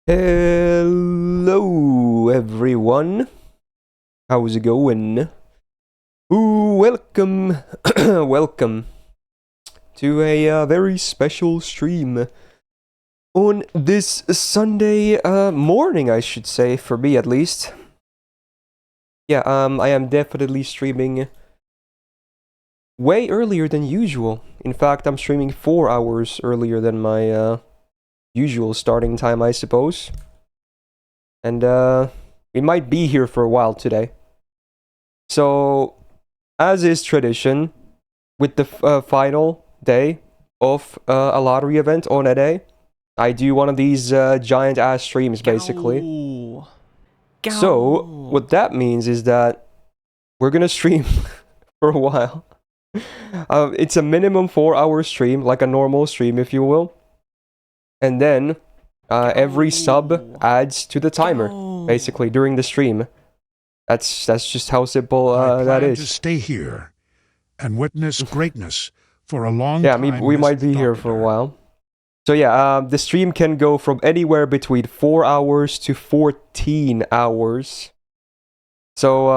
Hello everyone, how's it going? Ooh, welcome, welcome to a very special stream on this Sunday morning, I should say, for me at least. Yeah, I am definitely streaming way earlier than usual. In fact, I'm streaming 4 hours earlier than my usual starting time, I suppose. And we might be here for a while today. So, as is tradition, with the final day of a lottery event on a day, I do one of these giant ass streams basically. So, what that means is that we're gonna stream for a while. It's a minimum 4 hour stream, like a normal stream, if you will. And then every sub adds to the timer, basically, during the stream. That's just how simple that is. To stay here and witness greatness for a long yeah, time. Yeah, we might be here for a while. So yeah, the stream can go from anywhere between 4 hours to 14 hours. So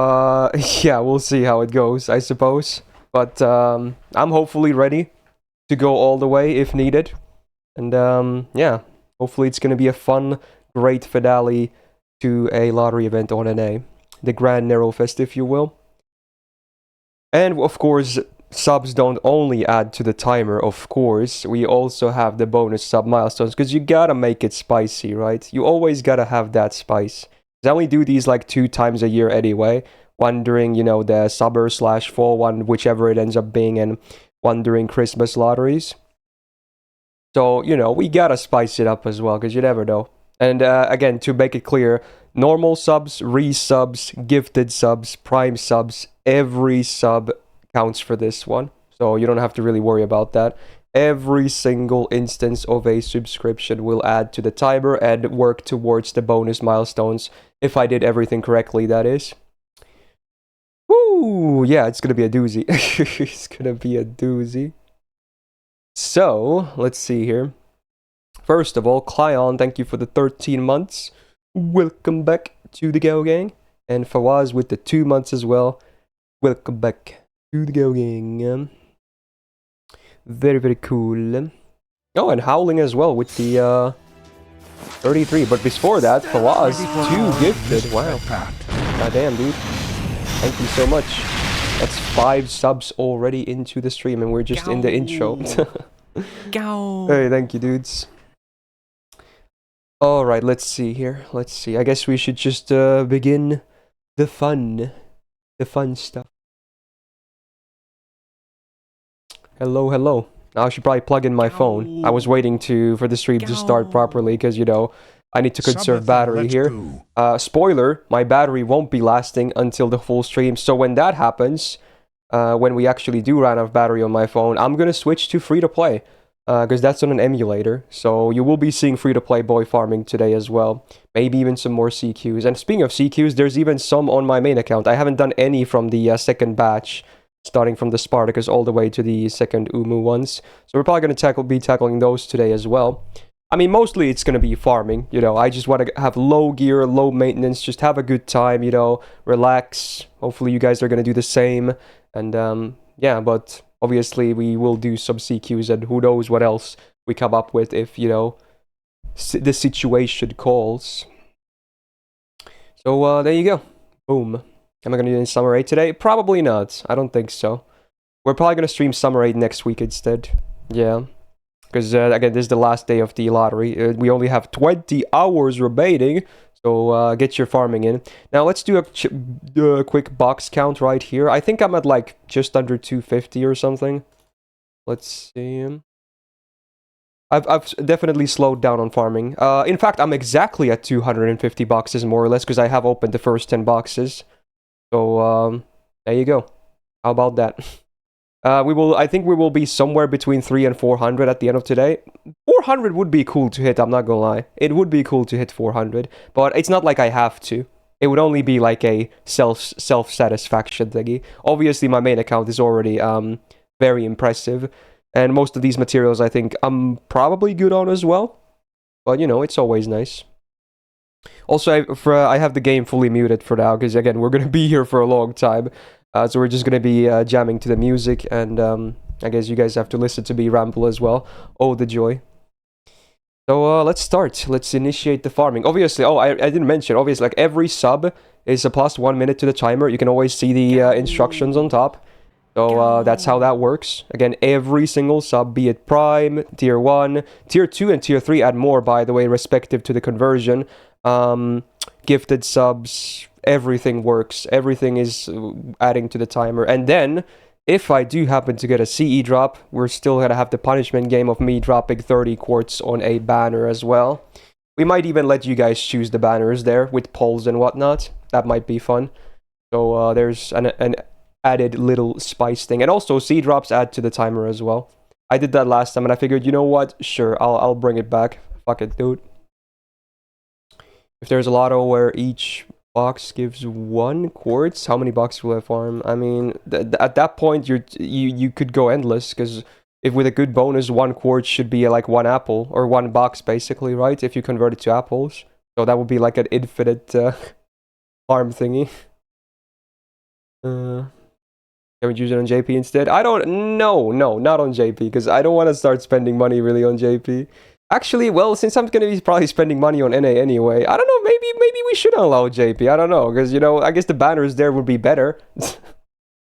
yeah, we'll see how it goes, I suppose. But I'm hopefully ready to go all the way if needed. And yeah, hopefully it's gonna be a fun, great finale to a lottery event on NA. The Grand Nerofest, if you will. And of course, subs don't only add to the timer, of course. We also have the bonus sub milestones, because you gotta make it spicy, right? You always gotta have that spice. I only do these like 2 times a year anyway. One during, you know, the summer/fall one, whichever it ends up being, and one during Christmas lotteries. So, you know, we gotta spice it up as well, because you never know. And again, to make it clear, normal subs, resubs, gifted subs, prime subs, every sub counts for this one. So you don't have to really worry about that. Every single instance of a subscription will add to the timer and work towards the bonus milestones. If I did everything correctly, that is. Woo! Yeah, it's gonna be a doozy. It's gonna be a doozy. So, let's see here. First of all, Clyon, thank you for the 13 months. Welcome back to the Go Gang. And Fawaz with the 2 months as well. Welcome back to the Go Gang. Very, very cool. Oh, and Howling as well with the 33. But before that, Fawaz, 2 gifted. Wow. Goddamn, dude. Thank you so much. That's 5 subs already into the stream, and we're just in the intro. Hey, thank you, dudes. Alright, let's see here. Let's see. I guess we should just begin the fun stuff. Hello, hello. Now I should probably plug in my phone. I was waiting for the stream to start properly, because, you know, I need to conserve battery here. Spoiler, my battery won't be lasting until the full stream, so when that happens, when we actually do run out of battery on my phone, I'm gonna switch to free-to-play. Because that's on an emulator, so you will be seeing free-to-play boy farming today as well. Maybe even some more CQs. And speaking of CQs, there's even some on my main account. I haven't done any from the second batch, starting from the Spartacus all the way to the second Umu ones. So we're probably going to be tackling those today as well. I mean, mostly it's going to be farming, you know. I just want to have low gear, low maintenance, just have a good time, you know, relax. Hopefully you guys are going to do the same. And yeah, but obviously, we will do some CQs, and who knows what else we come up with if, you know, the situation calls. So, there you go. Boom. Am I going to do any Summer 8 today? Probably not. I don't think so. We're probably going to stream Summer 8 next week instead. Yeah. Because, again, this is the last day of the lottery. We only have 20 hours remaining. So get your farming in. Now let's do a quick box count right here. I think I'm at like just under 250 or something. Let's see. I've definitely slowed down on farming. In fact, I'm exactly at 250 boxes more or less, because I have opened the first 10 boxes. So there you go. How about that? I think we will be somewhere between 300 and 400 at the end of today. 400 would be cool to hit, I'm not gonna lie. It would be cool to hit 400, but it's not like I have to. It would only be like a self-satisfaction thingy. Obviously, my main account is already very impressive, and most of these materials I think I'm probably good on as well. But, you know, it's always nice. Also, I have the game fully muted for now, because again, we're going to be here for a long time. So we're just going to be jamming to the music, and I guess you guys have to listen to me ramble as well. Oh, the joy. So let's start. Let's initiate the farming. Obviously, I didn't mention, obviously, like every sub is a plus 1 minute to the timer. You can always see the instructions on top. So that's how that works. Again, every single sub, be it Prime, Tier 1, Tier 2, and Tier 3 add more, by the way, respective to the conversion. Gifted subs, everything works. Everything is adding to the timer. And then, if I do happen to get a CE drop, we're still gonna have the punishment game of me dropping 30 quartz on a banner as well. We might even let you guys choose the banners there with polls and whatnot. That might be fun. So there's an added little spice thing. And also, C drops add to the timer as well. I did that last time and I figured, you know what? Sure, I'll bring it back. Fuck it, dude. If there's a lotto where each box gives 1 quartz, how many boxes will I farm? I mean, at that point, you could go endless, because if with a good bonus, 1 quartz should be like 1 apple, or 1 box, basically, right? If you convert it to apples. So that would be like an infinite farm thingy. Can we use it on JP instead? I don't... No, not on JP, because I don't want to start spending money really on JP. Actually, well, since I'm going to be probably spending money on NA anyway, I don't know, maybe we should allow JP, I don't know, because, you know, I guess the banners there would be better.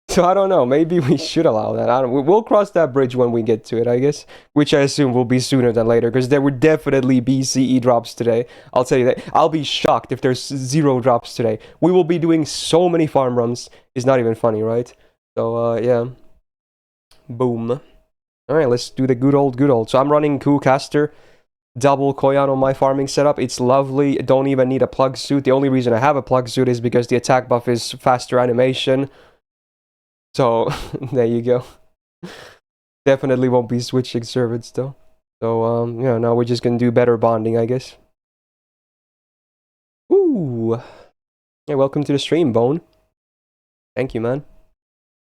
So I don't know, maybe we should allow that. We'll cross that bridge when we get to it, I guess, which I assume will be sooner than later, because there would definitely be CE drops today. I'll tell you that. I'll be shocked if there's 0 drops today. We will be doing so many farm runs. It's not even funny, right? So, yeah. Boom. Alright, let's do the good old. So I'm running Coolcaster, double Koyan on my farming setup. It's lovely. Don't even need a plug suit. The only reason I have a plug suit is because the attack buff is faster animation. So, there you go. Definitely won't be switching servants though. So, yeah, now we're just gonna do better bonding, I guess. Ooh. Yeah, welcome to the stream, Bone. Thank you, man.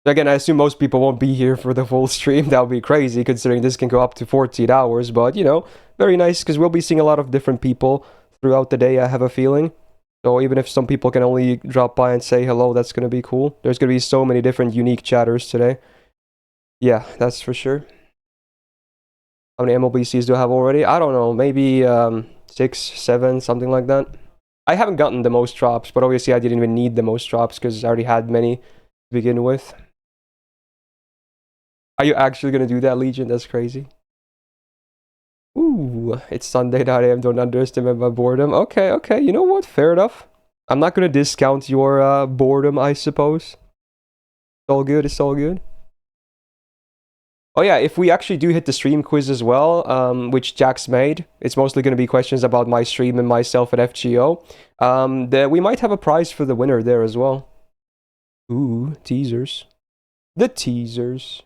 Again, I assume most people won't be here for the full stream. That would be crazy, considering this can go up to 14 hours. But, you know, very nice, because we'll be seeing a lot of different people throughout the day, I have a feeling. So even if some people can only drop by and say hello, that's going to be cool. There's going to be so many different unique chatters today. Yeah, that's for sure. How many MLBCs do I have already? I don't know, maybe 6, 7, something like that. I haven't gotten the most drops, but obviously I didn't even need the most drops, because I already had many to begin with. Are you actually gonna do that, Legion? That's crazy. Ooh, it's Sunday.am. Don't underestimate my boredom. Okay, you know what? Fair enough. I'm not gonna discount your boredom, I suppose. It's all good. Oh yeah, if we actually do hit the stream quiz as well, which Jack's made, it's mostly gonna be questions about my stream and myself at FGO. We might have a prize for the winner there as well. Ooh, teasers. The teasers.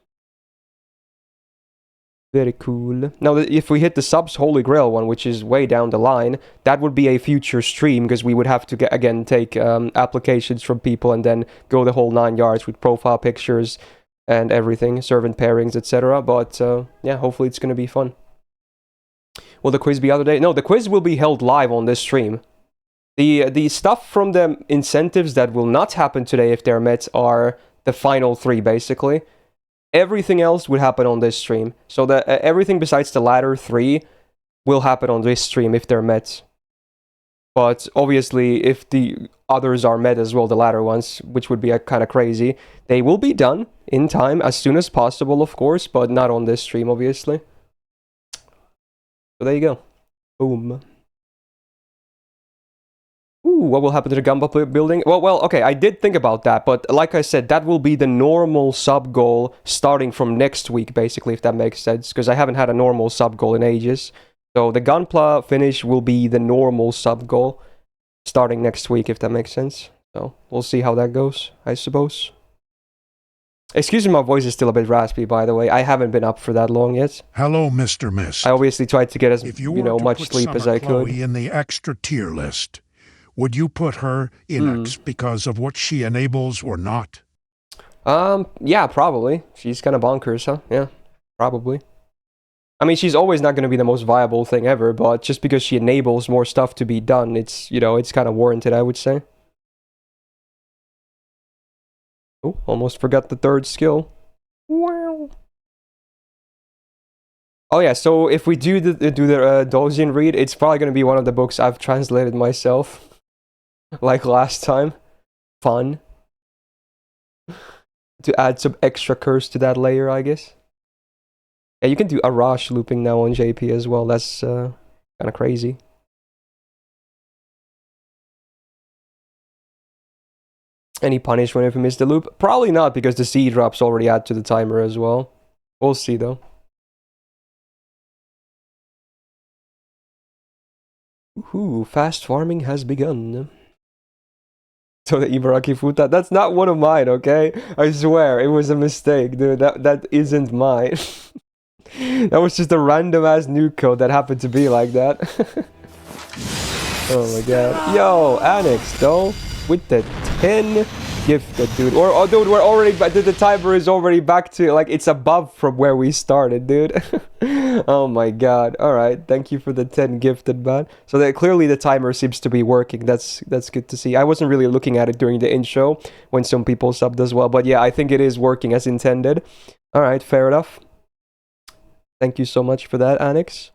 Very cool. Now, if we hit the subs Holy Grail one, which is way down the line, that would be a future stream, because we would have to, again, take applications from people and then go the whole 9 yards with profile pictures and everything, servant pairings, etc. But, yeah, hopefully it's going to be fun. Will the quiz be other day? No, the quiz will be held live on this stream. The stuff from the incentives that will not happen today if they're met are the final 3, basically. Everything else would happen on this stream. So that everything besides the latter 3 will happen on this stream if they're met. But obviously, if the others are met as well, the latter ones, which would be kind of crazy, they will be done in time as soon as possible, of course, but not on this stream, obviously. So there you go. Boom. Ooh, what will happen to the Gamba building? Well, okay, I did think about that, but like I said, that will be the normal sub goal starting from next week, basically, if that makes sense, because I haven't had a normal sub goal in ages. So the Gunpla finish will be the normal sub goal starting next week, if that makes sense. So we'll see how that goes, I suppose. Excuse me, my voice is still a bit raspy, by the way. I haven't been up for that long yet. Hello, Mr. Myst. I obviously tried to get as If you were to much put sleep as I could. Chloe in the extra tier list, would you put her in X because of what she enables or not? Yeah, probably. She's kind of bonkers, huh? Yeah, probably. I mean, she's always not going to be the most viable thing ever, but just because she enables more stuff to be done, it's, you know, it's kind of warranted, I would say. Oh, almost forgot the third skill. Wow. Oh yeah, so if we do the Dojin read, it's probably going to be one of the books I've translated myself. Like last time. Fun. To add some extra curse to that layer, I guess. Yeah, you can do Arash looping now on JP as well. That's kind of crazy. Any punishment if we miss the loop? Probably not, because the C drops already add to the timer as well. We'll see though. Ooh, fast farming has begun. So the Ibaraki Futa, that's not one of mine, okay? I swear, it was a mistake, dude. That isn't mine. That was just a random ass nuke code that happened to be like that. Oh my god. Yo, Annex though, with the 10 gifted, dude. Or dude, we're already, the timer is already back to, like, it's above from where we started, dude. Oh my god. Alright, thank you for the 10 gifted, man. So that clearly the timer seems to be working. That's good to see. I wasn't really looking at it during the intro when some people subbed as well, but yeah, I think it is working as intended. Alright, fair enough. Thank you so much for that, Annex.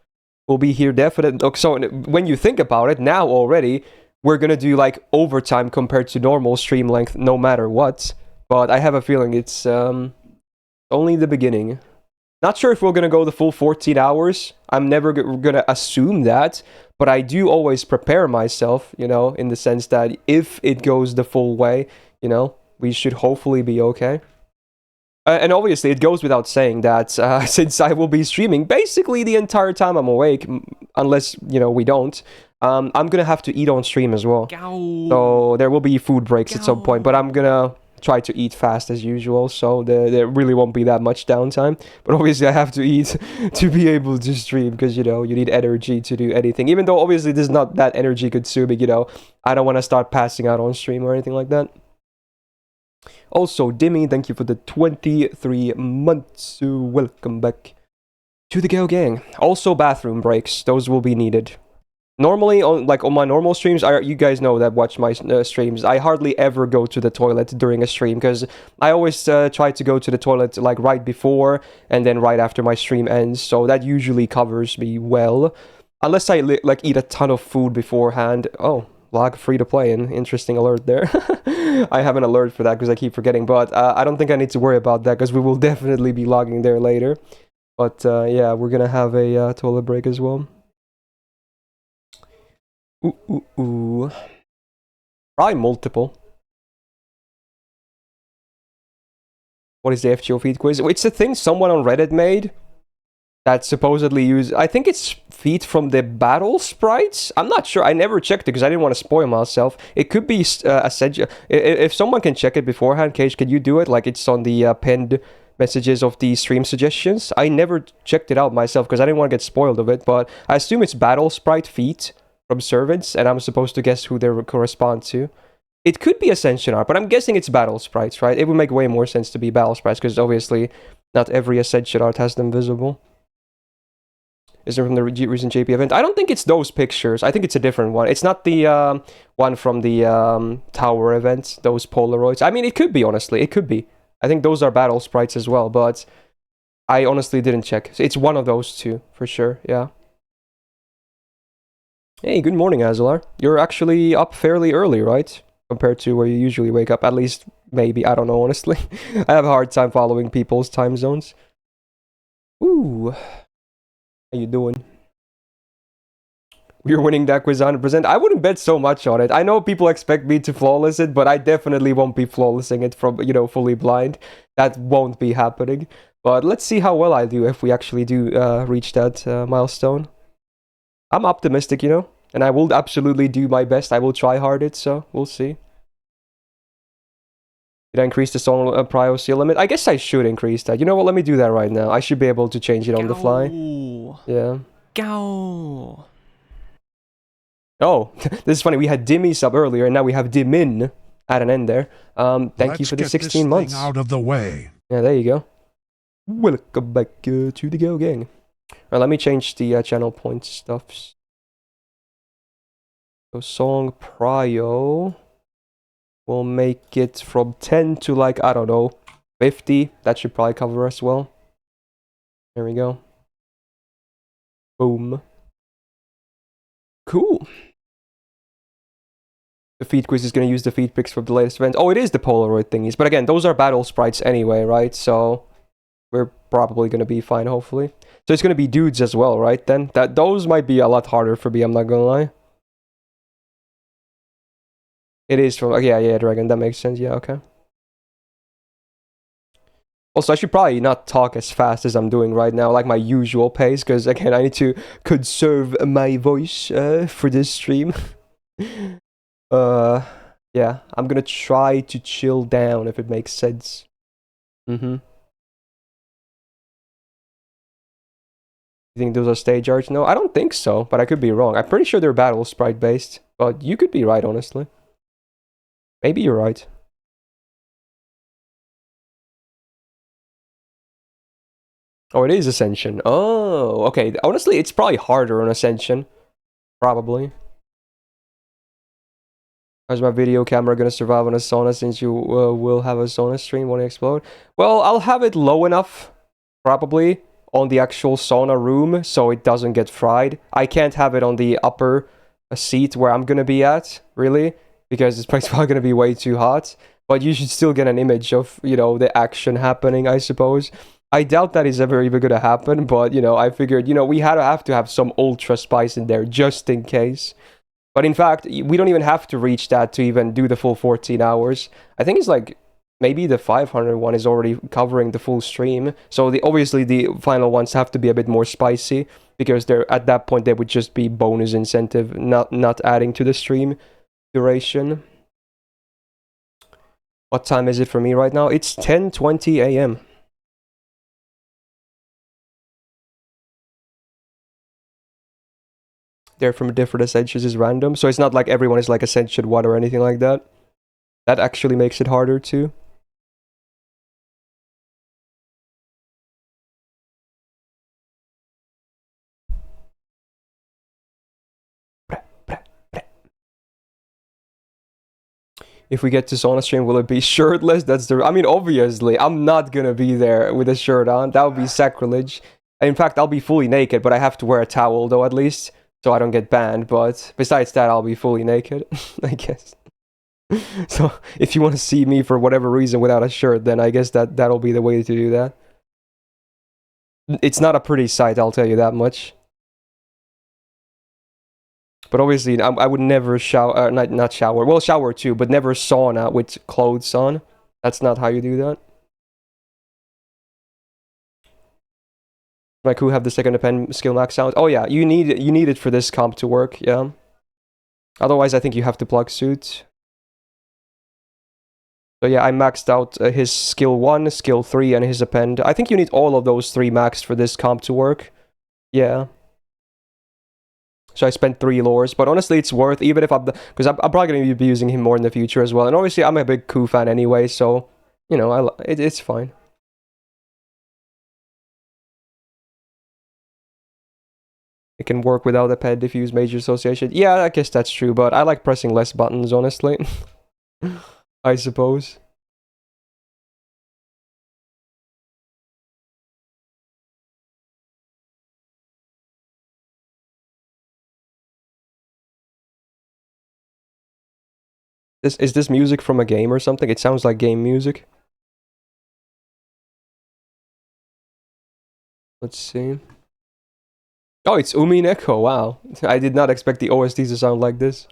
We'll be here definitely. So when you think about it, now already, we're gonna do like overtime compared to normal stream length no matter what. But I have a feeling it's only the beginning. Not sure if we're gonna go the full 14 hours. I'm never gonna assume that. But I do always prepare myself, you know, in the sense that if it goes the full way, you know, we should hopefully be okay. And obviously, it goes without saying that since I will be streaming basically the entire time I'm awake, unless, you know, we don't, I'm gonna have to eat on stream as well. So there will be food breaks at some point, but I'm gonna try to eat fast as usual, so there really won't be that much downtime. But obviously, I have to eat to be able to stream, because, you know, you need energy to do anything. Even though, obviously, this is not that energy consuming, you know, I don't want to start passing out on stream or anything like that. Also, Dimmy, thank you for the 23 months. Welcome back to the Go Gang. Also, bathroom breaks. Those will be needed. Normally, on my normal streams, you guys know that watch my streams, I hardly ever go to the toilet during a stream, because I always try to go to the toilet like right before and then right after my stream ends, so that usually covers me well. Unless I like eat a ton of food beforehand. Oh, log free to play, an interesting alert there. I have an alert for that because I keep forgetting, but I don't think I need to worry about that because we will definitely be logging there later. But yeah, we're gonna have a toilet break as well. Ooh. Probably multiple. What is the FGO feed quiz? It's a thing someone on Reddit made that supposedly use. I think it's feet from the battle sprites. I'm not sure. I never checked it because I didn't want to spoil myself. It could be essential. If someone can check it beforehand, Cage, can you do it? Like it's on the pinned messages of the stream suggestions. I never checked it out myself because I didn't want to get spoiled of it. But I assume it's battle sprite feet from servants, and I'm supposed to guess who they correspond to. It could be Ascension art, but I'm guessing it's battle sprites, right? It would make way more sense to be battle sprites because obviously not every Ascension art has them visible. Is it from the recent JP event? I don't think it's those pictures. I think it's a different one. It's not the one from the tower event, those Polaroids. I mean, it could be, honestly. It could be. I think those are battle sprites as well, but I honestly didn't check. So it's one of those two, for sure, yeah. Hey, good morning, Azalar. You're actually up fairly early, right? Compared to where you usually wake up. At least, maybe. I don't know, honestly. I have a hard time following people's time zones. Ooh. How you doing? We're winning that quiz 100%. I wouldn't bet so much on it. I know people expect me to flawless it, but I definitely won't be flawlessing it from, you know, fully blind. That won't be happening. But let's see how well I do if we actually do reach that milestone. I'm optimistic, you know, and I will absolutely do my best. I will try hard it, so we'll see. Did I increase the song prio seal limit? I guess I should increase that. You know what? Let me do that right now. I should be able to change it on the fly. Yeah. Go. Oh, this is funny. We had Dimmy sub earlier, and now we have Dimin at an end there. Thank you for the 16 months. Out of the way. Yeah, there you go. Welcome back to the Go Gang. Let me change the channel point stuff. So song prio, we'll make it from 10 to like, I don't know, 50. That should probably cover us well. There we go. Boom. Cool. The feed quiz is going to use the feed pics from the latest event. Oh, it is the Polaroid thingies. But again, those are battle sprites anyway, right? So we're probably going to be fine, hopefully. So it's going to be dudes as well, right? Then those might be a lot harder for me, I'm not going to lie. It is from... Yeah, Dragon. That makes sense. Yeah, okay. Also, I should probably not talk as fast as I'm doing right now, like my usual pace, because again, I need to conserve my voice for this stream. Yeah, I'm gonna try to chill down if it makes sense. You think those are stage arts? No, I don't think so, but I could be wrong. I'm pretty sure they're battle sprite based, but you could be right, honestly. Maybe you're right. Oh, it is Ascension. Oh, okay. Honestly, it's probably harder on Ascension. Probably. How's my video camera gonna survive on a sauna since you will have a sauna stream when it explode? Well, I'll have it low enough, probably, on the actual sauna room so it doesn't get fried. I can't have it on the upper seat where I'm gonna be at, really, because it's probably gonna be way too hot. But you should still get an image of, you know, the action happening, I suppose. I doubt that is ever even gonna happen, but, you know, I figured, you know, we have to have some ultra spice in there just in case. But in fact, we don't even have to reach that to even do the full 14 hours. I think it's like maybe the 500 one is already covering the full stream. So obviously the final ones have to be a bit more spicy because they're at that point they would just be bonus incentive, not adding to the stream duration. What time is it for me right now? It's 10:20 a.m. They're from different ascensions is random, so it's not like everyone is like ascension 1 or anything like that. That actually makes it harder too. If we get to sauna stream, will it be shirtless? That's the... I mean, obviously, I'm not gonna be there with a shirt on. That would be sacrilege. In fact, I'll be fully naked, but I have to wear a towel, though, at least, so I don't get banned. But besides that, I'll be fully naked, I guess. So, if you want to see me for whatever reason without a shirt, then I guess that'll be the way to do that. It's not a pretty sight, I'll tell you that much. But obviously, I would never shower, not shower. Well, shower too, but never sauna with clothes on. That's not how you do that. Like, who have the second depend skill max out? Oh yeah, you need it for this comp to work. Yeah. Otherwise, I think you have to plug suit. So yeah, I maxed out his skill 1, skill 3, and his append. I think you need all of those 3 maxed for this comp to work. Yeah. So I spent 3 lores, but honestly, it's worth, even if because I'm probably going to be using him more in the future as well. And obviously, I'm a big Ku fan anyway, so, you know, it's fine. It can work without a ped if you use major association. Yeah, I guess that's true, but I like pressing less buttons, honestly. I suppose. Is this music from a game or something? It sounds like game music. Let's see. Oh, it's Umi Neko. Wow. I did not expect the OSTs to sound like this.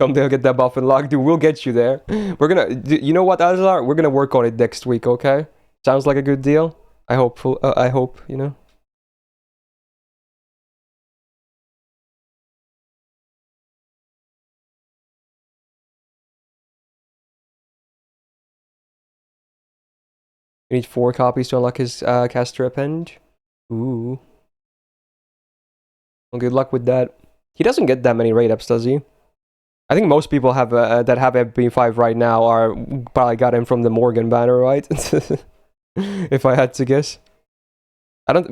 Someday I'll get that buff unlocked. Dude, we'll get you there. We're gonna... You know what, Azlar? We're gonna work on it next week, okay? Sounds like a good deal? I hope, you know? You need 4 copies to unlock his caster append. Ooh. Well, good luck with that. He doesn't get that many raid ups, does he? I think most people have that have FB5 right now are probably got him from the Morgan banner, right? if I had to guess.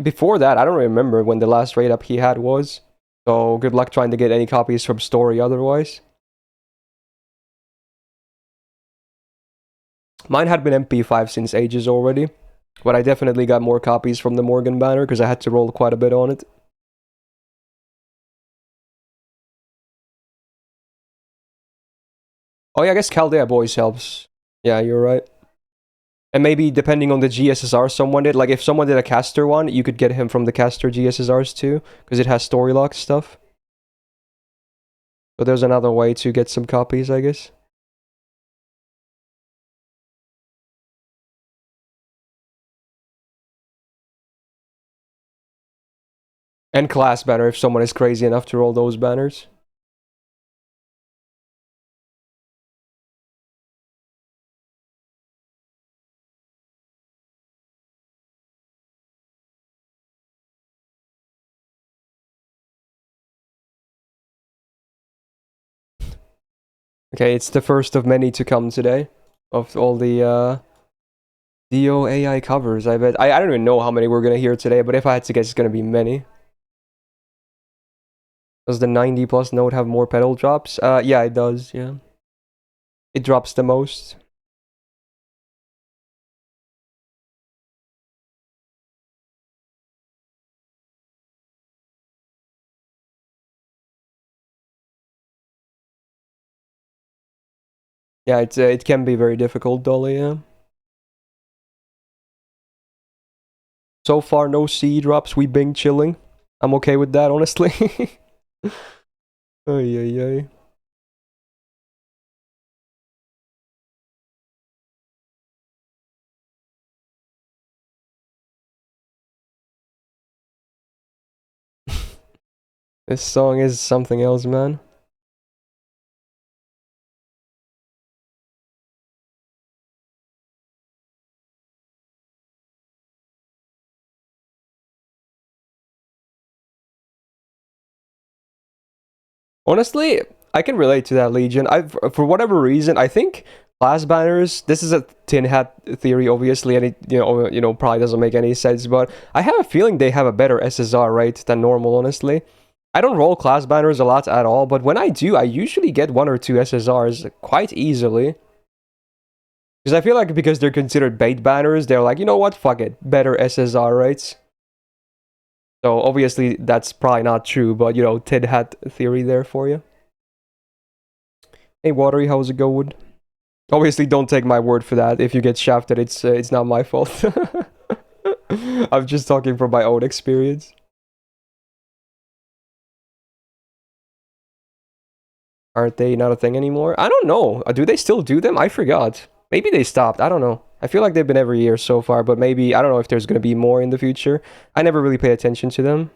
Before that, I don't remember when the last raid up he had was. So good luck trying to get any copies from Story otherwise. Mine had been MP5 since ages already, but I definitely got more copies from the Morgan banner because I had to roll quite a bit on it. Oh yeah, I guess Chaldea Boys helps. Yeah, you're right. And maybe depending on the GSSR someone did, like if someone did a caster one, you could get him from the caster GSSRs too, because it has story lock stuff. So there's another way to get some copies, I guess. And class banner if someone is crazy enough to roll those banners. Okay, it's the first of many to come today. Of all the DO AI covers, I bet. I don't even know how many we're gonna hear today, but if I had to guess, it's gonna be many. Does the 90 plus node have more pedal drops? Yeah, it does, yeah. It drops the most. Yeah, it can be very difficult, Dolly, yeah. So far, no C drops, we bing chilling. I'm okay with that, honestly. Ay, ay, ay. This song is something else, man. Honestly, I can relate to that, Legion. For whatever reason, I think class banners. This is a tin hat theory, obviously, and it probably doesn't make any sense. But I have a feeling they have a better SSR rate than normal. Honestly, I don't roll class banners a lot at all, but when I do, I usually get 1 or 2 SSRs quite easily. Because I feel like because they're considered bait banners, they're like, you know what, fuck it, better SSR rates. So obviously that's probably not true, but tin hat theory there for you. Hey Watery, how's it going? Obviously, don't take my word for that. If you get shafted, it's not my fault. I'm just talking from my own experience. Aren't they not a thing anymore? I don't know. Do they still do them? I forgot. Maybe they stopped. I don't know. I feel like they've been every year so far, but maybe I don't know if there's gonna be more in the future. I never really pay attention to them.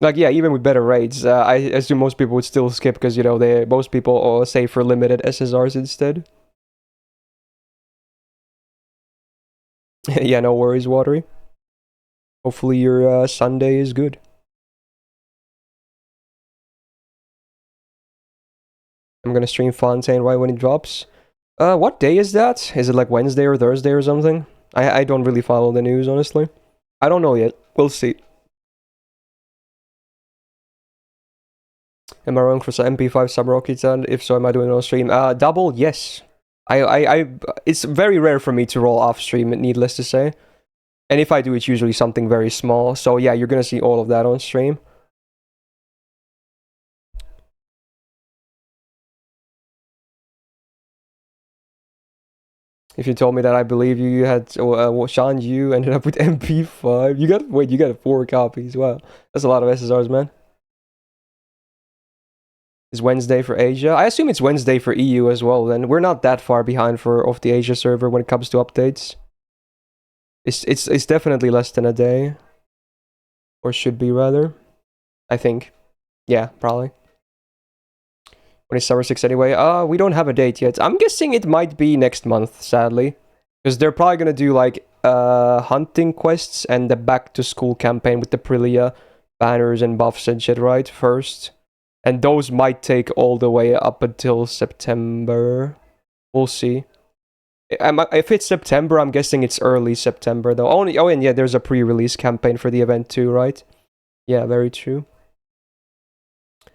Like yeah, even with better rates, I assume most people would still skip because most people say for limited SSRs instead. Yeah, no worries, Watery. Hopefully your Sunday is good. I'm gonna stream Fontaine right when it drops. What day is that? Is it like Wednesday or Thursday or something? I don't really follow the news, honestly. I don't know yet. We'll see. Am I wrong for some MP5 sub rockets? And if so, am I doing it on stream? Double, yes. It's very rare for me to roll off stream, needless to say. And if I do, it's usually something very small. So yeah, you're gonna see all of that on stream. If you told me that I believe you had Sean, you ended up with MP5. You got 4 copies. Wow, that's a lot of SSRs, man. Is Wednesday for Asia? I assume it's Wednesday for EU as well. Then we're not that far behind off the Asia server when it comes to updates. It's definitely less than a day, or should be rather. I think. Yeah, probably. When it's summer 6 anyway. We don't have a date yet. I'm guessing it might be next month, sadly, because they're probably gonna do like hunting quests and the back to school campaign with the Aprilia banners and buffs and shit, right? First. And those might take all the way up until September. We'll see. If it's September, I'm guessing it's early September though. Oh, and yeah, there's a pre-release campaign for the event too, right? Yeah, very true.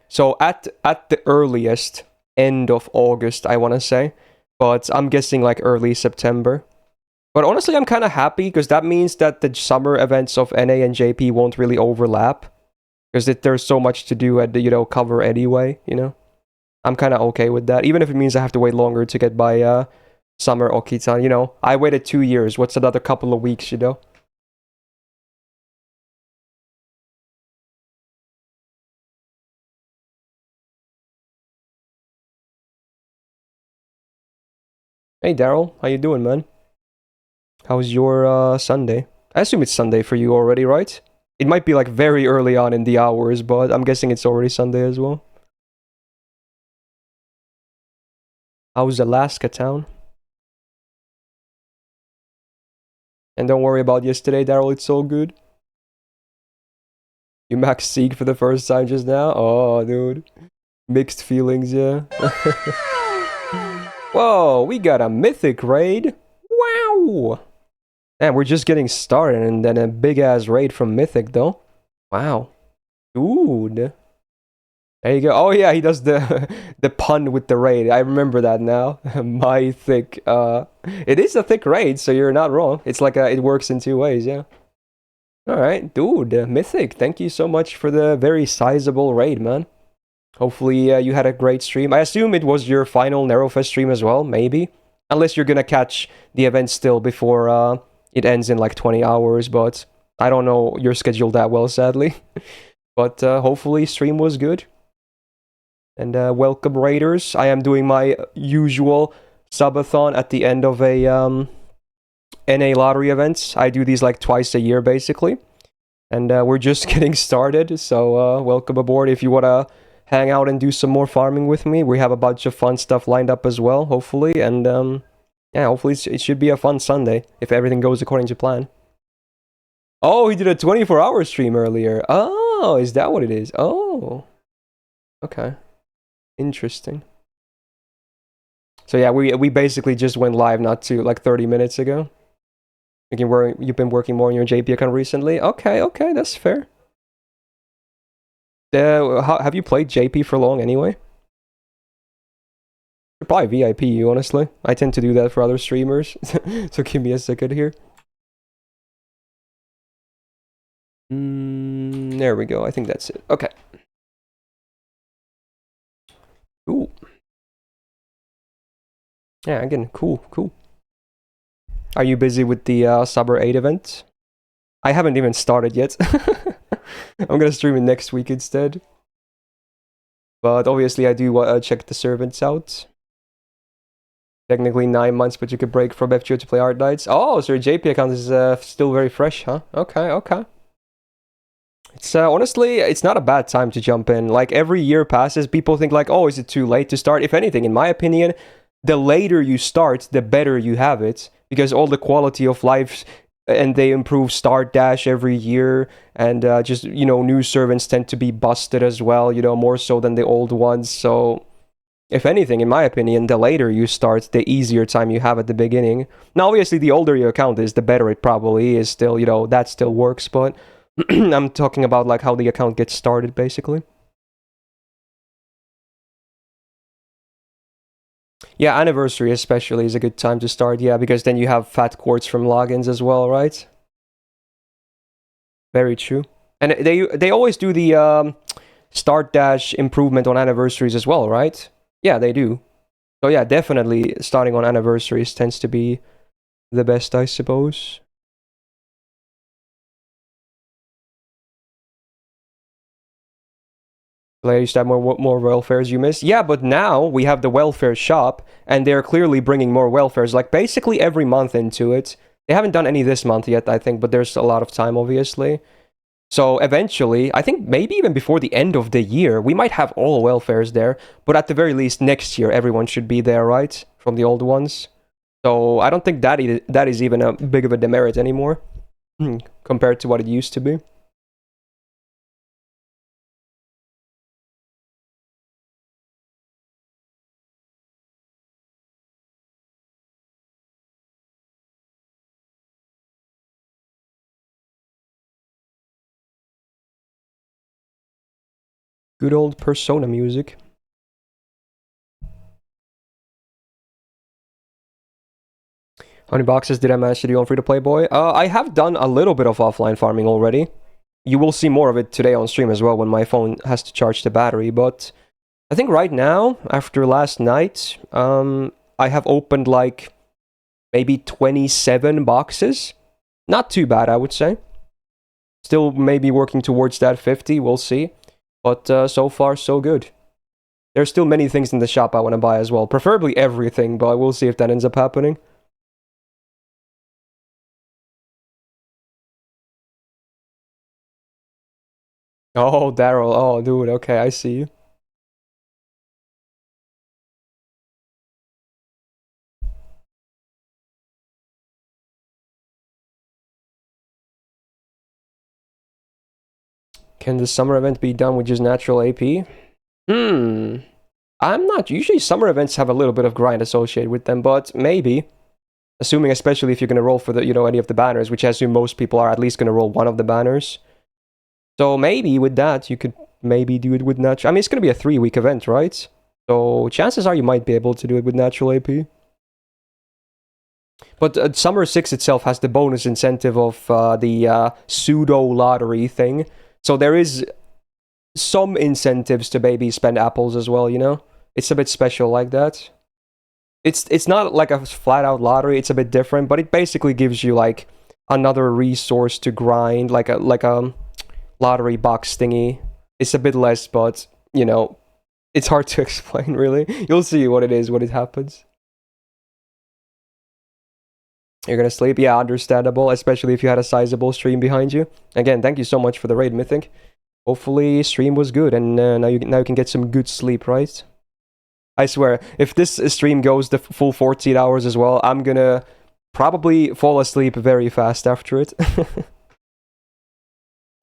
So at the earliest, end of August, I want to say, but I'm guessing like early September. But honestly, I'm kind of happy because that means that the summer events of NA and JP won't really overlap because there's so much to do at the cover anyway. I'm kind of okay with that, even if it means I have to wait longer to get by summer Okita. I waited 2 years. What's another couple of weeks? Hey Daryl, how you doing, man? How's your Sunday? I assume it's Sunday for you already, right? It might be like very early on in the hours, but I'm guessing it's already Sunday as well. How's Alaska town? And don't worry about yesterday, Daryl, it's all good. You max Seek for the first time just now? Oh, dude. Mixed feelings, yeah. Whoa, we got a mythic raid. Wow. Man, we're just getting started and then a big ass raid from Mythic though. Wow. Dude. There you go. Oh yeah, he does the the pun with the raid. I remember that now. My thick it is a thick raid, so you're not wrong. It's like it works in two ways, yeah. Alright, dude, Mythic, thank you so much for the very sizable raid, man. Hopefully you had a great stream. I assume it was your final Nerofest stream as well, maybe. Unless you're gonna catch the event still before it ends in like 20 hours, but I don't know your schedule that well, sadly. But hopefully stream was good. And welcome raiders. I am doing my usual subathon at the end of a NA lottery events. I do these like twice a year basically. And we're just getting started, so welcome aboard if you want to hang out and do some more farming with me. We have a bunch of fun stuff lined up as well, hopefully. And yeah, hopefully it should be a fun Sunday if everything goes according to plan. Oh, he did a 24-hour stream earlier. Oh, is that what it is? Oh, okay. Interesting. So yeah, we basically just went live not too like 30 minutes ago. You've been working more on your JP account recently? Okay, that's fair. Have you played JP for long anyway? You're probably VIP, you honestly. I tend to do that for other streamers. So give me a second here. There we go. I think that's it. Okay. Ooh. Yeah, again, cool. Are you busy with the Summer 8 event? I haven't even started yet. I'm gonna stream it next week instead. But obviously I do check the servants out. Technically 9 months, but you could break from FGO to play Art Nights. Oh, so your JP account is still very fresh, huh? Okay. It's honestly, it's not a bad time to jump in. Like every year passes, people think like, oh, is it too late to start? If anything, in my opinion, the later you start, the better you have it, because all the quality of life and they improve start dash every year, and just new servants tend to be busted as well, more so than the old ones. So if anything, in my opinion, the later you start, the easier time you have at the beginning. Now, obviously, the older your account is, the better it probably is. Still, that still works, but I'm talking about like how the account gets started, basically. Yeah, anniversary especially is a good time to start. Yeah, because then you have fat quartz from logins as well, right? Very true. And they always do the start dash improvement on anniversaries as well, right? Yeah, they do. So yeah, definitely starting on anniversaries tends to be the best, I suppose. Like, used to have more welfares you miss. Yeah, but now we have the welfare shop, and they're clearly bringing more welfares, like basically every month into it. They haven't done any this month yet, I think, but there's a lot of time, obviously. So eventually, I think maybe even before the end of the year, we might have all welfares there. But at the very least, next year, everyone should be there, right? From the old ones. So I don't think that is even a big of a demerit anymore compared to what it used to be. Good old Persona music. How many boxes did I manage to do on Free-to-Play Boy? I have done a little bit of offline farming already. You will see more of it today on stream as well when my phone has to charge the battery, but I think right now, after last night, I have opened like maybe 27 boxes. Not too bad, I would say. Still maybe working towards that 50, we'll see. But so far, so good. There's still many things in the shop I want to buy as well. Preferably everything, but we'll see if that ends up happening. Oh, Daryl. Oh, dude. Okay, I see you. Can the summer event be done with just natural AP? I'm not. Usually summer events have a little bit of grind associated with them, but maybe. Assuming especially if you're going to roll for the, any of the banners, which I assume most people are at least going to roll one of the banners. So maybe with that, you could maybe do it with natural. I mean, it's going to be a 3-week event, right? So chances are you might be able to do it with natural AP. But Summer 6 itself has the bonus incentive of the pseudo lottery thing. So there is some incentives to maybe spend apples as well, It's a bit special like that. It's not like a flat out lottery, it's a bit different, but it basically gives you like another resource to grind, like a lottery box thingy. It's a bit less, but it's hard to explain really. You'll see what it is when it happens. You're gonna sleep? Yeah, understandable, especially if you had a sizable stream behind you. Again, thank you so much for the raid, Mythic. Hopefully stream was good, and now you can get some good sleep, right? I swear, if this stream goes the full 14 hours as well, I'm gonna probably fall asleep very fast after it.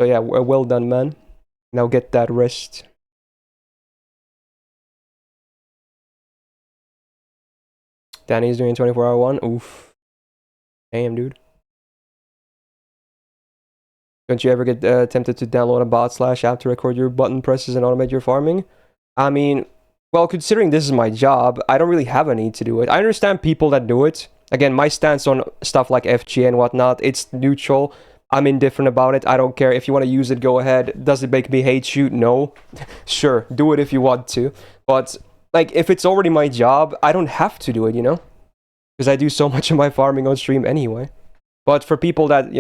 So yeah, well done, man. Now get that rest. Danny's doing 24-hour one. Oof. Damn, dude. Don't you ever get tempted to download a bot / app to record your button presses and automate your farming? I mean, well, considering this is my job, I don't really have a need to do it. I understand people that do it. Again, my stance on stuff like FGA and whatnot, it's neutral. I'm indifferent about it. I don't care. If you want to use it, go ahead. Does it make me hate you? No. Sure, do it if you want to. But, like, if it's already my job, I don't have to do it, Because I do so much of my farming on stream anyway. But for people that,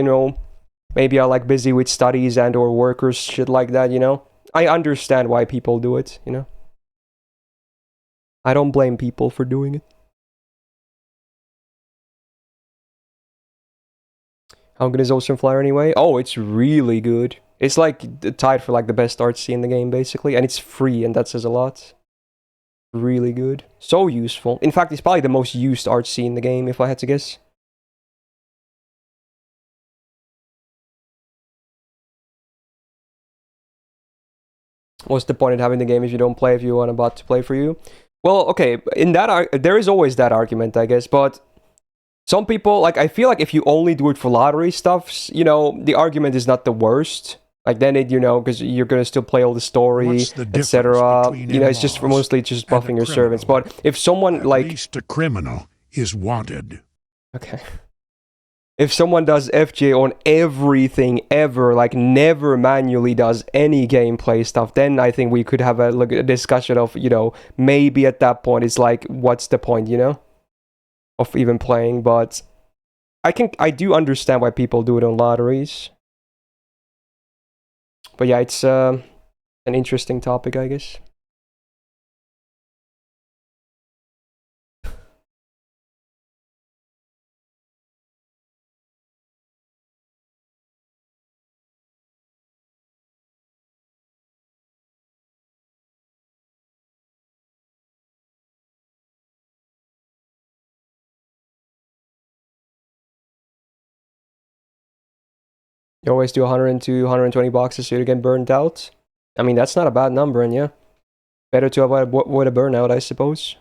maybe are, like, busy with studies and or workers, shit like that, I understand why people do it, I don't blame people for doing it. How good is Ocean Flyer anyway? Oh, it's really good. It's like tied for like the best artsy in the game basically, and it's free, and that says a lot. Really good. So useful. In fact, it's probably the most used artsy in the game if I had to guess. What's the point in having the game if you don't play, if you want a bot to play for you? Well, okay, in that there is always that argument, I guess, but some people, like, I feel like if you only do it for lottery stuff, the argument is not the worst. Like, then it, because you're gonna still play all the story, etc. It's just for mostly just buffing your servants. But if someone, like... At least a criminal is wanted. Okay. If someone does FJ on everything ever, like never manually does any gameplay stuff, then I think we could have a discussion of, maybe at that point it's like, what's the point, of even playing? But I do understand why people do it on lotteries. But yeah, it's an interesting topic, I guess. You always do 102, 120 boxes so you get burnt out. I mean, that's not a bad number, and yeah. Better to avoid a burnout, I suppose.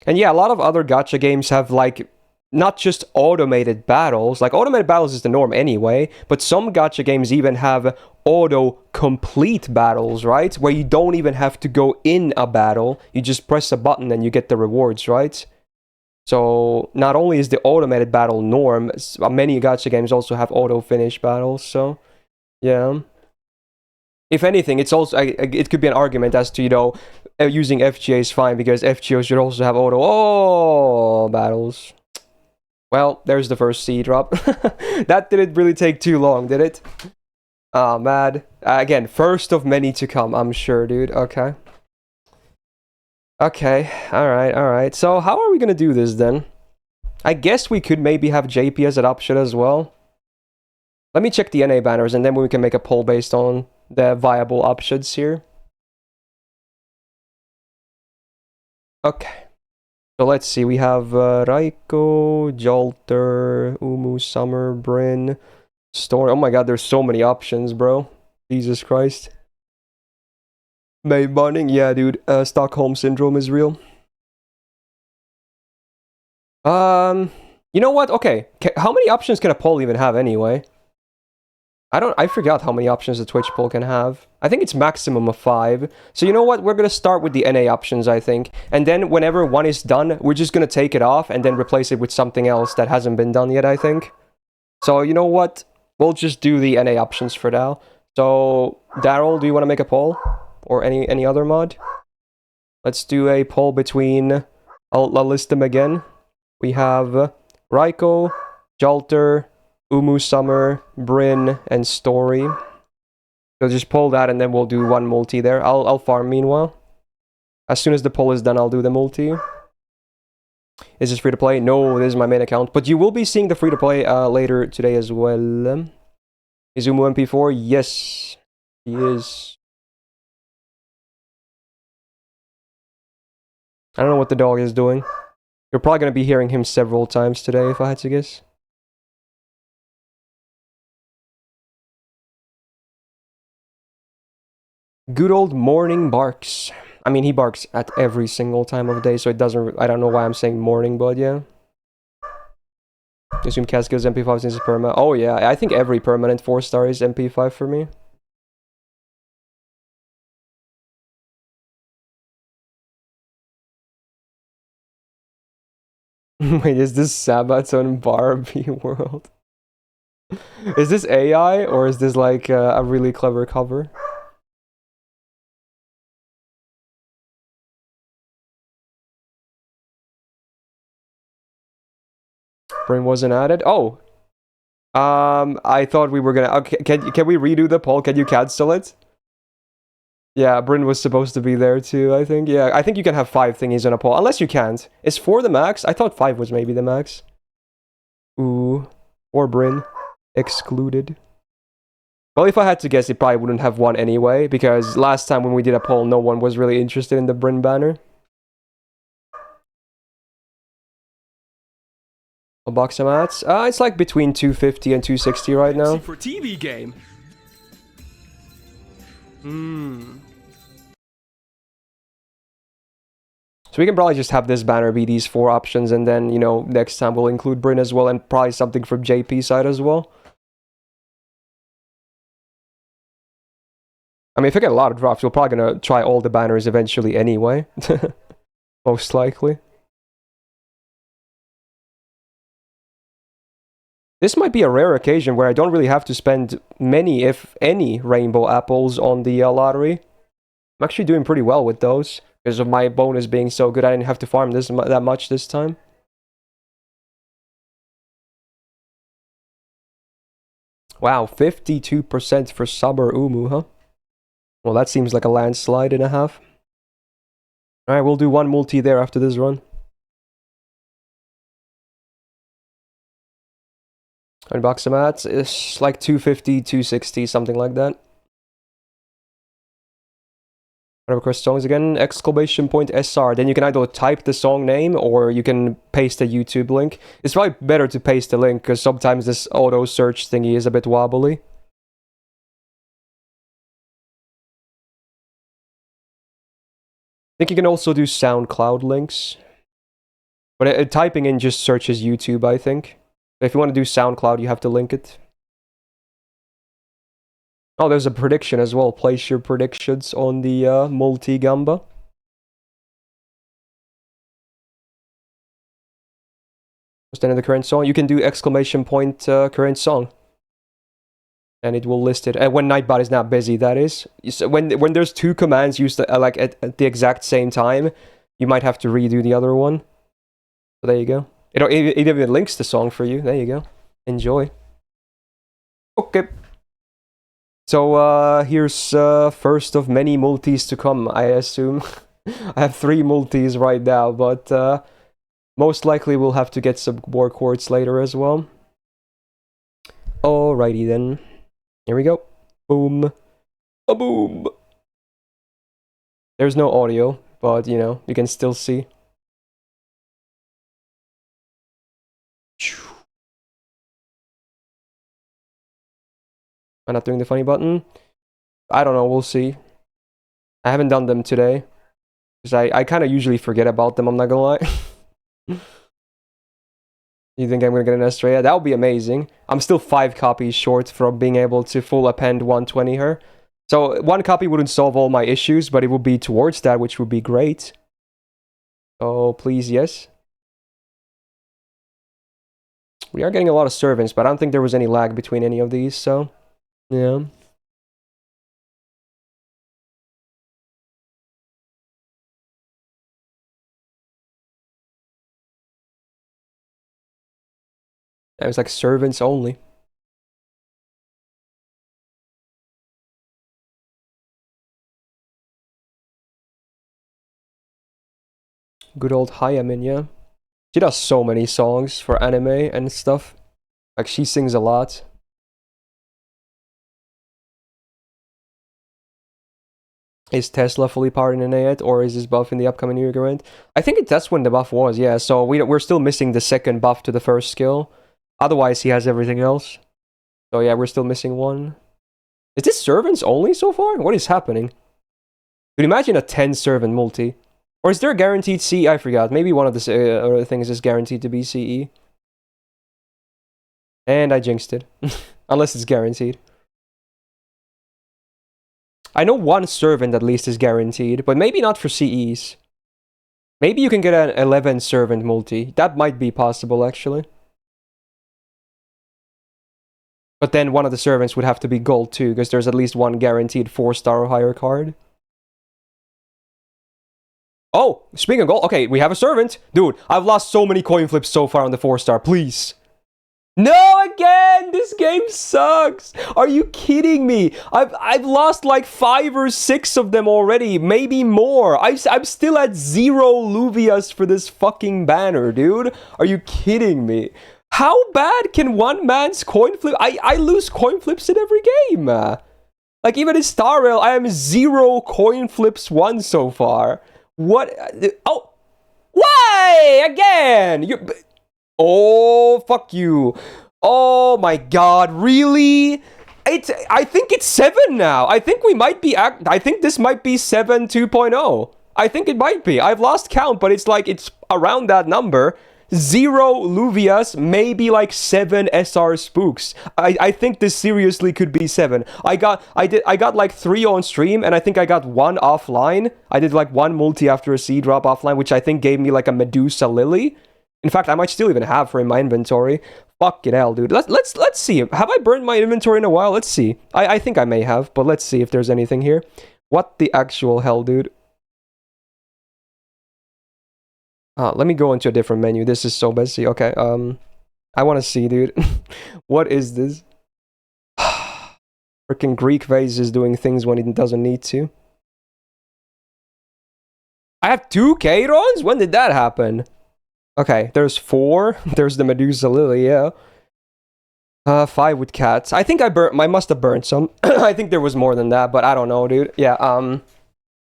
And yeah, a lot of other gacha games have, like, not just automated battles. Like, automated battles is the norm anyway, but some gacha games even have auto-complete battles, right? Where you don't even have to go in a battle. You just press a button and you get the rewards, right? So, not only is the automated battle norm, many gacha games also have auto-finish battles, so, yeah. If anything, it's also it could be an argument as to, you know, using FGA is fine because FGO should also have auto battles. Well, there's the first C drop. That didn't really take too long, did it? Oh, man. Again, first of many to come, I'm sure, dude. Okay. Okay, alright. So, how are we gonna do this then? I guess we could maybe have JP as an option as well. Let me check the NA banners and then we can make a poll based on the viable options here. Okay. So let's see, we have Raiko, Jolter, Umu, Summer, Bryn, Storm. Oh my god, there's so many options, bro. Jesus Christ. May Bunning, yeah, dude. Stockholm Syndrome is real. You know what? Okay, how many options can a poll even have anyway? I forgot how many options a Twitch poll can have. I think it's maximum of 5. So you know what? We're gonna start with the NA options, I think. And then whenever one is done, we're just gonna take it off and then replace it with something else that hasn't been done yet, I think. So you know what? We'll just do the NA options for now. So, Daryl, do you want to make a poll? Or any other mod? Let's do a poll between... I'll list them again. We have Raiko, Jolter, Umu Summer, Bryn, and Story. So just poll that and then we'll do one multi there. I'll farm meanwhile. As soon as the poll is done, I'll do the multi. Is this free to play? No, this is my main account. But you will be seeing the free to play later today as well. Is Umu MP4? Yes, he is. I don't know what the dog is doing. You're probably going to be hearing him several times today, if I had to guess. Good old morning barks. I mean, he barks at every single time of day, so it doesn't... I don't know why I'm saying morning, but yeah. Assume Cascades MP5 since it's perma. Oh yeah, I think every permanent 4-star is MP5 for me. Wait, is this Subathon Barbie world? Is this AI or is this like a really clever cover? Brain wasn't added. Oh, I thought we were gonna. Okay, can we redo the poll? Can you cancel it? Yeah, Bryn was supposed to be there too, I think. Yeah, I think you can have 5 thingies on a poll, unless you can't. Is 4 the max? I thought 5 was maybe the max. Ooh, or Bryn excluded. Well, if I had to guess, it probably wouldn't have won anyway, because last time when we did a poll, no one was really interested in the Bryn banner. A box of mats? It's like between 250 and 260 right now. For TV game. So we can probably just have this banner be these 4 options, and then, you know, next time we'll include Bryn as well, and probably something from JP side as well. I mean, if I get a lot of drops, we're probably gonna try all the banners eventually anyway. Most likely. This might be a rare occasion where I don't really have to spend many, if any, rainbow apples on the lottery. I'm actually doing pretty well with those, because of my bonus being so good. I didn't have to farm that much this time. Wow, 52% for Saber Umu, huh? Well, that seems like a landslide and a half. Alright, we'll do one multi there after this run. And box of mats is like 250, 260, something like that. Whatever request songs again, exclamation point SR. Then you can either type the song name or you can paste a YouTube link. It's probably better to paste the link because sometimes this auto search thingy is a bit wobbly. I think you can also do SoundCloud links. But typing in just searches YouTube, I think. If you want to do SoundCloud, you have to link it. Oh, there's a prediction as well. Place your predictions on the multi-gamba. What's the end of the current song? You can do exclamation point current song. And it will list it. And when Nightbot is not busy, that is. So when there's two commands used like at the exact same time, you might have to redo the other one. So there you go. It even links the song for you. There you go. Enjoy. Okay. So here's first of many multis to come, I assume. I have 3 multis right now, but most likely we'll have to get some more quartz later as well. Alrighty then. Here we go. Boom. A boom. There's no audio, but you know, you can still see. I'm not doing the funny button. I don't know, we'll see. I haven't done them today. Because I kind of usually forget about them, I'm not gonna lie. You think I'm gonna get an Estrella? That would be amazing. I'm still 5 copies short from being able to full append 120 her. So 1 copy wouldn't solve all my issues, but it would be towards that, which would be great. Oh, please, yes. We are getting a lot of servants, but I don't think there was any lag between any of these, so... Yeah. It was like servants only. Good old Hayamin, yeah. She does so many songs for anime and stuff. Like, she sings a lot. Is Tesla fully powered in A8, or is this buff in the upcoming new event? I think that's when the buff was, yeah. So we're still missing the second buff to the first skill. Otherwise, he has everything else. So yeah, we're still missing one. Is this servants only so far? What is happening? Could you imagine a 10 servant multi? Or is there a guaranteed CE? I forgot. Maybe one of the other things is guaranteed to be CE. And I jinxed it. Unless it's guaranteed. I know 1 servant at least is guaranteed, but maybe not for CEs. Maybe you can get an 11 servant multi. That might be possible, actually. But then one of the servants would have to be gold too, because there's at least 1 guaranteed 4-star or higher card. Oh, speaking of gold, okay, we have a servant. Dude, I've lost so many coin flips so far on the 4-star, please. No, again! This game sucks! Are you kidding me? I've lost like 5 or 6 of them already, maybe more. I'm still at 0 Luvias for this fucking banner, dude. Are you kidding me? How bad can one man's coin flip? I lose coin flips in every game. Like, even in Star Rail, I am 0 coin flips won so far. What? Oh! Why? Again! Oh, fuck you. Oh my god, really? I think it's 7 now. I think we might be... I think this might be 7 2.0. I think it might be. I've lost count, but it's like, it's around that number. 0 Luvias, maybe like 7 SR spooks. I think this seriously could be 7. I got like 3 on stream, and I think I got 1 offline. I did like 1 multi after a C drop offline, which I think gave me like a Medusa Lily. In fact, I might still even have her in my inventory. Fucking hell, dude. Let's see. Have I burned my inventory in a while? Let's see. I think I may have, but let's see if there's anything here. What the actual hell, dude? Let me go into a different menu. This is so messy. Okay, I want to see, dude. What is this? Freaking Greek vase is doing things when it doesn't need to. I have 2 Chaerons? When did that happen? Okay, there's 4. There's the Medusa Lily, yeah. 5 with cats. I think I must have burnt some. I think there was more than that, but I don't know, dude. Yeah,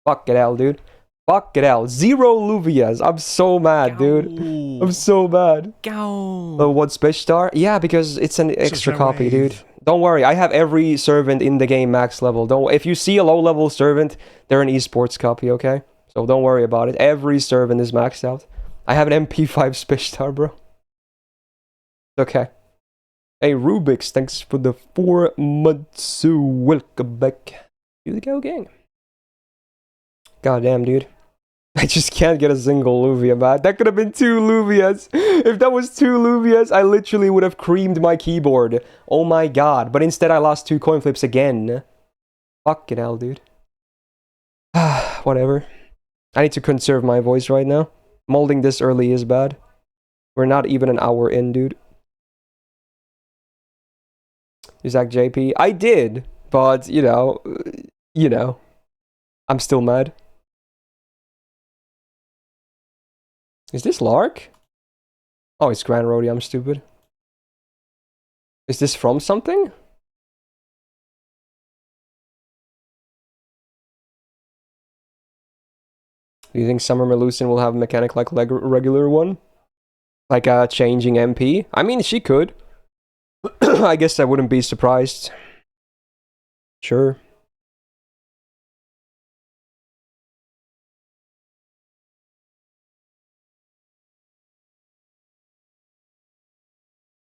fuck it hell, dude. Fuck it hell. 0 Luvias. I'm so mad, dude. I'm so mad. Go. 1 special star? Yeah, because it's an extra copy, dude. Don't worry, I have every servant in the game max level. If you see a low level servant, they're an esports copy, okay? So don't worry about it. Every servant is maxed out. I have an MP5 Spishtar, bro. Okay. Hey, Rubik's, thanks for the 4 months. Welcome back to the Go Gang. Goddamn, dude. I just can't get a single Luvia, man. That could have been 2 Luvias. If that was 2 Luvias, I literally would have creamed my keyboard. Oh my god. But instead, I lost 2 coin flips again. Fucking hell, dude. Whatever. I need to conserve my voice right now. Molding this early is bad. We're not even an hour in, dude. Zach JP. I did, but, you know, I'm still mad. Is this Lark? Oh, it's Grand Roadie, I'm stupid. Is this from something? Do you think Summer Melusin will have a mechanic like regular one? Like changing MP? I mean, she could. I guess I wouldn't be surprised. Sure.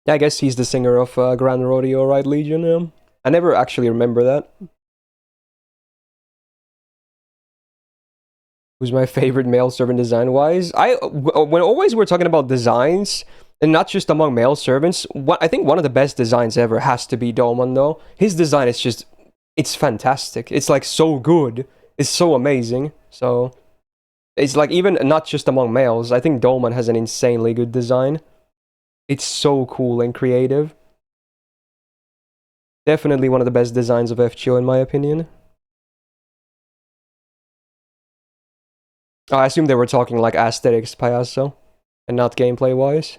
Yeah, I guess he's the singer of Grand Rodeo, right, Legion? I never actually remember that. Who's my favorite male servant design-wise? When always we're talking about designs, and not just among male servants, I think one of the best designs ever has to be Doman, though. His design is just, it's fantastic. It's like so good. It's so amazing. So, it's like even not just among males, I think Doman has an insanely good design. It's so cool and creative. Definitely one of the best designs of FGO in my opinion. Oh, I assume they were talking like aesthetics, Payaso, and not gameplay-wise.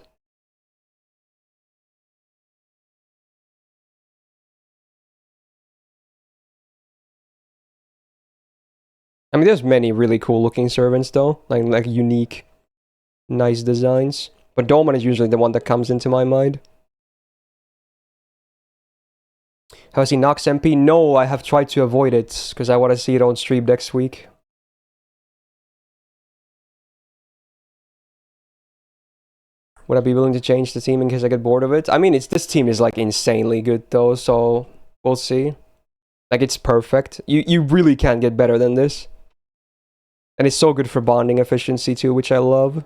I mean, there's many really cool-looking servants, though. Like unique, nice designs. But Dolman is usually the one that comes into my mind. Have I seen Nox MP? No, I have tried to avoid it, because I want to see it on stream next week. Would I be willing to change the team in case I get bored of it? I mean, this team is like insanely good though, so we'll see. Like it's perfect. You really can't get better than this. And it's so good for bonding efficiency too, which I love.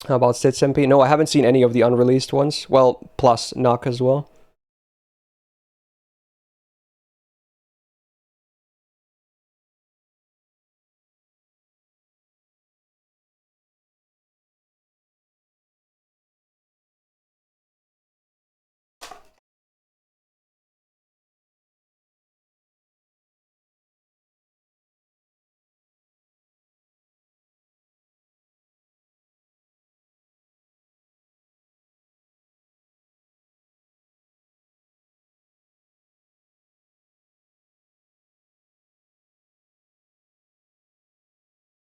How about Sits MP? No, I haven't seen any of the unreleased ones. Well, plus Knock as well.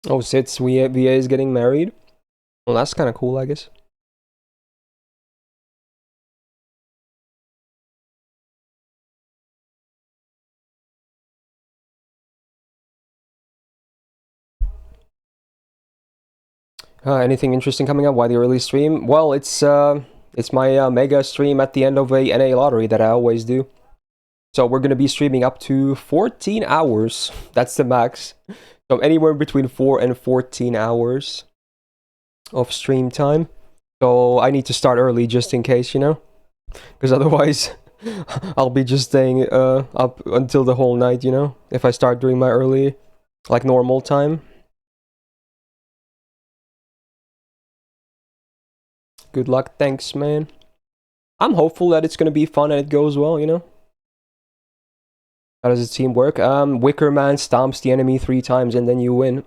Oh, Sits VA is getting married. Well, that's kind of cool, I guess. Anything interesting coming up? Why the early stream? Well, it's my mega stream at the end of a NA lottery that I always do. So we're gonna be streaming up to 14 hours. That's the max. So anywhere between 4 and 14 hours of stream time. So I need to start early just in case, you know? Because otherwise, I'll be just staying up until the whole night, you know? If I start during my early, like normal time. Good luck, thanks, man. I'm hopeful that it's gonna be fun and it goes well, you know? How does the team work? Wicker Man stomps the enemy 3 times and then you win.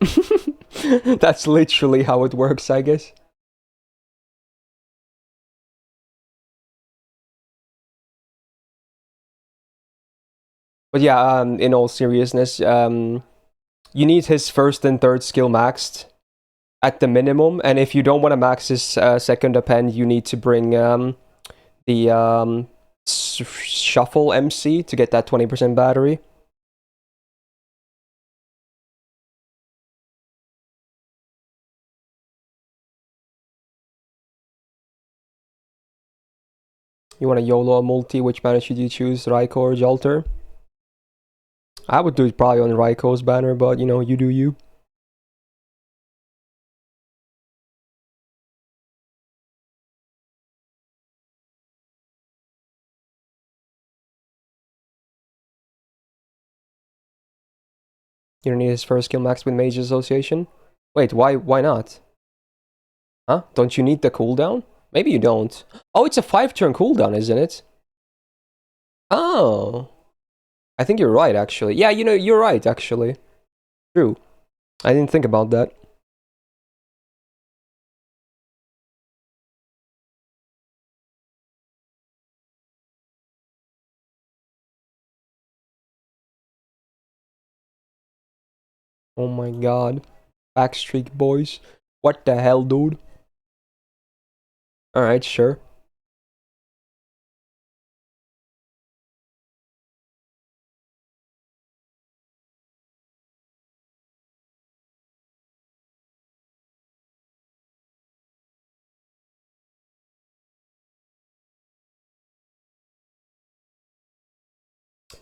That's literally how it works, I guess. But yeah, in all seriousness, you need his first and third skill maxed at the minimum, and if you don't want to max his second append, you need to bring the shuffle MC to get that 20% battery. You want a YOLO multi, which banner should you choose, Raiko or Jalter? I would do it probably on Raiko's banner, but you know, you do you. You don't need his first skill max with Mage Association? Wait, why not? Huh? Don't you need the cooldown? Maybe you don't. Oh, it's a 5-turn cooldown, isn't it? Oh. I think you're right, actually. Yeah, you know, you're right, actually. True. I didn't think about that. Oh my god. Backstreet Boys. What the hell, dude? Alright, sure.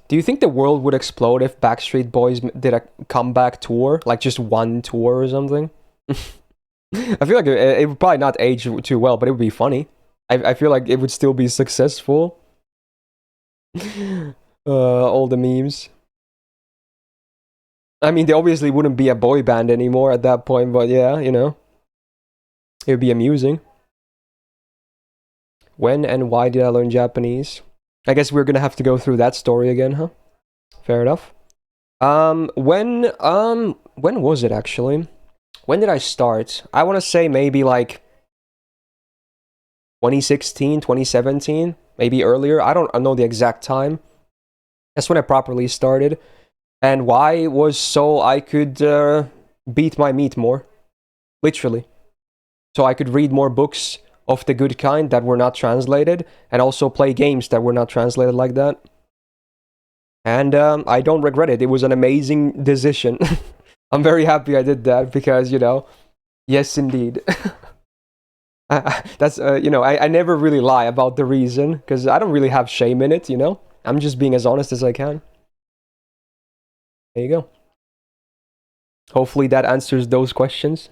Do you think the world would explode if Backstreet Boys did a comeback tour? Like just one tour or something? I feel like it would probably not age too well, but it would be funny. I feel like it would still be successful. All the memes. I mean, they obviously wouldn't be a boy band anymore at that point, but yeah, you know. It would be amusing. When and why did I learn Japanese? I guess we're gonna have to go through that story again, huh? Fair enough. When was it actually? When did I start? I want to say maybe like 2016, 2017, maybe earlier. I don't know the exact time. That's when I properly started. And why was so I could beat my meat more. Literally. So I could read more books of the good kind that were not translated, and also play games that were not translated like that. And I don't regret it. It was an amazing decision. I'm very happy I did that because, you know, yes, indeed. That's, you know, I never really lie about the reason because I don't really have shame in it, you know? I'm just being as honest as I can. There you go. Hopefully that answers those questions.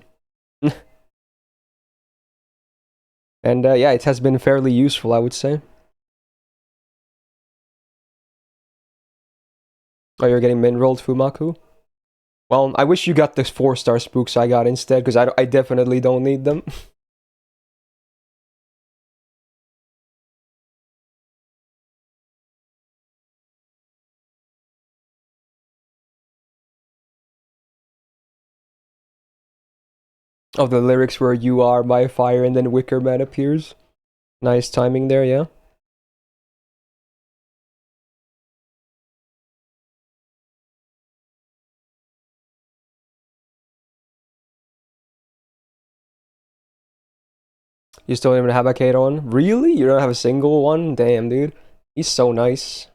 And yeah, it has been fairly useful, I would say. Oh, you're getting min-rolled, Fumaku? Well, I wish you got the 4-star spooks I got instead, because I definitely don't need them. Oh, the lyrics where you are my fire and then Wicker Man appears. Nice timing there, yeah. You still don't even have a Kate on? Really? You don't have a single one? Damn, dude. He's so nice.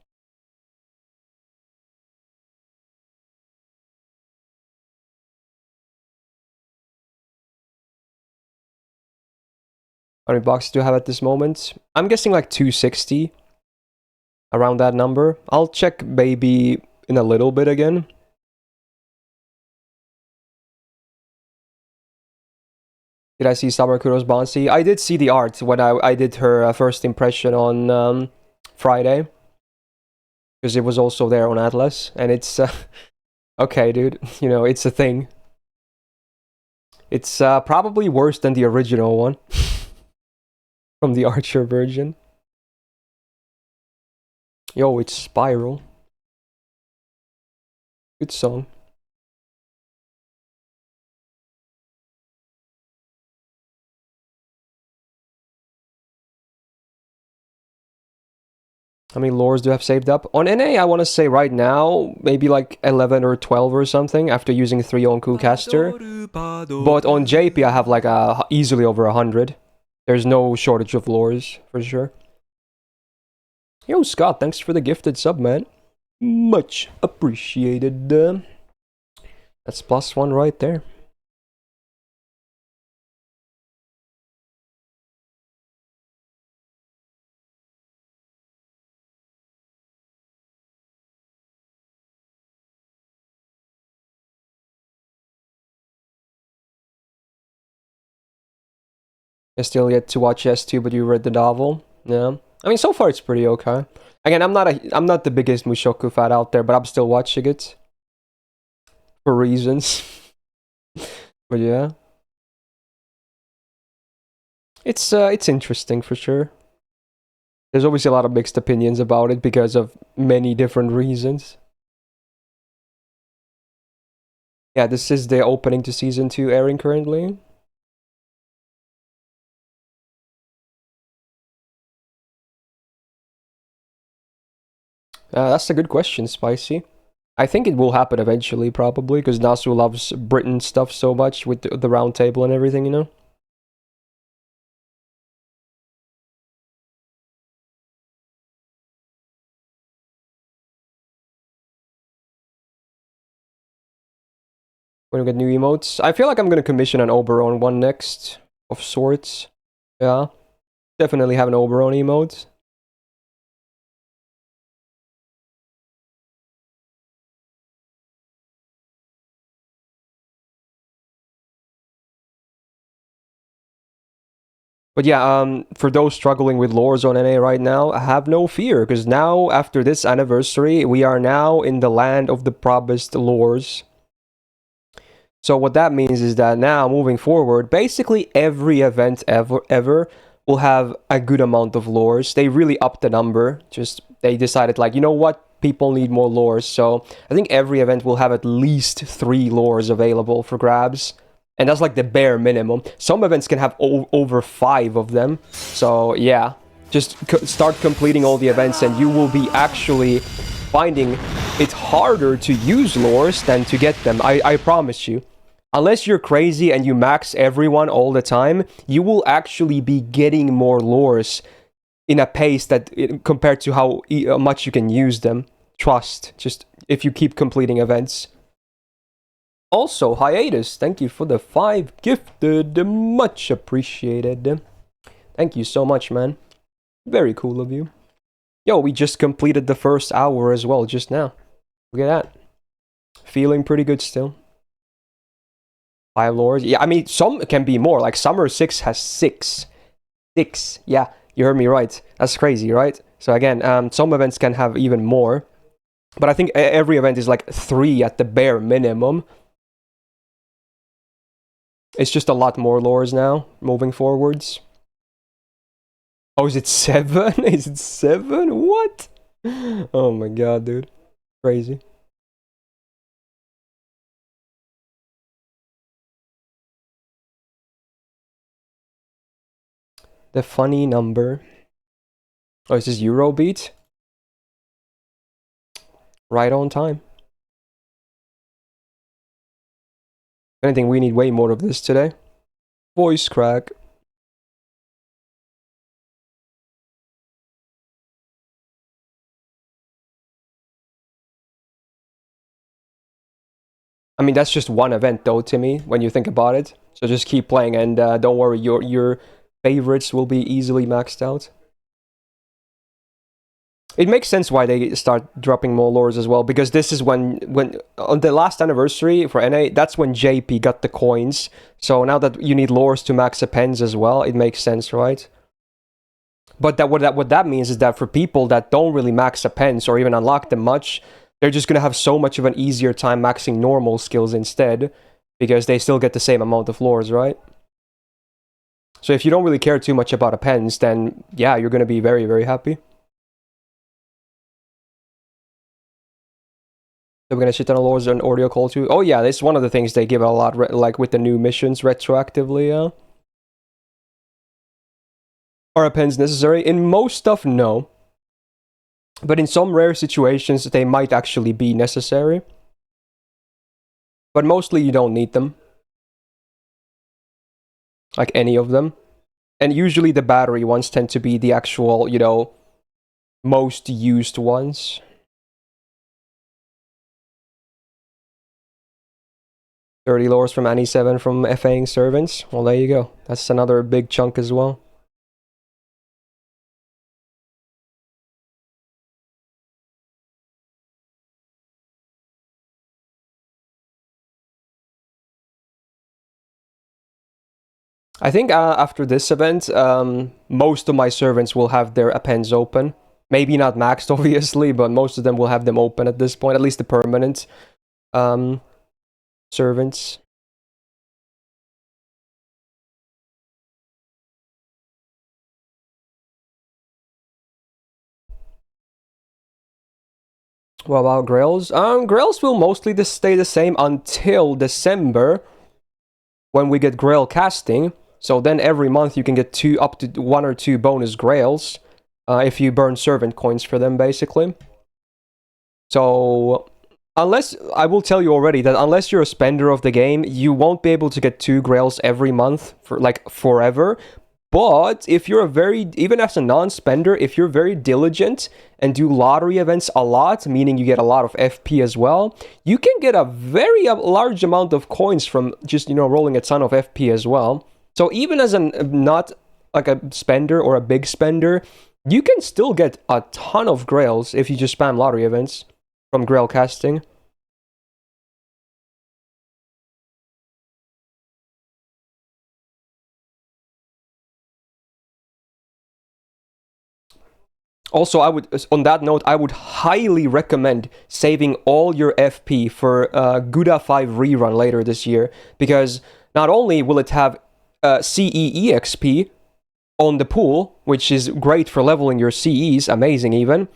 How many boxes do you have at this moment? I'm guessing like 260. Around that number. I'll check maybe in a little bit again. Did I see Summer-Kuro's Bonsi? I did see the art when I did her first impression on Friday. Because it was also there on Atlas. And it's... okay, dude. You know, it's a thing. It's probably worse than the original one. From the Archer version. Yo, it's Spiral. Good song. How many lores do I have saved up? On NA, I want to say right now, maybe like 11 or 12 or something, after using 3 on Caster. But on JP, I have like easily over 100. There's no shortage of lores, for sure. Yo, Scott, thanks for the gifted sub, man. Much appreciated. That's +1 right there. I still yet to watch S2, but you read the novel. Yeah. I mean, so far it's pretty okay. Again, I'm not the biggest Mushoku fan out there, but I'm still watching it for reasons. But yeah, it's interesting for sure. There's obviously a lot of mixed opinions about it because of many different reasons. Yeah, this is the opening to season 2 airing currently. That's a good question, Spicy. I think it will happen eventually, probably, because Nasu loves Britain stuff so much with the round table and everything, you know? When we get new emotes. I feel like I'm gonna commission an Oberon one next, of sorts. Yeah. Definitely have an Oberon emote. But yeah, for those struggling with lores on NA right now, have no fear, because now, after this anniversary, we are now in the land of the promised lores. So what that means is that now, moving forward, basically every event ever will have a good amount of lores. They really upped the number. Just, they decided, like, you know what? People need more lores. So I think every event will have at least 3 lores available for grabs. And that's like the bare minimum. Some events can have over 5 of them. So yeah, just start completing all the events and you will be actually finding it harder to use lores than to get them. I promise you. Unless you're crazy and you max everyone all the time, you will actually be getting more lores in a pace that compared to how much you can use them. Trust, just if you keep completing events. Also, Hiatus, thank you for the 5 gifted. Much appreciated. Thank you so much, man. Very cool of you. Yo, we just completed the first hour as well, just now. Look at that. Feeling pretty good still. 5 lores. Yeah, I mean, some can be more. Like, Summer 6 has 6. 6. Yeah, you heard me right. That's crazy, right? So again, some events can have even more. But I think every event is like 3 at the bare minimum. It's just a lot more lores now, moving forwards. Oh, is it 7? Is it 7? What? Oh my god, dude. Crazy. The funny number. Oh, is this Eurobeat? Right on time. If anything, we need way more of this today. Voice crack. I mean, that's just one event, though, Timmy, when you think about it. So just keep playing, and don't worry, your favorites will be easily maxed out. It makes sense why they start dropping more lores as well, because this is when on the last anniversary for NA, that's when JP got the coins. So now that you need lores to max the pens as well, it makes sense, right? But what that means is that for people that don't really max the pens or even unlock them much, they're just gonna have so much of an easier time maxing normal skills instead, because they still get the same amount of lores, right? So if you don't really care too much about a pens, then yeah, you're gonna be very, very happy. So we're gonna shit on lores and audio call too. Oh yeah, this is one of the things they give a lot, like with the new missions retroactively. Are pens necessary? In most stuff, no. But in some rare situations, they might actually be necessary. But mostly you don't need them. Like any of them. And usually the battery ones tend to be the actual, you know, most used ones. $30 from any 7 from FAing servants. Well, there you go. That's another big chunk as well. I think after this event, most of my servants will have their appends open. Maybe not maxed, obviously, but most of them will have them open at this point. At least the permanent servants. What about Grails? Grails will mostly stay the same until December, when we get Grail casting. So then every month you can get up to 1 or 2 bonus Grails if you burn servant coins for them, basically. So unless, I will tell you already that unless you're a spender of the game, you won't be able to get 2 Grails every month for like forever. But if you're even as a non-spender, if you're very diligent and do lottery events a lot, meaning you get a lot of FP as well, you can get a very large amount of coins from just, rolling a ton of FP as well. So even as not like a spender or a big spender, you can still get a ton of Grails if you just spam lottery events from Grail casting. Also, on that note, I would highly recommend saving all your FP for Gouda 5 rerun later this year, because not only will it have CE EXP on the pool, which is great for leveling your CEs, amazing even,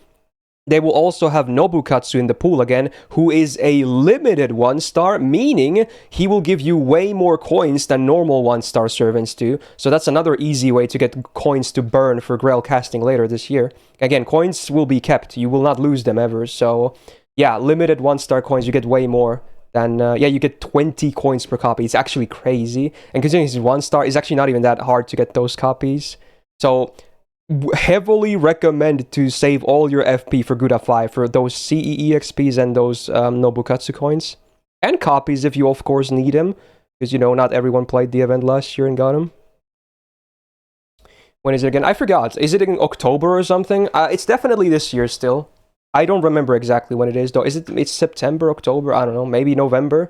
they will also have Nobukatsu in the pool again, who is a limited 1-star, meaning he will give you way more coins than normal 1-star servants do. So that's another easy way to get coins to burn for Grail casting later this year. Again, coins will be kept. You will not lose them ever. So yeah, limited 1-star coins, you get way more than... you get 20 coins per copy. It's actually crazy. And considering he's 1-star, it's actually not even that hard to get those copies. So... heavily recommend to save all your FP for Gouda 5 for those CE EXPs and those Nobukatsu coins. And copies if you, of course, need them. Because, not everyone played the event last year and got them. When is it again? I forgot. Is it in October or something? It's definitely this year still. I don't remember exactly when it is, though. It's September, October? I don't know. Maybe November?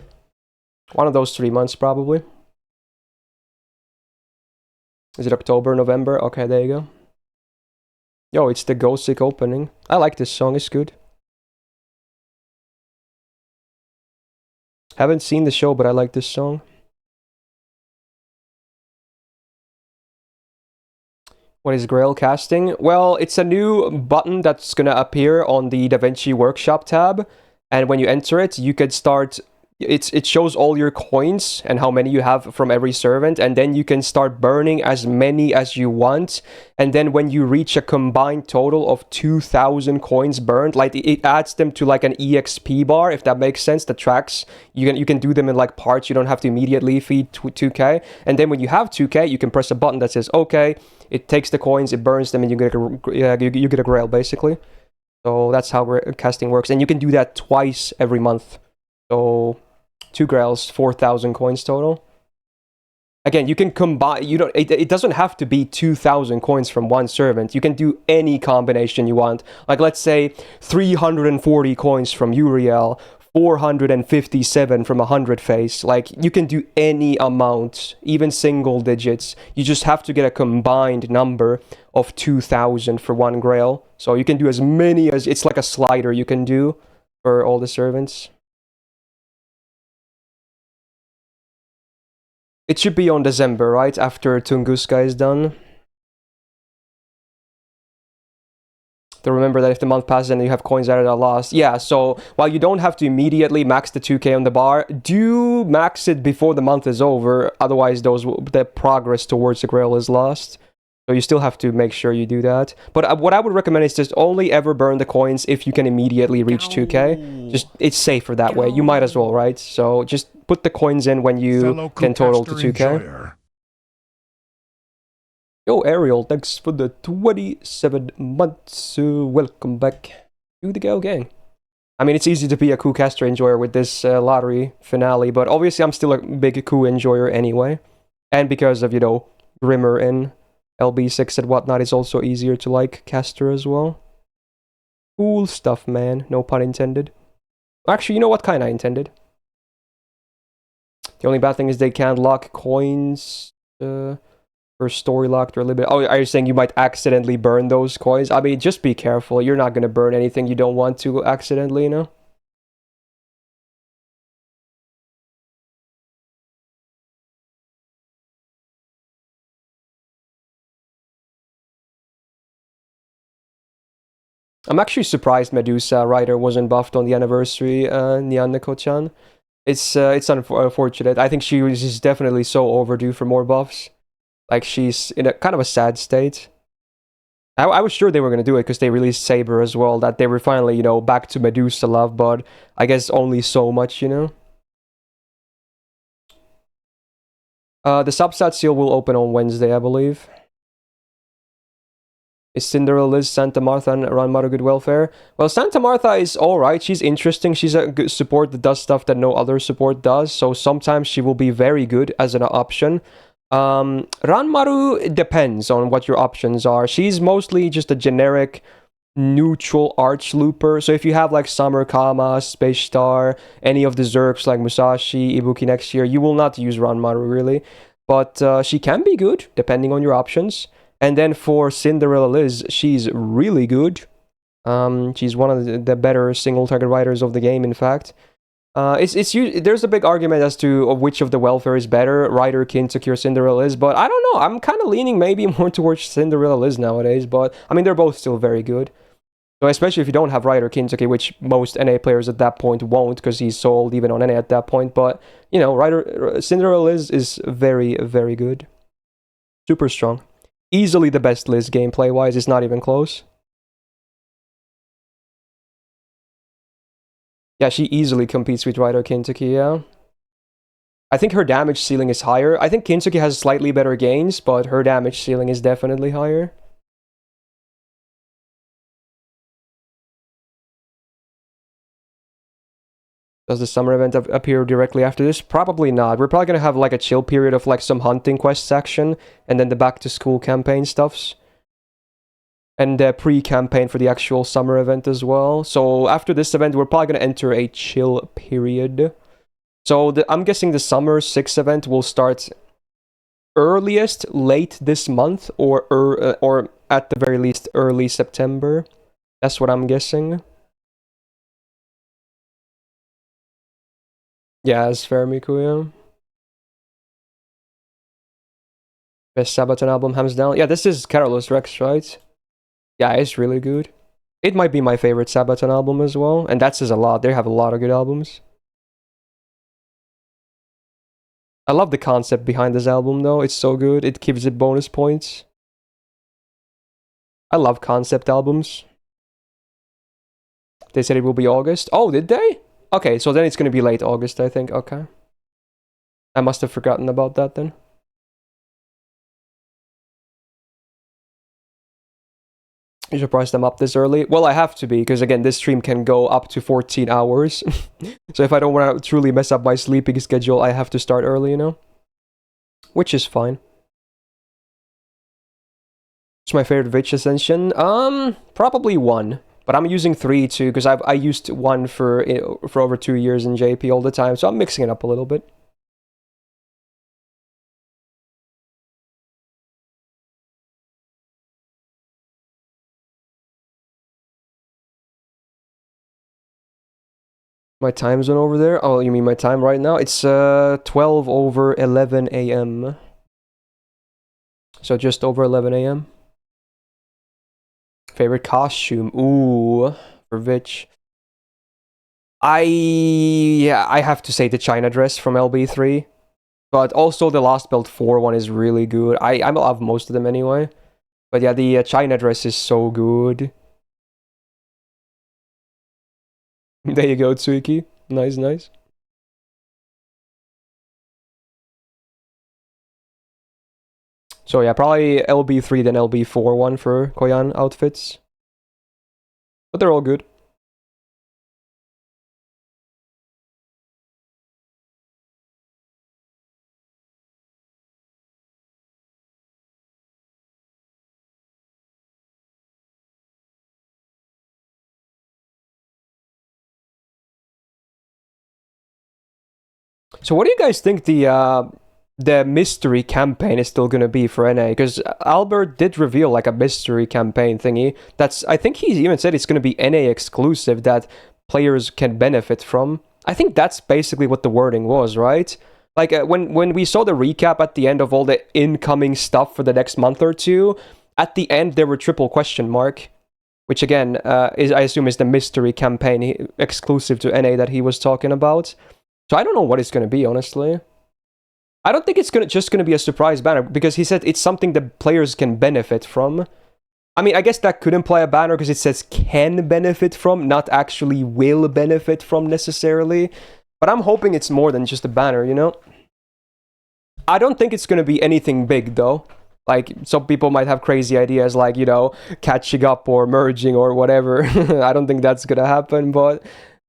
One of those 3 months, probably. Is it October, November? Okay, there you go. Yo, it's the Ghostic opening. I like this song, it's good. Haven't seen the show, but I like this song. What is Grail casting? Well, it's a new button that's gonna appear on the DaVinci Workshop tab. And when you enter it, you can start... It shows all your coins and how many you have from every servant, and then you can start burning as many as you want. And then when you reach a combined total of 2,000 coins burned, like it adds them to like an EXP bar, if that makes sense, that tracks. You can do them in like parts. You don't have to immediately feed 2k. And then when you have 2k, you can press a button that says okay. It takes the coins, it burns them, and you get a Grail basically. So that's how casting works, and you can do that twice every month. So 2 Grails, 4,000 coins total. Again, you can combine, it doesn't have to be 2,000 coins from one servant. You can do any combination you want. Like, let's say 340 coins from Uriel, 457 from 100 face. Like, you can do any amount, even single digits. You just have to get a combined number of 2,000 for 1 Grail. So you can do as many as, it's like a slider you can do for all the servants. It should be on December, right? After Tunguska is done. To remember that if the month passes and you have coins added at lost. Yeah, so while you don't have to immediately max the 2k on the bar, do max it before the month is over. Otherwise, the progress towards the Grail is lost. So you still have to make sure you do that. But what I would recommend is just only ever burn the coins if you can immediately reach 2k. Just, it's safer that way. You might as well, right? So just put the coins in when you can total to 2k. Enjoyer. Yo, Ariel, thanks for the 27 months. Welcome back to the Go Gang. I mean, it's easy to be a coup caster enjoyer with this lottery finale, but obviously I'm still a big coup enjoyer anyway. And because of, Grimmer and LB6 and whatnot, it's also easier to like caster as well. Cool stuff, man. No pun intended. Actually, you know what kind I intended? The only bad thing is they can't lock coins. Or story locked or a little bit. Oh, are you saying you might accidentally burn those coins? I mean, just be careful. You're not gonna burn anything you don't want to accidentally, you know? I'm actually surprised Medusa Rider wasn't buffed on the anniversary, Nyaneko-chan. It's unfortunate. I think she was just definitely so overdue for more buffs. Like, she's in a kind of a sad state. I was sure they were going to do it because they released Saber as well, that they were finally, back to Medusa love, but I guess only so much, The substat seal will open on Wednesday, I believe. Is Cinderella Liz, Santa Martha, and Ranmaru good welfare? Well, Santa Martha is alright. She's interesting. She's a good support that does stuff that no other support does. So sometimes she will be very good as an option. Ranmaru, it depends on what your options are. She's mostly just a generic neutral arch looper. So if you have like Summer Kama, Space Star, any of the Zerps like Musashi, Ibuki next year, you will not use Ranmaru really. But she can be good depending on your options. And then for Cinderella Liz, she's really good. She's one of the better single target riders of the game, in fact. There's a big argument as to which of the welfare is better, Rider, Kinsuki, or Cinderella Liz, but I don't know. I'm kind of leaning maybe more towards Cinderella Liz nowadays, but I mean, they're both still very good. So especially if you don't have Rider Kinsuki, which most NA players at that point won't, because he's sold even on NA at that point. But Cinderella Liz is very, very good, super strong, easily the best Liz gameplay wise. It's not even close. Yeah, she easily competes with Rider Kinsuki. Yeah, I think her damage ceiling is higher. I think Kinsuki has slightly better gains, but her damage ceiling is definitely higher. Does the summer event appear directly after this? Probably not. We're probably gonna have like a chill period of like some hunting quest section, and then the back to school campaign stuffs, and the pre-campaign for the actual summer event as well. So after this event, we're probably gonna enter a chill period. So I'm guessing the summer 6 event will start earliest late this month, or at the very least early September. That's what I'm guessing. Yeah, it's fair, Mikuya. Best Sabaton album, hands down. Yeah, this is Carolus Rex, right? Yeah, it's really good. It might be my favorite Sabaton album as well, and that says a lot. They have a lot of good albums. I love the concept behind this album, though. It's so good. It gives it bonus points. I love concept albums. They said it will be August. Oh, did they? Okay, so then it's going to be late August, I think. Okay. I must have forgotten about that then. You surprised I'm up this early? Well, I have to be, because again, this stream can go up to 14 hours. So if I don't want to truly mess up my sleeping schedule, I have to start early, Which is fine. It's my favorite Witch Ascension. Probably 1. But I'm using 3 too, because I used 1 for over 2 years in JP all the time, so I'm mixing it up a little bit. My time zone over there? Oh, you mean my time right now? It's 12 over 11 a.m. So just over 11 a.m. Favorite costume? Ooh, for Vich. I have to say the China dress from LB3. But also the Lost Belt 4 one is really good. I love most of them anyway. But yeah, the China dress is so good. There you go, Tsuiki. Nice, nice. So yeah, probably LB3 then LB4 one for Koyan outfits. But they're all good. So what do you guys think the mystery campaign is still gonna be for NA? Because Albert did reveal like a mystery campaign thingy. That's, I think he even said it's gonna be NA exclusive that players can benefit from. I think that's basically what the wording was, right? Like when we saw the recap at the end of all the incoming stuff for the next month or two, at the end there were triple question mark, which again is, I assume, is the mystery campaign exclusive to NA that he was talking about. So I don't know what it's going to be, honestly. I don't think it's just going to be a surprise banner, because he said it's something that players can benefit from. I mean, I guess that could imply a banner because it says can benefit from, not actually will benefit from necessarily. But I'm hoping it's more than just a banner, you know? I don't think it's going to be anything big, though. Like, some people might have crazy ideas like, you know, catching up or merging or whatever. I don't think that's going to happen, but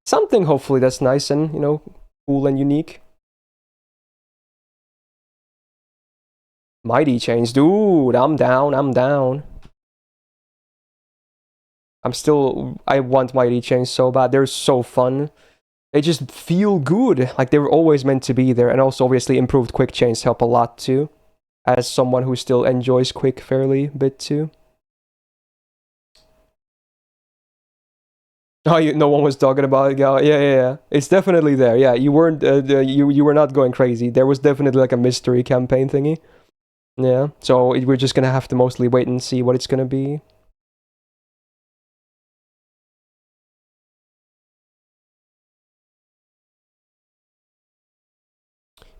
something hopefully that's nice and, you know, cool and unique. Mighty chains, dude, I'm down. I want mighty chains so bad. They're so fun. They just feel good. Like they were always meant to be there. And also obviously improved quick chains help a lot too. As someone who still enjoys quick fairly bit too. Oh, no one was talking about it. Yeah. It's definitely there. Yeah, you weren't. You were not going crazy. There was definitely like a mystery campaign thingy. Yeah. So we're just gonna have to mostly wait and see what it's gonna be.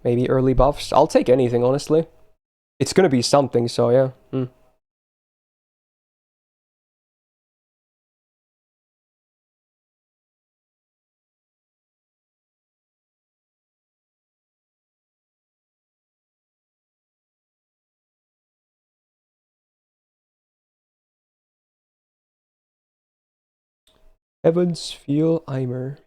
Maybe early buffs. I'll take anything, honestly. It's gonna be something. So yeah. Evans, Fuel, Eimer.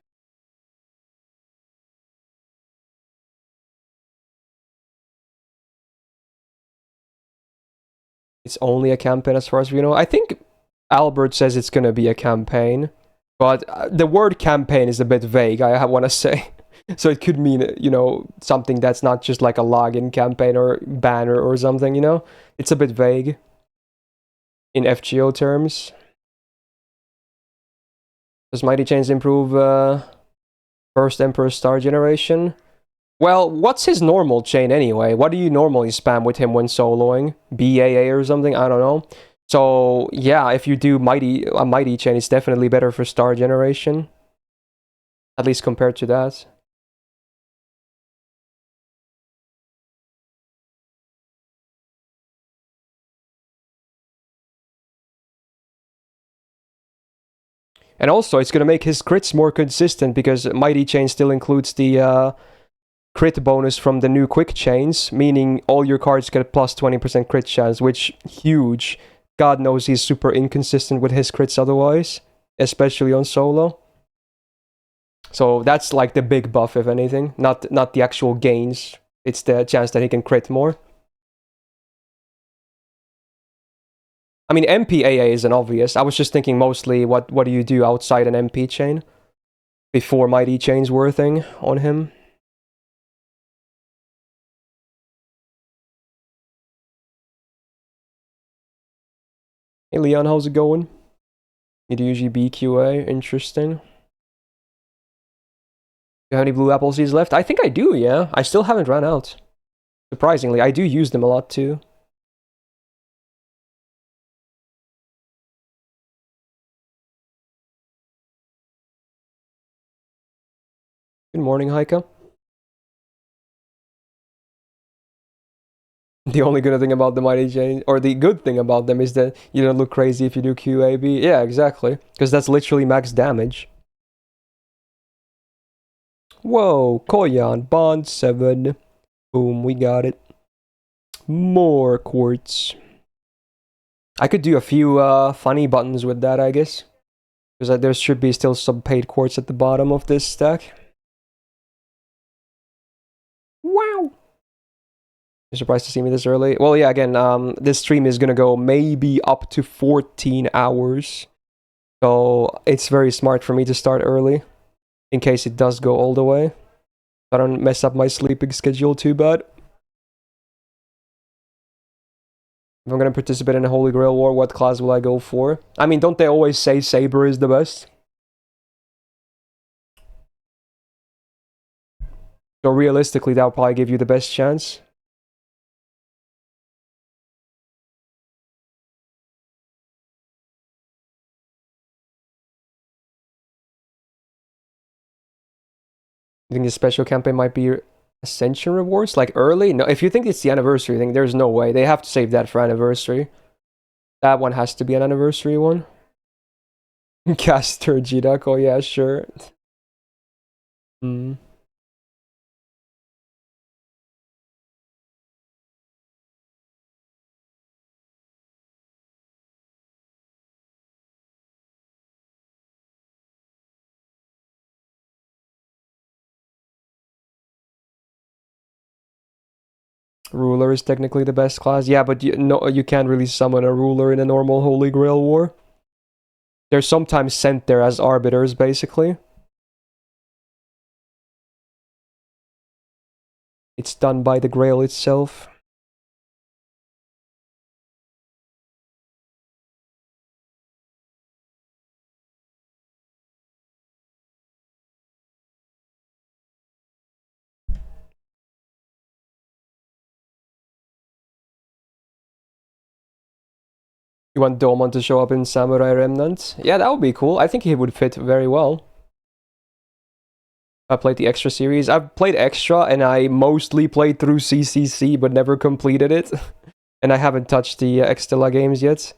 It's only a campaign as far as we know. I think Albert says it's gonna be a campaign, but the word campaign is a bit vague, I want to say. So it could mean, you know, something that's not just like a login campaign or banner or something, you know? It's a bit vague in FGO terms. Does Mighty Chains improve first Emperor Star generation? Well, what's his normal chain anyway? What do you normally spam with him when soloing? BAA or something? I don't know. So yeah, if you do a mighty chain, it's definitely better for star generation. At least compared to that. And also, it's gonna make his crits more consistent because mighty chain still includes the crit bonus from the new quick chains, meaning all your cards get plus 20% crit chance, which huge. God knows he's super inconsistent with his crits otherwise, especially on solo. So that's like the big buff, if anything, not the actual gains. It's the chance that he can crit more. I mean, MPAA isn't obvious. I was just thinking mostly what do you do outside an MP chain before mighty chains were a thing on him. Hey Leon, how's it going? You do usually BQA, interesting. You have any blue apple seeds left? I think I do, yeah. I still haven't run out. Surprisingly, I do use them a lot too. Good morning, Heike. The only good thing about the mighty chain, or the good thing about them, is that you don't look crazy if you do QAB. Yeah, exactly. Because that's literally max damage. Whoa, Koyan, Bond 7. Boom, we got it. more quartz. I could do a few funny buttons with that, I guess. Because there should be still some paid quartz at the bottom of this stack. Wow! You're surprised to see me this early? Well, yeah, again, this stream is gonna go maybe up to 14 hours. So it's very smart for me to start early. In case it does go all the way. I don't mess up my sleeping schedule too bad. If I'm gonna participate in a Holy Grail War, what class will I go for? I mean, don't they always say Saber is the best? So realistically, that'll probably give you the best chance. You think the special campaign might be Ascension rewards? Like early? No, if you think it's the anniversary thing, there's no way. They have to save that for anniversary. That one has to be an anniversary one. Caster G-Duck, oh yeah, sure. Hmm. Ruler is technically the best class. Yeah, but you can't really summon a ruler in a normal Holy Grail War. They're sometimes sent there as arbiters, basically. It's done by the Grail itself. You want Domon to show up in Samurai Remnant? Yeah, that would be cool. I think he would fit very well. I played the Extra series. I've played Extra, and I mostly played through CCC, but never completed it. And I haven't touched the Extella games yet.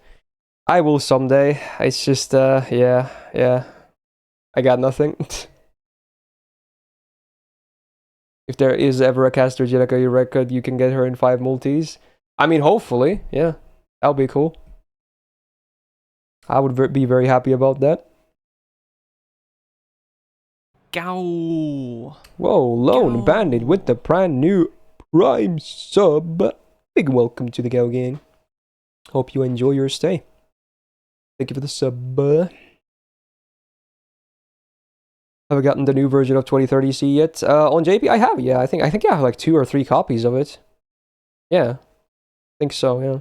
I will someday. It's just, yeah. I got nothing. If there is ever a caster Jiraka you record, you can get her in 5 multis. I mean, hopefully, yeah. That would be cool. I would be very happy about that. Gow. Whoa, Lone Bandit with the brand new Prime sub. Big welcome to the Go Gang. Hope you enjoy your stay. Thank you for the sub. Have I gotten the new version of 2030C yet? On JP, I have. Yeah, I think I have like 2 or 3 copies of it. Yeah, I think so. Yeah.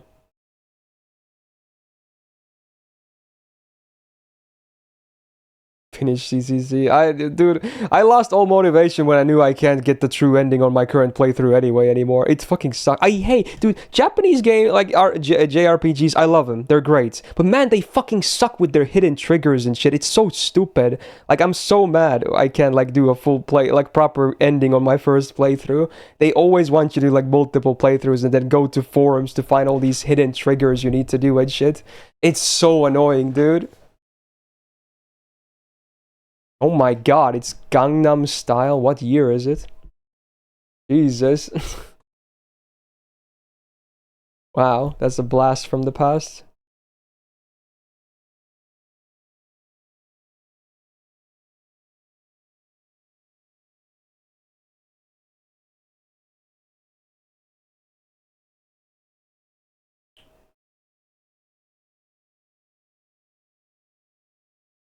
Finish CCC. Dude, I lost all motivation when I knew I can't get the true ending on my current playthrough anymore. It fucking sucks. Hey, dude, Japanese game like JRPGs, I love them. They're great. But man, they fucking suck with their hidden triggers and shit. It's so stupid. Like, I'm so mad I can't like do a full play, like proper ending on my first playthrough. They always want you to like multiple playthroughs and then go to forums to find all these hidden triggers you need to do and shit. It's so annoying, dude. Oh my god, it's Gangnam Style. What year is it? Jesus. Wow, that's a blast from the past.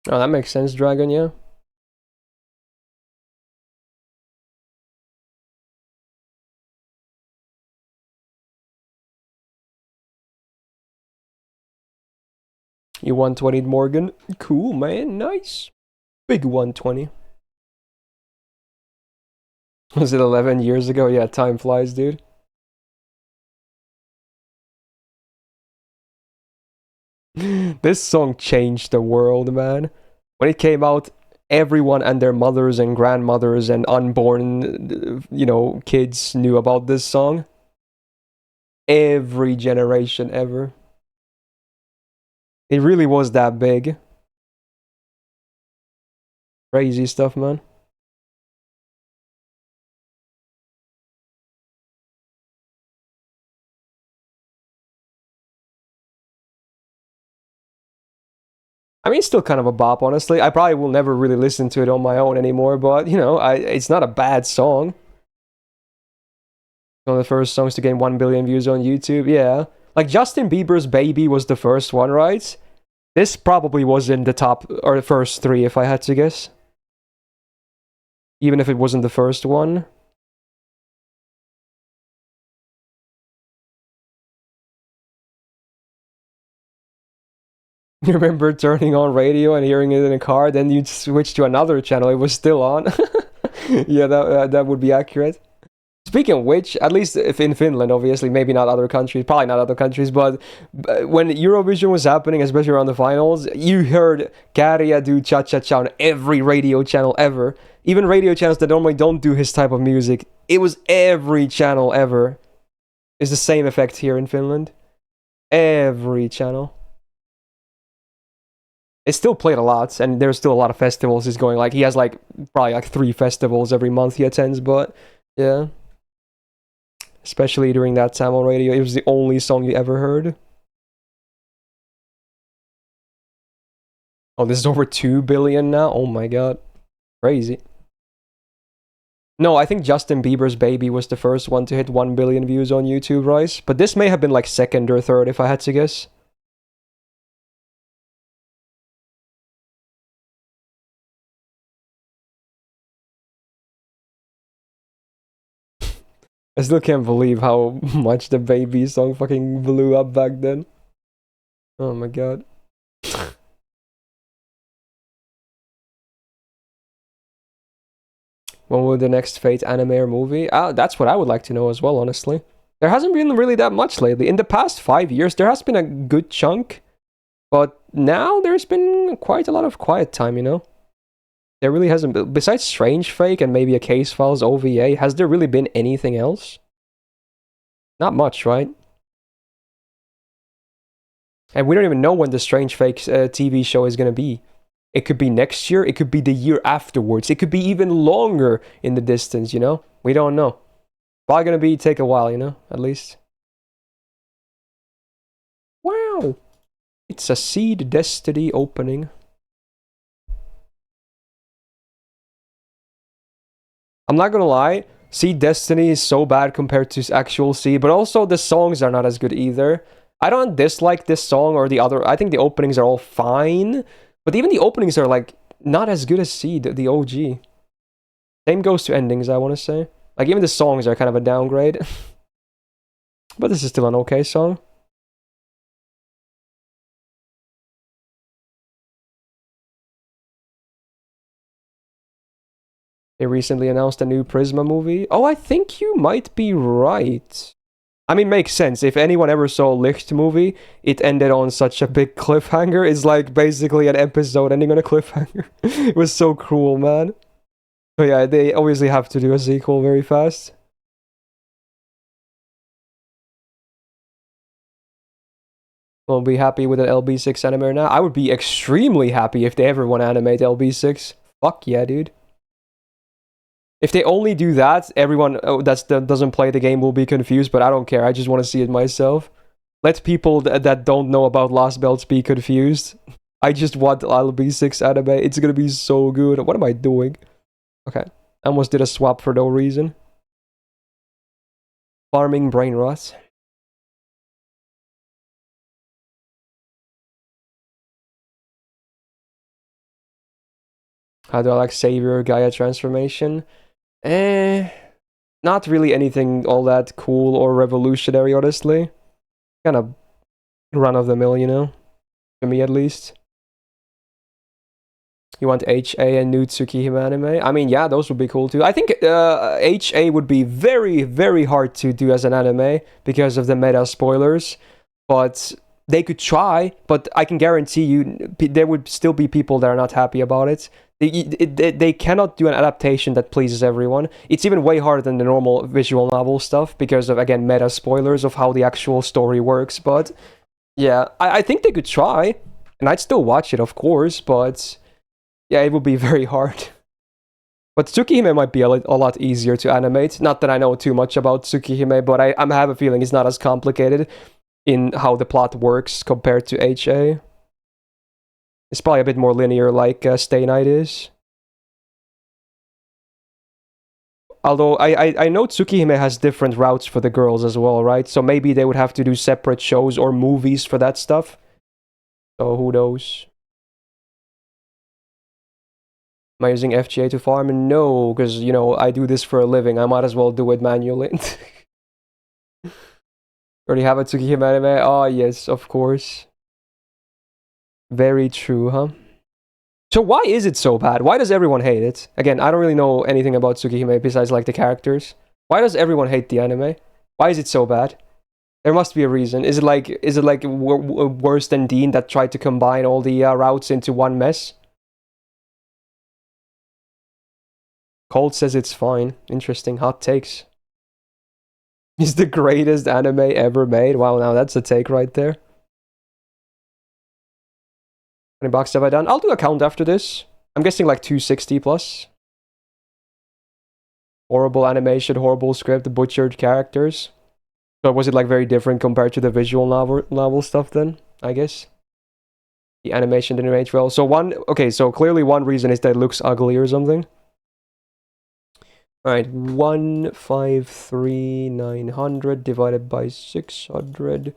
Oh, that makes sense, Dragon, yeah. You 120'd Morgan. Cool, man. Nice. Big 120. Was it 11 years ago? Yeah, time flies, dude. This song changed the world, man. When it came out, everyone and their mothers and grandmothers and unborn, kids knew about this song. Every generation ever. It really was that big. Crazy stuff, man. I mean, it's still kind of a bop, honestly. I probably will never really listen to it on my own anymore, but, you know, it's not a bad song. One of the first songs to gain 1 billion views on YouTube, yeah. Like, Justin Bieber's Baby was the first one, right? This probably was in the top, or the first 3, if I had to guess. Even if it wasn't the first one. You remember turning on radio and hearing it in a car, then you'd switch to another channel, it was still on. Yeah, that would be accurate. Speaking of which, at least if in Finland, obviously, maybe not other countries, probably not other countries, but when Eurovision was happening, especially around the finals, you heard Käärijä do cha-cha-cha on every radio channel ever. Even radio channels that normally don't do his type of music, it was every channel ever. It's the same effect here in Finland. Every channel. It's still played a lot, and there's still a lot of festivals he's going. Like, he has like probably like 3 festivals every month he attends, but yeah. Especially during that time on radio, it was the only song you ever heard. Oh, this is over 2 billion now? Oh my god. Crazy. No, I think Justin Bieber's Baby was the first one to hit 1 billion views on YouTube, right? But this may have been like second or third if I had to guess. I still can't believe how much the Baby song fucking blew up back then. Oh my god. When will the next Fate anime or movie? That's what I would like to know as well, honestly. There hasn't been really that much lately. In the past 5 years, there has been a good chunk. But now there's been quite a lot of quiet time, you know? There really hasn't been. Besides Strange Fake and maybe a Case Files OVA, has there really been anything else? Not much, right? And we don't even know when the Strange Fake TV show is going to be. It could be next year, it could be the year afterwards, it could be even longer in the distance, you know? We don't know. Probably going to take a while, you know? At least. Wow! It's a Seed Destiny opening. I'm not gonna lie, Seed Destiny is so bad compared to actual Seed, but also the songs are not as good either. I don't dislike this song or the other. I think the openings are all fine, but even the openings are like not as good as Seed, the OG. Same goes to endings, I want to say. Like even the songs are kind of a downgrade. But this is still an okay song. They recently announced a new Prisma movie. Oh, I think you might be right. I mean, makes sense. If anyone ever saw Licht movie, it ended on such a big cliffhanger. It's like basically an episode ending on a cliffhanger. It was so cruel, man. But yeah, they obviously have to do a sequel very fast. We'll be happy with an LB6 anime now. I would be extremely happy if they ever want to animate LB6. Fuck yeah, dude. If they only do that, everyone that doesn't play the game will be confused, but I don't care. I just want to see it myself. Let people that don't know about Lost Belts be confused. I just want LB6 anime. It's gonna be so good. What am I doing? Okay. I almost did a swap for no reason. Farming brain rot. How do I like Savior Gaia transformation? Not really anything all that cool or revolutionary, honestly. Kind of run of the mill, you know? To me, at least. You want HA and new Tsukihime anime? I mean, yeah, those would be cool too. I think HA would be very, very hard to do as an anime because of the meta spoilers. But they could try, but I can guarantee you there would still be people that are not happy about it. They cannot do an adaptation that pleases everyone. It's even way harder than the normal visual novel stuff because of, again, meta spoilers of how the actual story works. But yeah, I think they could try, and I'd still watch it, of course, but yeah, it would be very hard. But Tsukihime might be a lot easier to animate. Not that I know too much about Tsukihime, but I have a feeling it's not as complicated in how the plot works compared to HA. It's probably a bit more linear like Stay Night is. Although I know Tsukihime has different routes for the girls as well, right? So maybe they would have to do separate shows or movies for that stuff. So who knows? Am I using FGA to farm? No, because, you know, I do this for a living. I might as well do it manually. Already have a Tsukihime anime? Oh, yes, of course. Very true, huh? So why is it so bad? Why does everyone hate it? Again, I don't really know anything about Tsukihime besides like the characters. Why does everyone hate the anime? Why is it so bad? There must be a reason. Is it like worse than Dean that tried to combine all the routes into one mess? Cold says it's fine. Interesting. Hot takes. Is the greatest anime ever made. Wow, now that's a take right there. How many boxes have I done? I'll do a count after this. I'm guessing like 260 plus. Horrible animation, horrible script, butchered characters. So was it like very different compared to the visual novel stuff then, I guess? The animation didn't age well. So so clearly one reason is that it looks ugly or something. Alright, 153,900 divided by 600.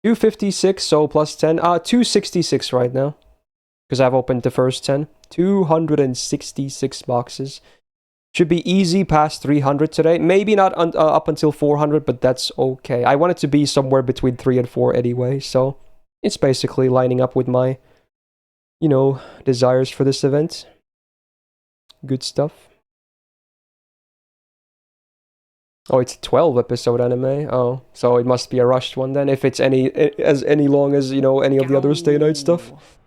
256, so plus 10. 266 right now. Because I've opened the first 10. 266 boxes. Should be easy past 300 today. Maybe not up until 400, but that's okay. I want it to be somewhere between 3 and 4 anyway, so it's basically lining up with my, you know, desires for this event. Good stuff. Oh, it's a 12 episode anime. Oh, so it must be a rushed one then, if it's any long as, you know, any of the other Stay Night stuff.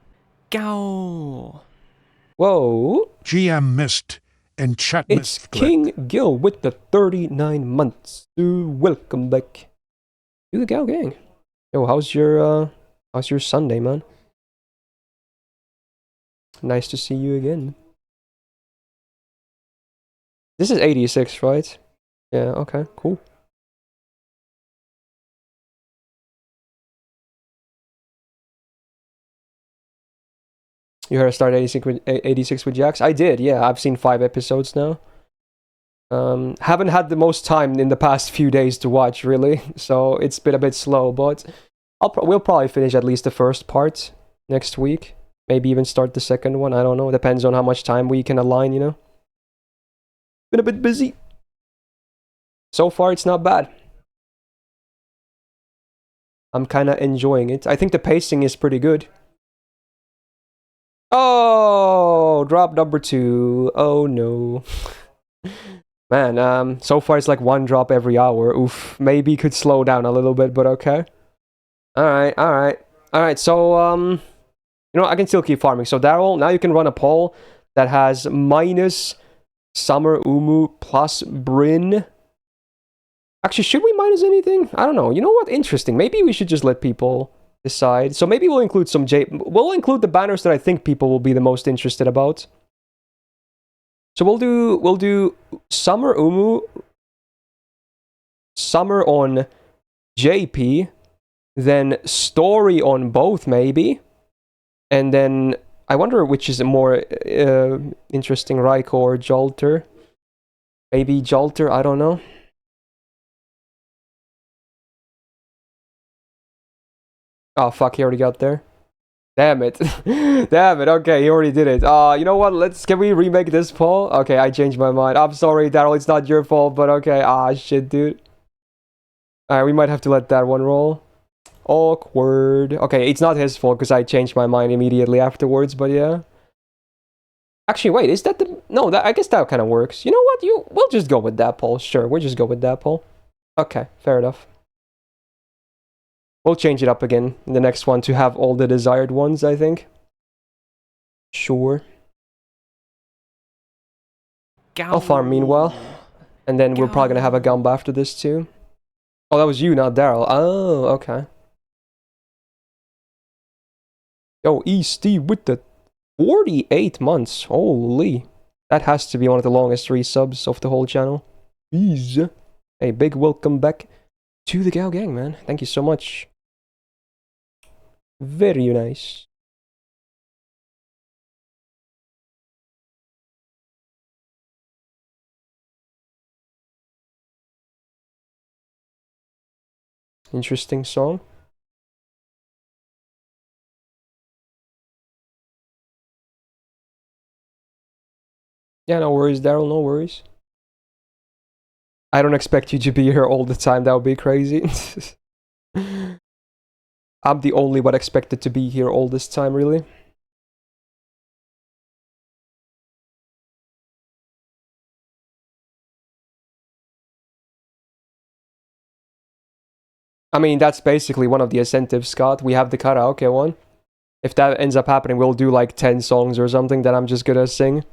Go. Whoa. GM Myst and Chat It's Myst King Gil with the 39 months. Welcome back to the Gal Gang. Yo, how's your Sunday, man? Nice to see you again. This is 86, right? Yeah, okay, cool. You heard I started 86 with Jax? I did, yeah. I've seen 5 episodes now. Haven't had the most time in the past few days to watch, really. So it's been a bit slow, but we'll probably finish at least the first part next week. Maybe even start the second one. I don't know. Depends on how much time we can align, you know. Been a bit busy. So far, it's not bad. I'm kind of enjoying it. I think the pacing is pretty good. Oh, drop number 2. Oh no. Man, so far it's like 1 drop every hour. Oof, maybe could slow down a little bit, but okay. Alright, so, you know, I can still keep farming. So, Daryl, now you can run a poll that has minus Summer Umu plus Bryn. Actually, should we minus anything? I don't know. You know what? Interesting. Maybe we should just let people decide. So maybe we'll include we'll include the banners that I think people will be the most interested about. So we'll do Summer Umu, Summer on JP, then Story on both maybe, and then I wonder which is more interesting, Raiko or Jolter. Maybe Jolter, I don't know. Oh fuck, he already got there. Damn it. Damn it, okay, he already did it. You know what, can we remake this poll? Okay, I changed my mind. I'm sorry, Daryl, it's not your fault, but okay. Shit, dude. Alright, we might have to let that one roll. Awkward. Okay, it's not his fault because I changed my mind immediately afterwards, but yeah. Actually, wait, is that the... No, I guess that kind of works. You know what, we'll just go with that poll. Sure, we'll just go with that poll. Okay, fair enough. We'll change it up again in the next one to have all the desired ones, I think. Sure. I'll farm meanwhile. And then we're probably gonna have a Gamba after this too. Oh, that was you, not Daryl. Oh, okay. Yo, Steve with the 48 months. Holy. That has to be one of the longest resubs of the whole channel. Jeez. Hey, big welcome back to the Gao Gang, man. Thank you so much. Very nice. Interesting song. Yeah, no worries, Daryl, no worries. I don't expect you to be here all the time, that would be crazy. I'm the only one expected to be here all this time, really. I mean, that's basically one of the incentives, Scott. We have the karaoke one. If that ends up happening, we'll do like 10 songs or something that I'm just gonna sing.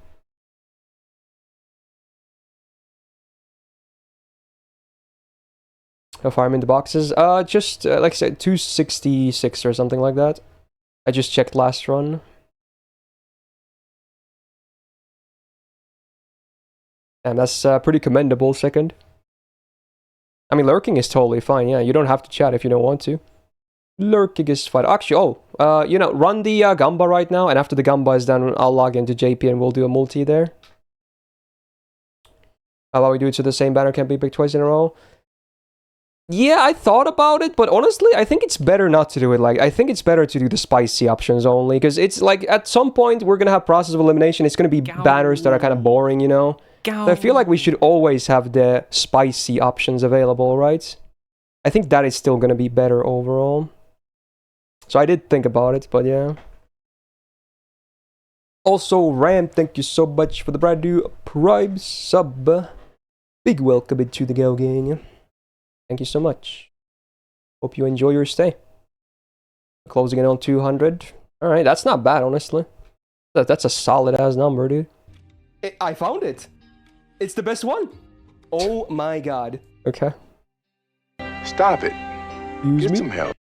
How far I'm in the boxes? Just, like I said, 266 or something like that. I just checked last run. And that's pretty commendable, second. I mean, lurking is totally fine, yeah. You don't have to chat if you don't want to. Lurking is fine. Actually, you know, run the Gamba right now, and after the Gamba is done, I'll log into JP and we'll do a multi there. How about we do it so the same banner can't be picked twice in a row? Yeah, I thought about it, but honestly, I think it's better not to do it. Like, I think it's better to do the spicy options only, because it's like, at some point, we're gonna have process of elimination. It's gonna be banners that are kind of boring, you know? So I feel like we should always have the spicy options available, right? I think that is still gonna be better overall. So I did think about it, but yeah. Also, Ram, thank you so much for the brand new Prime sub. Big welcome into the Go Gang. Thank you so much. Hope you enjoy your stay. Closing in on 200. Alright, that's not bad, honestly. That's a solid-ass number, dude. I found it! It's the best one! Oh my god. Okay. Stop it. Get some help.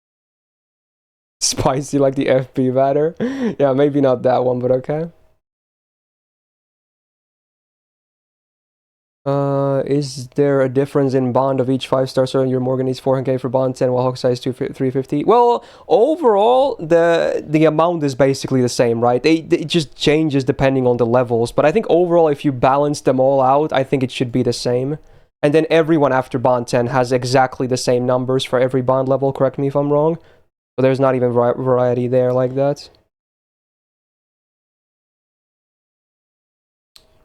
Spicy like the FP batter. Yeah, maybe not that one, but okay. Is there a difference in bond of each 5-star? So your Morgan needs 400k for bond 10, while Hokusai is 350. Well, overall, the amount is basically the same, right? It just changes depending on the levels. But I think overall, if you balance them all out, I think it should be the same. And then everyone after bond 10 has exactly the same numbers for every bond level. Correct me if I'm wrong. So there's not even variety there like that.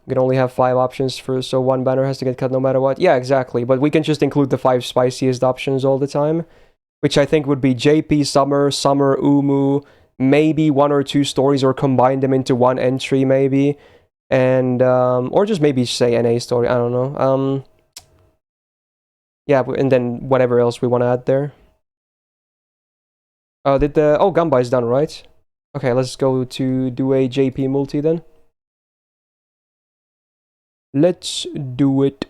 We can only have 5 options for, so one banner has to get cut no matter what. Yeah, exactly. But we can just include the 5 spiciest options all the time, which I think would be JP, Summer, Umu, maybe 1 or 2 stories, or combine them into one entry maybe, and or just maybe say NA story. I don't know. Yeah, and then whatever else we want to add there. Gamba is done, right? Okay, let's go to do a JP multi then. Let's do it.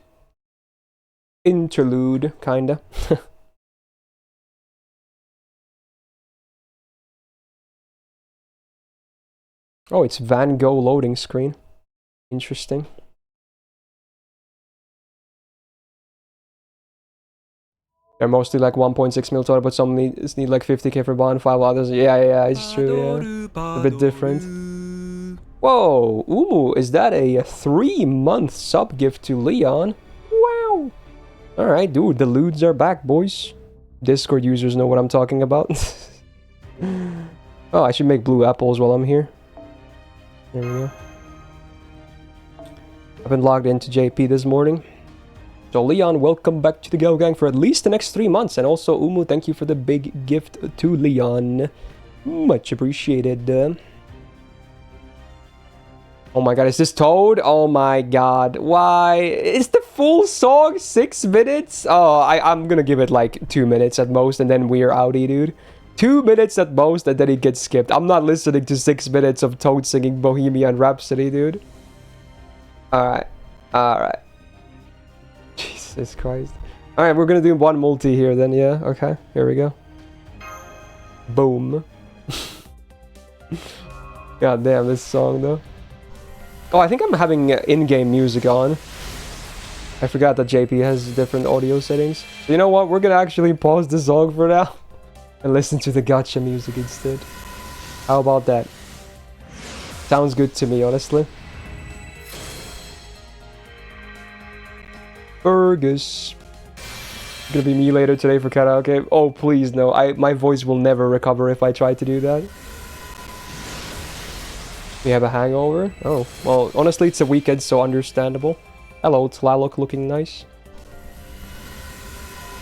Interlude, kinda. Oh, it's Van Gogh loading screen. Interesting. They're mostly like 1.6 mil total, but some need like 50k for bond, 5 others. Yeah, it's true, yeah. A bit different. Whoa, Umu, is that a 3-month sub gift to Leon? Wow. Alright, dude, the lewds are back, boys. Discord users know what I'm talking about. Oh, I should make blue apples while I'm here. There we go. I've been logged into JP this morning. So Leon, welcome back to the Go Gang for at least the next 3 months. And also, Umu, thank you for the big gift to Leon. Much appreciated. Oh my god, is this Toad? Oh my god, why? Is the full song 6 minutes? Oh, I'm gonna give it like 2 minutes at most, and then we're outie, dude. 2 minutes at most, and then it gets skipped. I'm not listening to 6 minutes of Toad singing Bohemian Rhapsody, dude. Alright. Jesus Christ. Alright, we're gonna do one multi here then, yeah? Okay, here we go. Boom. God damn, this song though. Oh, I think I'm having in-game music on. I forgot that JP has different audio settings. So you know what? We're gonna actually pause the song for now and listen to the gacha music instead. How about that? Sounds good to me, honestly. Fergus. Gonna be me later today for karaoke. Oh, please no. My voice will never recover if I try to do that. We have a hangover? Oh, well, honestly, it's a weekend, so understandable. Hello, Tlaloc, looking nice.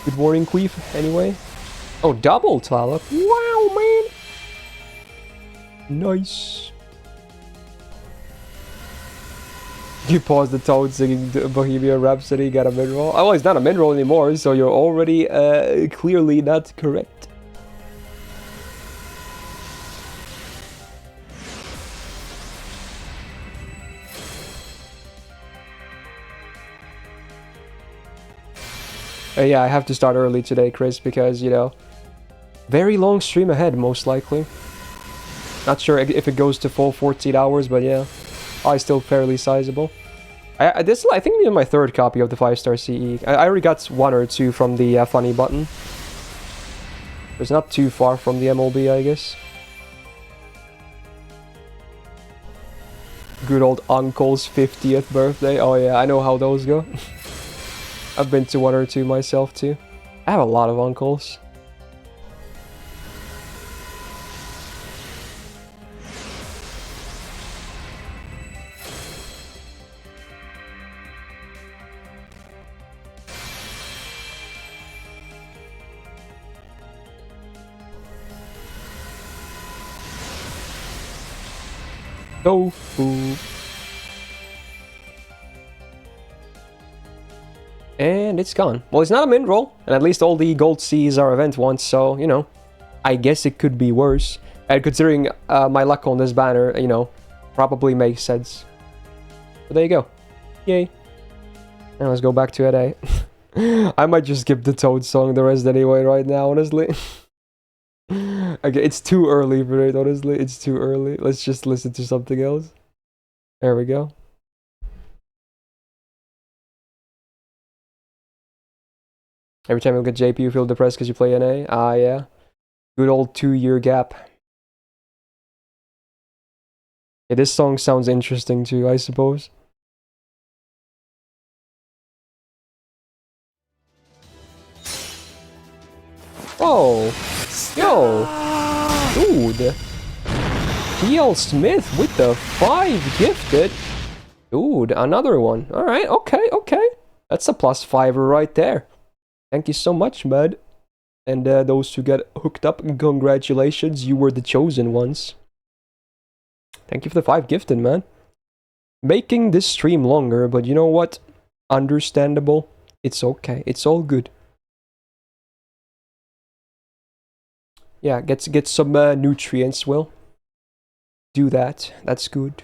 Good morning, Queef, anyway. Oh, double Tlaloc. Wow, man. Nice. You paused the Toad singing Bohemian Rhapsody, got a mid-roll. Oh, it's not a mid-roll anymore, so you're already clearly not correct. Yeah, I have to start early today, Chris, because, you know, very long stream ahead, most likely. Not sure if it goes to full 14 hours, but yeah. Still fairly sizable. I think this is my third copy of the 5-star CE. I already got 1 or 2 from the funny button. It's not too far from the MLB, I guess. Good old uncle's 50th birthday. Oh yeah, I know how those go. I've been to 1 or 2 myself too. I have a lot of uncles. Tofu. And it's gone. Well, it's not a min roll, and at least all the gold C's are event ones, so, you know, I guess it could be worse. And considering my luck on this banner, you know, probably makes sense. But there you go. Yay. Now let's go back to it, eh? I might just skip the Toad song the rest anyway right now, honestly. Okay, it's too early for it, honestly. It's too early. Let's just listen to something else. There we go. Every time you look at JP, you feel depressed because you play NA? Ah, yeah. Good old 2-year gap. Yeah, this song sounds interesting too, I suppose. Oh! Yo! Dude! TL Smith with the 5 gifted! Dude, another one. Alright, okay. That's a +5 right there. Thank you so much, bud. And those who get hooked up, congratulations, you were the chosen ones. Thank you for the 5 gifted, man. Making this stream longer, but you know what? Understandable. It's okay. It's all good. Yeah, get some nutrients, Will. Do that. That's good.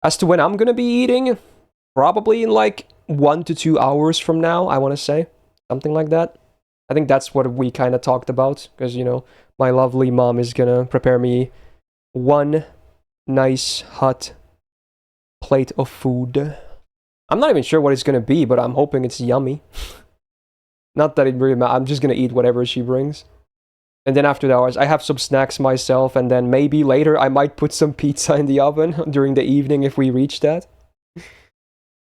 As to when I'm gonna be eating, probably in like 1 to 2 hours from now, I want to say. Something like that. I think that's what we kind of talked about, because, you know, my lovely mom is gonna prepare me one nice hot plate of food. I'm not even sure what it's gonna be, but I'm hoping it's yummy. Not that it really matters. I'm just gonna eat whatever she brings. And then after the hours, I have some snacks myself, and then maybe later I might put some pizza in the oven during the evening if we reach that.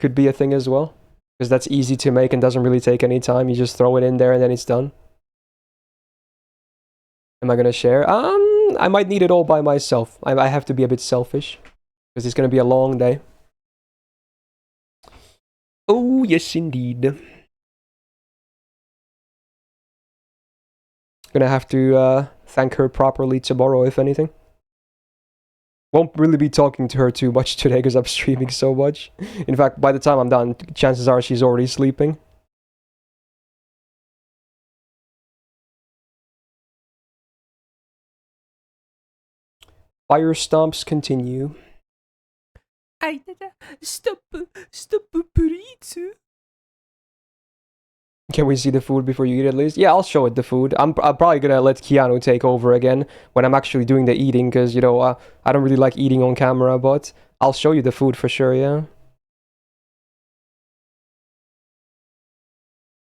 Could be a thing as well, because that's easy to make and doesn't really take any time. You just throw it in there and then it's done. Am I gonna share? I might need it all by myself. I have to be a bit selfish, because it's gonna be a long day. Oh, yes indeed. Gonna have to thank her properly tomorrow, if anything. Won't really be talking to her too much today because I'm streaming so much. In fact, by the time I'm done, chances are she's already sleeping. Fire stomps continue. Stop, please. Can we see the food before you eat at least? Yeah, I'll show it the food. I'm probably gonna let Keanu take over again when I'm actually doing the eating, because, you know, I don't really like eating on camera, but I'll show you the food for sure, yeah.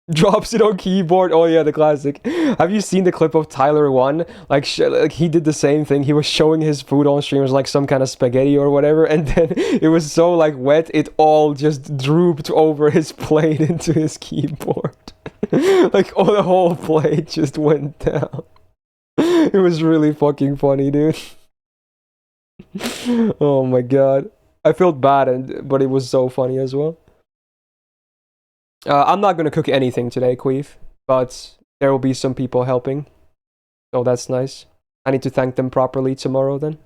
Drops it on keyboard. Oh yeah, the classic. Have you seen the clip of Tyler 1? Like he did the same thing. He was showing his food on stream as like some kind of spaghetti or whatever, and then it was so like wet, it all just drooped over his plate into his keyboard. Like, oh, the whole plate just went down. It was really fucking funny, dude. Oh my god. I felt bad, but it was so funny as well. I'm not gonna cook anything today, Queef, but there will be some people helping. So that's nice. I need to thank them properly tomorrow then.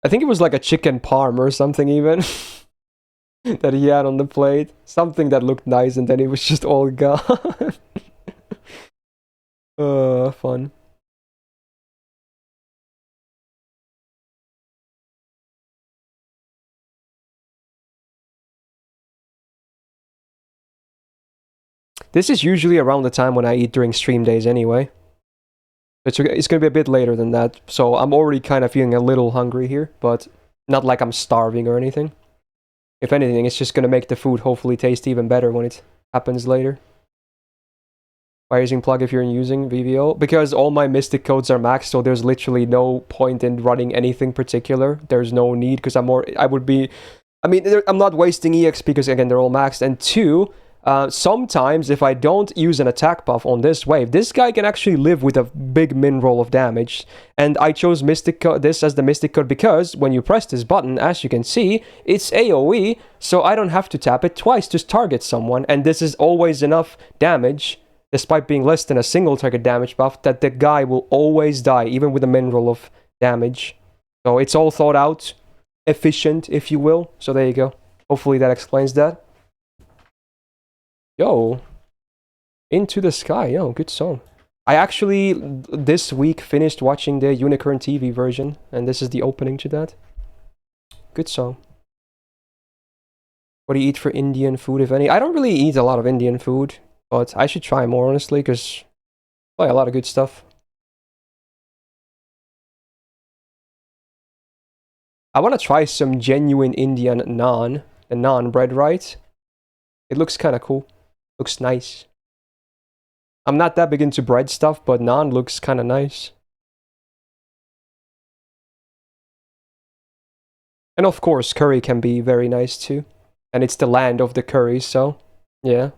I think it was like a chicken parm or something even that he had on the plate. Something that looked nice and then it was just all gone. Fun. This is usually around the time when I eat during stream days anyway. It's going to be a bit later than that, so I'm already kind of feeling a little hungry here, but not like I'm starving or anything. If anything, it's just going to make the food hopefully taste even better when it happens later. Why using plug if you're using VVO? Because all my Mystic codes are maxed, so there's literally no point in running anything particular. There's no need, because I'm not wasting EXP because, again, they're all maxed. And two, sometimes if I don't use an attack buff on this wave, this guy can actually live with a big min roll of damage. And I chose this as the Mystic code because when you press this button, as you can see, it's AoE, so I don't have to tap it twice to target someone. And this is always enough damage, despite being less than a single target damage buff, that the guy will always die, even with a min roll of damage. So it's all thought out, efficient, if you will. So there you go. Hopefully that explains that. Yo, Into the Sky, yo, good song. I actually, this week, finished watching the Unicorn TV version, and this is the opening to that. Good song. What do you eat for Indian food, if any? I don't really eat a lot of Indian food, but I should try more, honestly, because a lot of good stuff. I want to try some genuine Indian naan, the naan bread, right? It looks kind of cool. Looks nice. I'm not that big into bread stuff, but naan looks kind of nice. And of course, curry can be very nice too. And it's the land of the curry, so yeah.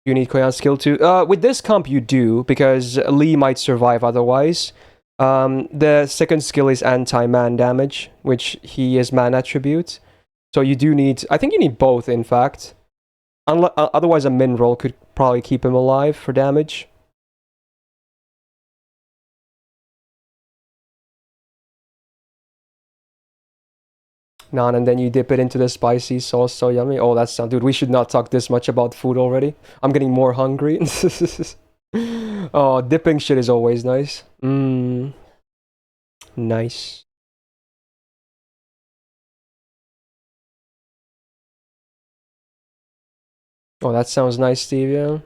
You need Koyan skill too. With this comp you do, because Lee might survive otherwise. The second skill is anti-man damage, which he is man attribute. So you do need, I think you need both, in fact. Otherwise a min roll could probably keep him alive for damage. Naan, and then you dip it into the spicy sauce. So yummy. Oh, that's dude, we should not talk this much about food already. I'm getting more hungry. Oh, dipping shit is always nice. Nice. Oh, that sounds nice, Steve, yeah.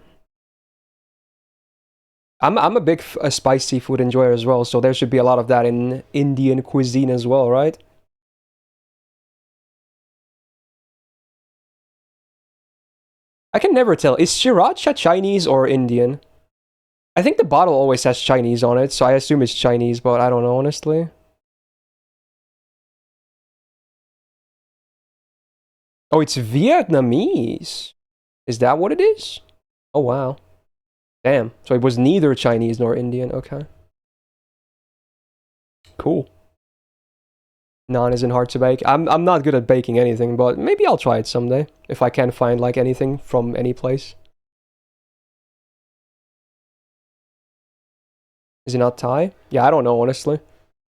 I'm a big spicy food enjoyer as well, so there should be a lot of that in Indian cuisine as well, right? I can never tell. Is sriracha Chinese or Indian? I think the bottle always has Chinese on it, so I assume it's Chinese, but I don't know, honestly. Oh, it's Vietnamese. Is that what it is? Oh, wow. Damn. So it was neither Chinese nor Indian. Okay. Cool. Naan isn't hard to bake. I'm not good at baking anything, but maybe I'll try it someday if I can find like anything from any place. Is it not Thai? Yeah, I don't know, honestly.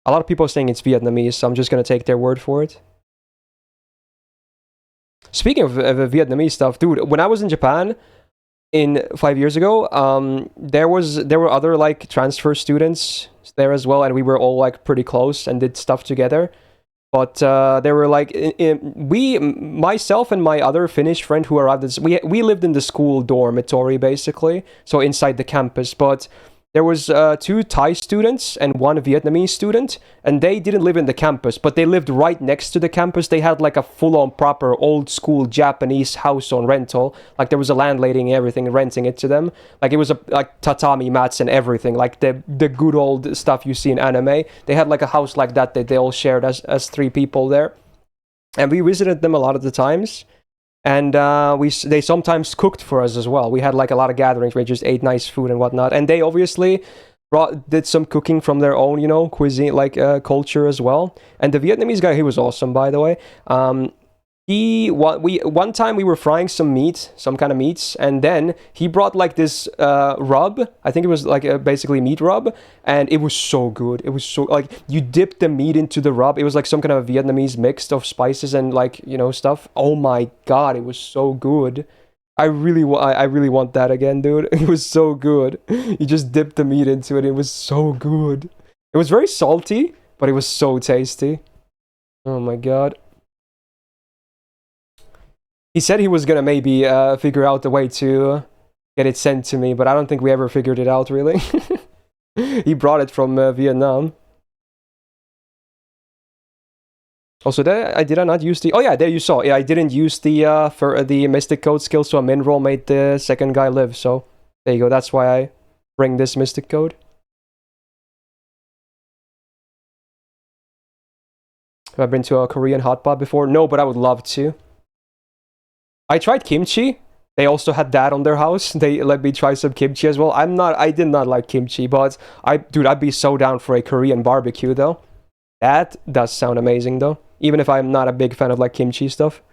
A lot of people are saying it's Vietnamese, so I'm just gonna take their word for it. Speaking of Vietnamese stuff, dude, when I was in Japan 5 years ago, there were other like transfer students there as well, and we were all like pretty close and did stuff together. But there were like myself and my other Finnish friend who arrived. We lived in the school dormitory basically, so inside the campus. But there was 2 Thai students and 1 Vietnamese student, and they didn't live in the campus, but they lived right next to the campus. They had like a full-on proper old-school Japanese house on rental. Like there was a landlady and everything renting it to them. Like it was like tatami mats and everything, like the good old stuff you see in anime. They had like a house like that they all shared as 3 people there, and we visited them a lot of the times. And they sometimes cooked for us as well. We had like a lot of gatherings where we just ate nice food and whatnot. And they obviously did some cooking from their own, cuisine, like culture as well. And the Vietnamese guy, he was awesome, by the way. One time we were frying some kind of meats, and then he brought like this rub. I think it was like basically meat rub, and it was so good. It was so, like, you dip the meat into the rub. It was like some kind of Vietnamese mix of spices and like stuff. Oh my god, it was so good. I really want that again, dude. It was so good. You just dip the meat into it. It was so good. It was very salty, but it was so tasty. Oh my god. He said he was gonna maybe figure out a way to get it sent to me, but I don't think we ever figured it out, really. He brought it from Vietnam. Also, did I not use the... Oh yeah, there you saw. Yeah, I didn't use the for the Mystic Code skill, so a min roll made the second guy live, so there you go. That's why I bring this Mystic Code. Have I been to a Korean hot pot before? No, but I would love to. I tried kimchi. They also had that on their house. They let me try some kimchi as well. I did not like kimchi, but dude, I'd be so down for a Korean barbecue though. That does sound amazing though. Even if I'm not a big fan of like kimchi stuff.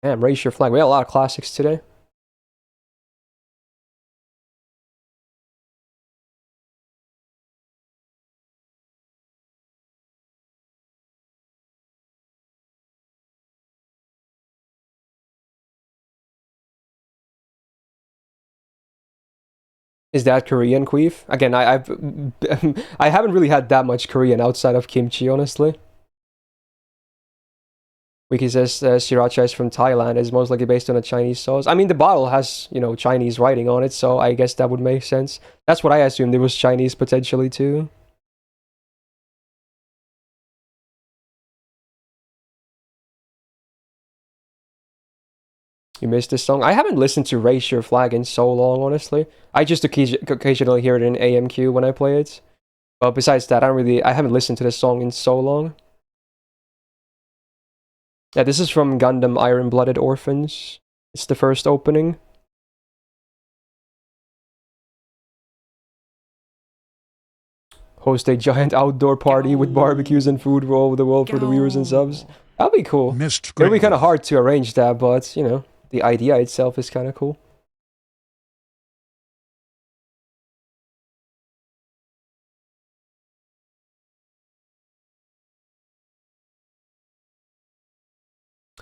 Damn, raise your flag. We had a lot of classics today. Is that Korean, Queef? Again, I haven't really had that much Korean outside of kimchi, honestly. Wiki says sriracha is from Thailand. Is most likely based on a Chinese sauce. I mean, the bottle has, Chinese writing on it, so I guess that would make sense. That's what I assumed. It was Chinese potentially too. You missed this song? I haven't listened to Raise Your Flag in so long, honestly. I just occasionally hear it in AMQ when I play it. But besides that, I haven't listened to this song in so long. Yeah, this is from Gundam Iron-Blooded Orphans. It's the first opening. Host a giant outdoor party with barbecues and food all over the world for the viewers and subs. That'd be cool. It'll be kind of hard to arrange that, but, the idea itself is kind of cool.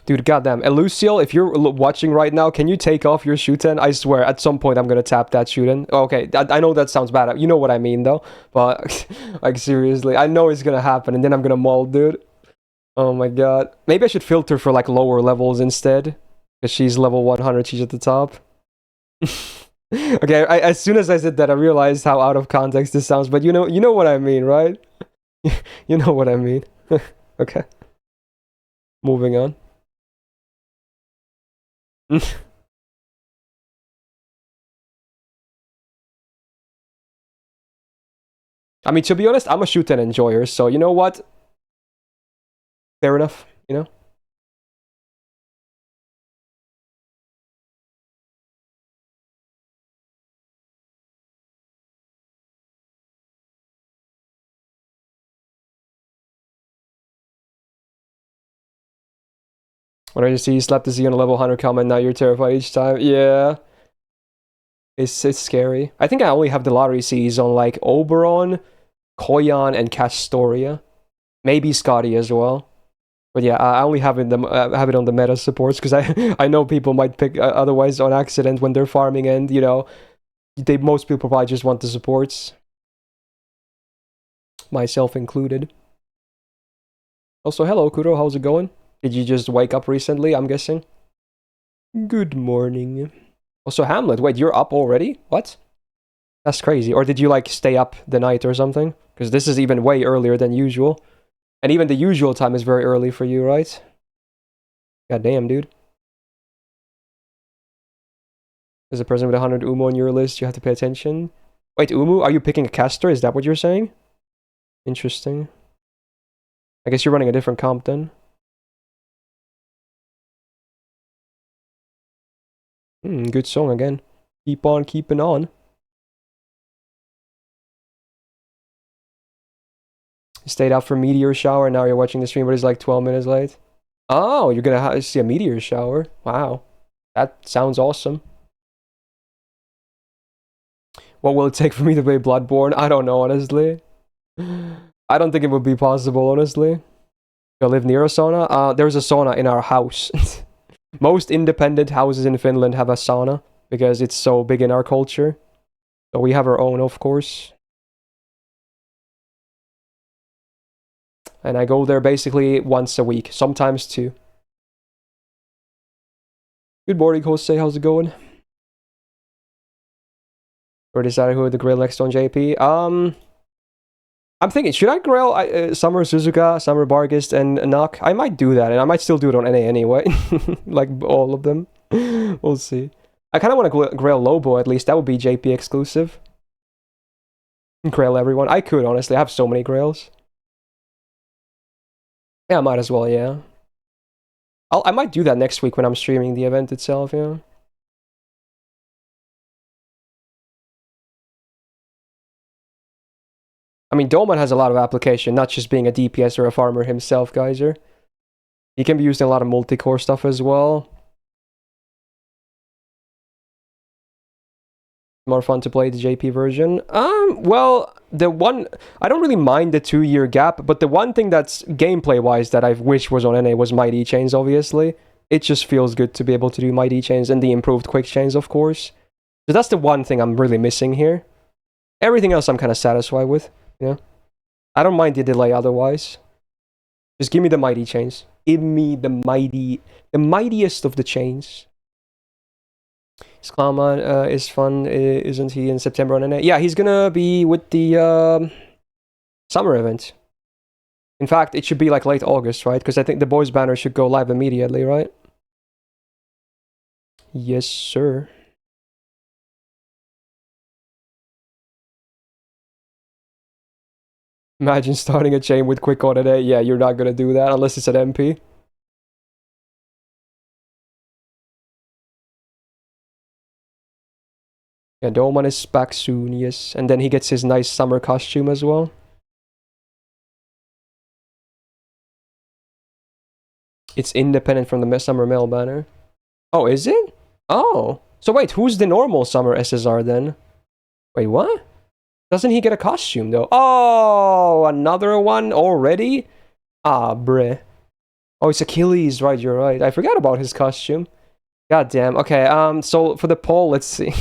Dude, goddamn. Eluciel, if you're watching right now, can you take off your Shuten? I swear, at some point I'm gonna tap that Shuten. Okay, I know that sounds bad. You know what I mean, though. But, like, seriously, I know it's gonna happen, and then I'm gonna maul, dude. Oh my god. Maybe I should filter for, like, lower levels instead. Because she's level 100, she's at the top. Okay, as soon as I said that, I realized how out of context this sounds. But you know what I mean, right? You know what I mean. Okay. Moving on. I mean, to be honest, I'm a Shuten enjoyer, so you know what? Fair enough, When I just see you slap the Z on a level 100 comment, now you're terrified each time. Yeah. It's scary. I think I only have the lottery Cs on like Oberon, Koyan, and Castoria. Maybe Scotty as well. But yeah, I only have it on the meta supports because I know people might pick otherwise on accident when they're farming, and most people probably just want the supports, myself included. Also, hello Kuro, how's it going? Did you just wake up recently? I'm guessing. Good morning. Also, Hamlet, wait, you're up already? What? That's crazy. Or did you, like, stay up the night or something? Because this is even way earlier than usual. And even the usual time is very early for you, right? God damn, dude. There's a person with 100 Umu on your list, you have to pay attention. Wait, Umu, are you picking a caster? Is that what you're saying? Interesting. I guess you're running a different comp then. Good song again. Keep on keeping on. Stayed out for meteor shower, now you're watching the stream, but it's like 12 minutes late. Oh, you're gonna see a meteor shower. Wow. That sounds awesome. What will it take for me to play Bloodborne? I don't know, honestly. I don't think it would be possible, honestly. I live near a sauna. There's a sauna in our house. Most independent houses in Finland have a sauna because it's so big in our culture. So we have our own, of course. And I go there basically once a week, sometimes two. Good morning, Jose. How's it going? Or decided who the grill next on JP? I'm thinking, should I grill Summer Suzuka, Summer Bargist, and Nock? I might do that, and I might still do it on NA anyway. Like all of them. We'll see. I kind of want to grill Lobo at least. That would be JP exclusive. Grill everyone. I could, honestly. I have so many grails. Yeah, I might as well, yeah. I might do that next week when I'm streaming the event itself, yeah. I mean, Doman has a lot of application, not just being a DPS or a farmer himself, Geyser. He can be used in a lot of multi-core stuff as well. More fun to play the JP version. Well, the one... I don't really mind the 2-year gap, but the one thing that's gameplay-wise that I wish was on NA was Mighty Chains, obviously. It just feels good to be able to do Mighty Chains and the improved Quick Chains, of course. So that's the one thing I'm really missing here. Everything else I'm kind of satisfied with, you know? I don't mind the delay otherwise. Just give me the Mighty Chains. Give me the mightiest of the chains. Sklama is fun, isn't he, in September on NA? Yeah, he's gonna be with the summer event. In fact, it should be like late August, right? Because I think the boys banner should go live immediately, right? Yes, sir. Imagine starting a chain with quick on NA. Yeah, you're not gonna do that unless it's an MP. Yeah, Doman is back soon, yes. And then he gets his nice summer costume as well. It's independent from the summer mail banner. Oh, is it? Oh. So wait, who's the normal summer SSR then? Wait, what? Doesn't he get a costume though? Oh, another one already? Ah, bruh. Oh, it's Achilles, right, you're right. I forgot about his costume. God damn. Okay, so for the poll, let's see.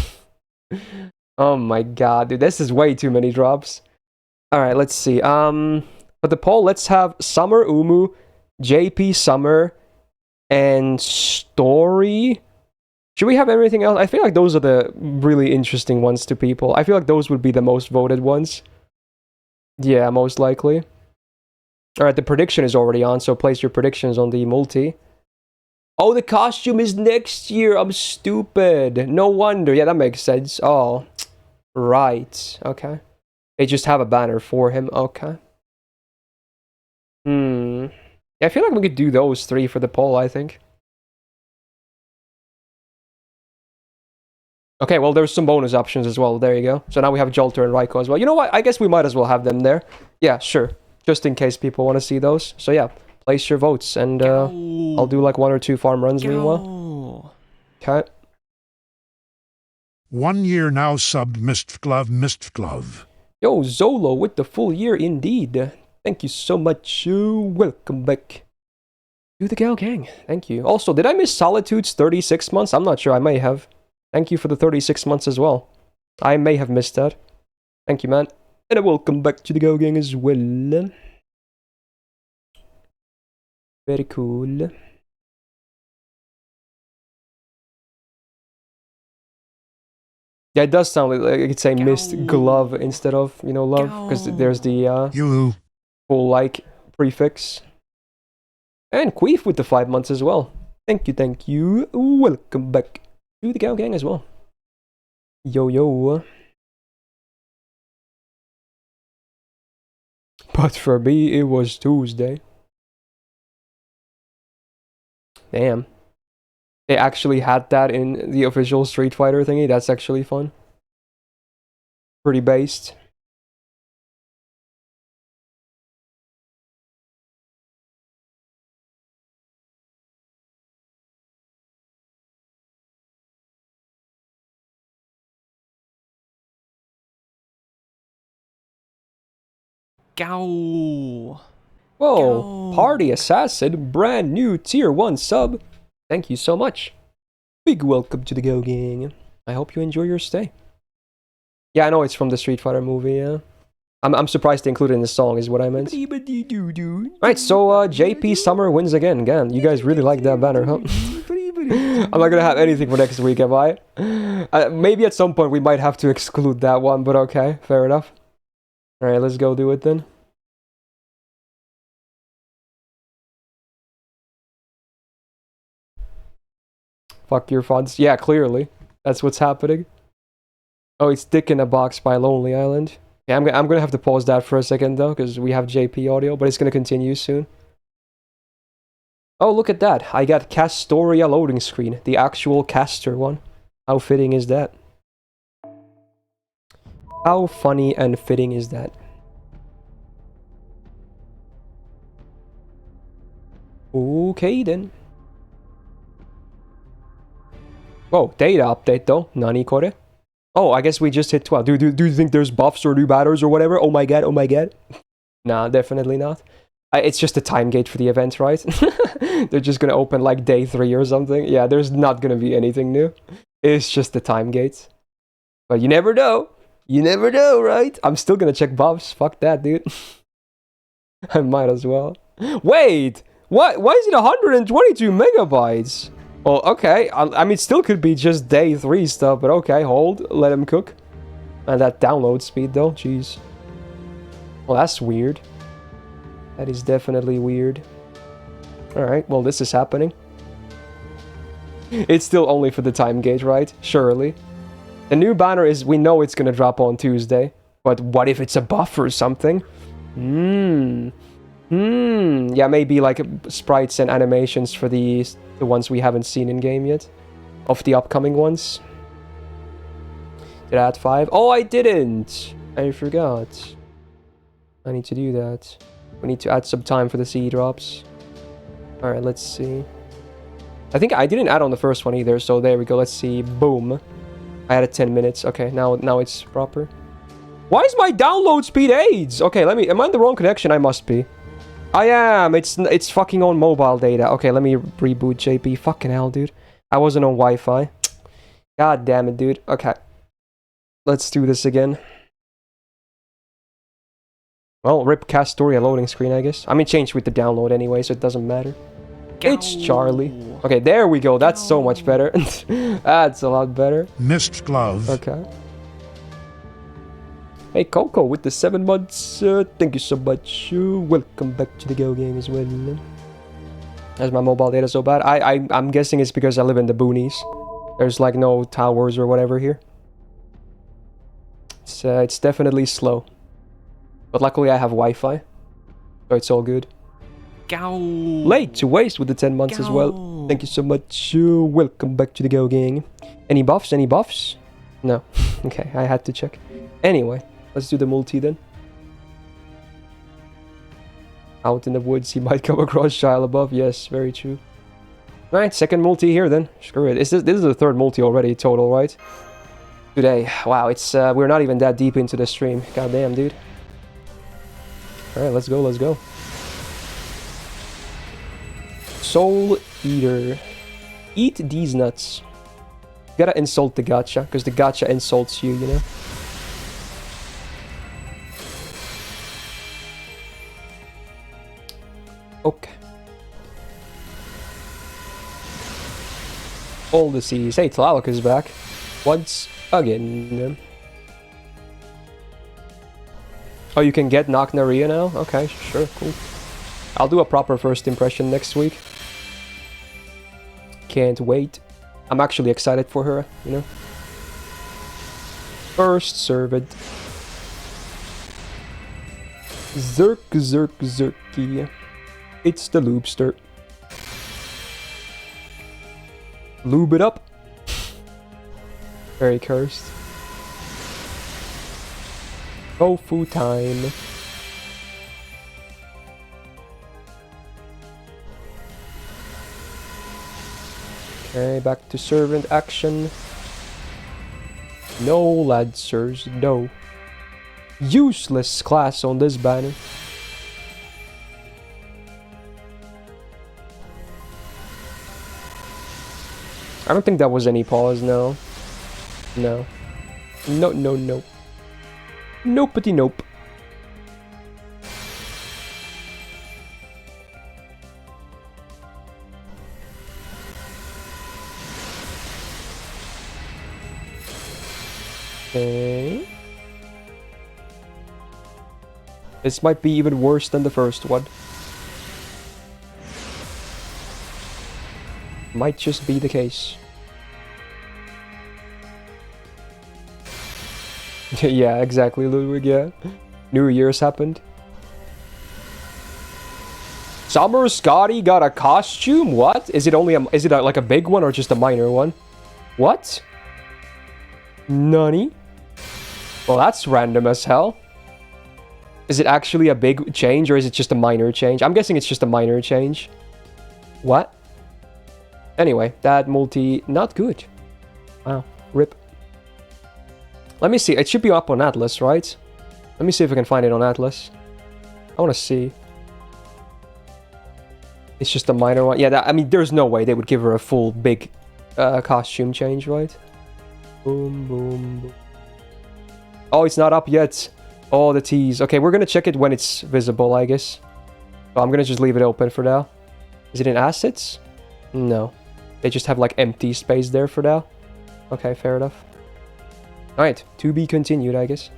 Oh my god, dude, this is way too many drops. Alright, let's see. For the poll, let's have Summer Umu, JP Summer, and Story. Should we have everything else? I feel like those are the really interesting ones to people. I feel like those would be the most voted ones. Yeah, most likely. Alright, the prediction is already on, so place your predictions on the multi. Oh, the costume is next year. I'm stupid. No wonder. Yeah, that makes sense. Oh, right. Okay. They just have a banner for him. Okay. Yeah, I feel like we could do those 3 for the poll, I think. Okay, well, there's some bonus options as well. There you go. So now we have Jolter and Raiko as well. You know what? I guess we might as well have them there. Yeah, sure. Just in case people want to see those. So yeah, place your votes, and I'll do like 1 or 2 farm runs meanwhile. Okay. 1 year now subbed Myst Glove. Yo, Zolo with the full year indeed. Thank you so much. Welcome back to the Gal Gang. Thank you. Also, did I miss Solitude's 36 months? I'm not sure. I may have. Thank you for the 36 months as well. I may have missed that. Thank you, man. And welcome back to the Gal Gang as well. Very cool. Yeah, it does sound like it's a Myst glove instead of, you know, love. Because there's the You. full like prefix. And Queef with the 5 months as well. Thank you, thank you. Welcome back to the Cow Gang as well. Yo, yo. But for me, it was Tuesday. Damn. They actually had that in the official Street Fighter thingy. That's actually fun. Pretty based. Go. Whoa, Party Assassin, brand new tier 1 sub. Thank you so much. Big welcome to the Go Gang. I hope you enjoy your stay. Yeah, I know it's from the Street Fighter movie, yeah. I'm surprised they included it in the song, is what I meant. Right, so JP Summer wins again. You guys really like that banner, huh? I'm not gonna have anything for next week, am I? Maybe at some point we might have to exclude that one, but okay, fair enough. Alright, let's go do it then. Fuck your fonts. Yeah, clearly. That's what's happening. Oh, it's Dick in a Box by Lonely Island. Yeah, I'm gonna have to pause that for a second though, because we have JP audio, but it's gonna continue soon. Oh, look at that. I got Castoria loading screen. The actual Castor one. How fitting is that? How funny and fitting is that? Okay then. Whoa, data update though. Nani kore? Oh, I guess we just hit 12. Do you think there's buffs or new batters or whatever? Oh my god, oh my god. Nah, definitely not. It's just a time gate for the event, right? They're just gonna open like day 3 or something. Yeah, there's not gonna be anything new. It's just the time gate. But you never know. You never know, right? I'm still gonna check buffs. Fuck that, dude. I might as well. Wait! What? Why is it 122 megabytes? Well, okay. I mean, it still could be just day 3 stuff, but okay, hold. Let him cook. And that download speed, though. Jeez. Well, that's weird. That is definitely weird. Alright, well, this is happening. It's still only for the time gauge, right? Surely. The new banner is, we know it's gonna drop on Tuesday. But what if it's a buff or something? Yeah, maybe like sprites and animations for the ones we haven't seen in game yet. Of the upcoming ones. Did I add 5? Oh, I didn't! I forgot. I need to do that. We need to add some time for the C drops. Alright, let's see. I think I didn't add on the first one either, so there we go. Let's see. Boom. I added 10 minutes. Okay, now it's proper. Why is my download speed AIDS? Okay, am I in the wrong connection? I must be. I am. It's fucking on mobile data. Okay, let me reboot JP. Fucking hell, dude. I wasn't on Wi-Fi. God damn it, dude. Okay. Let's do this again. Well, rip Castoria loading screen, I guess. I mean, change with the download anyway, so it doesn't matter. It's Charlie. Okay, there we go. That's so much better. That's a lot better. Myst glove. Okay. Hey, Coco with the 7 months. Thank you so much. Welcome back to the Go Game as well. As my mobile data so bad. I'm guessing it's because I live in the boonies. There's like no towers or whatever here. It's definitely slow. But luckily I have Wi-Fi. So it's all good. Late to waste with the 10 months as well. Thank you so much. Welcome back to the Go Gang. Any buffs? Any buffs? No. Okay, I had to check. Anyway, let's do the multi then. Out in the woods, he might come across Shia LaBeouf. Yes, very true. Alright, second multi here then. Screw it. This is the third multi already total, right? Today. Wow, it's we're not even that deep into the stream. God damn, dude. Alright, let's go, let's go. Soul Eater. Eat these nuts. You gotta insult the gacha, because the gacha insults you, you know? Okay. All the C's. Hey, Tlaloc is back. Once again. Oh, you can get Nocnaria now? Okay, sure, cool. I'll do a proper first impression next week. Can't wait. I'm actually excited for her, you know? First servant. Zerk, zerk, zerky. It's the loopster. Lube it up. Very cursed. Tofu time. Okay, back to servant action. No, lad sirs, no. Useless class on this banner. I don't think that was any pause, no. No. No, no, no. Nopety nope. Okay. This might be even worse than the first one. Might just be the case. Yeah, exactly, Ludwig, yeah. New Year's happened. Summer Scotty got a costume? What? Is it only a, like a big one or just a minor one? What? Nani? Well, that's random as hell. Is it actually a big change or is it just a minor change? I'm guessing it's just a minor change. What? Anyway, that multi, not good. Wow, rip. Let me see, it should be up on Atlas, right? Let me see if I can find it on Atlas. I want to see. It's just a minor one. Yeah, I mean, there's no way they would give her a full big costume change, right? Boom, boom, boom. Oh, it's not up yet. Oh, the tease. Okay, we're gonna check it when it's visible, I guess. So I'm gonna just leave it open for now. Is it in assets? No. They just have like empty space there for now. Okay, fair enough. Alright, to be continued, I guess.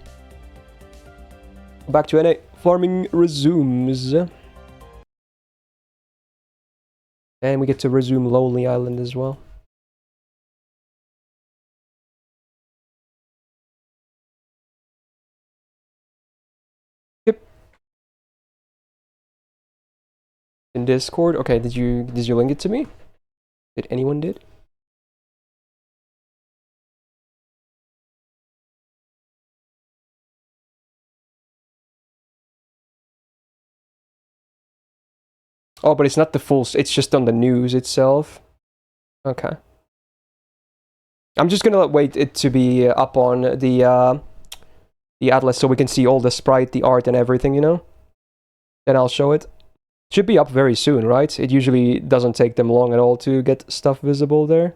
Back to NA. Farming resumes. And we get to resume Lonely Island as well. Yep. In Discord? Okay, did you link it to me? Did anyone did? Oh, but it's not the full... It's just on the news itself. Okay. I'm just gonna wait it to be up on the Atlas so we can see all the sprite, the art, and everything, you know? Then I'll show it. Should be up very soon, right? It usually doesn't take them long at all to get stuff visible there.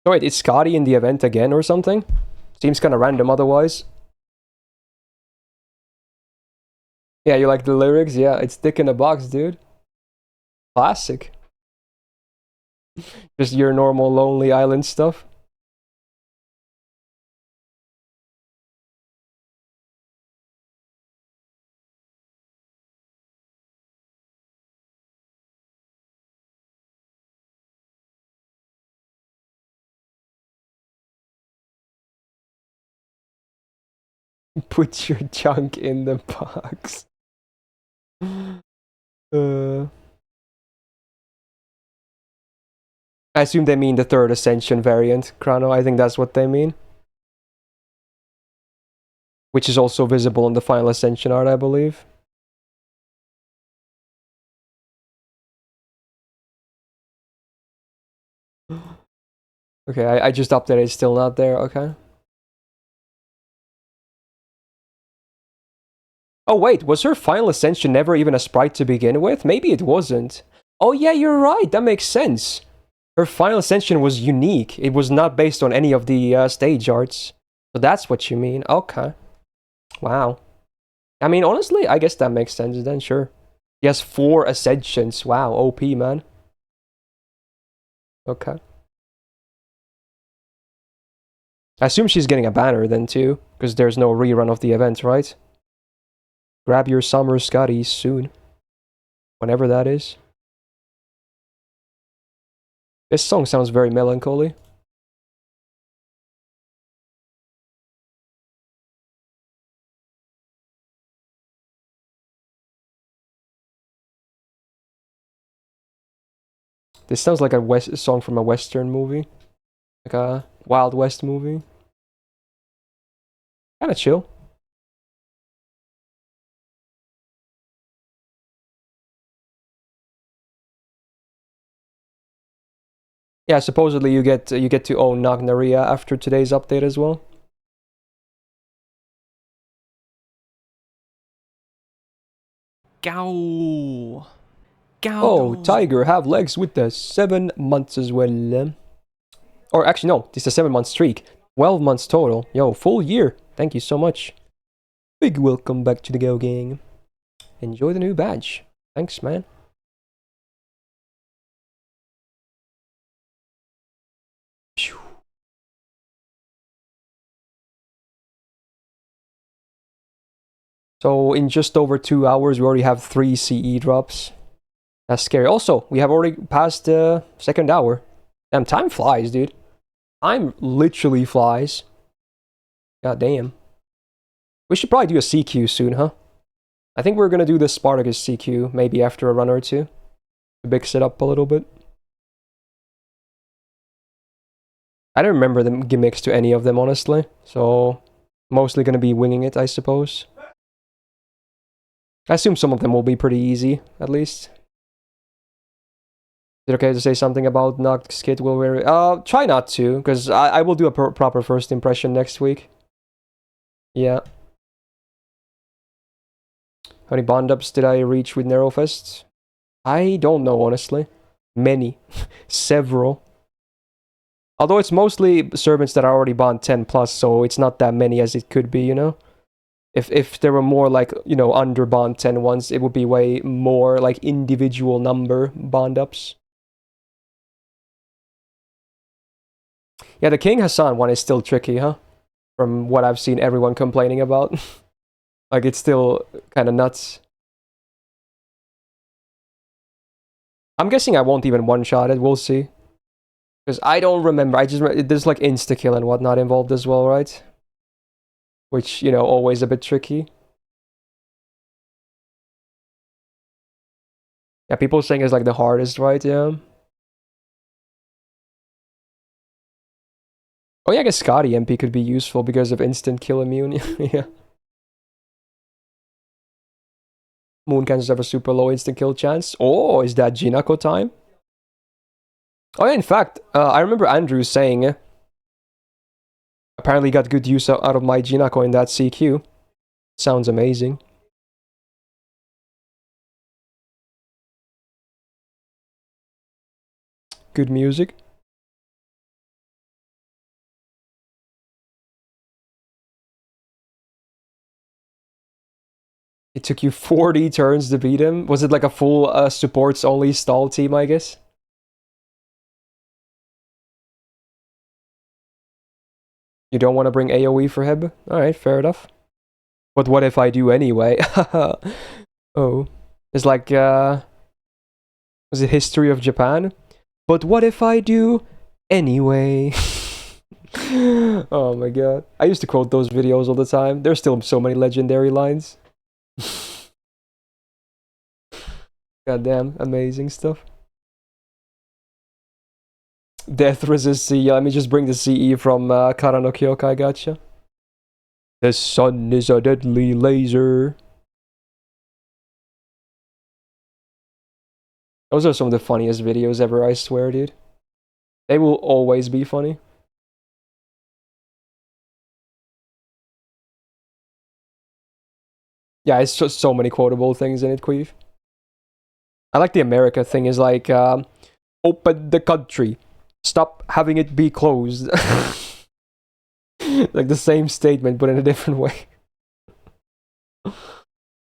Oh wait, is Scotty in the event again or something? Seems kind of random otherwise. Yeah, you like the lyrics? Yeah, it's thick in a box, dude. Classic. Just your normal Lonely Island stuff. Put your junk in the box. I assume they mean the third Ascension variant, Chrono. I think that's what they mean. Which is also visible in the final Ascension art, I believe. Okay, I just updated, it's still not there, okay. Oh wait, was her final Ascension never even a sprite to begin with? Maybe it wasn't. Oh yeah, you're right, that makes sense. Her final Ascension was unique. It was not based on any of the stage arts. So that's what you mean, okay. Wow. I mean, honestly, I guess that makes sense then, sure. He has 4 Ascensions, wow, OP, man. Okay. I assume she's getting a banner then too, because there's no rerun of the event, right? Grab your summer Scotties soon. Whenever that is. This song sounds very melancholy. This sounds like a song from a Western movie. Like a Wild West movie. Kinda chill. Yeah, supposedly you get to own Nagnaria after today's update as well. Gow. Gow. Oh, tiger have legs with the 7 months as well. Or actually, no, this is a 7-month streak. 12 months total. Yo, full year. Thank you so much. Big welcome back to the Go Gang. Enjoy the new badge. Thanks, man. So in just over 2 hours, we already have 3 CE drops. That's scary. Also, we have already passed the second hour. Damn, time flies, dude. Time literally flies. God damn. We should probably do a CQ soon, huh? I think we're gonna do the Spartacus CQ maybe after a run or two. To mix it up a little bit. I don't remember the gimmicks to any of them, honestly. So, mostly gonna be winging it, I suppose. I assume some of them will be pretty easy, at least. Is it okay to say something about Nox Kit will wear it? Try not to, because I will do a proper first impression next week. Yeah. How many bond ups did I reach with Nerofest? I don't know, honestly. Many. Several. Although it's mostly servants that are already bond 10 plus, so it's not that many as it could be, you know? If there were more like, you know, under bond 10 ones, it would be way more like individual number bond ups. Yeah, the King Hassan one is still tricky, huh? From what I've seen everyone complaining about. Like, it's still kind of nuts. I'm guessing I won't even one-shot it, we'll see. Because I don't remember, there's like insta-kill and whatnot involved as well, right? Which, you know, always a bit tricky. Yeah, people saying it's like the hardest, right? Yeah. Oh yeah, I guess Scotty MP could be useful because of instant kill immune. Yeah. Moon cancers have a super low instant kill chance. Oh, is that Jinako time? Oh yeah, in fact, I remember Andrew saying apparently got good use out of my Jinako in that CQ. Sounds amazing. Good music. It took you 40 turns to beat him. Was it like a full supports only stall team, I guess? You don't want to bring AoE for Heb? Alright, fair enough. But what if I do anyway? Oh. It's like, was it History of Japan? But what if I do anyway? Oh my god. I used to quote those videos all the time. There's still so many legendary lines. Goddamn, amazing stuff. Death resist CE. Let me just bring the CE from Kara no Kyokai, gotcha. The sun is a deadly laser. Those are some of the funniest videos ever, I swear, dude. They will always be funny. Yeah, it's just so many quotable things in it, Queef. I like the America thing is like, open the country. Stop having it be closed. Like the same statement, but in a different way.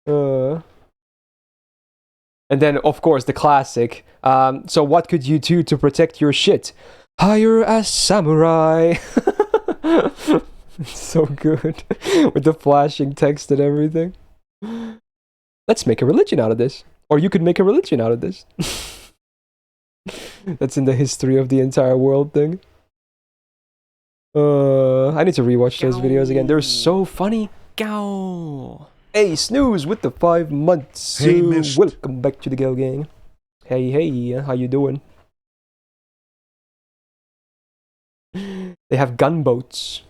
And then, of course, the classic. So what could you do to protect your shit? Hire a samurai. It's so good. With the flashing text and everything. Let's make a religion out of this. Or you could make a religion out of this. That's in the history of the entire world thing. I need to rewatch those videos again. They're so funny. Go. Hey, Snooze with the 5 months. Hey, Myst. Welcome back to the Go Gang. Hey, hey, how you doing? They have gunboats.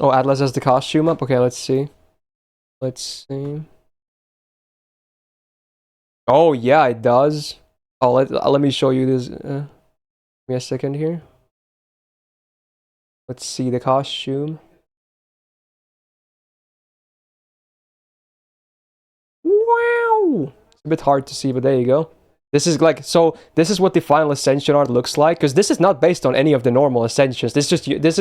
Oh, Atlas has the costume up? Okay, let's see. Let's see. Oh, yeah, it does. Oh, let me show you this. Give me a second here. Let's see the costume. Wow! It's a bit hard to see, but there you go. This is like, so this is what the final Ascension art looks like, because this is not based on any of the normal Ascensions. This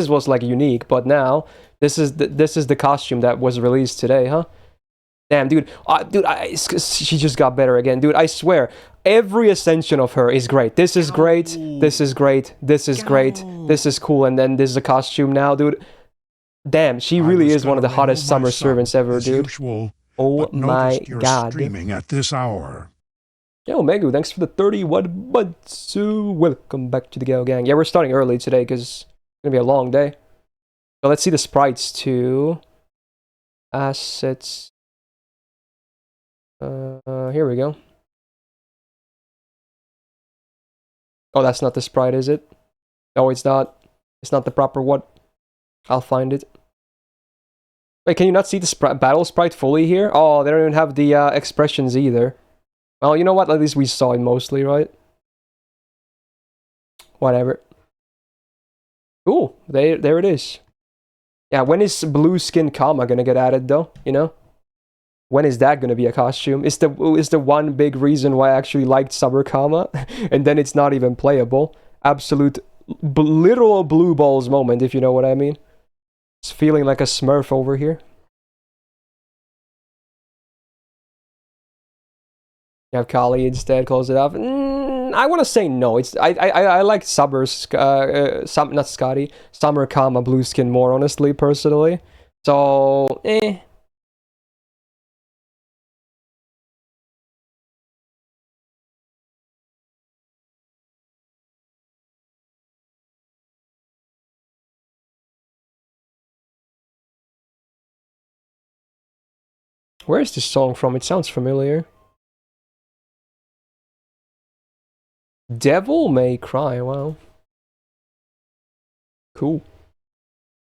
was like unique, but now this is the costume that was released today, huh? Damn, dude, she just got better again, dude. I swear, every Ascension of her is great. This is great. This is great. This is great. This is cool, and then this is a costume now, dude. Damn, she really is one of the hottest summer servants ever, dude. Usual, Oh my god. Streaming at this hour. Yo, Megu, thanks for the 31 months. Welcome back to the Go Gang. Yeah, we're starting early today because it's going to be a long day. So let's see the sprites too. Assets. Here we go. Oh, that's not the sprite, is it? No, it's not. It's not the proper one. I'll find it. Wait, can you not see the battle sprite fully here? Oh, they don't even have the expressions either. Well, you know what? At least we saw it mostly, right? Whatever. Cool. There it is. Yeah, when is Blue Skin Kama gonna get added, though? You know? When is that gonna be a costume? Is the one big reason why I actually liked Summer Kama, and then it's not even playable. Absolute literal blue balls moment, if you know what I mean. It's feeling like a Smurf over here. You have Kali instead, close it off. I want to say no. It's I like Summer Kama Blue Skin more, honestly, personally. So, Where is this song from? It sounds familiar. Devil May Cry, wow. Cool.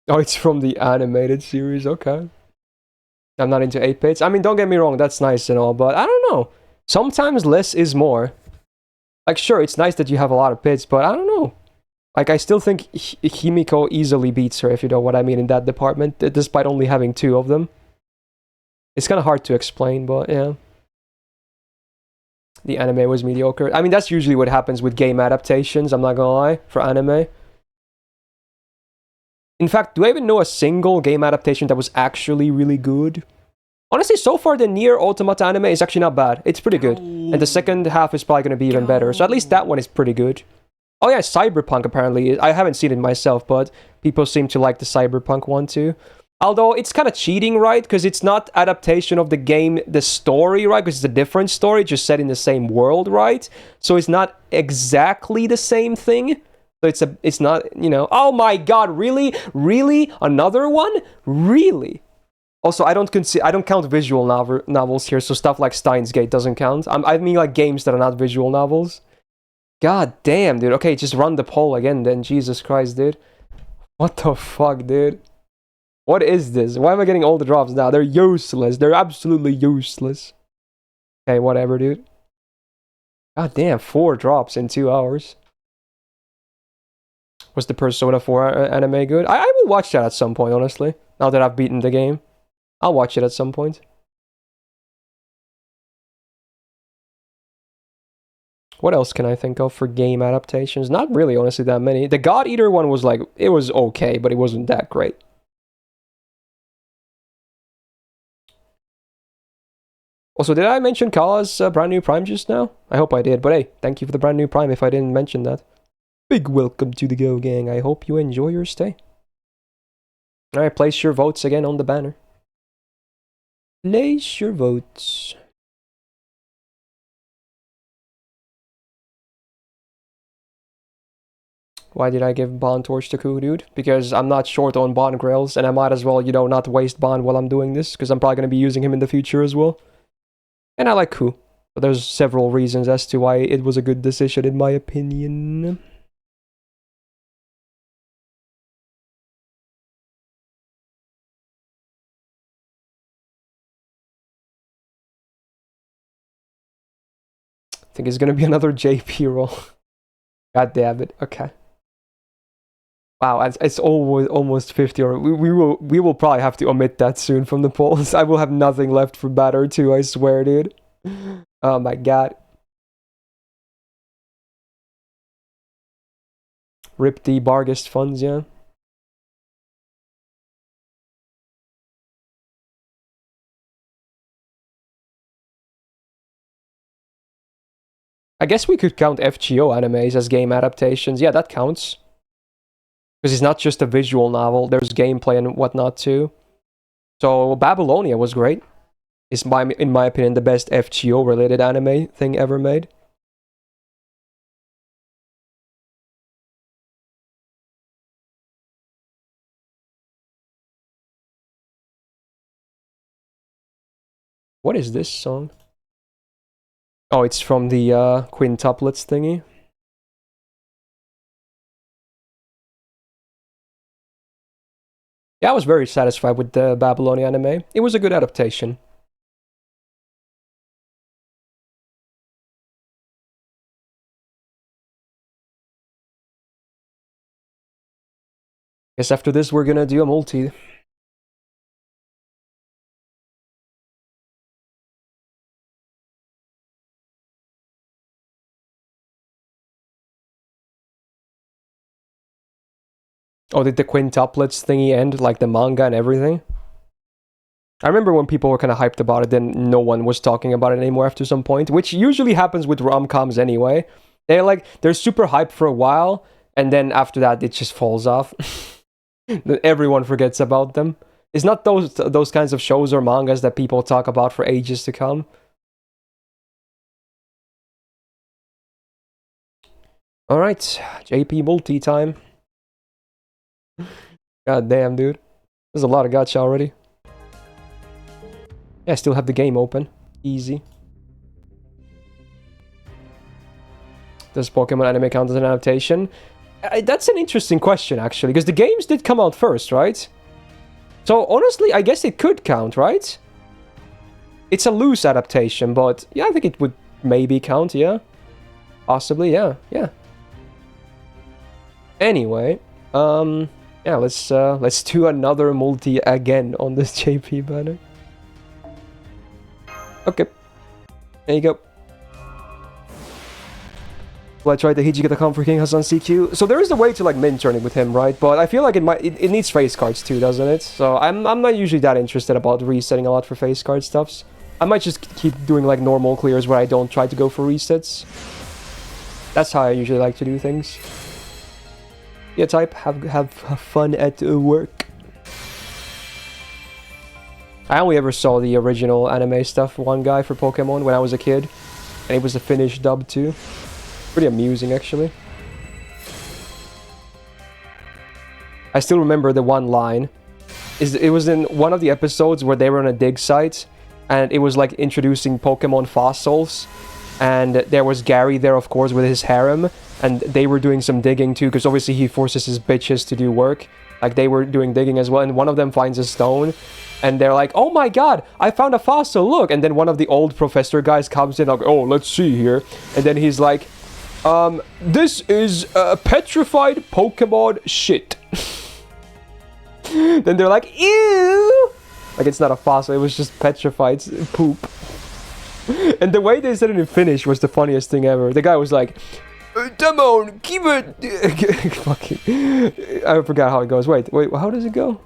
Oh, it's from the animated series, okay. I'm not into 8-bits. I mean, don't get me wrong, that's nice and all, but I don't know. Sometimes less is more. Like, sure, it's nice that you have a lot of bits, but I don't know. Like, I still think Himiko easily beats her, if you know what I mean, in that department, despite only having 2 of them. It's kind of hard to explain, but yeah. The anime was mediocre. I mean, that's usually what happens with game adaptations, I'm not gonna lie, for anime. In fact, do I even know a single game adaptation that was actually really good? Honestly, so far the Nier Automata anime is actually not bad. It's pretty good. And the second half is probably going to be even better. So at least that one is pretty good. Oh yeah, Cyberpunk apparently. I haven't seen it myself, but people seem to like the Cyberpunk one too. Although it's kind of cheating, right? Because it's not adaptation of the game, the story, right? Because it's a different story, just set in the same world, right? So it's not exactly the same thing. So it's not, you know. Oh my god, really? Really? Another one? Really? Also, I don't count visual novels here, so stuff like Steins Gate doesn't count. I mean like games that are not visual novels. God damn, dude. Okay, just run the poll again then. Jesus Christ, dude. What the fuck, dude? What is this? Why am I getting all the drops now? They're useless. They're absolutely useless. Okay, whatever, dude. God damn, 4 drops in 2 hours. Was the Persona 4 anime good? I will watch that at some point, honestly. Now that I've beaten the game. I'll watch it at some point. What else can I think of for game adaptations? Not really, honestly, that many. The God Eater one was like, it was okay, but it wasn't that great. Also, did I mention Kala's brand new Prime just now? I hope I did, but hey, thank you for the brand new Prime if I didn't mention that. Big welcome to the Go Gang. I hope you enjoy your stay. Alright, place your votes again on the banner. Place your votes. Why did I give Bond Torch to Ku, dude? Because I'm not short on Bond Grails, and I might as well, you know, not waste Bond while I'm doing this, because I'm probably going to be using him in the future as well. And I like Ku. But there's several reasons as to why it was a good decision, in my opinion. I think it's going to be another JP roll. God damn it. Okay. Wow, it's almost 50, or we will probably have to omit that soon from the polls. I will have nothing left for Batter 2, I swear, dude. Oh my god. Rip the Bargest funds, yeah. I guess we could count FGO animes as game adaptations. Yeah, that counts. Because it's not just a visual novel, there's gameplay and whatnot too. So Babylonia was great. It's, in my opinion, the best FGO-related anime thing ever made. What is this song? Oh, it's from the quintuplets thingy. Yeah, I was very satisfied with the Babylonia anime. It was a good adaptation. Guess after this we're gonna do a multi. Oh, did the quintuplets thingy end, like the manga and everything? I remember when people were kind of hyped about it, then no one was talking about it anymore after some point, which usually happens with rom-coms anyway. They're super hyped for a while, and then after that it just falls off. Everyone forgets about them. It's not those kinds of shows or mangas that people talk about for ages to come. Alright, JP multi time. God damn, dude. There's a lot of gacha already. Yeah, I still have the game open. Easy. Does Pokemon anime count as an adaptation? That's an interesting question, actually, because the games did come out first, right? So, honestly, I guess it could count, right? It's a loose adaptation, but yeah, I think it would maybe count, yeah. Possibly, yeah. Anyway, yeah, let's do another multi again on this JP banner. Okay. There you go. Well, I tried the Hijikata for King Hasan CQ. So there is a way to like mint turning with him, right? But I feel like it needs face cards too, doesn't it? So I'm not usually that interested about resetting a lot for face card stuffs. I might just keep doing like normal clears where I don't try to go for resets. That's how I usually like to do things. Yeah, type, have fun at work. I only ever saw the original anime stuff, one guy for Pokemon, when I was a kid. And it was a Finnish dub too. Pretty amusing, actually. I still remember the one line. It was in one of the episodes where they were on a dig site, and it was like introducing Pokemon fossils. And there was Gary there, of course, with his harem, and they were doing some digging too, because obviously he forces his bitches to do work. Like, they were doing digging as well, and one of them finds a stone, and they're like, oh my god, I found a fossil, look! And then one of the old professor guys comes in, like, oh, let's see here. And then he's like, this is petrified Pokemon shit. Then they're like, ew! Like, it's not a fossil, it was just petrified poop. And the way they said it in Finnish was the funniest thing ever. The guy was like, Damon, keep it... Fucking... I forgot how it goes. Wait, how does it go?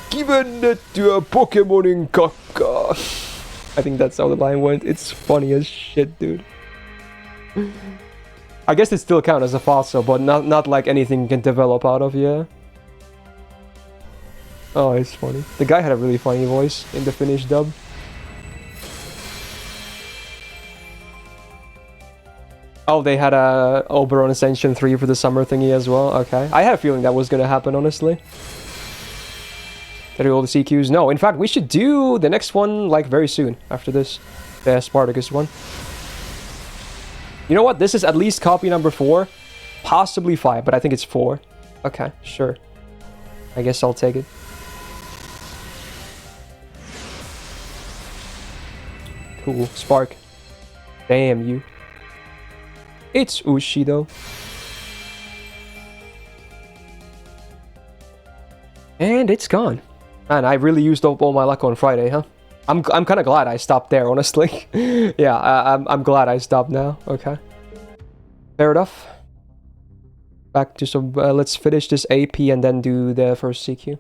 given to a Pokemon in Kaka. I think that's how the line went. It's funny as shit, dude. I guess it still counts as a fossil, but not like anything you can develop out of, yeah. Oh, it's funny. The guy had a really funny voice in the Finnish dub. Oh, they had a Oberon Ascension 3 for the summer thingy as well. Okay. I had a feeling that was gonna happen, honestly. Did we all the CQs? No, in fact, we should do the next one, like, very soon after this. The Spartacus one. You know what? This is at least copy number 4. Possibly 5, but I think it's 4. Okay, sure. I guess I'll take it. Cool. Spark. Damn you. It's Ushi, though. And it's gone. Man, I really used up all my luck on Friday, huh? I'm kind of glad I stopped there, honestly. Yeah, I'm glad I stopped now. Okay. Fair enough. Back to some... let's finish this AP and then do the first CQ.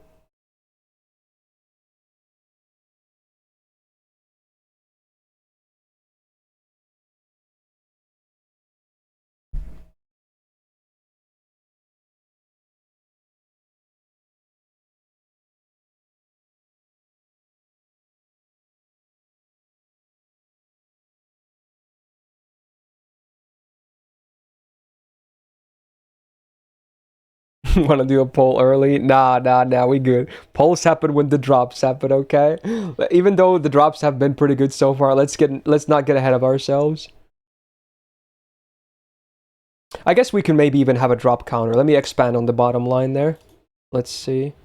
Want to do a poll early? Nah, we good. Polls happen when the drops happen, okay? Even though the drops have been pretty good so far, let's not get ahead of ourselves. I guess we can maybe even have a drop counter. Let me expand on the bottom line there. Let's see.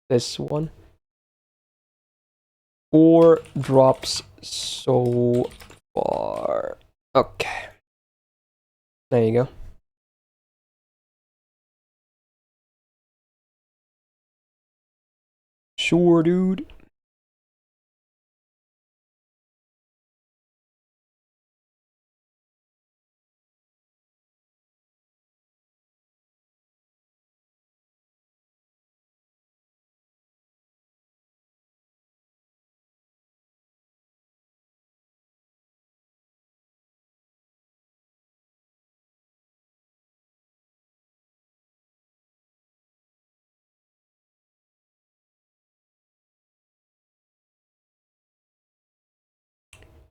This one. 4 drops so far. Okay. There you go. Sure, dude.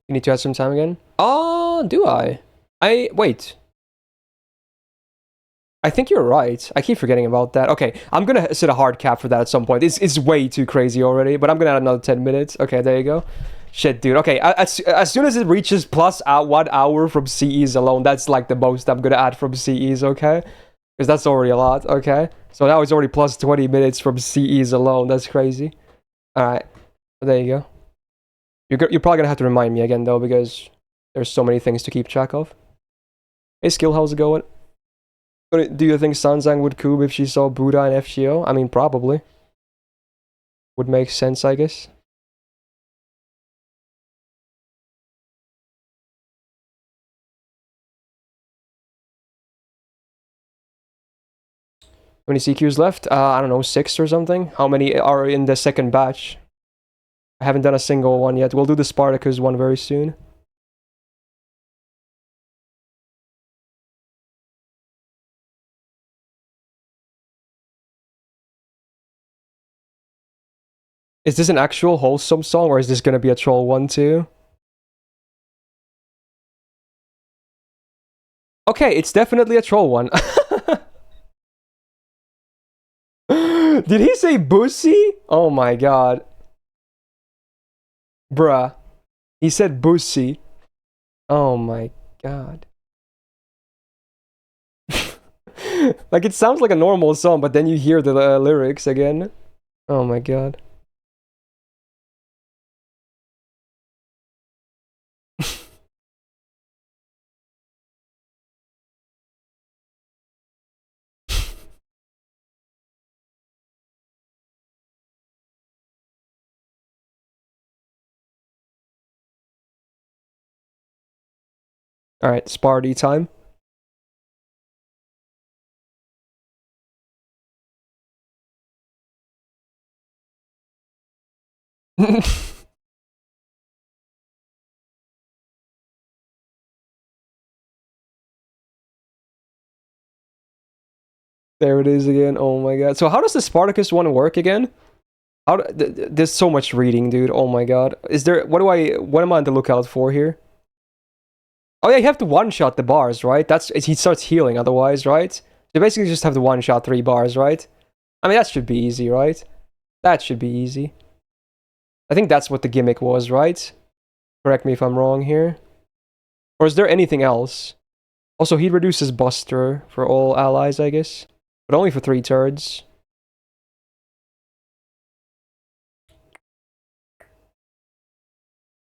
You need to add some time again? Oh, do I? Wait. I think you're right. I keep forgetting about that. Okay, I'm gonna set a hard cap for that at some point. It's way too crazy already, but I'm gonna add another 10 minutes. Okay, there you go. Shit, dude. Okay, as soon as it reaches plus 1 hour from CEs alone, that's like the most I'm gonna add from CEs, okay? Because that's already a lot, okay? So now it's already plus 20 minutes from CEs alone. That's crazy. Alright, there you go. You're probably gonna have to remind me again, though, because there's so many things to keep track of. Hey, Skill, how's it going? Do you think Sanzang would coup if she saw Buddha and FGO? I mean, probably. Would make sense, I guess. How many CQs left? I don't know, 6 or something? How many are in the second batch? I haven't done a single one yet. We'll do the Spartacus one very soon. Is this an actual wholesome song, or is this gonna be a troll one too? Okay, it's definitely a troll one. Did he say Bussy? Oh my god. Bruh. He said Bussy. Oh my god. Like, it sounds like a normal song, but then you hear the lyrics again. Oh my god. Alright, Sparty time. There it is again. Oh my god. So how does the Spartacus one work again? There's so much reading, dude. Oh my god. Is there what am I on the lookout for here? Oh yeah, you have to one-shot the bars, right? He starts healing otherwise, right? You basically just have to one-shot 3 bars, right? I mean, that should be easy, right? That should be easy. I think that's what the gimmick was, right? Correct me if I'm wrong here. Or is there anything else? Also, he reduces Buster for all allies, I guess. But only for 3 turns.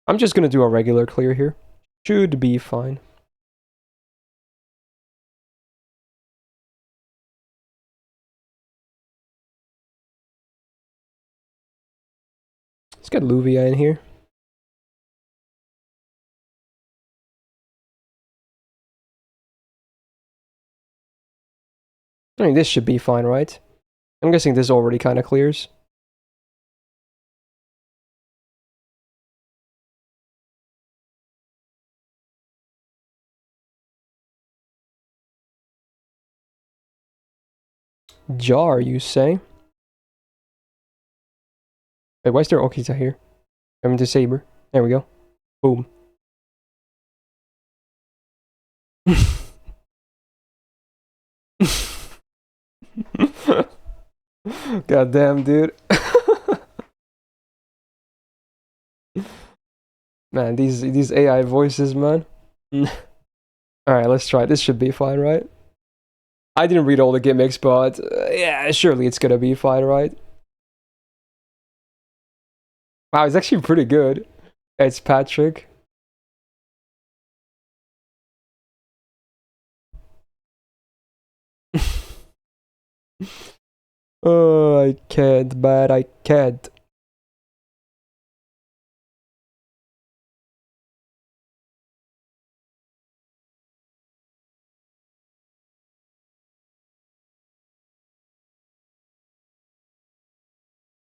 I'm just gonna do a regular clear here. Should be fine. Let's get Luvia in here. I mean, this should be fine, right? I'm guessing this already kind of clears. Jar, you say? Wait, why is there Okita here? I'm to Saber. There we go. Boom. God damn, dude. Man, these AI voices, man. Alright, let's try. This should be fine, right? I didn't read all the gimmicks, but yeah, surely it's gonna be fine, right? Wow, it's actually pretty good. It's Patrick. Oh, I can't, but I can't.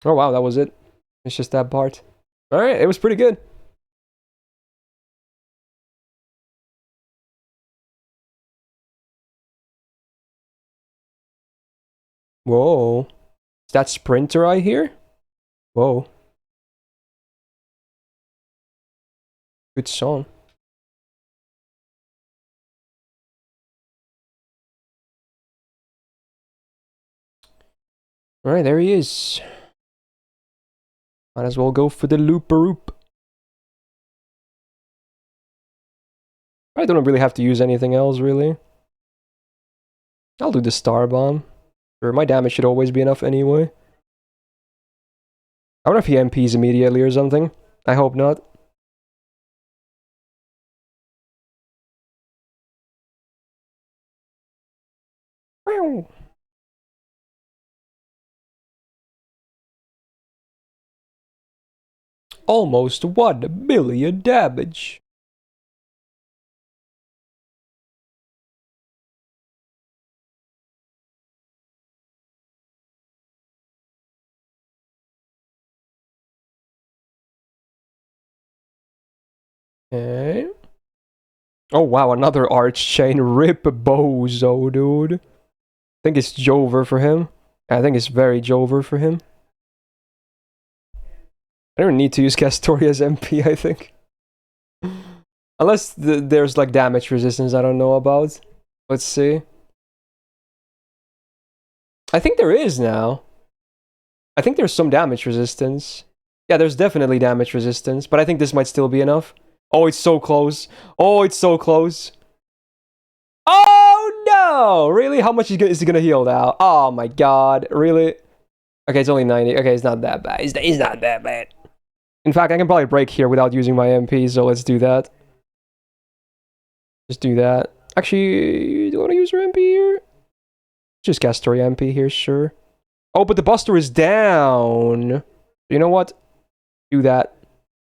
Oh wow, that was it. It's just that part. Alright, it was pretty good. Whoa. Is that Sprinter I hear? Whoa. Good song. Alright, there he is. Might as well go for the looper-oop. I don't really have to use anything else, really. I'll do the Star Bomb. Sure, my damage should always be enough anyway. I wonder if he MPs immediately or something. I hope not. Almost 1 billion damage. Okay. Oh wow, another Arch Chain. Rip Bozo, dude. I think it's Jover for him. I think it's very Jover for him. I don't need to use Castoria's MP, I think. Unless there's like damage resistance I don't know about. Let's see. I think there is now. I think there's some damage resistance. Yeah, there's definitely damage resistance, but I think this might still be enough. Oh, it's so close. Oh, it's so close. Oh no! Really? How much is he gonna heal now? Oh my god, really? Okay, it's only 90. Okay, it's not that bad. It's not that bad. In fact, I can probably break here without using my MP, so let's do that. Just do that. Actually, do you want to use your MP here? Just cast Story MP here, sure. Oh, but the Buster is down. You know what? Do that.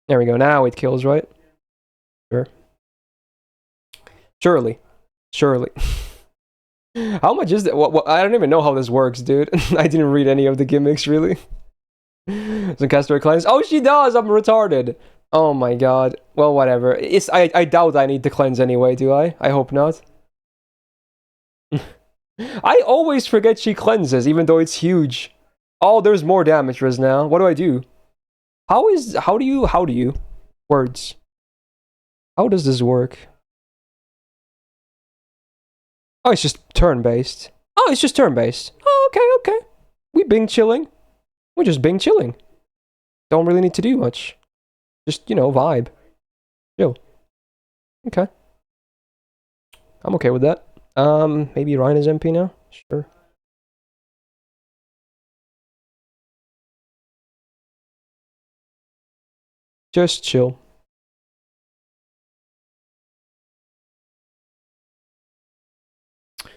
There we go. Now it kills, right? Sure. Surely. Surely. How much is that? What, I don't even know how this works, dude. I didn't read any of the gimmicks, really. Doesn't cast her cleanse. Oh, she does! I'm retarded. Oh my god. Well, whatever. I doubt I need to cleanse anyway, do I? I hope not. I always forget she cleanses, even though it's huge. Oh, there's more damage Riz now. What do I do? How do you? Words. How does this work? Oh, it's just turn-based. Oh, it's just turn-based. Oh, okay. We bing chilling. We're just bing chilling. Don't really need to do much. Just, vibe. Chill. Okay. I'm okay with that. Maybe Ryan is MP now? Sure. Just chill.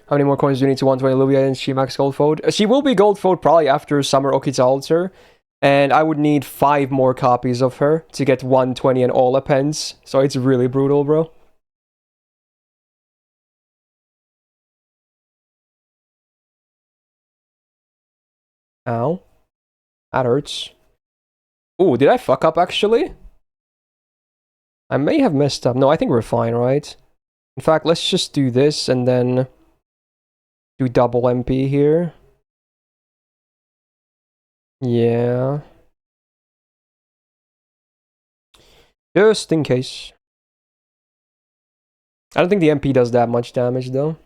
How many more coins do you need to 120 Olivia and she max gold fold? She will be gold fold probably after Summer Okita Altar. And I would need 5 more copies of her to get 120 and all appends. So it's really brutal, bro. Ow. That hurts. Ooh, did I fuck up actually? I may have messed up. No, I think we're fine, right? In fact, let's just do this and then do double MP here. Yeah. Just in case. I don't think the MP does that much damage though.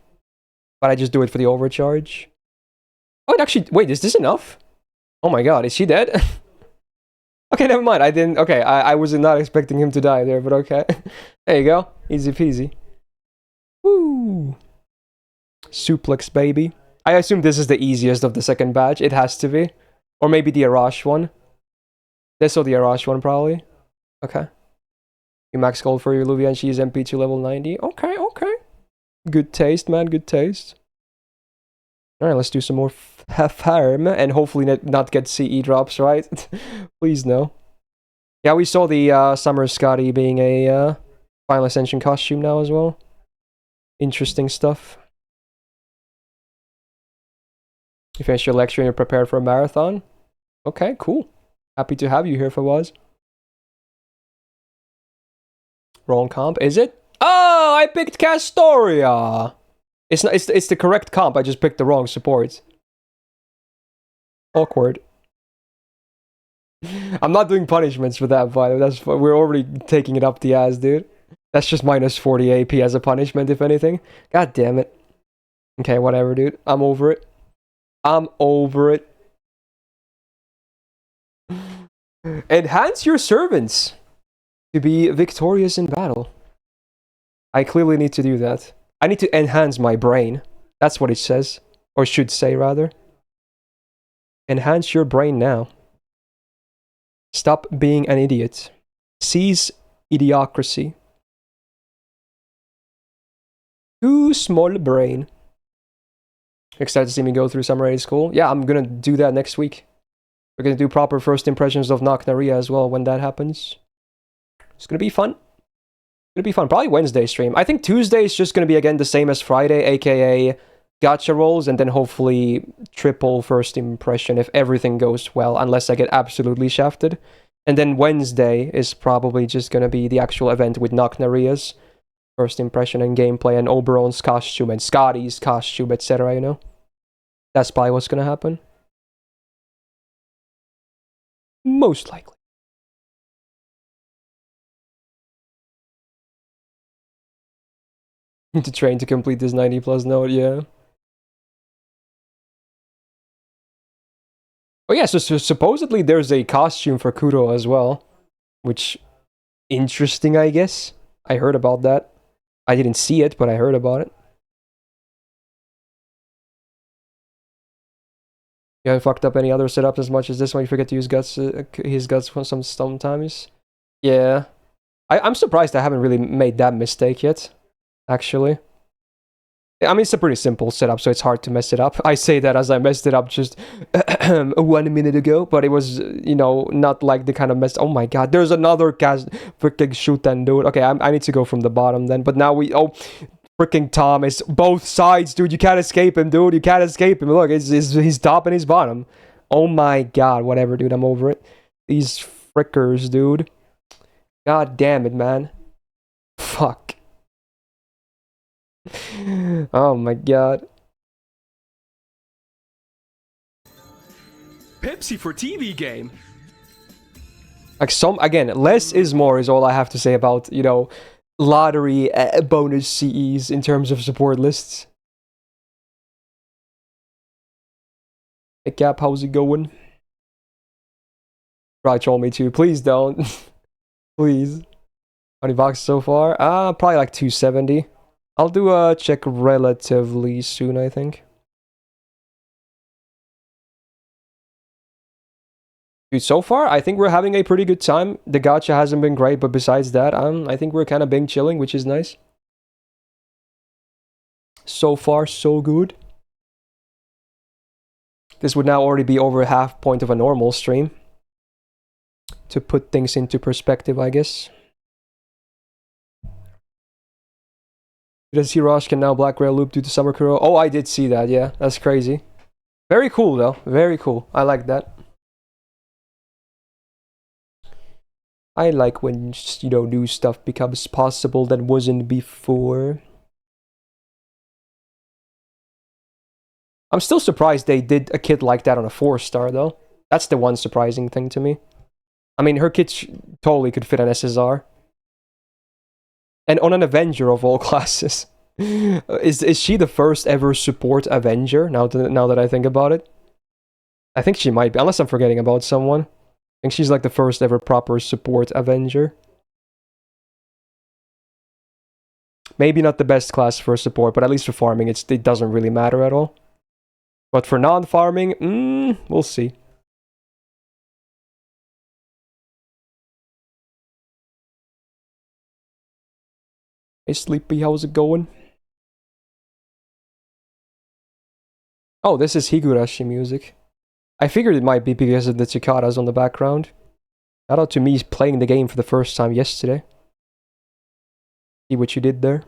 But I just do it for the overcharge. Oh, it actually... Wait, is this enough? Oh my god, is she dead? Okay, never mind. I didn't... Okay, I was not expecting him to die there, but okay. There you go. Easy peasy. Woo! Suplex, baby. I assume this is the easiest of the second batch. It has to be. Or maybe the Arash one. This or the Arash one, probably. Okay. You max gold for your Luvia and she's MP to level 90. Okay. Good taste, man. Good taste. Alright, let's do some more farm and hopefully not get CE drops, right? Please no. Yeah, we saw the Summer Scotty being a Final Ascension costume now as well. Interesting stuff. You finished your lecture and you're prepared for a marathon? Okay, cool. Happy to have you here, Fawaz. Wrong comp, is it? Oh, I picked Castoria! It's not. It's the correct comp. I just picked the wrong support. Awkward. I'm not doing punishments for that, by the way. We're already taking it up the ass, dude. That's just minus 40 AP as a punishment, if anything. God damn it. Okay, whatever, dude. I'm over it. Enhance your servants to be victorious in battle. I clearly need to do that. I need to enhance my brain. That's what it says. Or should say, rather. Enhance your brain now. Stop being an idiot. Seize idiocracy. Too small brain. Excited to see me go through Summer A School? Yeah, I'm gonna do that next week. We're gonna do proper first impressions of Naknaria as well when that happens. It's gonna be fun. It'll be fun. Probably Wednesday stream. I think Tuesday is just going to be again the same as Friday, aka gacha rolls, and then hopefully triple first impression if everything goes well, unless I get absolutely shafted. And then Wednesday is probably just going to be the actual event with Naknaria's first impression and gameplay and Oberon's costume and Scotty's costume, etc., you know? That's probably what's going to happen. Most likely. To train to complete this 90 plus node, yeah. Oh yeah, so supposedly there's a costume for Kuro as well, which interesting, I guess. I heard about that. I didn't see it, but I heard about it. You haven't fucked up any other setups as much as this one. You forget to use his guts sometimes. Yeah, I'm surprised I haven't really made that mistake yet. Actually, I mean, it's a pretty simple setup, so it's hard to mess it up. I say that as I messed it up just 1 minute ago, but it was, not like the kind of mess. Oh my god, there's another cast freaking shoot and dude. Okay, I need to go from the bottom then, but now freaking Tom is both sides, dude. You can't escape him, dude. You can't escape him. Look, he's top and he's bottom. Oh my god, whatever, dude, I'm over it. These frickers, dude. God damn it, man. Fuck. Oh my god. Pepsi for TV game. Like again, less is more is all I have to say about, you know, lottery bonus CEs in terms of support lists. Hey Cap, how's it going? Probably troll me too. Please don't. Please. How many boxes so far? Probably like 270. I'll do a check relatively soon, I think. Dude, so far, I think we're having a pretty good time. The gacha hasn't been great, but besides that, I think we're kind of being chilling, which is nice. So far, so good. This would now already be over half point of a normal stream. To put things into perspective, I guess. Does Hirosh can now Black Rail loop due to Summer Kuro? Oh, I did see that, yeah. That's crazy. Very cool, though. Very cool. I like that. I like when, you know, new stuff becomes possible that wasn't before. I'm still surprised they did a kid like that on a 4-star, though. That's the one surprising thing to me. I mean, her kid totally could fit an SSR. And on an Avenger of all classes. Is she the first ever support Avenger, now that I think about it? I think she might be, unless I'm forgetting about someone. I think she's like the first ever proper support Avenger. Maybe not the best class for support, but at least for farming, it doesn't really matter at all. But for non-farming, we'll see. Hey Sleepy, how's it going? Oh, this is Higurashi music. I figured it might be because of the cicadas on the background. Shout out to me playing the game for the first time yesterday. See what you did there.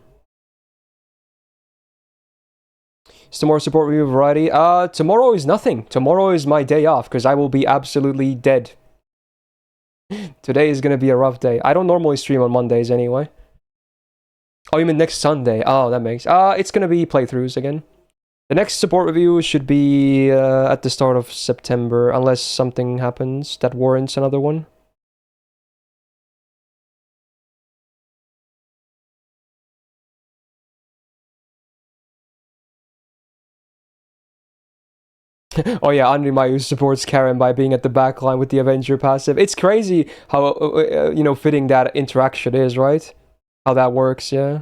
Is tomorrow support review variety? Tomorrow is nothing. Tomorrow is my day off because I will be absolutely dead. Today is gonna be a rough day. I don't normally stream on Mondays anyway. Oh, you mean next Sunday? Oh, that makes... it's gonna be playthroughs again. The next support review should be at the start of September, unless something happens that warrants another one. Oh yeah, Andri Mayu supports Karen by being at the back line with the Avenger passive. It's crazy how, you know, fitting that interaction is, right? How that works, yeah.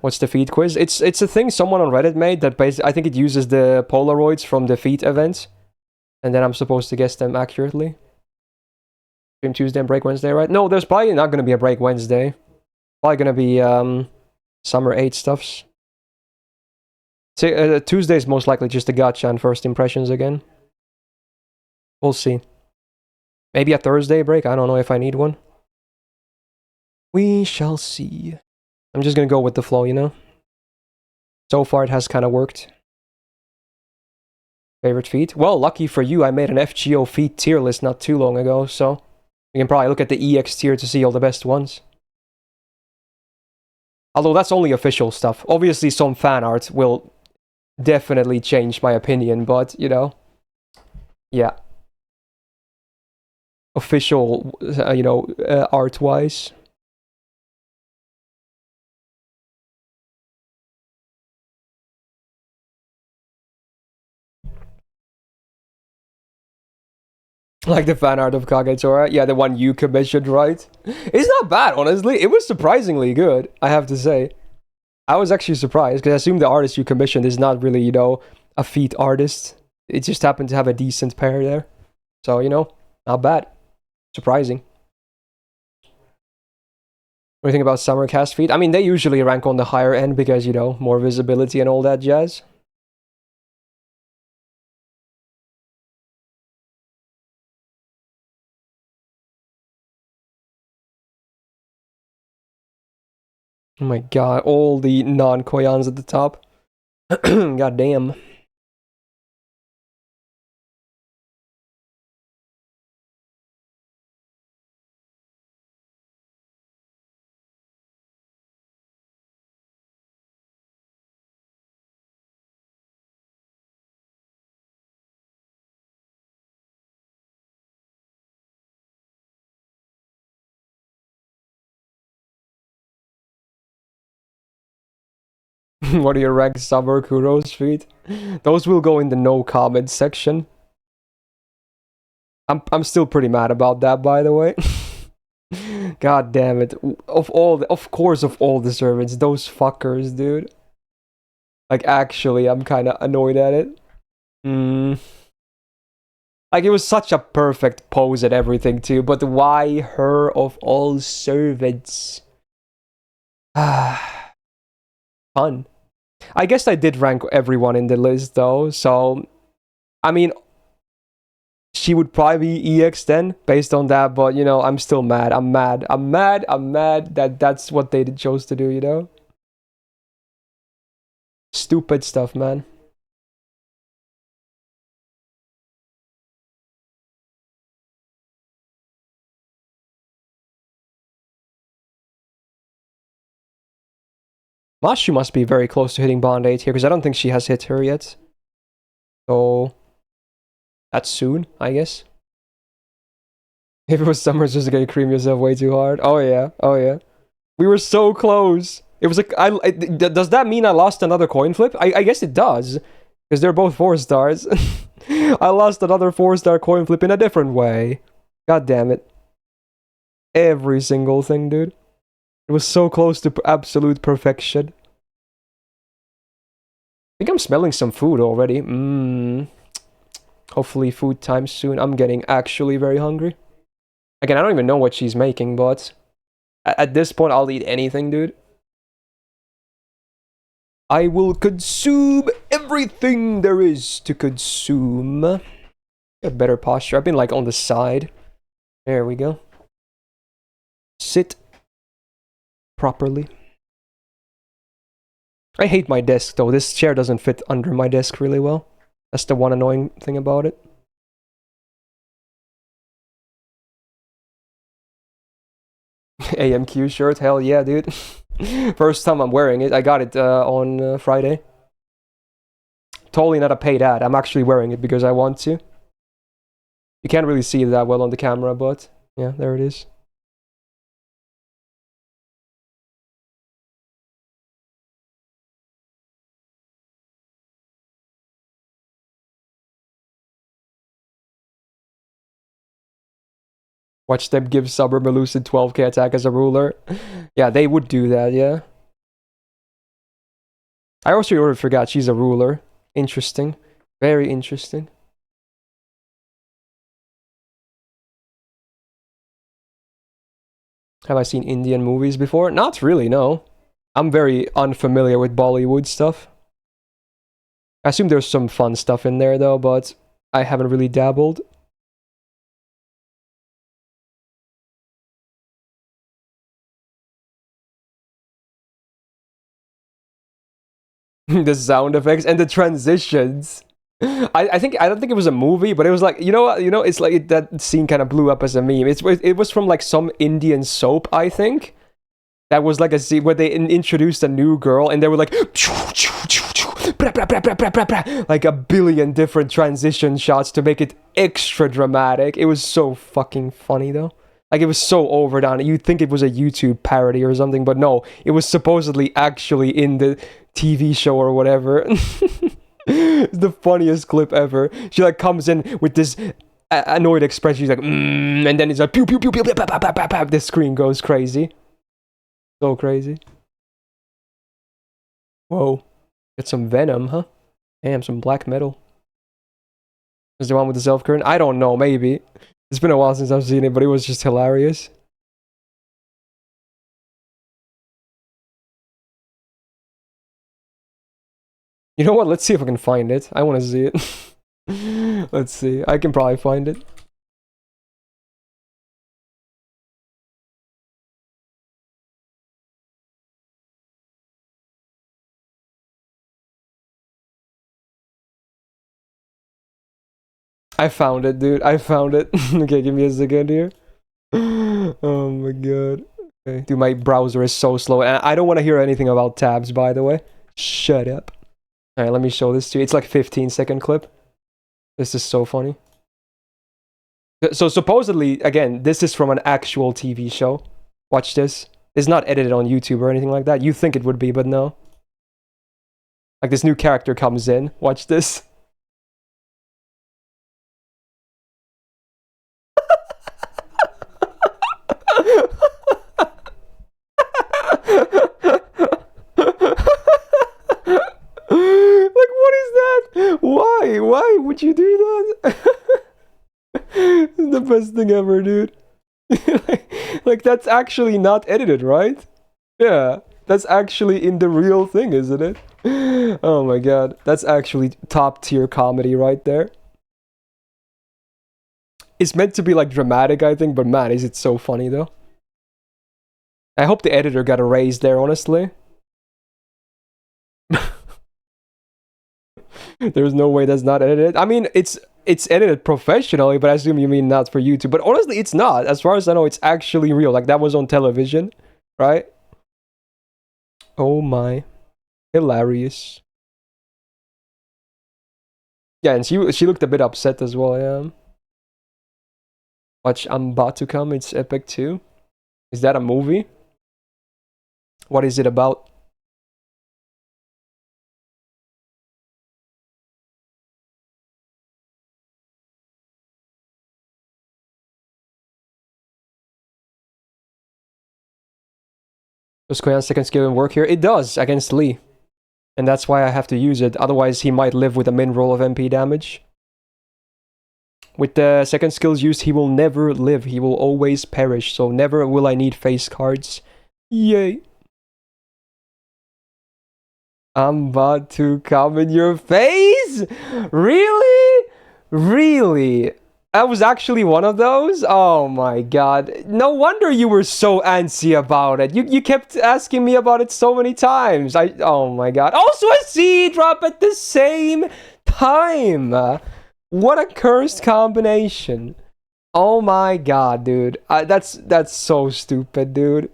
What's the feed quiz? It's a thing someone on Reddit made that basically, I think it uses the Polaroids from the feed events. And then I'm supposed to guess them accurately. Stream Tuesday and break Wednesday, right? No, there's probably not going to be a break Wednesday. Probably going to be Summer 8 stuffs. So, Tuesday's most likely just a gacha and first impressions again. We'll see. Maybe a Thursday break? I don't know if I need one. We shall see. I'm just gonna go with the flow, you know? So far it has kind of worked. Favorite feat? Well, lucky for you, I made an FGO feat tier list not too long ago, so... You can probably look at the EX tier to see all the best ones. Although that's only official stuff. Obviously some fan art will definitely change my opinion, but, you know... Yeah. Official, you know, art-wise. Like the fan art of Kagetora? Yeah, the one you commissioned, right? It's not bad, honestly. It was surprisingly good, I have to say. I was actually surprised, because I assume the artist you commissioned is not really, you know, a feat artist. It just happened to have a decent pair there. So, you know, not bad. Surprising. What do you think about summer cast feat? I mean, they usually rank on the higher end because, you know, more visibility and all that jazz. Oh my god, all the non-Koyans at the top. God damn. What are your ranks, Summer Kuro's feet? Those will go in the no comment section. I'm still pretty mad about that, by the way. God damn it. Of course, of all the servants, those fuckers, dude. Like, actually, I'm kind of annoyed at it. Like, it was such a perfect pose and everything, too, but why her of all servants? Fun. I guess I did rank everyone in the list, though, so... I mean, she would probably be EX then, based on that, but, you know, I'm still mad. I'm mad that that's what they chose to do, you know? Stupid stuff, man. Mashu must be very close to hitting Bond 8 here, because I don't think she has hit her yet. So... that's soon, I guess. If it was Summers, just gonna cream yourself way too hard. Oh yeah, oh yeah. We were so close. It was like, does that mean I lost another coin flip? I guess it does, because they're both 4 stars. I lost another 4-star coin flip in a different way. God damn it. Every single thing, dude. It was so close to absolute perfection. I think I'm smelling some food already. Hopefully food time soon. I'm getting actually very hungry. Again, I don't even know what she's making, but at this point, I'll eat anything, dude. I will consume everything there is to consume. A better posture. I've been like on the side. There we go. Sit properly. I hate my desk though. This chair doesn't fit under my desk really well. That's the one annoying thing about it. AMQ shirt, hell yeah, dude. First time I'm wearing it. I got it on Friday. Totally not a paid ad. I'm actually wearing it because I want to. You can't really see it that well on the camera, but yeah, there it is. Watch them give Summer Melucid 12k attack as a ruler. Yeah, they would do that, yeah. I also already forgot she's a ruler. Interesting. Very interesting. Have I seen Indian movies before? Not really, no. I'm very unfamiliar with Bollywood stuff. I assume there's some fun stuff in there, though, but I haven't really dabbled. The sound effects and the transitions. I don't think it was a movie, but it was like, you know what, it's like that scene kind of blew up as a meme. It was from like some Indian soap, I think. That was like a scene where they introduced a new girl and they were like like a billion different transition shots to make it extra dramatic. It was so fucking funny though. Like, it was so overdone. You'd think it was a YouTube parody or something, but no, it was supposedly actually in the TV show or whatever. It's the funniest clip ever. She like comes in with this annoyed expression. She's like, and then it's like pew pew pew pew pew pew pew pew pew. The screen goes crazy. So crazy. Whoa. Got some Venom, huh? Damn, some black metal. Is the one with the self-current? I don't know, maybe. It's been a while since I've seen it, but it was just hilarious. You know what? Let's see if I can find it. I want to see it. Let's see. I can probably find it. I found it, dude. I found it. Okay, give me a second here. Oh my god. Okay. Dude, my browser is so slow. And I don't want to hear anything about tabs, by the way. Shut up. Alright, let me show this to you. It's like 15-second clip. This is so funny. So supposedly, again, this is from an actual TV show. Watch this. It's not edited on YouTube or anything like that. You think it would be, but no. Like this new character comes in. Watch this. Like, what is that? Why? Why would you do that? It's the best thing ever, dude. Like, that's actually not edited, right? Yeah, that's actually in the real thing, isn't it? Oh my god, that's actually top tier comedy right there. It's meant to be like dramatic, I think, but man, is it so funny though. I hope the editor got a raise there, honestly. There's no way that's not edited. I mean, it's edited professionally, but I assume you mean not for YouTube. But honestly, it's not. As far as I know, it's actually real. Like that was on television, right? Oh my, hilarious. Yeah, and she looked a bit upset as well. Yeah. Watch, I'm about to come. It's epic too. Is that a movie? What is it about? Does Koyan's second skill work here? It does against Lee. And that's why I have to use it. Otherwise, he might live with a min roll of MP damage. With the second skills used, he will never live. He will always perish. So never will I need face cards. Yay. I'm about to come in your face? Really? Really? That was actually one of those? Oh my god. No wonder you were so antsy about it. You kept asking me about it so many times. Oh my god. Also a C drop at the same time. What a cursed combination. Oh my god, dude. That's so stupid, dude.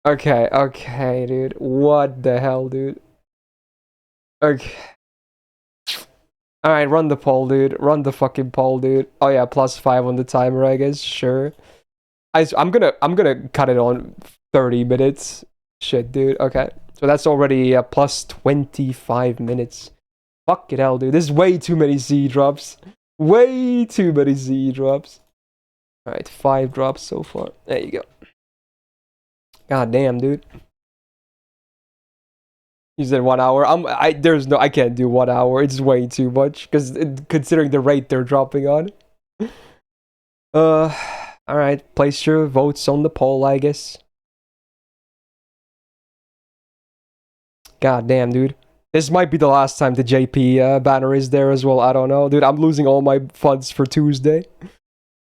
Okay, dude. What the hell, dude? Okay. Alright, run the poll, dude. Run the fucking poll, dude. Oh yeah, +5 on the timer, I guess. Sure. I'm gonna cut it on 30 minutes. Shit, dude. Okay. So that's already plus 25 minutes. Fuck it hell, dude. This is way too many Z drops. Way too many Z drops. Alright, 5 drops so far. There you go. God damn, dude. You said 1 hour. I can't do 1 hour. It's way too much because considering the rate they're dropping on. All right. Place your votes on the poll, I guess. God damn, dude. This might be the last time the JP banner is there as well. I don't know, dude. I'm losing all my funds for Tuesday.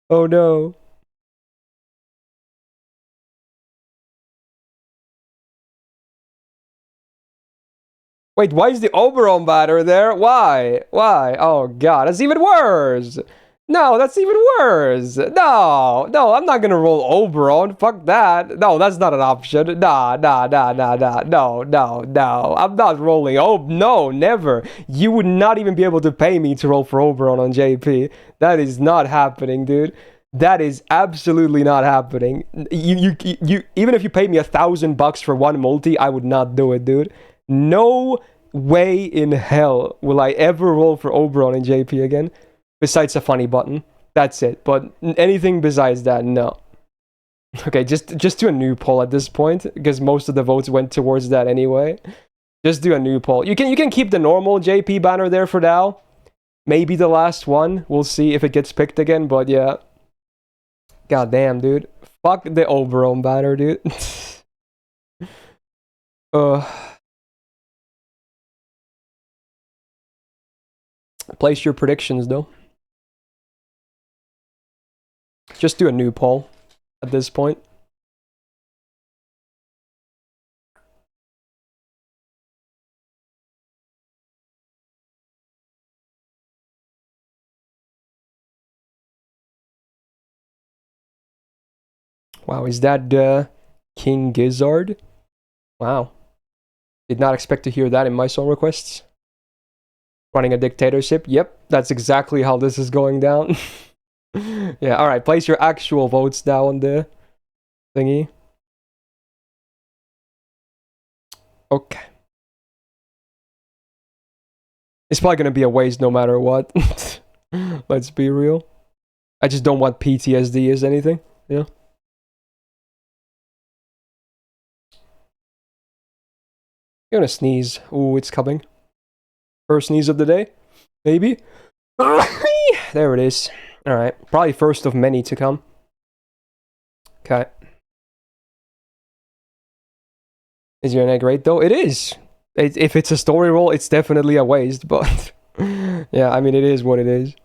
Oh no. Wait, why is the Oberon banner there? Why? Why? Oh god, that's even worse. No, that's even worse. No, I'm not gonna roll Oberon. Fuck that. No, that's not an option. Nah. No. I'm not rolling. Oh, no, never. You would not even be able to pay me to roll for Oberon on JP. That is not happening, dude. That is absolutely not happening. You even if you paid me $1,000 for one multi, I would not do it, dude. No way in hell will I ever roll for Oberon in JP again. Besides a funny button. That's it. But anything besides that, no. Okay, just do a new poll at this point, because most of the votes went towards that anyway. Just do a new poll. You can keep the normal JP banner there for now. Maybe the last one. We'll see if it gets picked again, but yeah. God damn, dude. Fuck the Oberon banner, dude. Place your predictions, though. Just do a new poll at this point. Wow, is that King Gizzard? Wow. Did not expect to hear that in my song requests. Running a dictatorship? Yep, that's exactly how this is going down. Yeah, alright, place your actual votes now on the thingy. Okay. It's probably gonna be a waste no matter what. Let's be real. I just don't want PTSD as anything, you know? I'm gonna sneeze. Ooh, it's coming. First sneeze of the day? Maybe? There it is. Alright, probably first of many to come. Okay. Is your egg great though? It is! If it's a story roll, it's definitely a waste, but... yeah, I mean, it is what it is.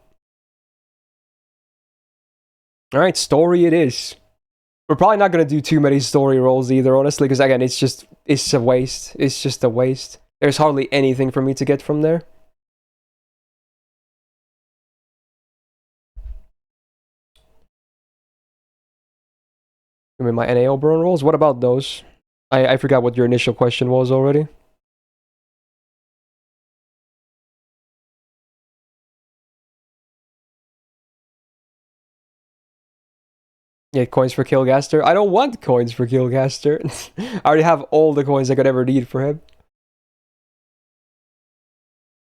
Alright, story it is. We're probably not gonna do too many story rolls either, honestly, because again, it's a waste. It's just a waste. There's hardly anything for me to get from there. Give me my NA Oberon rolls. What about those? I forgot what your initial question was already. Yeah, coins for Killgaster. I don't want coins for Killgaster. I already have all the coins I could ever need for him.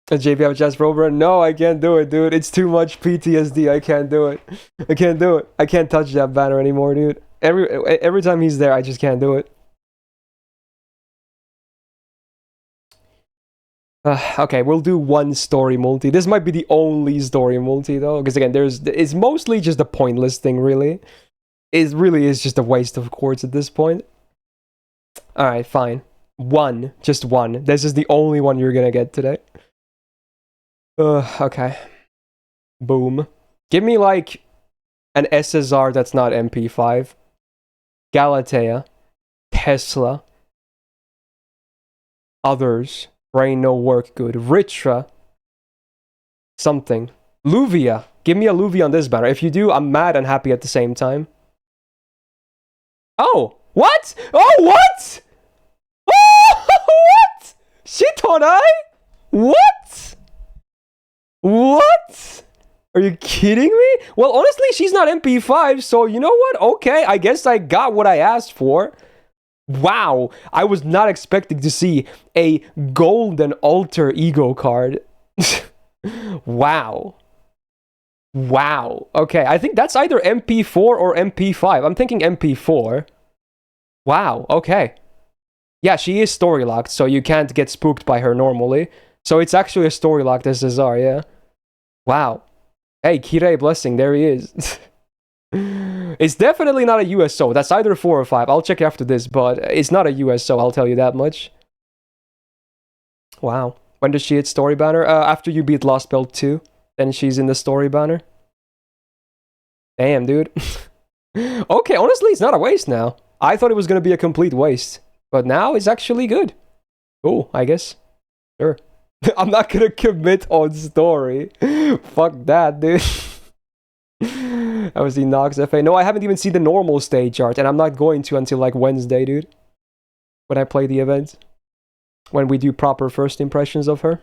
Does JP have a chance for Oberon? No, I can't do it, dude. It's too much PTSD. I can't do it. I can't do it. I can't touch that banner anymore, dude. Every time he's there, I just can't do it. Okay, we'll do one story multi. This might be the only story multi, though, because again, it's mostly just a pointless thing, really. It really is just a waste of quartz at this point. Alright, fine. One. Just one. This is the only one you're gonna get today. Okay. Boom. Give me, like, an SSR that's not MP5. Galatea. Tesla. Others. Brain no work good. Ritra. Something. Luvia. Give me a Luvia on this banner. If you do, I'm mad and happy at the same time. Oh! What? Oh, what? Oh, what? Shitonai? What? What? Are you kidding me? Well, honestly, she's not MP5, so you know what? Okay, I guess I got what I asked for. Wow, I was not expecting to see a golden alter ego card. Wow. Wow. Okay, I think that's either MP4 or MP5. I'm thinking MP4. Wow, okay. Yeah, she is story locked, so you can't get spooked by her normally. So it's actually a story locked SSR, yeah. Wow. Hey, Kirei Blessing, there he is. It's definitely not a USO. That's either 4 or 5. I'll check after this, but it's not a USO, I'll tell you that much. Wow. When does she hit story banner? After you beat Lost Belt 2, then she's in the story banner. Damn, dude. Okay, honestly, it's not a waste now. I thought it was going to be a complete waste, but now it's actually good. Cool, I guess. Sure. I'm not going to commit on story. Fuck that, dude. That was the Nox FA. No, I haven't even seen the normal stage art, and I'm not going to until like Wednesday, dude. When I play the event. When we do proper first impressions of her.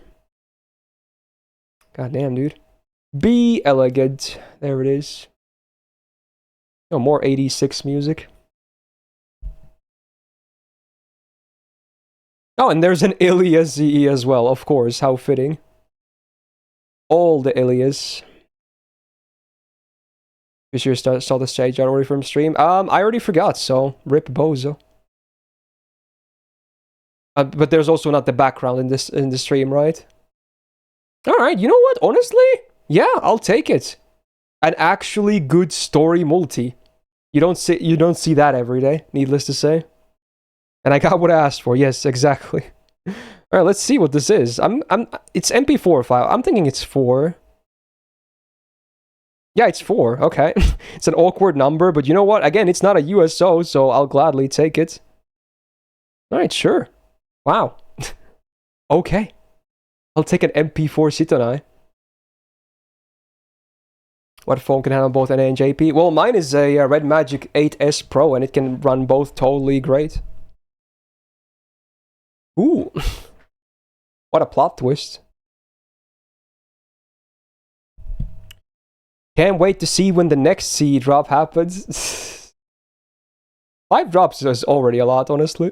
God damn, dude. Be elegant. There it is. No more 86 music. Oh, and there's an Ilias ZE as well, of course. How fitting. All the Ilias. You sure saw the stage art already from stream? I already forgot, so rip Bozo. But there's also not the background in the stream, right? Alright, you know what? Honestly, yeah, I'll take it. An actually good story multi. You don't see that every day, needless to say. And I got what I asked for. Yes, exactly. Alright, let's see what this is. It's MP4 file. I'm thinking it's 4. Yeah, it's 4. Okay. It's an awkward number, but you know what? Again, it's not a USO, so I'll gladly take it. Alright, sure. Wow. Okay. I'll take an MP4 Shitonai. What phone can handle both NA and JP? Well, mine is a Red Magic 8S Pro, and it can run both totally great. Ooh. What a plot twist. Can't wait to see when the next C drop happens. 5 drops is already a lot, honestly.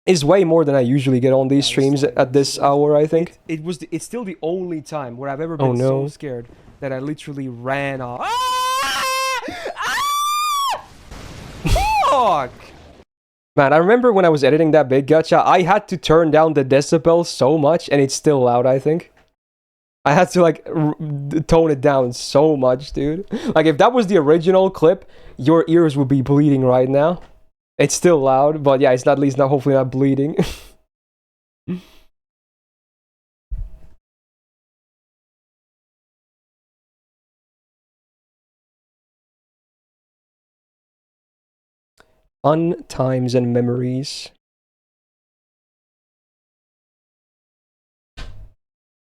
Is way more than I usually get on these streams at this hour, I think. It's still the only time where I've ever been so scared that I literally ran off. Fuck! Man, I remember when I was editing that big gacha, I had to turn down the decibels so much, and it's still loud, I think. I had to, like, tone it down so much, dude. Like, if that was the original clip, your ears would be bleeding right now. It's still loud, but yeah, it's not, at least not, hopefully not bleeding. Fun times and memories.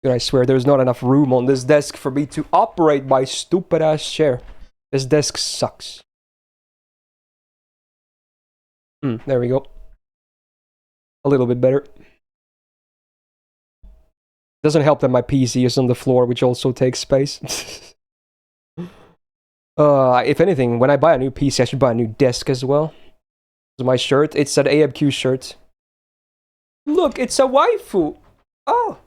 Dude, I swear there's not enough room on this desk for me to operate my stupid ass chair. This desk sucks. There we go. A little bit better. Doesn't help that my PC is on the floor, which also takes space. If anything, when I buy a new PC, I should buy a new desk as well. My shirt, it's an AMQ shirt. Look, it's a waifu. Oh.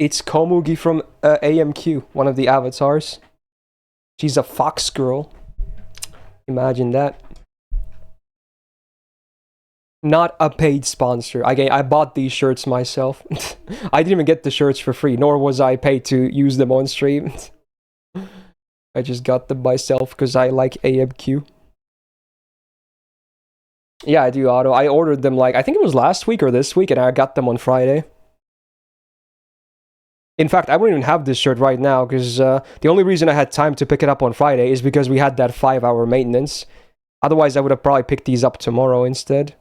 It's Komugi from AMQ, one of the avatars. She's a fox girl. Imagine that. Not a paid sponsor. I bought these shirts myself. I didn't even get the shirts for free, nor was I paid to use them on stream. I just got them myself because I like AMQ. Yeah, I do, Otto. I ordered them, like, I think it was last week or this week, and I got them on Friday. In fact, I wouldn't even have this shirt right now, because the only reason I had time to pick it up on Friday is because we had that 5-hour maintenance. Otherwise, I would have probably picked these up tomorrow instead.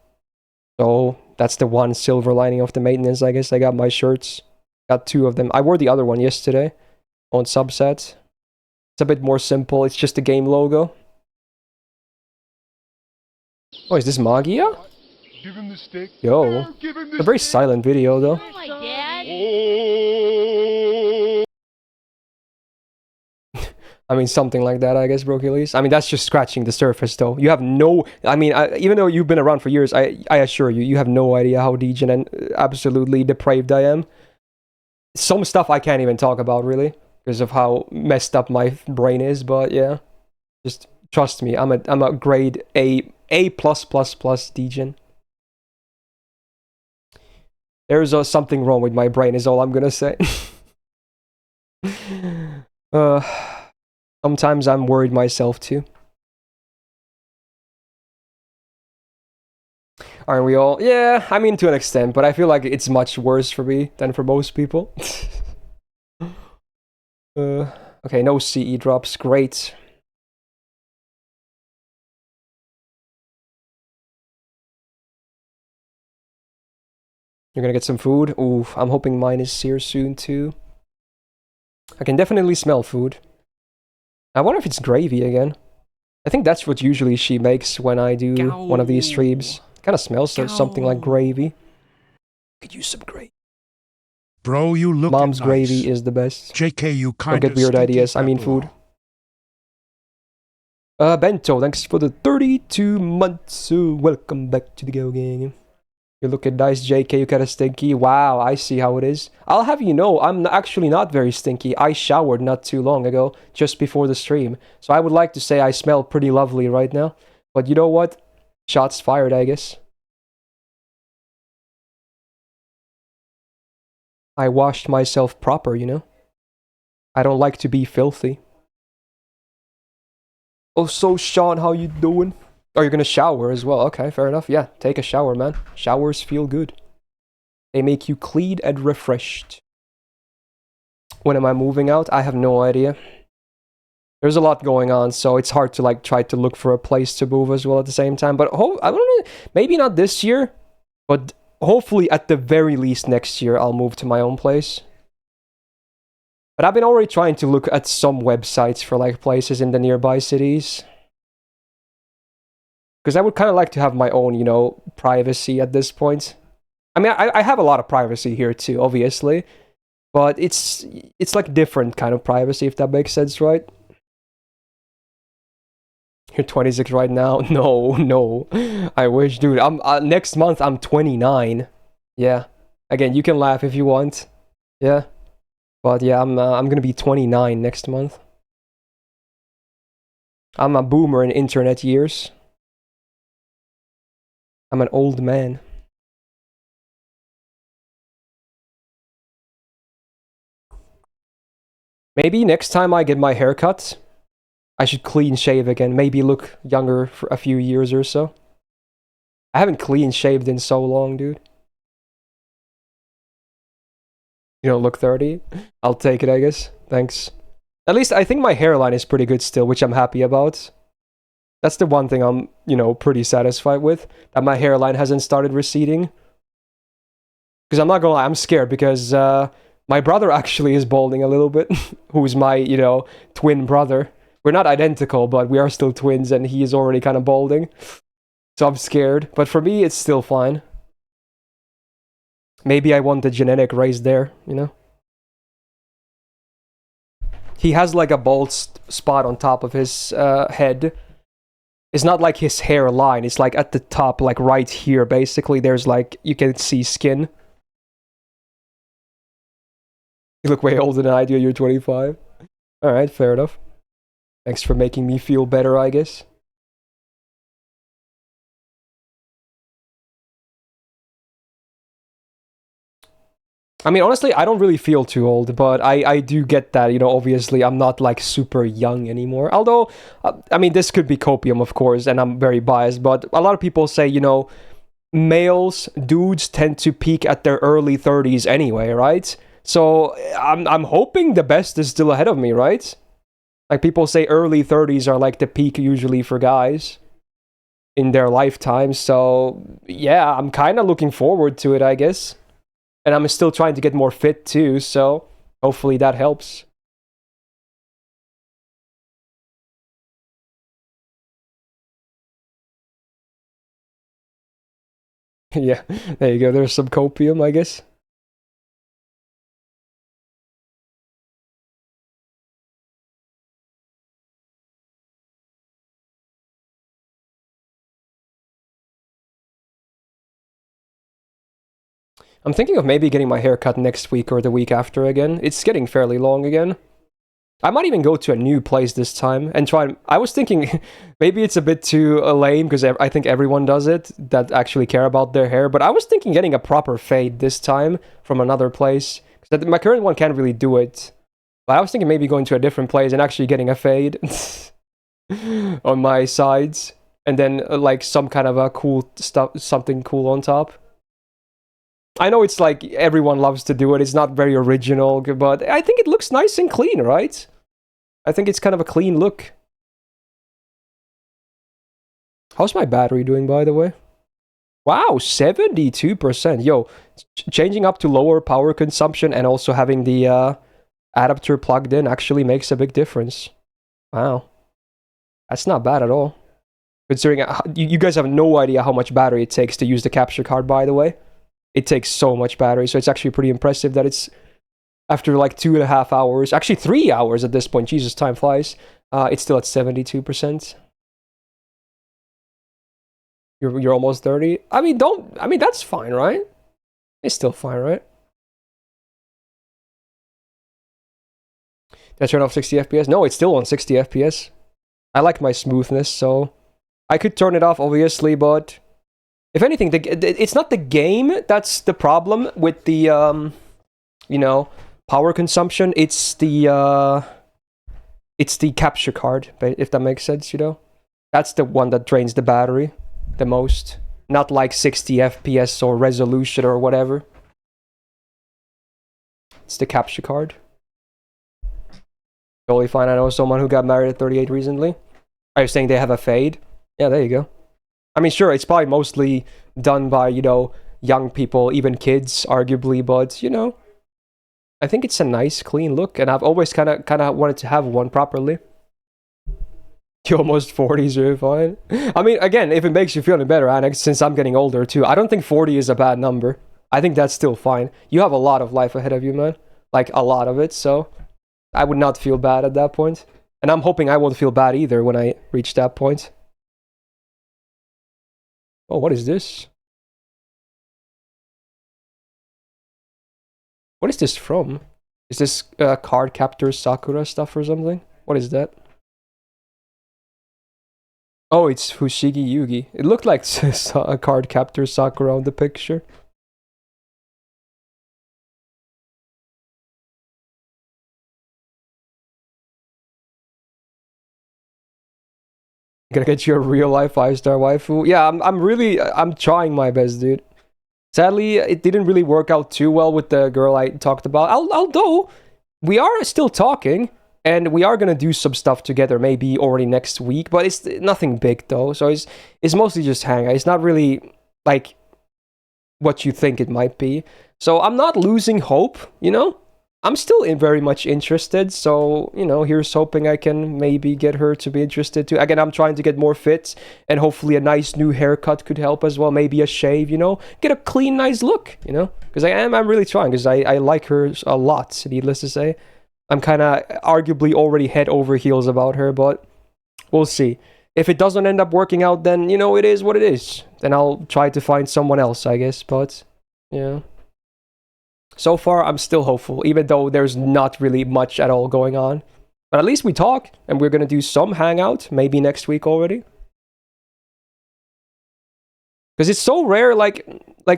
So, that's the one silver lining of the maintenance, I guess. I got my shirts. Got 2 of them. I wore the other one yesterday on Subset. It's a bit more simple. It's just the game logo. Oh, is this Magia? Give him the stick. Yo. It's a very silent video, though. Oh my dad. I mean, something like that, I guess, Brocules. I mean, that's just scratching the surface, though. You have no... I mean, even though you've been around for years, I assure you, you have no idea how degen and absolutely depraved I am. Some stuff I can't even talk about, really, because of how messed up my brain is, but yeah. Just trust me, I'm a grade A+++ degen. There's something wrong with my brain, is all I'm gonna say. Sometimes I'm worried myself too. Aren't we all? Yeah, I mean to an extent, but I feel like it's much worse for me than for most people. Okay, no CE drops, great. You're gonna get some food? Ooh, I'm hoping mine is here soon too. I can definitely smell food. I wonder if it's gravy again. I think that's what usually she makes when I do one of these streams. Kind of smells like something like gravy. Could use some gravy. Bro, you look Mom's nice. gravy is the best. JK, you kind of Don't get weird ideas. I mean food. Bento, thanks for the 32 months. Welcome back to the Go Gang. You look at nice, JK, you kinda stinky. Wow, I see how it is. I'll have you know, I'm actually not very stinky. I showered not too long ago, just before the stream. So I would like to say I smell pretty lovely right now. But you know what? Shots fired, I guess. I washed myself proper, you know? I don't like to be filthy. Oh, so Sean, how you doing? Oh, you're gonna shower as well. Okay, fair enough. Yeah, take a shower, man. Showers feel good. They make you clean and refreshed. When am I moving out? I have no idea. There's a lot going on, so it's hard to like try to look for a place to move as well at the same time. But I don't know, maybe not this year, but hopefully at the very least next year I'll move to my own place. But I've been already trying to look at some websites for like places in the nearby cities. Because I would kind of like to have my own, you know, privacy at this point. I mean, I have a lot of privacy here too, obviously. But it's like different kind of privacy, if that makes sense, right? You're 26 right now? No. I wish, dude. I'm next month I'm 29. Yeah. Again, you can laugh if you want. Yeah. But yeah, I'm gonna be 29 next month. I'm a boomer in internet years. I'm an old man. Maybe next time I get my haircut, I should clean shave again. Maybe look younger for a few years or so. I haven't clean shaved in so long, dude. You don't look 30? I'll take it, I guess. Thanks. At least I think my hairline is pretty good still, which I'm happy about. That's the one thing I'm, you know, pretty satisfied with. That my hairline hasn't started receding. Because I'm not gonna lie, I'm scared because my brother actually is balding a little bit. Who's my, you know, twin brother. We're not identical, but we are still twins and he is already kind of balding. So I'm scared. But for me, it's still fine. Maybe I want the genetic race there, you know? He has like a bald spot on top of his head. It's not like his hairline. It's like at the top, like right here, basically. There's like, you can see skin. You look way older than I do. You're 25. Alright, fair enough. Thanks for making me feel better, I guess. I mean, honestly, I don't really feel too old, but I do get that, you know, obviously I'm not like super young anymore. Although, I mean, this could be copium, of course, and I'm very biased, but a lot of people say, you know, males, dudes tend to peak at their early 30s anyway, right? So I'm hoping the best is still ahead of me, right? Like people say early 30s are like the peak usually for guys in their lifetime. So yeah, I'm kind of looking forward to it, I guess. And I'm still trying to get more fit too, so hopefully that helps. Yeah, there you go. There's some copium, I guess. I'm thinking of maybe getting my hair cut next week or the week after again. It's getting fairly long again. I might even go to a new place this time and try. I was thinking maybe it's a bit too lame because I think everyone does it that actually care about their hair. But I was thinking getting a proper fade this time from another place. Because my current one can't really do it. But I was thinking maybe going to a different place and actually getting a fade on my sides. And then like some kind of a cool stuff, something cool on top. I know it's like everyone loves to do it. It's not very original, but I think it looks nice and clean, right? I think it's kind of a clean look. How's my battery doing, by the way? Wow, 72%. Yo, changing up to lower power consumption and also having the adapter plugged in actually makes a big difference. Wow. That's not bad at all. Considering you guys have no idea how much battery it takes to use the capture card, by the way. It takes so much battery, so it's actually pretty impressive that it's after like 2.5 hours, actually 3 hours at this point, Jesus, time flies, it's still at 72%. You're almost 30. I mean, that's fine, right? It's still fine, right? Did I turn off 60 FPS? No, it's still on 60 FPS. I like my smoothness, so I could turn it off, obviously, but if anything, it's not the game that's the problem with the, you know, power consumption. It's the capture card, if that makes sense, you know? That's the one that drains the battery the most. Not like 60 FPS or resolution or whatever. It's the capture card. Totally fine. I know someone who got married at 38 recently. Are you saying they have a fade? Yeah, there you go. I mean, sure, it's probably mostly done by, you know, young people, even kids, arguably, but, you know, I think it's a nice, clean look, and I've always kind of wanted to have one properly. You're almost 40, so you're fine. I mean, again, if it makes you feel any better, Annex, since I'm getting older too, I don't think 40 is a bad number. I think that's still fine. You have a lot of life ahead of you, man. Like, a lot of it, so I would not feel bad at that point. And I'm hoping I won't feel bad either when I reach that point. Oh, what is this? What is this from? Is this Card Captor Sakura stuff or something? What is that? Oh, it's Fushigi Yugi. It looked like a Card Captor Sakura on the picture. Gonna get you a real life 5-star waifu. Yeah, I'm trying my best, dude. Sadly, it didn't really work out too well with the girl I talked about. Although we are still talking, and we are gonna do some stuff together, maybe already next week. But it's nothing big though, so it's mostly just hang out. It's not really like what you think it might be. So I'm not losing hope, you know. I'm still very much interested, so, you know, here's hoping I can maybe get her to be interested too. Again, I'm trying to get more fit, and hopefully a nice new haircut could help as well. Maybe a shave, you know, get a clean, nice look, you know, because I'm really trying, because I like her a lot, needless to say. I'm kind of arguably already head over heels about her, but we'll see. If it doesn't end up working out, then, you know, it is what it is. Then I'll try to find someone else, I guess, but, yeah. So far, I'm still hopeful, even though there's not really much at all going on. But at least we talk, and we're gonna do some hangout, maybe next week already. Because it's so rare, like,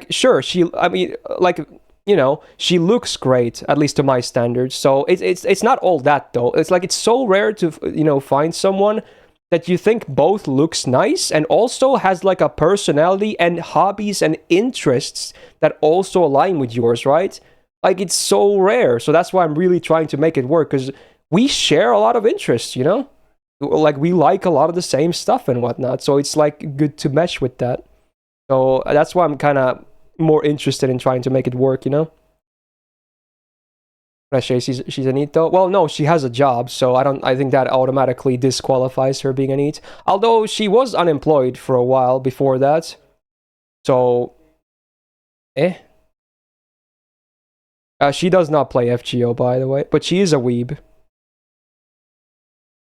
sure, I mean, like, you know, she looks great, at least to my standards. So it's not all that, though. It's like, it's so rare to, you know, find someone that you think both looks nice and also has like a personality and hobbies and interests that also align with yours, right? Like, it's so rare. So that's why I'm really trying to make it work, because we share a lot of interests, you know? Like, we like a lot of the same stuff and whatnot. So it's like good to mesh with that. So that's why I'm kind of more interested in trying to make it work, you know? She's a NEET though? Well, no, she has a job, so I think that automatically disqualifies her being a NEET. Although she was unemployed for a while before that. So, she does not play FGO, by the way, but she is a weeb.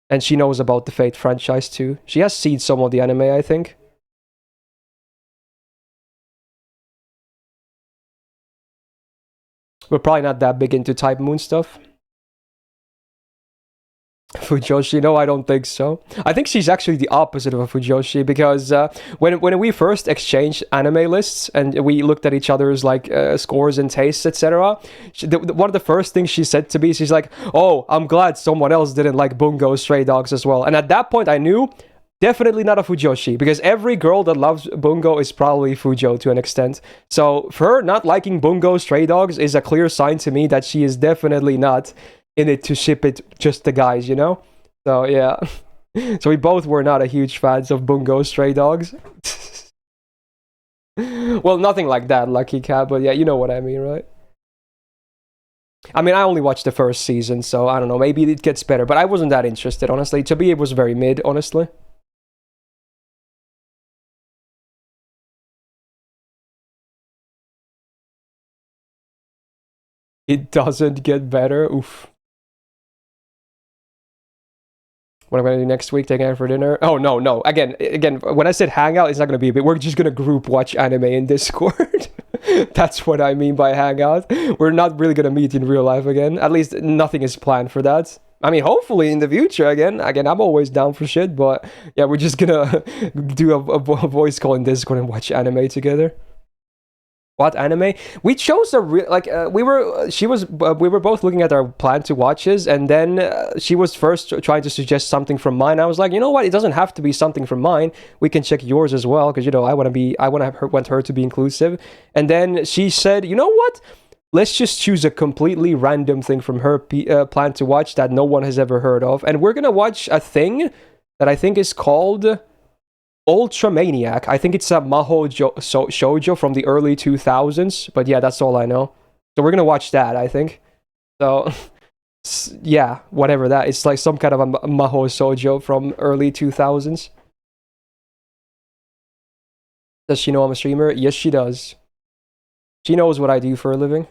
And she knows about the Fate franchise too. She has seen some of the anime, I think. We're probably not that big into Type Moon stuff. Fujoshi, no, I don't think so. I think she's actually the opposite of a Fujoshi, because when we first exchanged anime lists and we looked at each other's like scores and tastes, etc., one of the first things she said to me, she's like, "Oh, I'm glad someone else didn't like Bungo Stray Dogs as well." And at that point, I knew definitely not a Fujoshi, because every girl that loves Bungo is probably Fujo to an extent. So for her not liking Bungo Stray Dogs is a clear sign to me that she is definitely not in it to ship it just the guys, you know? So yeah. So we both were not a huge fans of Bungo Stray Dogs. Well, nothing like that, Lucky Cat, but yeah, you know what I mean, right? I mean, I only watched the first season, so I don't know, maybe it gets better, but I wasn't that interested, honestly. To me, it was very mid, honestly. It doesn't get better. Oof. What am I gonna do next week? Taking out for dinner? Oh no. Again. When I said hangout, it's not gonna be a bit. We're just gonna group watch anime in Discord. That's what I mean by hangout. We're not really gonna meet in real life again. At least nothing is planned for that. I mean, hopefully in the future again. I'm always down for shit, but yeah, we're just gonna do a voice call in Discord and watch anime together. What anime? We chose we were both looking at our plan to watches, and then she was first trying to suggest something from mine. I was like, you know what? It doesn't have to be something from mine. We can check yours as well, because you know I want her to be inclusive. And then she said, you know what? Let's just choose a completely random thing from her plan to watch that no one has ever heard of, and we're gonna watch a thing that I think is called Ultramaniac. I think it's a Maho shoujo from the early 2000s, but yeah, that's all I know. So we're gonna watch that, I think. So, yeah, whatever that. It's like some kind of a Maho Sojo from early 2000s. Does she know I'm a streamer? Yes, she does. She knows what I do for a living.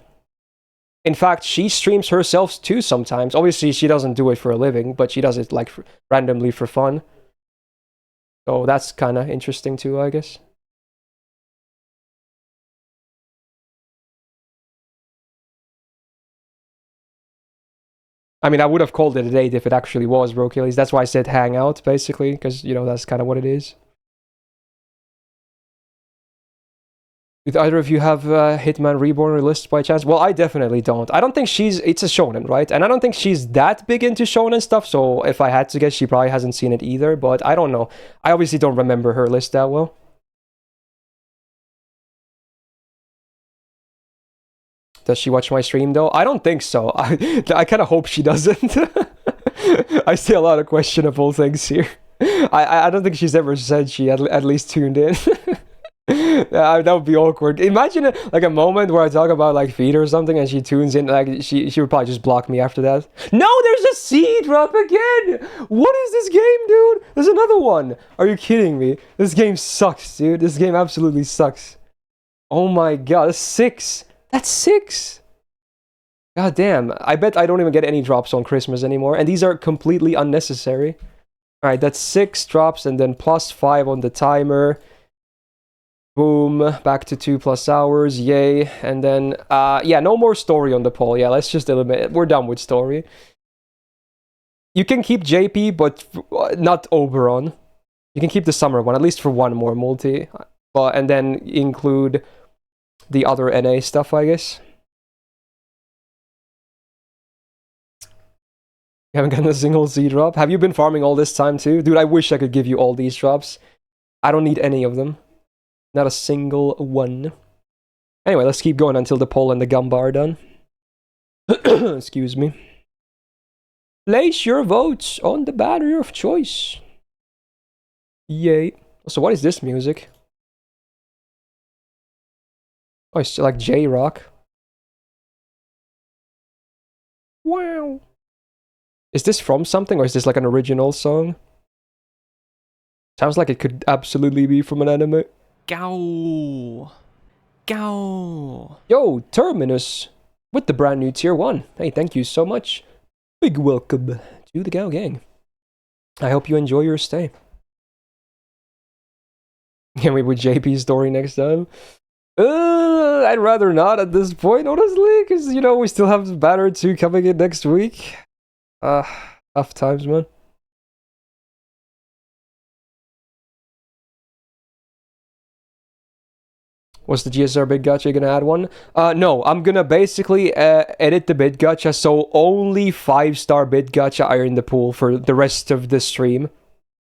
In fact, she streams herself too sometimes. Obviously, she doesn't do it for a living, but she does it like randomly for fun. So that's kind of interesting too, I guess. I mean, I would have called it a date if it actually was, bro, Achilles. That's why I said hang out, basically, because, you know, that's kind of what it is. Did either of you have Hitman Reborn on your list by chance? Well, I definitely don't. I don't think it's a shonen, right? And I don't think she's that big into shonen stuff, so if I had to guess, she probably hasn't seen it either, but I don't know. I obviously don't remember her list that well. Does she watch my stream though? I don't think so. I kind of hope she doesn't. I see a lot of questionable things here. I don't think she's ever said she at least tuned in. That would be awkward. Imagine like a moment where I talk about like feet or something and she tunes in, like she would probably just block me after that. No, there's a seed drop again! What is this game, dude? There's another one. Are you kidding me? This game sucks, dude. This game absolutely sucks. Oh my god, that's 6. That's 6! God damn. I bet I don't even get any drops on Christmas anymore. And these are completely unnecessary. Alright, that's 6 drops and then +5 on the timer. Boom. Back to 2+ hours. Yay. And then, yeah, no more story on the poll. Yeah, let's just eliminate it. We're done with story. You can keep JP, but not Oberon. You can keep the summer one, at least for one more multi. And then include the other NA stuff, I guess. You haven't gotten a single Z drop? Have you been farming all this time too? Dude, I wish I could give you all these drops. I don't need any of them. Not a single one. Anyway, let's keep going until the poll and the gumba are done. Excuse me. Place your votes on the banner of choice. Yay. So what is this music? Oh, it's like J-Rock. Wow. Is this from something, or is this like an original song? Sounds like it could absolutely be from an anime. Gao. Gao. Yo, Terminus, with the brand new tier 1. Hey, thank you so much. Big welcome to the Gao gang. I hope you enjoy your stay. Can we with JP's story next time? I'd rather not at this point, honestly, because, you know, we still have Banner 2 coming in next week. Tough times, man. Was the GSR bid gacha gonna add one? No, I'm gonna basically edit the bid gacha so only 5-star bid gacha are in the pool for the rest of the stream,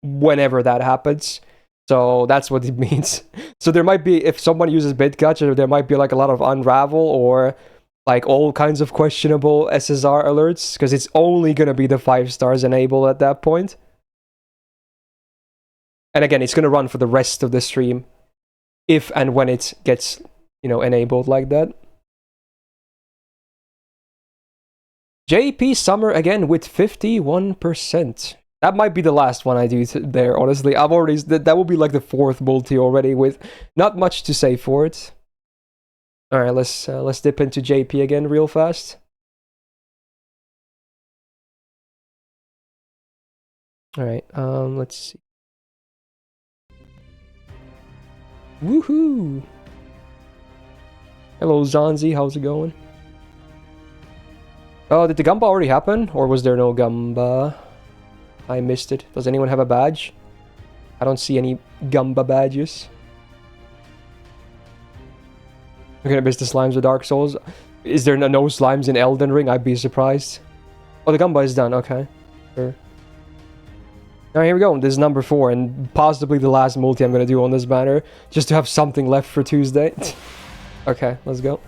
whenever that happens. So that's what it means. So there might be, if someone uses bid gacha, there might be like a lot of unravel or like all kinds of questionable SSR alerts, because it's only gonna be the 5 stars enabled at that point. And again, it's gonna run for the rest of the stream, if and when it gets, you know, enabled like that. JP Summer again with 51%. That might be the last one I do there, honestly. I've already, that will be like the 4th multi already with not much to say for it. Alright, let's dip into JP again real fast. Alright, let's see. Woohoo! Hello Zanzi, how's it going? Oh, did the Gumba already happen? Or was there no Gumba? I missed it. Does anyone have a badge? I don't see any Gumba badges. I'm gonna miss the slimes of Dark Souls. Is there no slimes in Elden Ring? I'd be surprised. Oh, the Gumba is done. Okay. Sure. Alright, here we go. This is number 4 and possibly the last multi I'm gonna do on this banner. Just to have something left for Tuesday. Okay, let's go.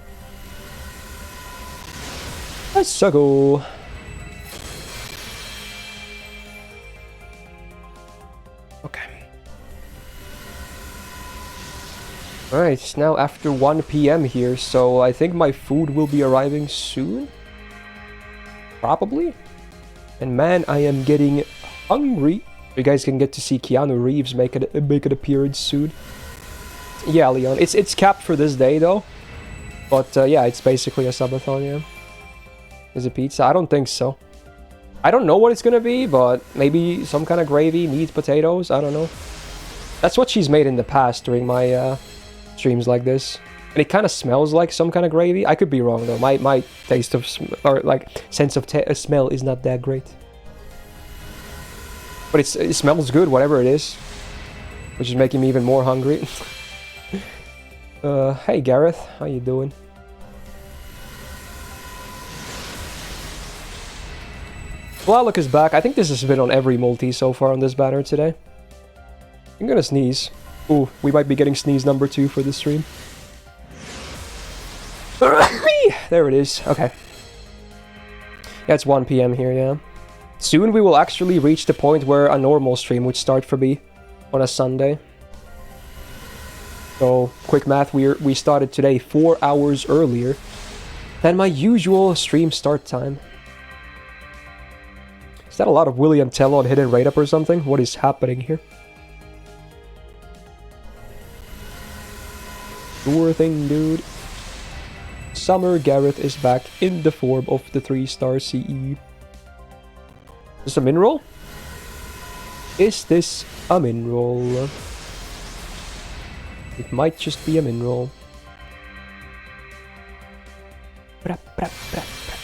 Let's go. Okay. Alright, it's now after 1 PM here, so I think my food will be arriving soon. Probably. And man, I am getting hungry. You guys can get to see Keanu Reeves make an appearance soon. Yeah, Leon. It's capped for this day though. But yeah, it's basically a subathon, yeah. Is it pizza? I don't think so. I don't know what it's gonna be, but maybe some kind of gravy, meat, potatoes, I don't know. That's what she's made in the past during my streams like this. And it kind of smells like some kind of gravy. I could be wrong though. My taste of or like sense of smell is not that great. But it smells good, whatever it is, which is making me even more hungry. Hey Gareth, how you doing? Flalook is back. I think this has been on every multi so far on this banner today. I'm gonna sneeze. Ooh, we might be getting sneeze number 2 for this stream. There it is. Okay. Yeah, it's 1 PM here, yeah. Soon we will actually reach the point where a normal stream would start for me on a Sunday. So, quick math, we started today 4 hours earlier than my usual stream start time. Is that a lot of William Tell on hidden rate up or something? What is happening here? Sure thing, dude. Summer Gareth is back in the form of the 3-star CE. Is this a mineral? Is this a mineral? It might just be a mineral. Bra, bra, bra, bra.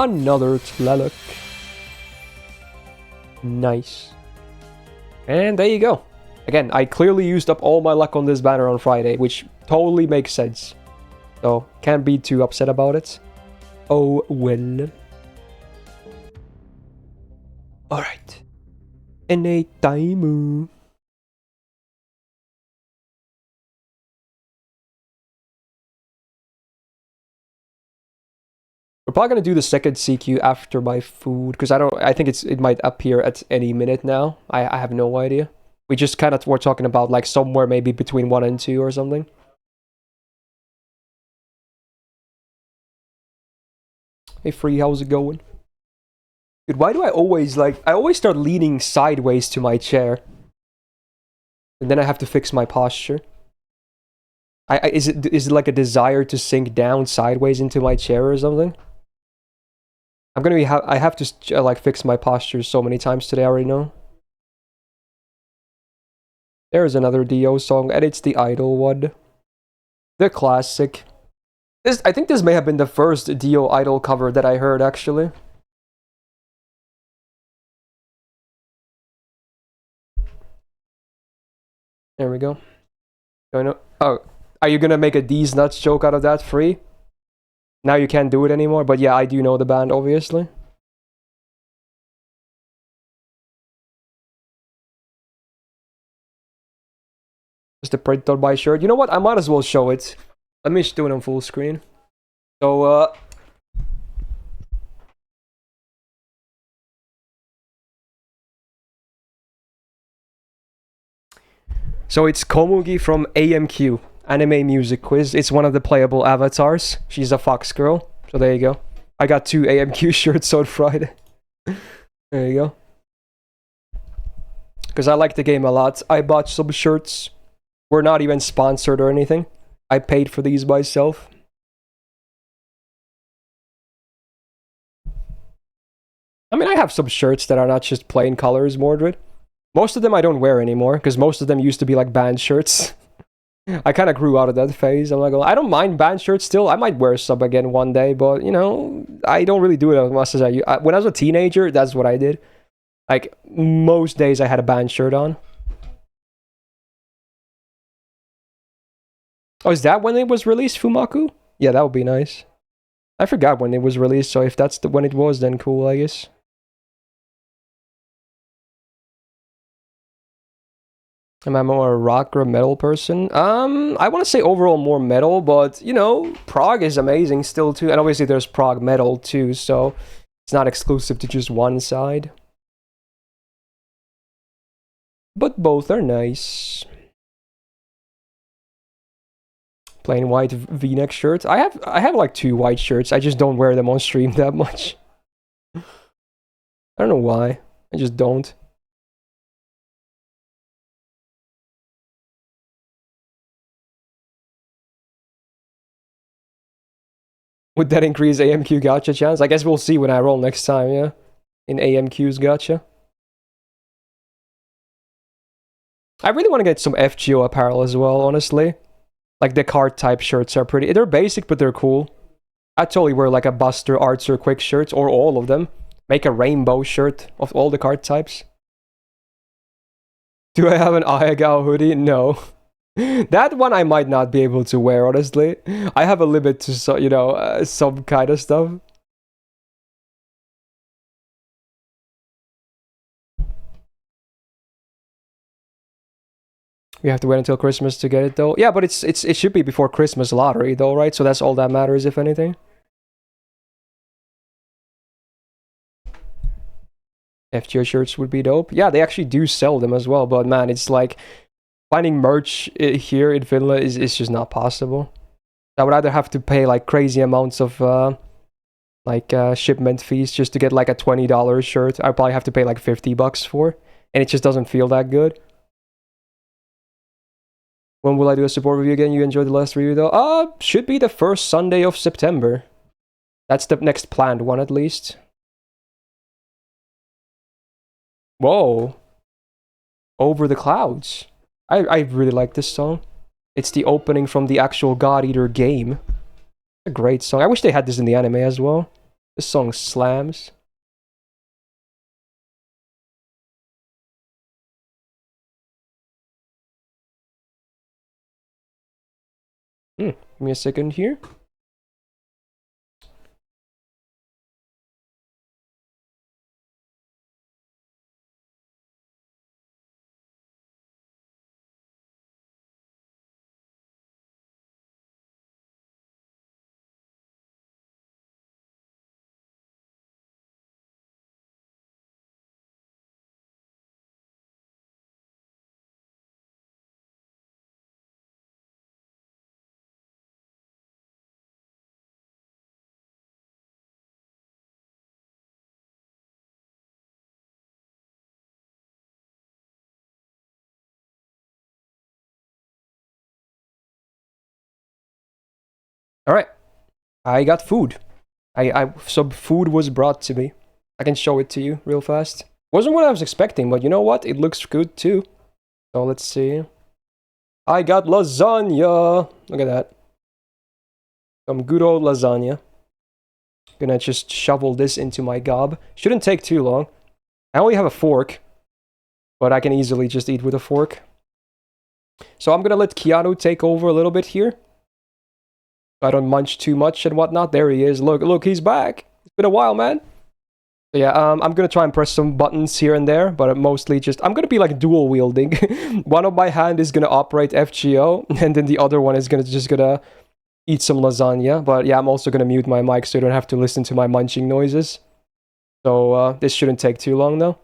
Another Tlaloc. Nice. And there you go. Again, I clearly used up all my luck on this banner on Friday, which totally makes sense. So, can't be too upset about it. Oh, well. Alright. Anytime. We're probably gonna do the second CQ after my food, because I think it might appear at any minute now. I have no idea. We just kind of were talking about like somewhere maybe between 1 and 2 or something. Hey Free, how's it going? Dude, why do I always start leaning sideways to my chair, and then I have to fix my posture. Is it like a desire to sink down sideways into my chair or something? I have to like fix my posture so many times today. I already know. There's another Dio song, and it's the Idol one, the classic. I think this may have been the first Dio Idol cover that I heard actually. There we go. Oh, are you gonna make a D's Nuts joke out of that, Free? Now you can't do it anymore, but yeah, I do know the band, obviously. Just a print on my shirt. You know what? I might as well show it. Let me just do it on full screen. So, So it's Komugi from AMQ, Anime Music Quiz. It's one of the playable avatars. She's a fox girl. So there you go. I got 2 AMQ shirts on Friday. There you go. Because I like the game a lot. I bought some shirts. We're not even sponsored or anything. I paid for these myself. I mean, I have some shirts that are not just plain colors, Mordred. Most of them I don't wear anymore, because most of them used to be like band shirts. I kind of grew out of that phase. I'm not gonna lie. I don't mind band shirts still. I might wear some again one day, but, you know, I don't really do it as much as when I was a teenager, that's what I did. Like, most days I had a band shirt on. Oh, is that when it was released, Fumaku? Yeah, that would be nice. I forgot when it was released, so if that's when it was, then cool, I guess. Am I more a rock or a metal person? I want to say overall more metal, but, you know, prog is amazing still too. And obviously there's prog metal too, so it's not exclusive to just one side. But both are nice. Plain white V-neck shirt. I have like 2 white shirts. I just don't wear them on stream that much. I don't know why. I just don't. Would that increase AMQ gacha chance? I guess we'll see when I roll next time, yeah? In AMQ's gacha. I really want to get some FGO apparel as well, honestly. Like the card type shirts are pretty... They're basic, but they're cool. I'd totally wear like a Buster, Arts, or Quick shirts, or all of them. Make a rainbow shirt of all the card types. Do I have an Ayagao hoodie? No. That one I might not be able to wear, honestly. I have a limit to, some kind of stuff. We have to wait until Christmas to get it, though. Yeah, but it should be before Christmas lottery, though, right? So that's all that matters, if anything. FGO shirts would be dope. Yeah, they actually do sell them as well, but man, it's like finding merch here in Finland is just not possible. I would either have to pay like crazy amounts of shipment fees just to get like a $20 shirt. I'd probably have to pay like $50 for, and it just doesn't feel that good. When will I do a support review again? You enjoyed the last review though? Should be the first Sunday of September. That's the next planned one at least. Whoa. Over the Clouds. I really like this song. It's the opening from the actual God Eater game. A great song. I wish they had this in the anime as well. This song slams. Give me a second here. Alright. I got food. Some food was brought to me. I can show it to you real fast. Wasn't what I was expecting, but you know what? It looks good too. So let's see. I got lasagna. Look at that. Some good old lasagna. Gonna just shovel this into my gob. Shouldn't take too long. I only have a fork, but I can easily just eat with a fork. So I'm gonna let Keanu take over a little bit here. I don't munch too much and whatnot. There he is. Look, he's back. It's been a while, man. So yeah, I'm gonna try and press some buttons here and there, but mostly just I'm gonna be like dual wielding. One of my hand is gonna operate FGO, and then the other one is gonna eat some lasagna. But yeah, I'm also gonna mute my mic so you don't have to listen to my munching noises. So this shouldn't take too long though.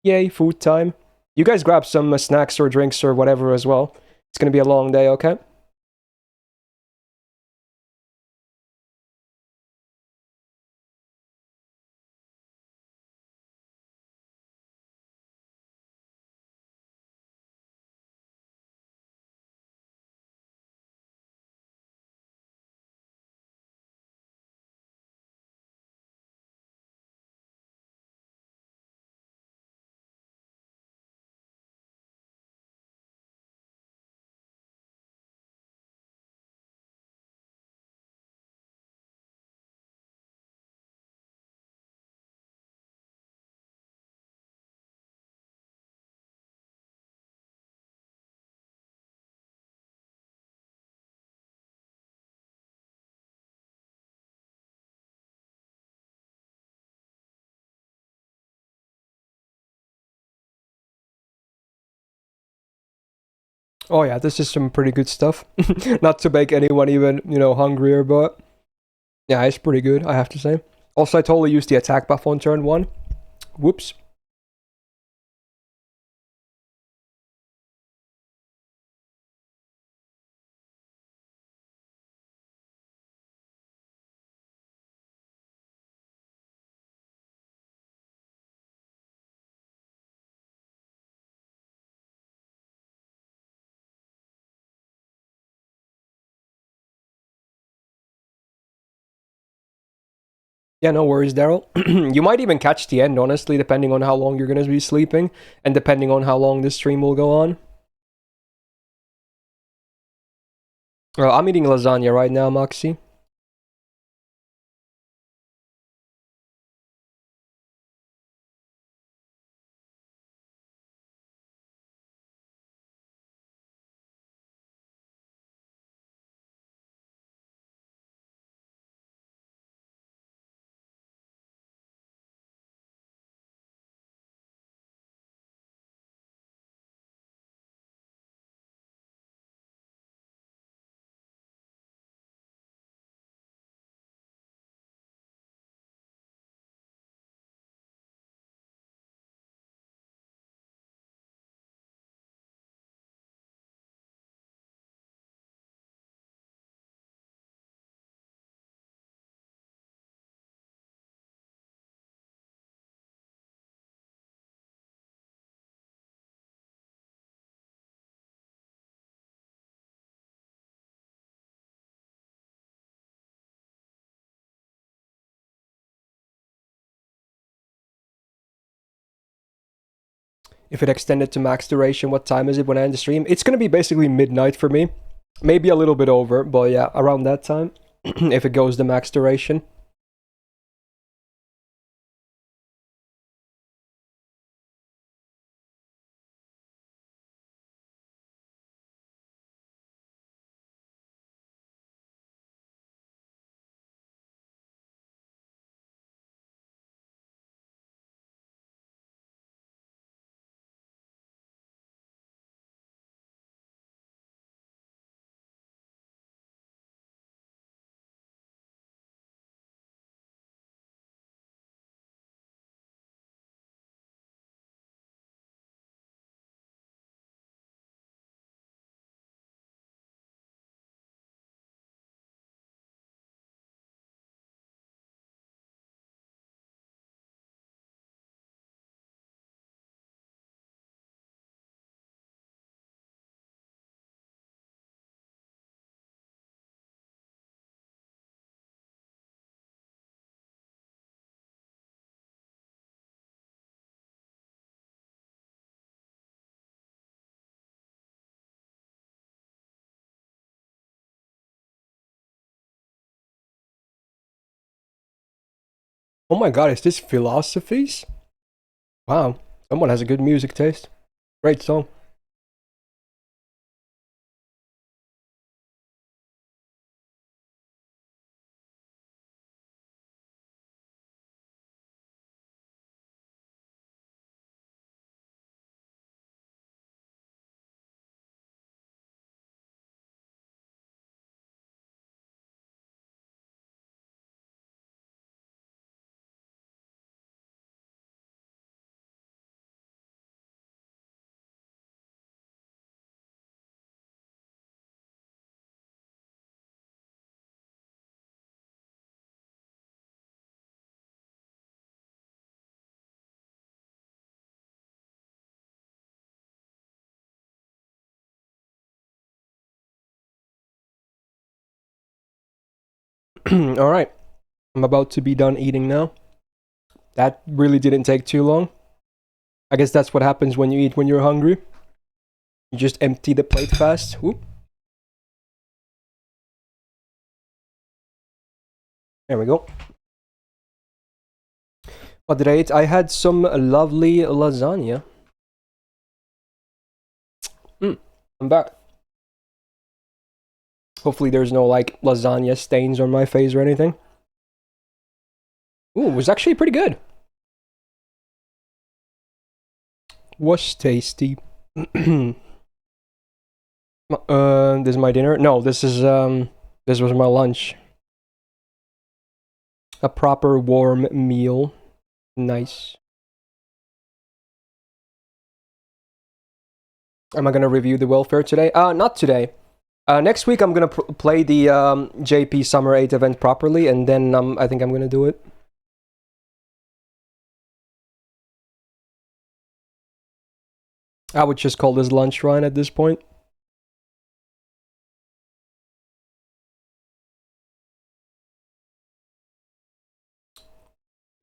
Yay, food time. You guys grab some snacks or drinks or whatever as well. It's gonna be a long day, okay? Oh yeah, this is some pretty good stuff. Not to make anyone even, hungrier, but yeah, it's pretty good, I have to say. Also, I totally used the attack buff on turn 1. Whoops. Yeah, no worries, Daryl. You might even catch the end, honestly, depending on how long you're gonna be sleeping, and depending on how long this stream will go on. I'm eating lasagna right now, Moxie. If it extended to max duration, what time is it when I end the stream? It's gonna be basically midnight for me. Maybe a little bit over, but yeah, around that time. If it goes the max duration. Oh my god, is this Philosophies? Wow, someone has a good music taste. Great song. Alright, I'm about to be done eating now. That really didn't take too long. I guess that's what happens when you eat when you're hungry. You just empty the plate fast. Whoop. There we go. What did I eat? I had some lovely lasagna. I'm back. Hopefully there's no like lasagna stains on my face or anything. Ooh, it was actually pretty good. Was tasty. This is my dinner? No, this was my lunch. A proper warm meal. Nice. Am I gonna review the welfare today? Not today. Next week I'm gonna play the JP Summer 8 event properly, and then I think I'm gonna do it. I would just call this lunch run at this point.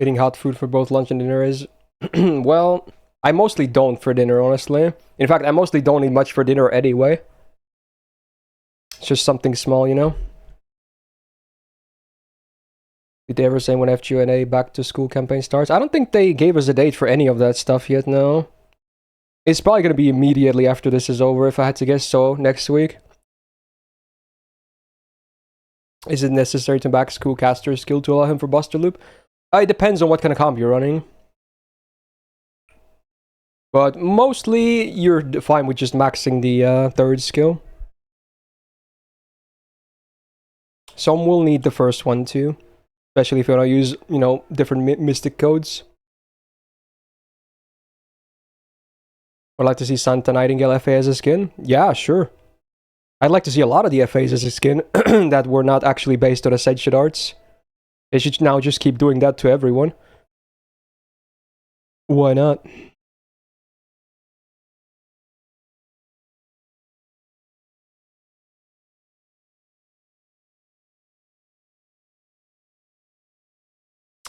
Eating hot food for both lunch and dinner is... well, I mostly don't for dinner, honestly. In fact, I mostly don't eat much for dinner anyway. It's just something small, you know? Did they ever say when FGNA back to school campaign starts? I don't think they gave us a date for any of that stuff yet, no. It's probably going to be immediately after this is over, if I had to guess, so next week. Is it necessary to back school caster skill to allow him for Buster Loop? It depends on what kind of comp you're running. But mostly, you're fine with just maxing the third skill. Some will need the first one too. Especially if you want to use, you know, different mystic codes. I'd like to see Santa Nightingale FA as a skin. Yeah, sure. I'd like to see a lot of the FAs as a skin that were not actually based on Ascension Arts. They should now just keep doing that to everyone. Why not?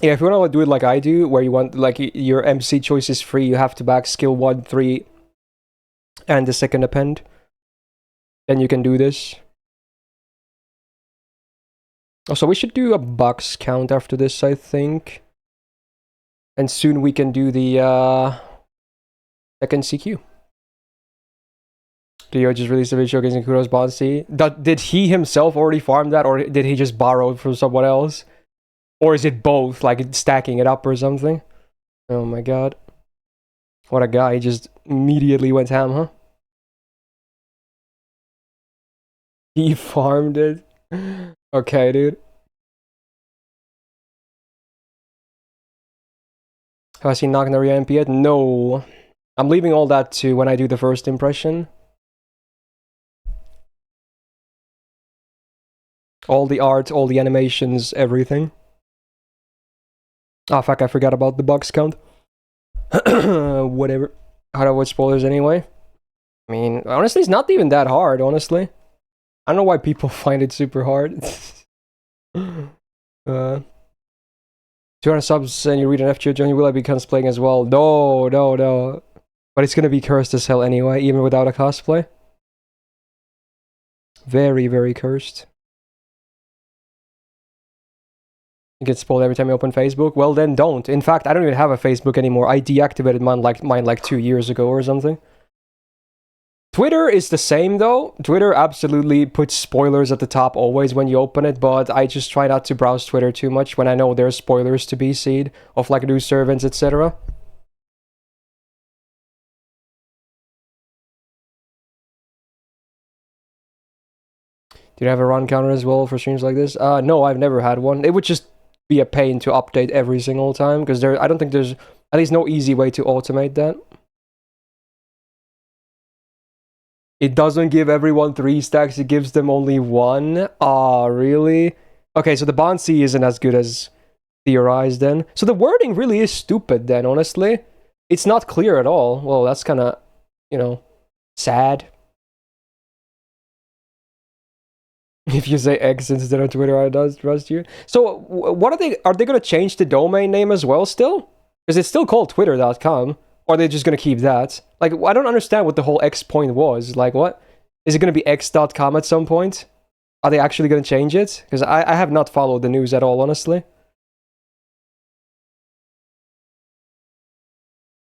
Yeah, if you want to do it like I do, where you want, like, your MC choice is free, you have to back skill 1, 3, and the second append, then you can do this. Also, we should do a box count after this, I think. And soon we can do the second CQ. Leo just released a video showcasing Kuro's Bonsi. Did he himself already farm that, or did he just borrow it from someone else? Or is it both, like stacking it up or something? Oh my god. What a guy, he just immediately went ham, huh? He farmed it. Okay, dude. Have I seen Knock on the Ramp yet? No. I'm leaving all that to when I do the first impression. All the art, all the animations, everything. Ah, fuck, I forgot about the box count. Whatever. How to avoid spoilers anyway? I mean, honestly, it's not even that hard, honestly. I don't know why people find it super hard. 200 subs and you read an FGO Johnny, will I be cosplaying as well? No, no, no. But it's gonna be cursed as hell anyway, even without a cosplay. Very, very cursed. You get spoiled every time you open Facebook? Well, then don't. In fact, I don't even have a Facebook anymore. I deactivated mine like 2 years ago or something. Twitter is the same though. Twitter absolutely puts spoilers at the top always when you open it, but I just try not to browse Twitter too much when I know there's spoilers to be seen of like new servants, etc. Do you have a run counter as well for streams like this? No, I've never had one. It would just be a pain to update every single time because I don't think there's at least no easy way to automate that. It doesn't give everyone 3 stacks, it gives them only 1. Ah, really? Okay, so the Bonsi isn't as good as theorized then. So the wording really is stupid then, honestly. It's not clear at all. Well, that's kind of, you know, sad. If you say X instead of Twitter, I don't trust you. So what are they going to change the domain name as well still? Because it's still called twitter.com. Or are they just going to keep that? Like, I don't understand what the whole X point was. Like, what? Is it going to be x.com at some point? Are they actually going to change it? Because I have not followed the news at all, honestly.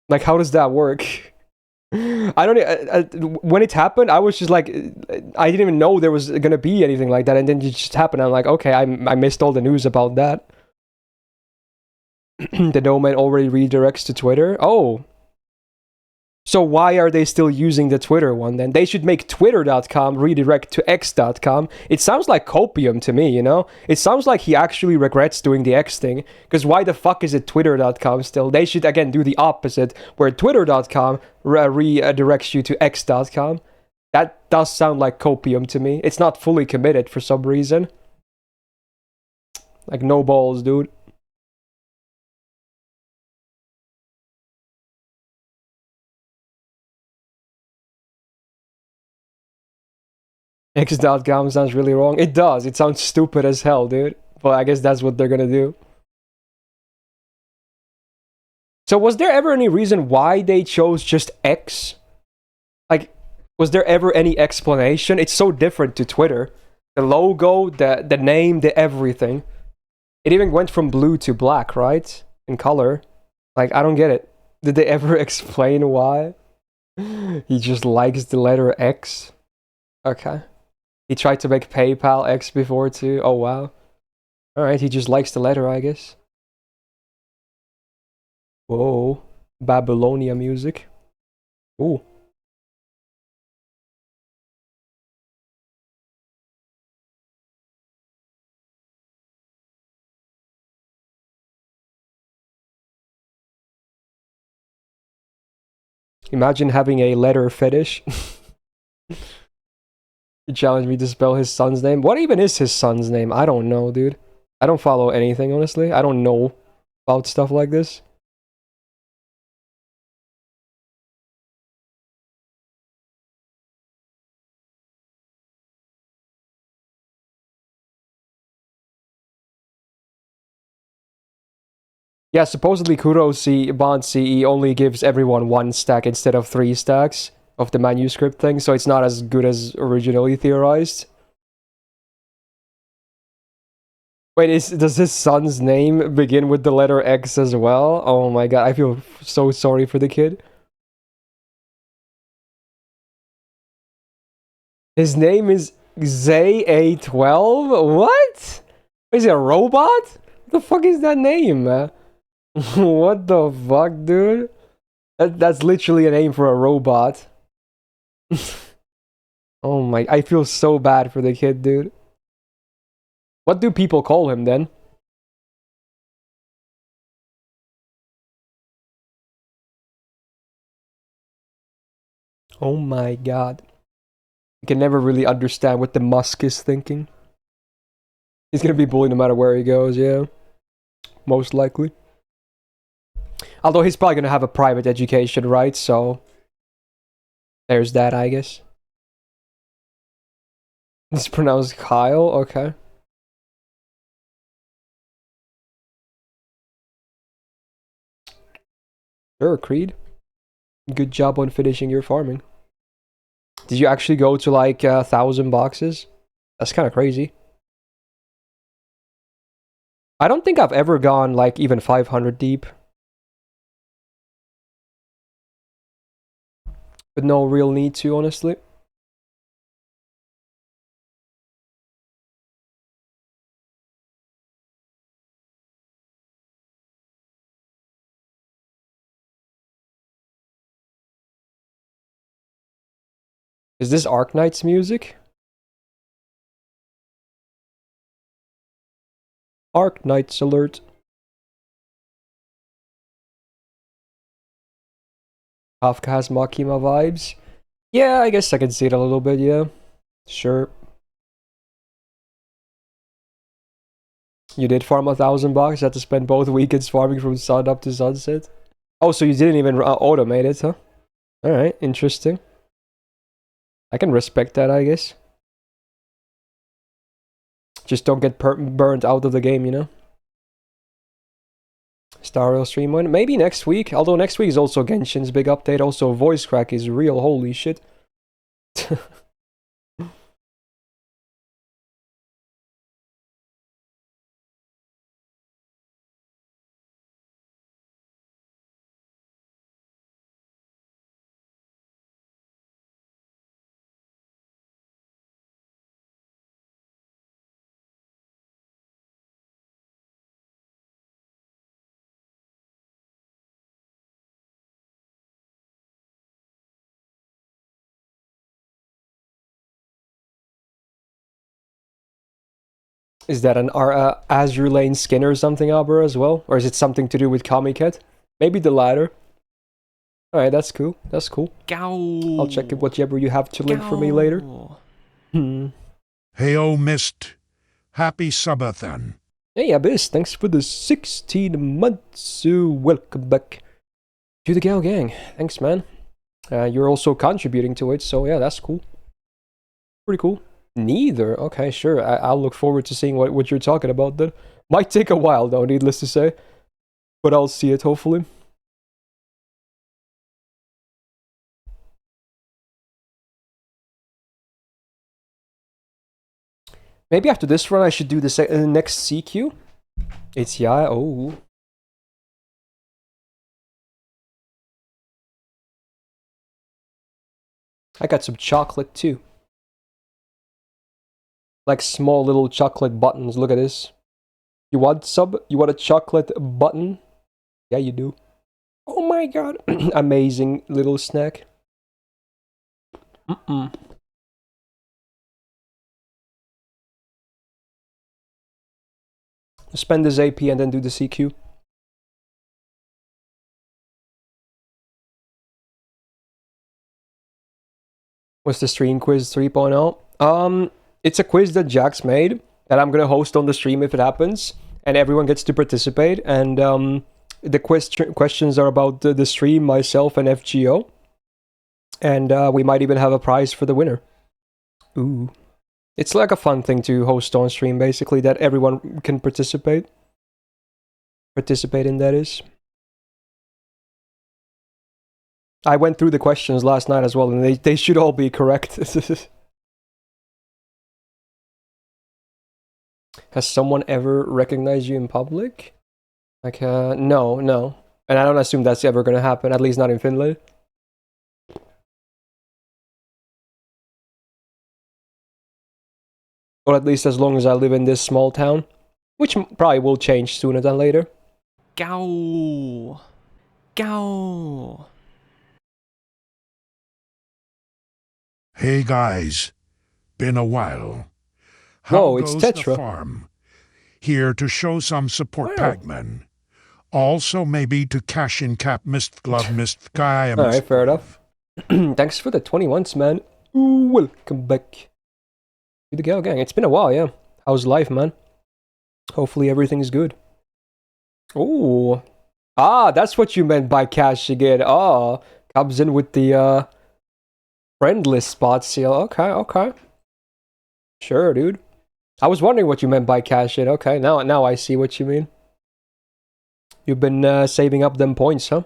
Like, how does that work? I don't... when it happened, I was just like... I didn't even know there was going to be anything like that. And then it just happened. I'm like, okay, I missed all the news about that. The domain already redirects to Twitter? Oh. So why are they still using the Twitter one then? They should make twitter.com redirect to x.com. It sounds like copium to me, you know? It sounds like he actually regrets doing the X thing. Because why the fuck is it twitter.com still? They should, again, do the opposite, where twitter.com redirects you to x.com. That does sound like copium to me. It's not fully committed for some reason. Like, no balls, dude. X.com sounds really wrong. It does. It sounds stupid as hell, dude. But I guess that's what they're gonna do. So was there ever any reason why they chose just X? Like, was there ever any explanation? It's so different to Twitter. The logo, the name, the everything. It even went from blue to black, right? In color. Like, I don't get it. Did they ever explain why? He just likes the letter X. Okay. He tried to make PayPal X before too. Oh, wow. Alright, he just likes the letter, I guess. Whoa. Babylonia music. Ooh. Imagine having a letter fetish. He challenged me to spell his son's name. What even is his son's name? I don't know, dude. I don't follow anything, honestly. I don't know about stuff like this. Yeah, supposedly Kuro Bond CE only gives everyone 1 stack instead of 3 stacks of the manuscript thing, so it's not as good as originally theorized. Wait, does his son's name begin with the letter X as well? Oh my god, I feel so sorry for the kid. His name is ZA12? What? Is he a robot? What the fuck is that name, man? What the fuck, dude? That's literally a name for a robot. Oh my, I feel so bad for the kid, dude. What do people call him then? Oh my god. You can never really understand what the Musk is thinking. He's gonna be bullied no matter where he goes, yeah. Most likely. Although he's probably gonna have a private education, right? So there's that, I guess. It's pronounced Kyle, okay. Sure, Creed. Good job on finishing your farming. Did you actually go to like 1,000 boxes? That's kind of crazy. I don't think I've ever gone like even 500 deep. But no real need to, honestly. Is this Arknight's music? Arknight's alert. Kafka has Makima vibes. Yeah, I guess I can see it a little bit, yeah. Sure. You did farm 1,000 bucks, had to spend both weekends farming from sun up to sunset. Oh, so you didn't even automate it, huh? Alright, interesting. I can respect that, I guess. Just don't get burned out of the game, you know? Star Rail stream one. Maybe next week. Although next week is also Genshin's big update. Also, voice crack is real. Holy shit. Is that an Azure Lane skin or something, Abra, as well? Or is it something to do with Kamiket? Maybe the latter. Alright, that's cool. That's cool. Gow. I'll check it whatever you have to link for me later. Hey, Myst. Happy Subathon. Hey, Abyss, thanks for the 16 months. Welcome back to the Gal Gang. Thanks, man. You're also contributing to it, so yeah, that's cool. Pretty cool. Neither. Okay, sure. I'll look forward to seeing what you're talking about then. Might take a while, though, needless to say. But I'll see it, hopefully. Maybe after this run I should do the next CQ? ATI, oh. I got some chocolate too. Like small little chocolate buttons, look at this. You want sub? You want a chocolate button? Yeah, you do. Oh my god. Amazing little snack. Spend this AP and then do the CQ. What's the stream quiz 3.0? It's a quiz that Jax made that I'm gonna host on the stream if it happens, and everyone gets to participate. And the questions are about the stream, myself, and FGO, and we might even have a prize for the winner. Ooh, it's like a fun thing to host on stream, basically, that everyone can participate. Participate in, that is. I went through the questions last night as well, and they should all be correct. Has someone ever recognized you in public? Like, no. And I don't assume that's ever gonna happen, at least not in Finland. Or at least as long as I live in this small town. Which probably will change sooner than later. Gow. Gow. Hey guys, been a while. Whoa, How it's goes Tetra. the farm? Here to show some support, Wow. Pac-Man. Also maybe to cash in Cap Myst Glove Myst Guy. Alright, fair enough. Thanks for the 21s, man. Ooh, welcome back to the Gal Gang. It's been a while, yeah. How's life, man? Hopefully everything's good. Ooh. Ah, that's what you meant by cashing in. Ah, comes in with the friend list spot seal. Okay. Sure, dude. I was wondering what you meant by cash in. Okay, now I see what you mean. You've been saving up them points, huh?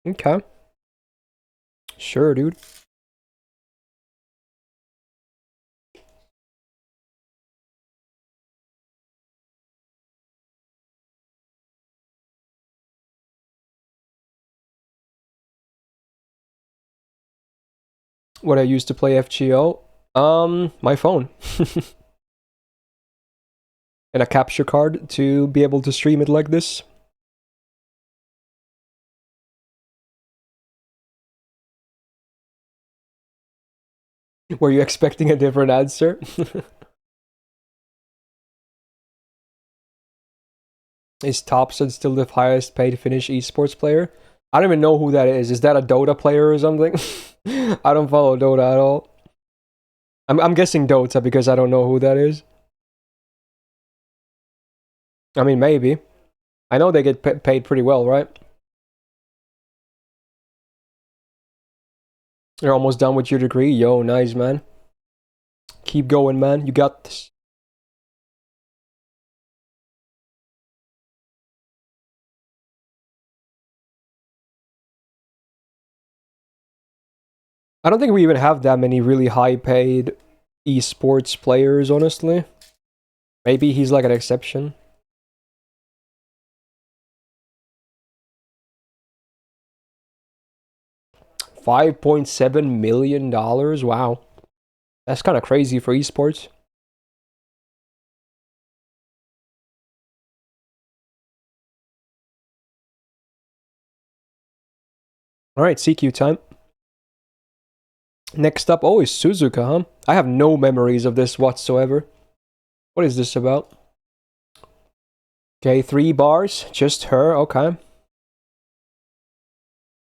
Okay. Sure, dude. What I used to play FGO? My phone. And a capture card to be able to stream it like this. Were you expecting a different answer? Is Thompson still the highest paid Finnish esports player? I don't even know who that is. Is that a Dota player or something? I don't follow Dota at all. I'm guessing Dota because I don't know who that is. I mean, maybe. I know they get paid pretty well, right? You're almost done with your degree? Yo, nice, man. Keep going, man. You got this. I don't think we even have that many really high-paid esports players, honestly. Maybe he's like an exception. $5.7 million? Wow. That's kind of crazy for esports. Alright, CQ time. Next up, oh, is Suzuka, huh? I have no memories of this whatsoever. What is this about? Okay, 3 bars. Just her, okay.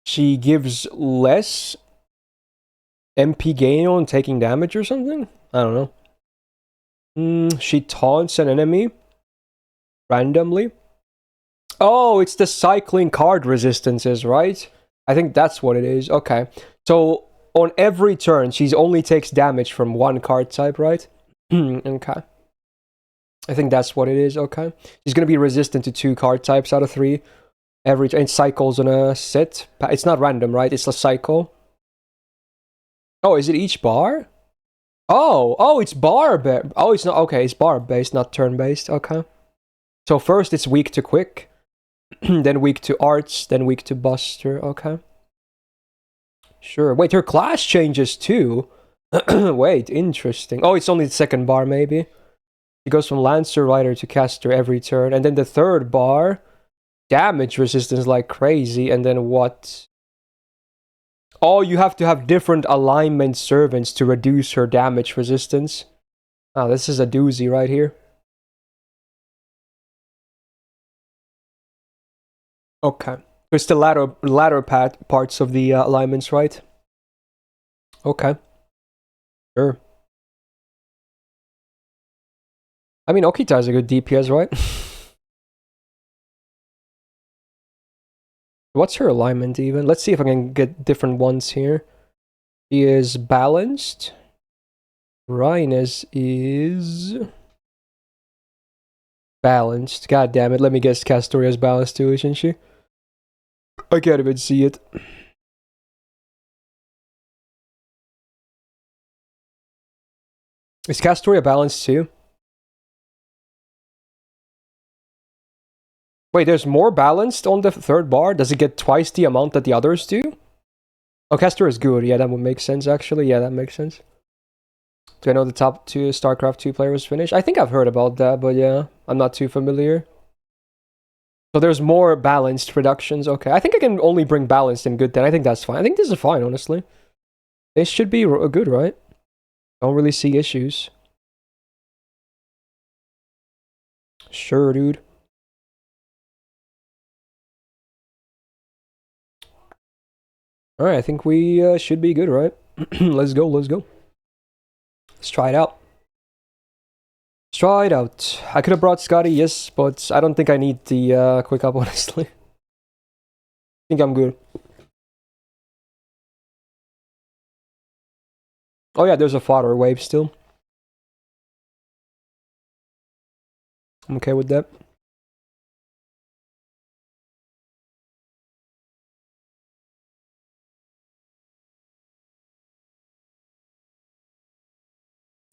She gives less MP gain on taking damage or something? I don't know. She taunts an enemy randomly. Oh, it's the cycling card resistances, right? I think that's what it is. Okay. So on every turn, she only takes damage from 1 card type, right? Okay. I think that's what it is. Okay. She's going to be resistant to 2 card types out of 3. Every turn. It cycles on a set. It's not random, right? It's a cycle. Oh, is it each bar? Oh, it's bar based. Oh, it's not okay. It's bar based, not turn based. Okay. So first it's weak to quick, then weak to arts, then weak to buster. Okay. Sure. Wait, her class changes too. Wait, interesting. Oh, it's only the second bar maybe. She goes from Lancer Rider to Caster every turn, and then the third bar, damage resistance like crazy, and then what? Oh, you have to have different alignment servants to reduce her damage resistance. Oh, this is a doozy right here. Okay. It's the latter parts of the alignments, right? Okay. Sure. I mean, Okita is a good DPS, right? What's her alignment even? Let's see if I can get different ones here. She is balanced. Rhinus is balanced. God damn it. Let me guess Castoria is balanced too, isn't she? I can't even see it. Is Castoria balanced too? Wait, there's more balanced on the third bar? Does it get twice the amount that the others do? Oh, Castoria is good. Yeah, that would make sense actually. Yeah, that makes sense. Do I know the top 2 StarCraft 2 players finished? I think I've heard about that, but yeah, I'm not too familiar. So there's more balanced productions. Okay, I think I can only bring balanced and good then. I think that's fine. I think this is fine, honestly. This should be good, right? Don't really see issues. Sure, dude. Alright, I think we should be good, right? Let's go, let's go. Let's try it out. Let's try it out. I could have brought Scotty, yes, but I don't think I need the quick up, honestly. I think I'm good. Oh yeah, there's a fodder wave still. I'm okay with that.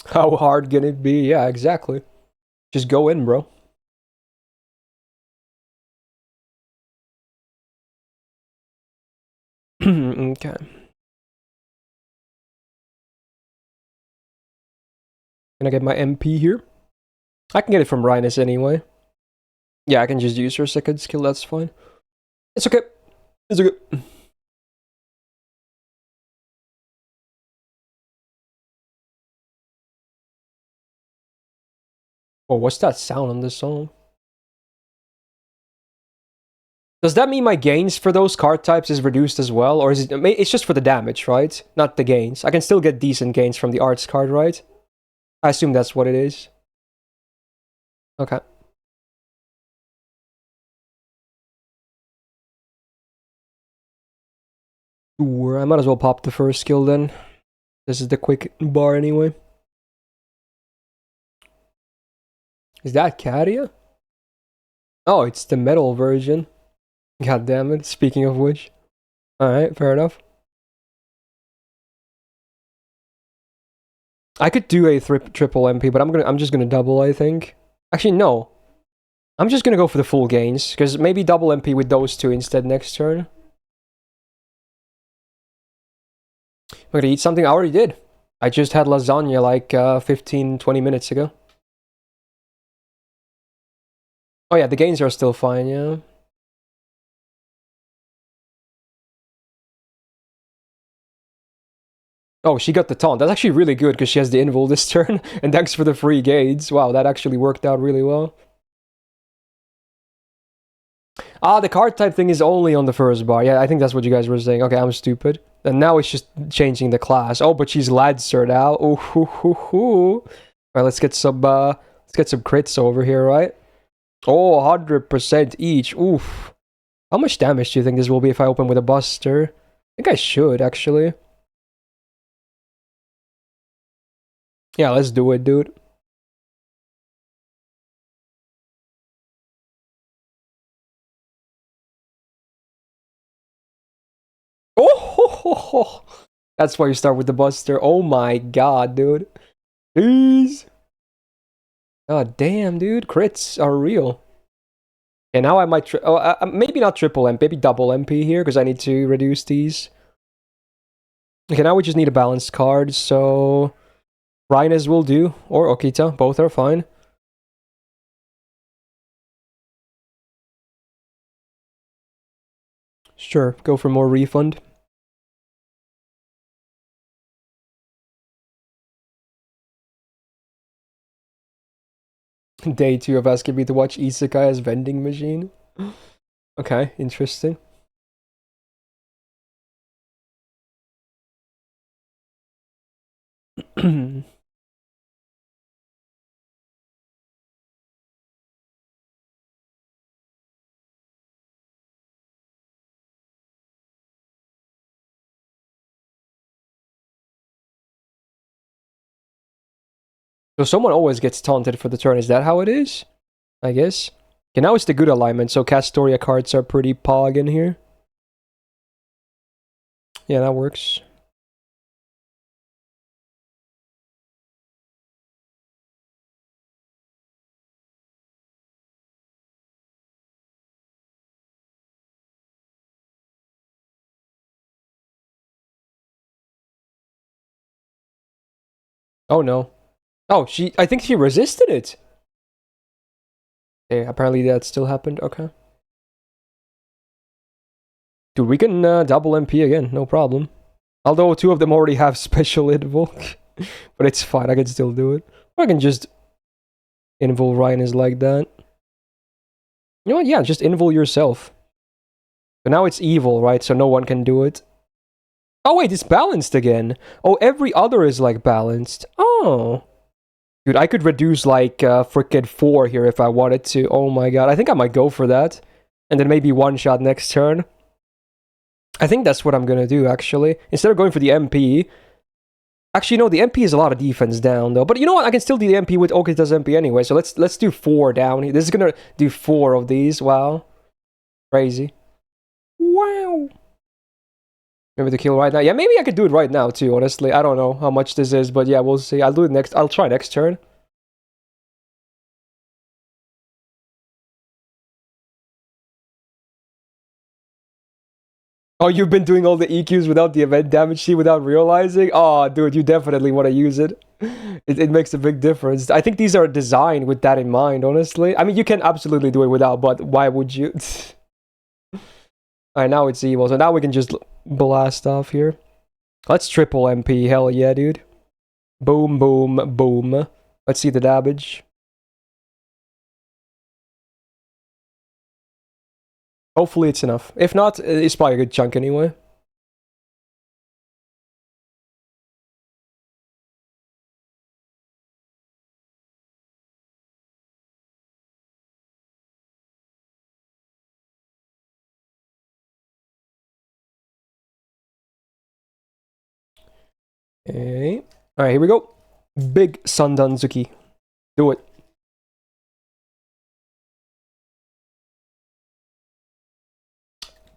How hard can it be? Yeah, exactly. Just go in, bro. Okay. Can I get my MP here? I can get it from Rhinus anyway. Yeah, I can just use her second skill, that's fine. It's okay. It's okay. Oh, what's that sound on this song? Does that mean my gains for those card types is reduced as well? Or is it... It's just for the damage, right? Not the gains. I can still get decent gains from the arts card, right? I assume that's what it is. Okay. Sure, I might as well pop the first skill then. This is the quick bar anyway. Is that Cadia? Oh, it's the metal version. God damn it, speaking of which. Alright, fair enough. I could do a triple MP, but I'm just gonna double, I think. Actually, no. I'm just gonna go for the full gains, because maybe double MP with those two instead next turn. I'm gonna eat something. I already did. I just had lasagna like 15-20 minutes ago. Oh yeah, the gains are still fine, yeah. Oh, she got the taunt. That's actually really good because she has the invul this turn. And thanks for the free gains. Wow, that actually worked out really well. Ah, the card type thing is only on the first bar. Yeah, I think that's what you guys were saying. Okay, I'm stupid. And now it's just changing the class. Oh, but she's Lancer now. Oh, hoo, hoo, hoo. Alright, let's get some crits over here, right? Oh, 100% each. Oof. How much damage do you think this will be if I open with a buster? I think I should, actually. Yeah, let's do it, dude. Oh, ho, ho, ho. That's why you start with the buster. Oh my god, dude. Jeez. God damn, dude. Crits are real. And now I might... maybe not triple MP, maybe double MP here, because I need to reduce these. Okay, now we just need a balanced card, so... Rhinus will do, or Okita. Both are fine. Sure, go for more refund. Day 2 of asking me to watch Isekai as vending machine. Okay, interesting. So someone always gets taunted for the turn. Is that how it is? I guess. Okay, now it's the good alignment, so Castoria cards are pretty pog in here. Yeah, that works. Oh no. Oh, I think she resisted it. Okay, apparently that still happened. Okay. Dude, we can double MP again, no problem. Although 2 of them already have special invoke. But it's fine, I can still do it. Or I can just invul Rhinus like that. You know what? Yeah, just invul yourself. But now it's evil, right? So no one can do it. Oh wait, it's balanced again. Oh, every other is like balanced. Oh. Dude, I could reduce like frickin' 4 here if I wanted to. Oh my god, I think I might go for that. And then maybe one shot next turn. I think that's what I'm gonna do, actually. Instead of going for the MP... Actually, no, the MP is a lot of defense down, though. But you know what? I can still do the MP with Okita's MP anyway. So let's do 4 down here. This is gonna do 4 of these. Wow. Crazy. Wow. Maybe to kill right now. Yeah, maybe I could do it right now, too, honestly. I don't know how much this is, but yeah, we'll see. I'll do it next. I'll try next turn. Oh, you've been doing all the EQs without the event damage sheet without realizing? Oh, dude, you definitely want to use it. It makes a big difference. I think these are designed with that in mind, honestly. I mean, you can absolutely do it without, but why would you? Alright, now it's evil, so now we can just blast off here. Let's triple MP, hell yeah, dude. Boom, boom, boom. Let's see the damage. Hopefully it's enough. If not, it's probably a good chunk anyway. Okay. Alright, here we go. Big Sandanzuki. Do it.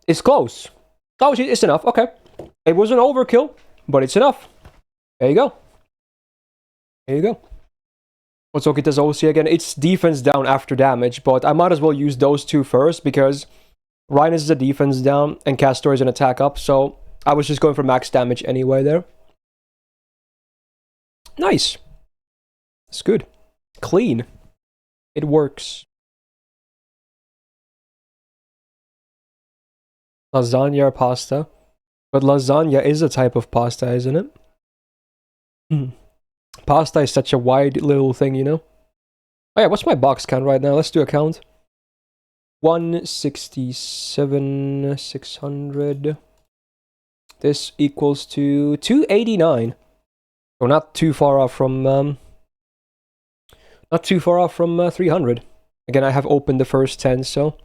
It's close. Oh, it's enough. Okay. It was an overkill, but it's enough. There you go. There you go. What's Okita's OC again? It's defense down after damage, but I might as well use those 2 first because Rhinus is a defense down and Castor is an attack up, so I was just going for max damage anyway there. Nice. It's good. Clean. It works. Lasagna or pasta? But lasagna is a type of pasta, isn't it? Pasta is such a wide little thing, you know? Oh yeah, what's my box count right now? Let's do a count. 167, 600. This equals to 289. So not too far off from 300. Again, I have opened the first 10, so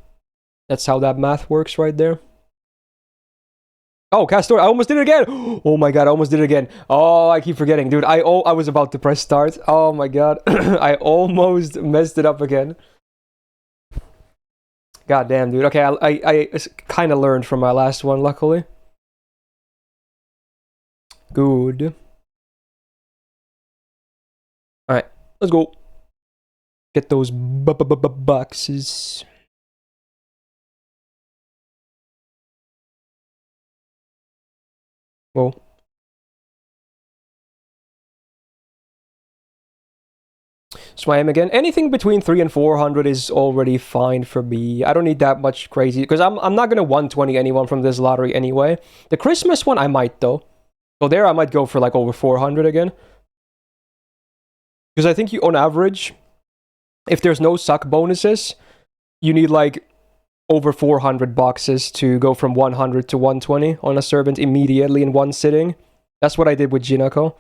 that's how that math works right there. Oh, Castor, I almost did it again! Oh my god, I almost did it again. Oh, I keep forgetting, dude. I was about to press start. Oh my god. I almost messed it up again. God damn, dude. Okay, I kind of learned from my last one, luckily. Good. Alright, let's go. Get those boxes. Whoa. So I am again. Anything between 300 and 400 is already fine for me. I don't need that much crazy, because I'm not gonna 120 anyone from this lottery anyway. The Christmas one I might though. So there I might go for like over 400 again. Because I think you, on average, if there's no suck bonuses, you need like over 400 boxes to go from 100 to 120 on a servant immediately in one sitting. That's what I did with Jinako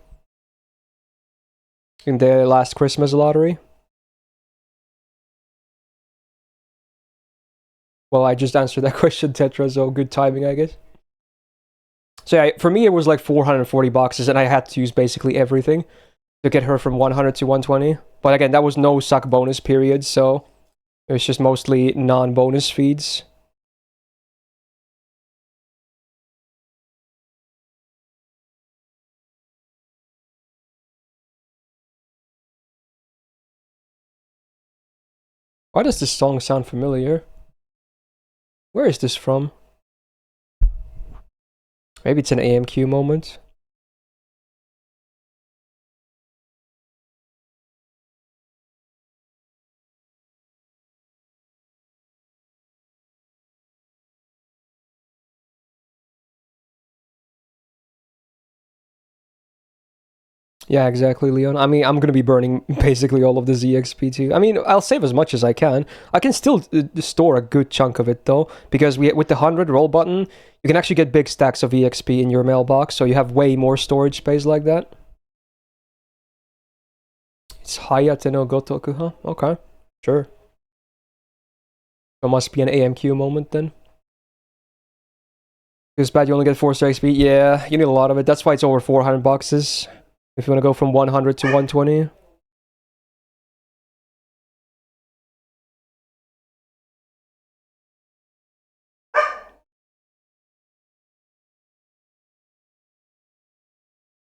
in the last Christmas lottery. Well, I just answered that question, Tetra, so good timing, I guess. So yeah, for me it was like 440 boxes, and I had to use basically everything to get her from 100 to 120. But again, that was no suck bonus period, so it was just mostly non-bonus feeds. Why does this song sound familiar? Where is this from? Maybe it's an AMQ moment. Yeah, exactly, Leon. I mean, I'm gonna be burning basically all of the ZXP too. I mean, I'll save as much as I can. I can still store a good chunk of it though, because with the 100 roll button, you can actually get big stacks of EXP in your mailbox, so you have way more storage space like that. It's Hayate no Gotoku, huh? Okay, sure. It must be an AMQ moment then. Because bad, you only get 4 star XP. Yeah, you need a lot of it. That's why it's over 400 boxes. If you want to go from 100 to 120. What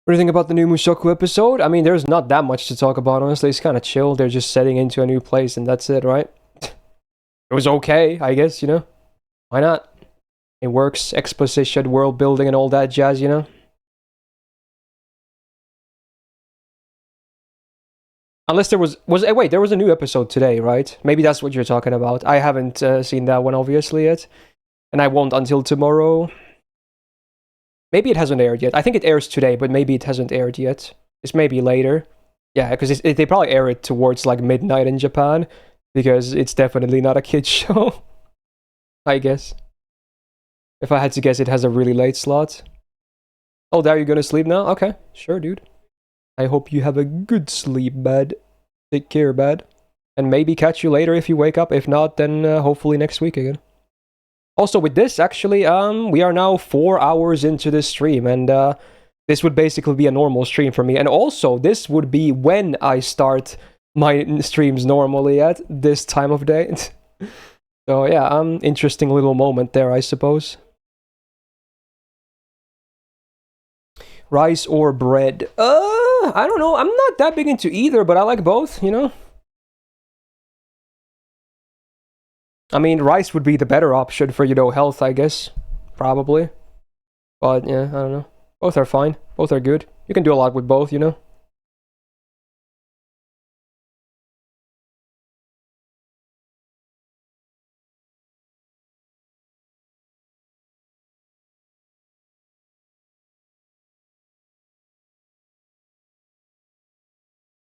do you think about the new Mushoku episode? I mean, there's not that much to talk about, honestly. It's kind of chill. They're just setting into a new place, and that's it, right? It was okay, I guess, you know? Why not? It works. Exposition, world building, and all that jazz, you know? Unless there was wait, there was a new episode today, right? Maybe that's what you're talking about. I haven't seen that one, obviously, yet. And I won't until tomorrow. Maybe it hasn't aired yet. I think it airs today, but maybe it hasn't aired yet. It's maybe later. Yeah, because they probably air it towards like midnight in Japan, because it's definitely not a kid's show, I guess. If I had to guess, it has a really late slot. Oh, there, you're gonna sleep now? Okay, sure, dude. I hope you have a good sleep, bud. Take care, bud. And maybe catch you later if you wake up. If not, then hopefully next week again. Also, with this, actually, we are now 4 hours into this stream, and this would basically be a normal stream for me. And also, this would be when I start my streams normally at this time of day. So yeah, interesting little moment there, I suppose. Rice or bread? I don't know. I'm not that big into either, but I like both, you know? I mean, rice would be the better option for, you know, health, I guess. Probably. But, yeah, I don't know. Both are fine. Both are good. You can do a lot with both, you know?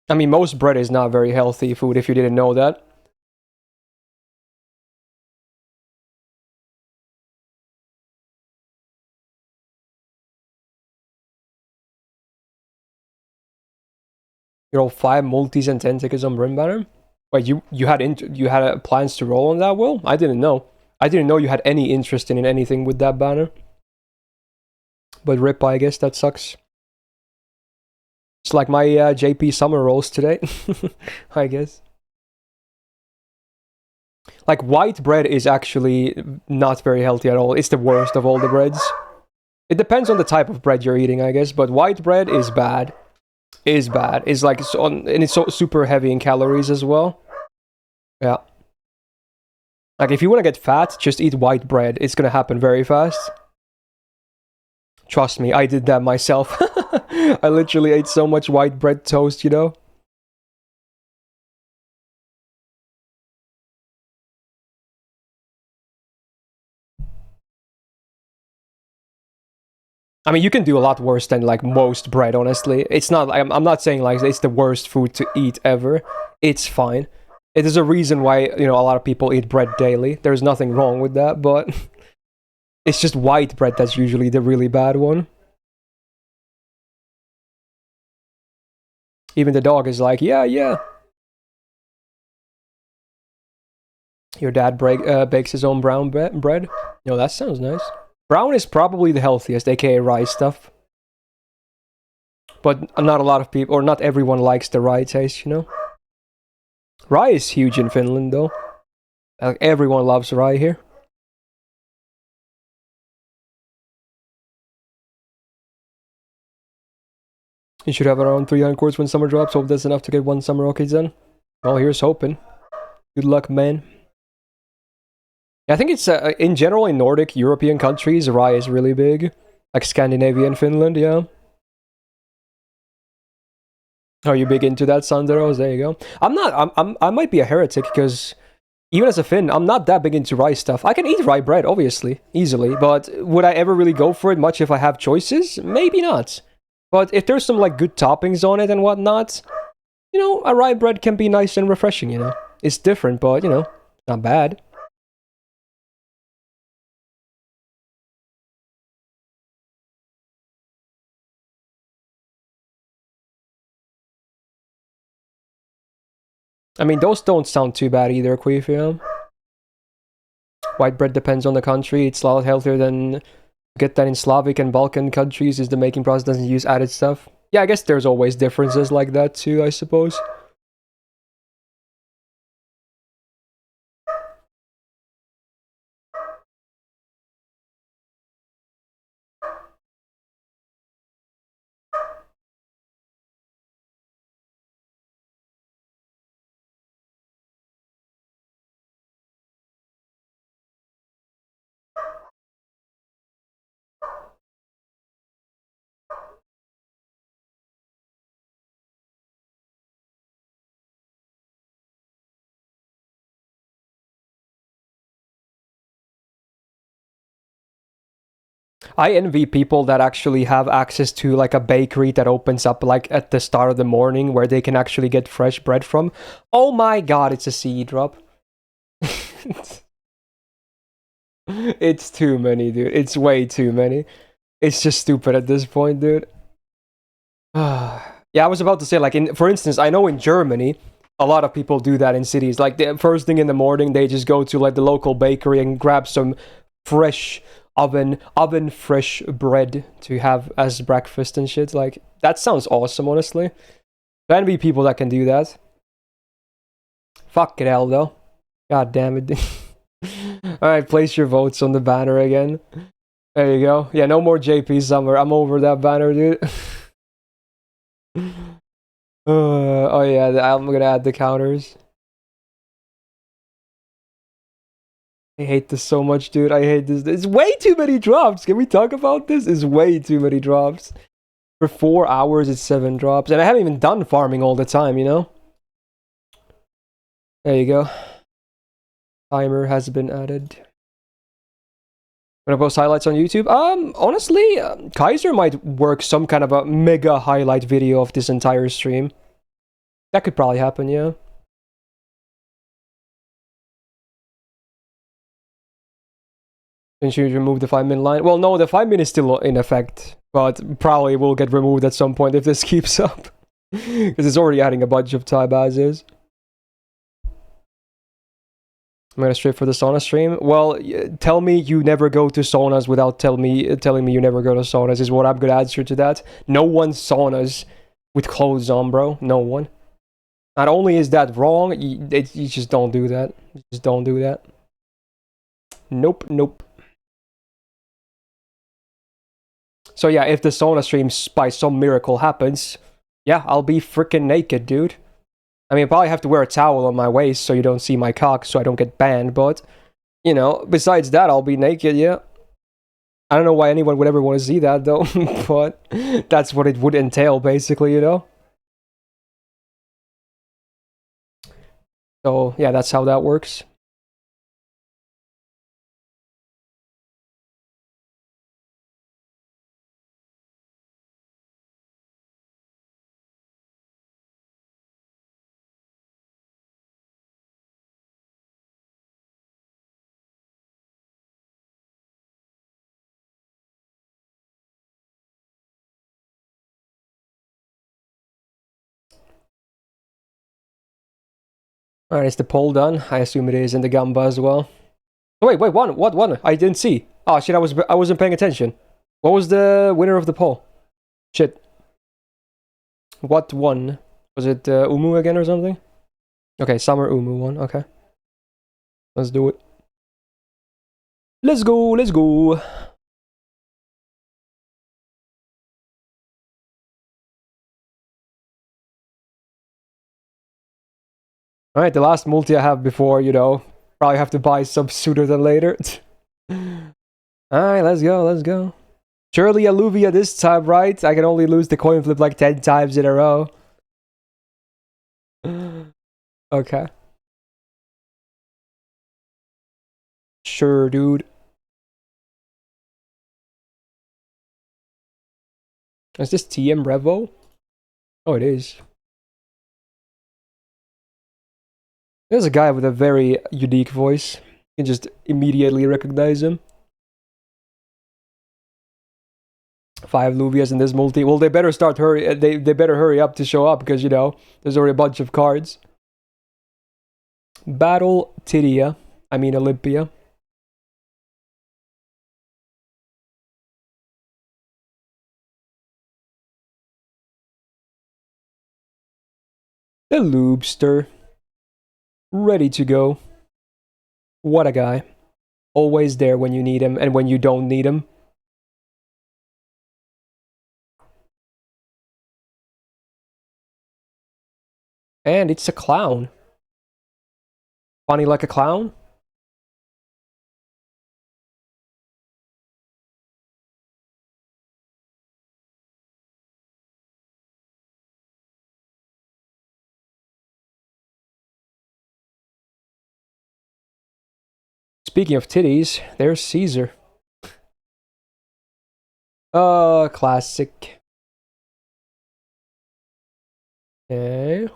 I mean, most bread is not very healthy food, if you didn't know that. You roll 5 multis and 10 tickets on Brim Banner? Wait, you had plans to roll on that, Will? I didn't know. I didn't know you had any interest in anything with that banner. But rip, I guess, that sucks. It's like my JP summer rolls today, I guess. Like, white bread is actually not very healthy at all. It's the worst of all the breads. It depends on the type of bread you're eating, I guess, but white bread is bad. is bad. It's like and it's so super heavy in calories as well. Yeah. Like if you want to get fat, just eat white bread. It's gonna happen very fast. Trust me, I did that myself. I literally ate so much white bread toast, you know? I mean, you can do a lot worse than like most bread, honestly. It's not, I'm not saying like it's the worst food to eat ever. It's fine. It is a reason why, you know, a lot of people eat bread daily. There's nothing wrong with that, but it's just white bread that's usually the really bad one. Even the dog is like, yeah, yeah. Your dad bakes his own brown bread? No, that sounds nice. Brown is probably the healthiest, aka rye stuff. But not a lot of people, or not everyone likes the rye taste, you know? Rye is huge in Finland, though. Like, everyone loves rye here. You should have around 300 quartz when summer drops. Hope that's enough to get one summer rocket done. Well, here's hoping. Good luck, man. I think it's, in general, in Nordic European countries, rye is really big. Like Scandinavia and Finland, yeah. Are you big into that, Sanderos? There you go. I might be a heretic, because even as a Finn, I'm not that big into rye stuff. I can eat rye bread, obviously, easily, but would I ever really go for it much if I have choices? Maybe not. But if there's some, like, good toppings on it and whatnot, you know, a rye bread can be nice and refreshing, you know? It's different, but, you know, not bad. I mean, those don't sound too bad either, Queef, you know? White bread depends on the country. It's a lot healthier than get that in Slavic and Balkan countries, is the making process doesn't use added stuff. Yeah, I guess there's always differences like that too, I suppose. I envy people that actually have access to like a bakery that opens up like at the start of the morning where they can actually get fresh bread from. Oh my god, it's a CE drop. It's too many, dude. It's way too many. It's just stupid at this point, dude. Yeah, I was about to say, like, for instance, I know in Germany, a lot of people do that in cities. Like, the first thing in the morning, they just go to like the local bakery and grab some fresh oven fresh bread to have as breakfast and shit. Like, that sounds awesome, honestly. I envy people that can do that. Fuck it, hell though. God damn it. Alright, place your votes on the banner again. There you go. Yeah, no more JP Summer. I'm over that banner, dude. Oh yeah, I'm gonna add the counters. I hate this so much, dude. I hate this. It's way too many drops. Can we talk about this? It's way too many drops. For 4 hours, it's 7 drops. And I haven't even done farming all the time, you know? There you go. Timer has been added. Gonna post highlights on YouTube? Honestly, Kaiser might work some kind of a mega highlight video of this entire stream. That could probably happen, yeah. Then should you remove the 5-min line? Well, no, the 5-min is still in effect, but probably will get removed at some point if this keeps up. Because it's already adding a bunch of time as is. I'm gonna straight for the sauna stream. Well, tell me you never go to saunas without telling me you never go to saunas is what I'm gonna answer to that. No one saunas with clothes on, bro. No one. Not only is that wrong, you just don't do that. You just don't do that. Nope, nope. So yeah, if the sauna stream by some miracle happens, Yeah, I'll be freaking naked, dude. I mean, I probably have to wear a towel on my waist so you don't see my cock, so I don't get banned, but, you know, besides that, I'll be naked, yeah. I don't know why anyone would ever want to see that, though, but that's what it would entail, basically, you know? So, yeah, that's how that works. Alright, is the poll done? I assume it is, and the gamba as well. Oh, wait, what one? I didn't see. Oh, shit, I wasn't paying attention. What was the winner of the poll? Shit. What won? Was it Umu again or something? Okay, Summer Umu won, okay. Let's do it. Let's go. Alright, the last multi I have before, you know, probably have to buy some sooner than later. Alright, let's go. Surely Alluvia this time, right? I can only lose the coin flip like 10 times in a row. Okay. Sure, dude. Is this TM Revo? Oh, it is. There's a guy with a very unique voice. You can just immediately recognize him. 5 Luvias in this multi. Well, they better start hurry. They better hurry up to show up because, you know, there's already a bunch of cards. Battle Tidia. I mean Olympia. The Loobster. Ready to go. What a guy. Always there when you need him and when you don't need him. And it's a clown. Funny like a clown? Speaking of titties, there's Caesar. Classic. Okay.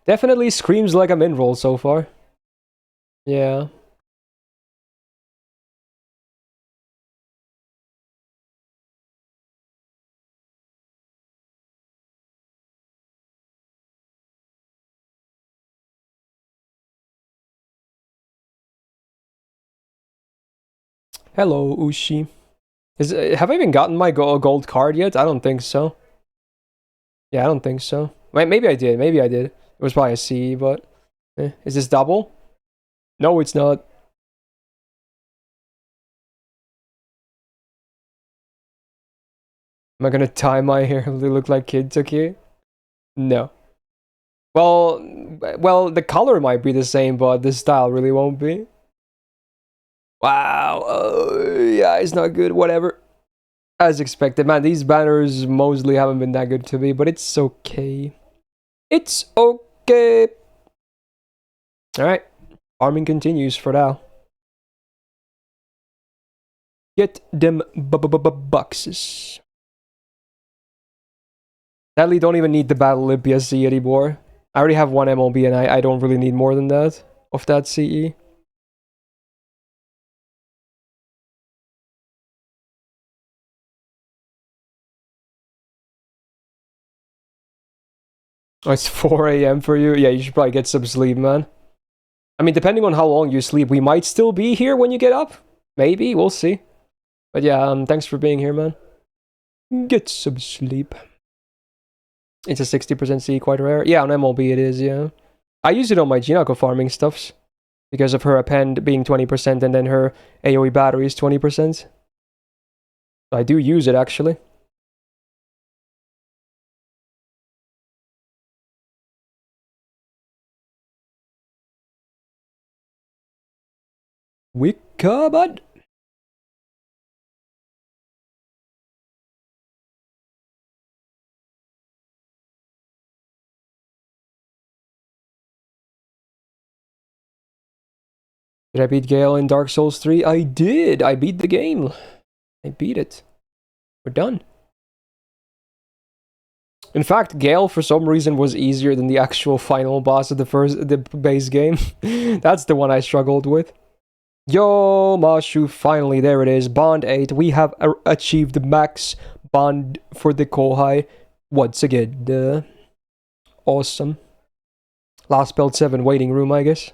Definitely screams like a min-roll so far. Yeah. Hello, Ushi. Have I even gotten my gold card yet? I don't think so. Yeah, I don't think so. Maybe I did. It was probably a C, but... Is this double? No, it's not. Am I gonna tie my hair to look like kids, okay? No. Well, the color might be the same, but the style really won't be. Wow. Yeah, it's not good. Whatever. As expected. Man, these banners mostly haven't been that good to me, but it's okay. It's okay. Alright. Farming continues for now. Get them boxes. Sadly, don't even need the Battle Olympia CE anymore. I already have one MLB and I don't really need more than that of that CE. Oh, it's 4 a.m. for you? Yeah, you should probably get some sleep, man. I mean, depending on how long you sleep, we might still be here when you get up. Maybe, we'll see. But yeah, thanks for being here, man. Get some sleep. It's a 60% C, quite rare. Yeah, on MLB it is, yeah. I use it on my Jinako farming stuffs. Because of her append being 20% and then her AoE battery is 20%. I do use it, actually. Wicca, bud. Did I beat Gale in Dark Souls 3? I did! I beat the game. I beat it. We're done. In fact, Gale, for some reason, was easier than the actual final boss of the base game. That's the one I struggled with. Yo, Mashu, finally, there it is. Bond 8. We have achieved max bond for the Kohai once again. Awesome. Last belt 7, waiting room, I guess.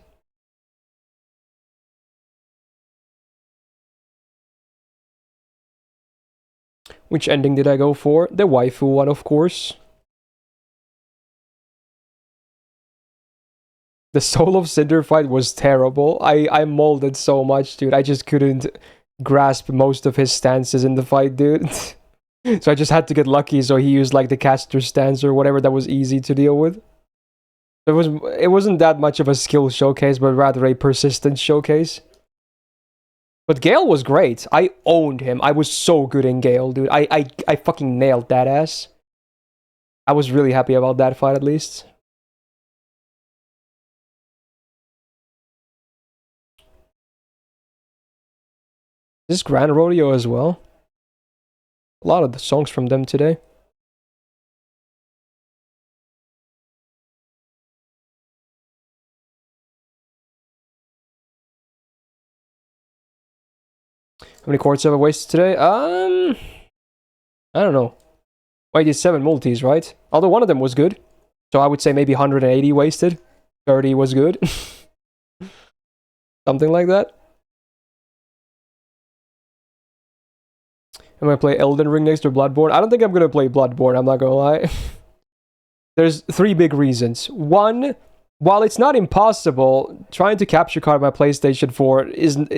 Which ending did I go for? The waifu one, of course. The Soul of Cinder fight was terrible. I molded so much, dude. I just couldn't grasp most of his stances in the fight, dude. So I just had to get lucky, so he used like the caster stance or whatever that was easy to deal with. It wasn't that much of a skill showcase, but rather a persistence showcase. But Gale was great. I owned him. I was so good in Gale, dude. I fucking nailed that ass. I was really happy about that fight, at least. This Grand Rodeo as well. A lot of the songs from them today. How many quartz have I wasted today? I don't know. Wait, it's 7 multis, right? Although one of them was good. So I would say maybe 180 wasted. 30 was good. Something like that. I'm gonna play Elden Ring next or Bloodborne. I don't think I'm gonna play Bloodborne, I'm not gonna lie. There's 3 big reasons. One, while it's not impossible, trying to capture card my PlayStation 4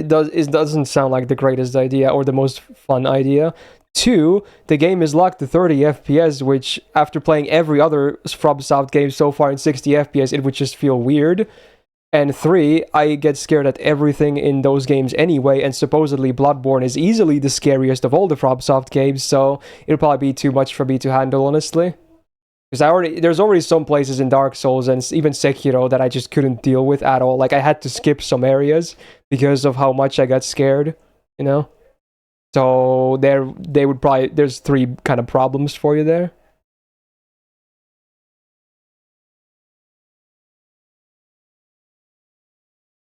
doesn't sound like the greatest idea or the most fun idea. 2, the game is locked to 30 FPS, which after playing every other FromSoft game so far in 60 FPS, it would just feel weird. And 3, I get scared at everything in those games anyway, and supposedly Bloodborne is easily the scariest of all the FromSoft games, so it'll probably be too much for me to handle, honestly. Because there's already some places in Dark Souls and even Sekiro that I just couldn't deal with at all. Like, I had to skip some areas because of how much I got scared, you know? So there's 3 kind of problems for you there.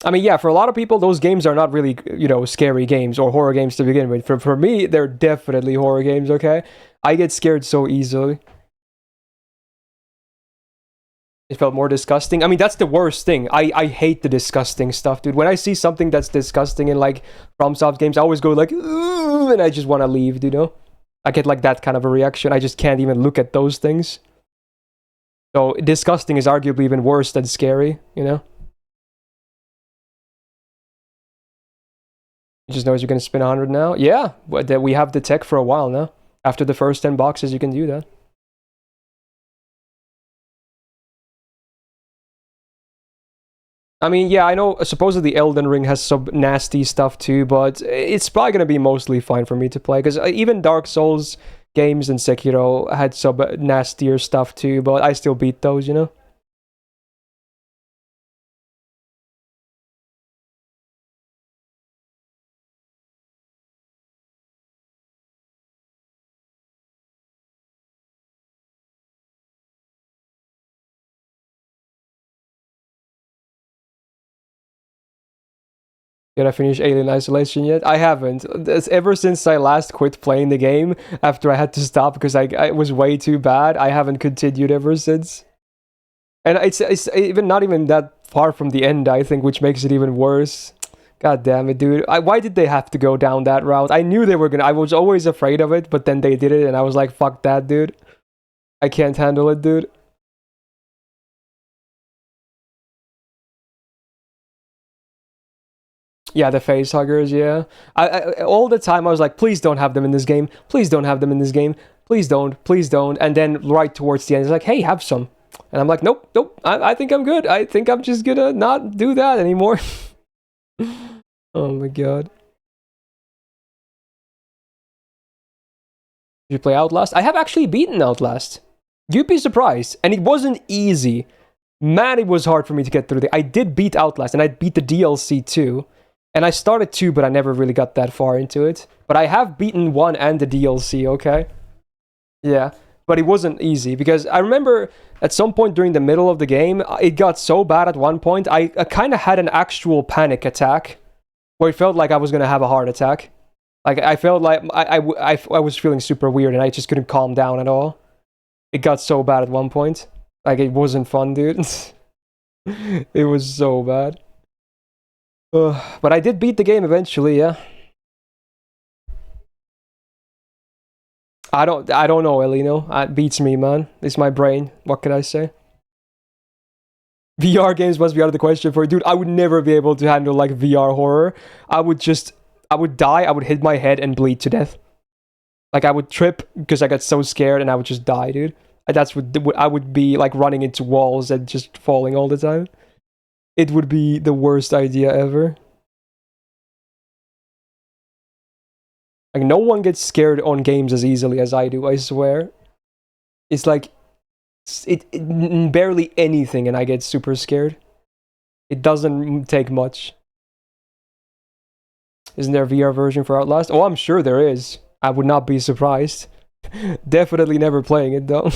I mean, yeah, for a lot of people, those games are not really, scary games or horror games to begin with. For me, they're definitely horror games, okay? I get scared so easily. It felt more disgusting. I mean, that's the worst thing. I hate the disgusting stuff, dude. When I see something that's disgusting in, like, FromSoft games, I always go, like, ooh, and I just want to leave, you know? I get, like, that kind of a reaction. I just can't even look at those things. So, disgusting is arguably even worse than scary, you know? You just knows you're going to spin 100 now? Yeah, but we have the tech for a while now. After the first 10 boxes, you can do that. I mean, yeah, I know supposedly Elden Ring has some nasty stuff too, but it's probably going to be mostly fine for me to play, because even Dark Souls games and Sekiro had some nastier stuff too, but I still beat those, you know? Did I finish Alien Isolation yet? I haven't. Ever since I last quit playing the game, after I had to stop because I was way too bad, I haven't continued ever since. And it's even not even that far from the end, I think, which makes it even worse. God damn it, dude. Why did they have to go down that route? I knew they were gonna... I was always afraid of it, but then they did it, and I was like, fuck that, dude. I can't handle it, dude. Yeah, the face huggers, yeah. I all the time I was like, please don't have them in this game. Please don't have them in this game. Please don't. Please don't. And then right towards the end, it's like, hey, have some. And I'm like, nope, nope. I think I'm good. I think I'm just gonna not do that anymore. Oh my god. Did you play Outlast? I have actually beaten Outlast. You'd be surprised. And it wasn't easy. Man, it was hard for me to get through I did beat Outlast, and I beat the DLC too. And I started 2, but I never really got that far into it. But I have beaten 1 and the DLC, okay? Yeah, but it wasn't easy, because I remember at some point during the middle of the game, it got so bad at one point, I kind of had an actual panic attack, where it felt like I was going to have a heart attack. Like, I felt like I was feeling super weird, and I just couldn't calm down at all. It got so bad at one point. Like, it wasn't fun, dude. It was so bad. But I did beat the game eventually, yeah. I don't know, Elino. It beats me, man. It's my brain. What can I say? VR games must be out of the question for you. Dude, I would never be able to handle, like, VR horror. I would die, I would hit my head and bleed to death. Like, I would trip because I got so scared and I would just die, dude. That's what I would be, like, running into walls and just falling all the time. It would be the worst idea ever. Like, no one gets scared on games as easily as I do, I swear. It's like, barely anything and I get super scared. It doesn't take much. Isn't there a VR version for Outlast? Oh, I'm sure there is. I would not be surprised. Definitely never playing it, though.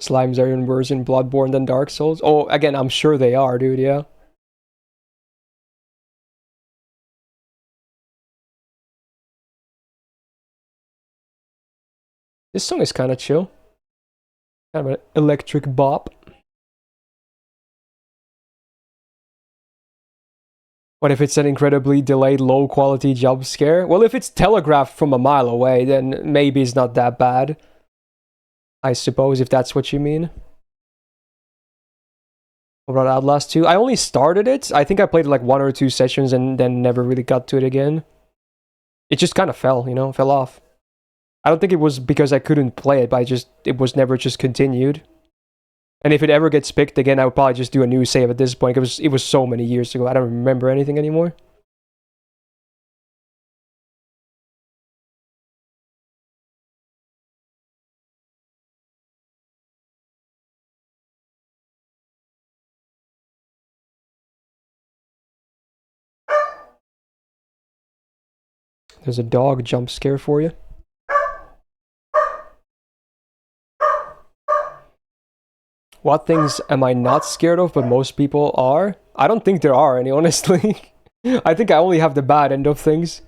Slimes are even worse in Bloodborne than Dark Souls. Oh, again, I'm sure they are, dude, yeah. This song is kind of chill. Kind of an electric bop. What if it's an incredibly delayed, low-quality jump scare? Well, if it's telegraphed from a mile away, then maybe it's not that bad. I suppose, if that's what you mean. What about Outlast 2? I only started it. I think I played like 1 or 2 sessions and then never really got to it again. It just kind of fell, you know, fell off. I don't think it was because I couldn't play it, but it was never just continued. And if it ever gets picked again, I would probably just do a new save at this point. It was so many years ago. I don't remember anything anymore. There's a dog jump scare for you. What things am I not scared of, but most people are? I don't think there are any, honestly. I think I only have the bad end of things.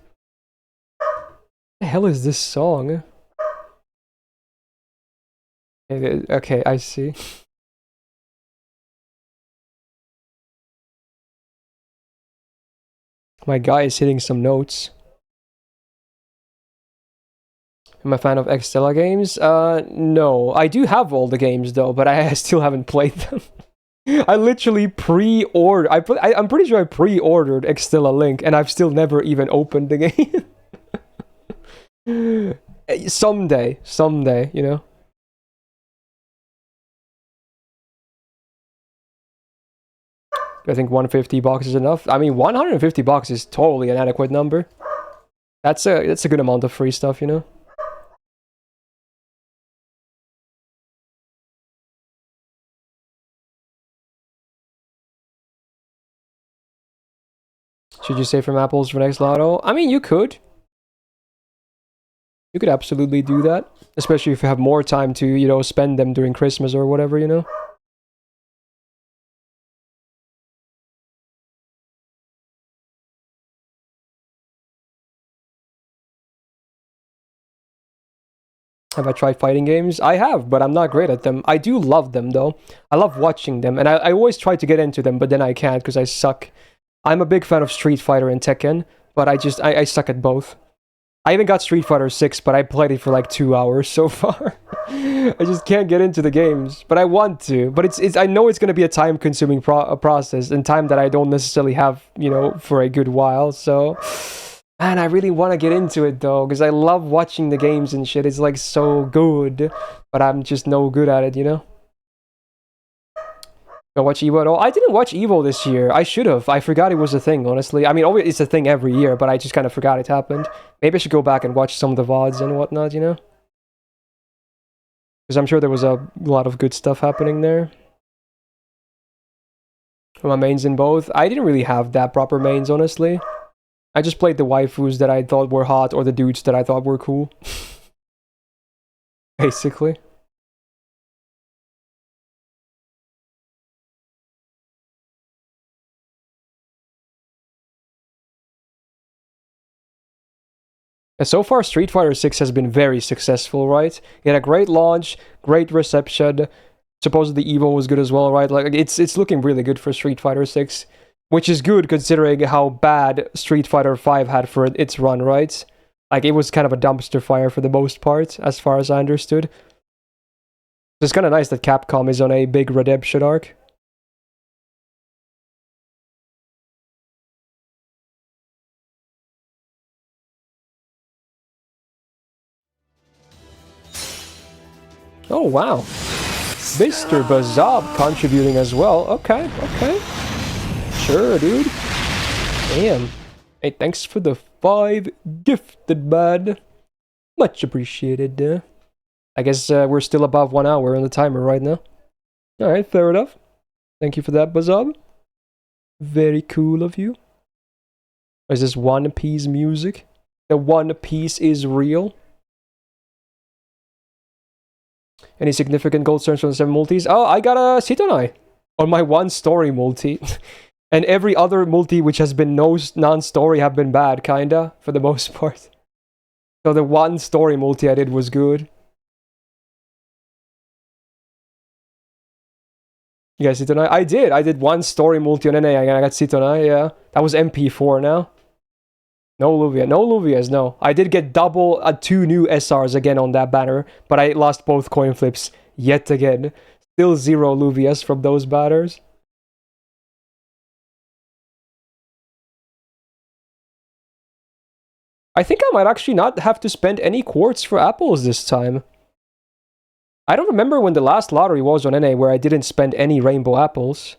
What the hell is this song? Okay, I see. My guy is hitting some notes. Am I a fan of Xtella games? No. I do have all the games though, but I still haven't played them. I literally pre-ordered. I'm pretty sure I pre-ordered Xtella Link, and I've still never even opened the game. Someday, you know. I think 150 bucks is enough. I mean, 150 bucks is totally an adequate number. That's a good amount of free stuff, you know. Should you save from apples for next lotto? I mean, you could. You could absolutely do that. Especially if you have more time to, you know, spend them during Christmas or whatever, you know? Have I tried fighting games? I have, but I'm not great at them. I do love them, though. I love watching them, and I always try to get into them, but then I can't because I suck. I'm a big fan of Street Fighter and Tekken, but I suck at both. I even got Street Fighter 6, but I played it for like 2 hours so far. I just can't get into the games, but I want to. But it's I know it's going to be a time-consuming process, and time that I don't necessarily have, you know, for a good while. So, man, I really want to get into it though, because I love watching the games and shit. It's like so good, but I'm just no good at it, you know. I watch Evo at all? I didn't watch Evo this year. I should have. I forgot it was a thing, honestly. I mean, always it's a thing every year, but I just kind of forgot it happened. Maybe I should go back and watch some of the VODs and whatnot, you know? Because I'm sure there was a lot of good stuff happening there. My mains in both. I didn't really have that proper mains, honestly. I just played the waifus that I thought were hot or the dudes that I thought were cool. Basically. So far, Street Fighter 6 has been very successful, right? It had a great launch, great reception. Supposedly Evo was good as well, right? Like it's looking really good for Street Fighter 6, which is good considering how bad Street Fighter 5 had for its run, right? Like it was kind of a dumpster fire for the most part, as far as I understood. It's kind of nice that Capcom is on a big redemption arc. Oh, wow. Mr. Bazab contributing as well. Okay, okay. Sure, dude. Damn. Hey, thanks for the 5 gifted, bud. Much appreciated. I guess we're still above 1 hour on the timer right now. Alright, fair enough. Thank you for that, Bazab. Very cool of you. Is this One Piece music? The One Piece is real? Any significant gold turns from the 7 multis? Oh, I got a Sitonai on my 1 story multi. And every other multi which has been no non-story have been bad, kinda, for the most part. So the 1 story multi I did was good. You guys Sitonai? I did 1 story multi on NA and I got Sitonai, yeah. That was MP4 now. No Luvia. No Luvias, no. I did get double 2 new SRs again on that banner, but I lost both coin flips yet again. Still 0 Luvias from those batters. I think I might actually not have to spend any quartz for apples this time. I don't remember when the last lottery was on NA where I didn't spend any rainbow apples.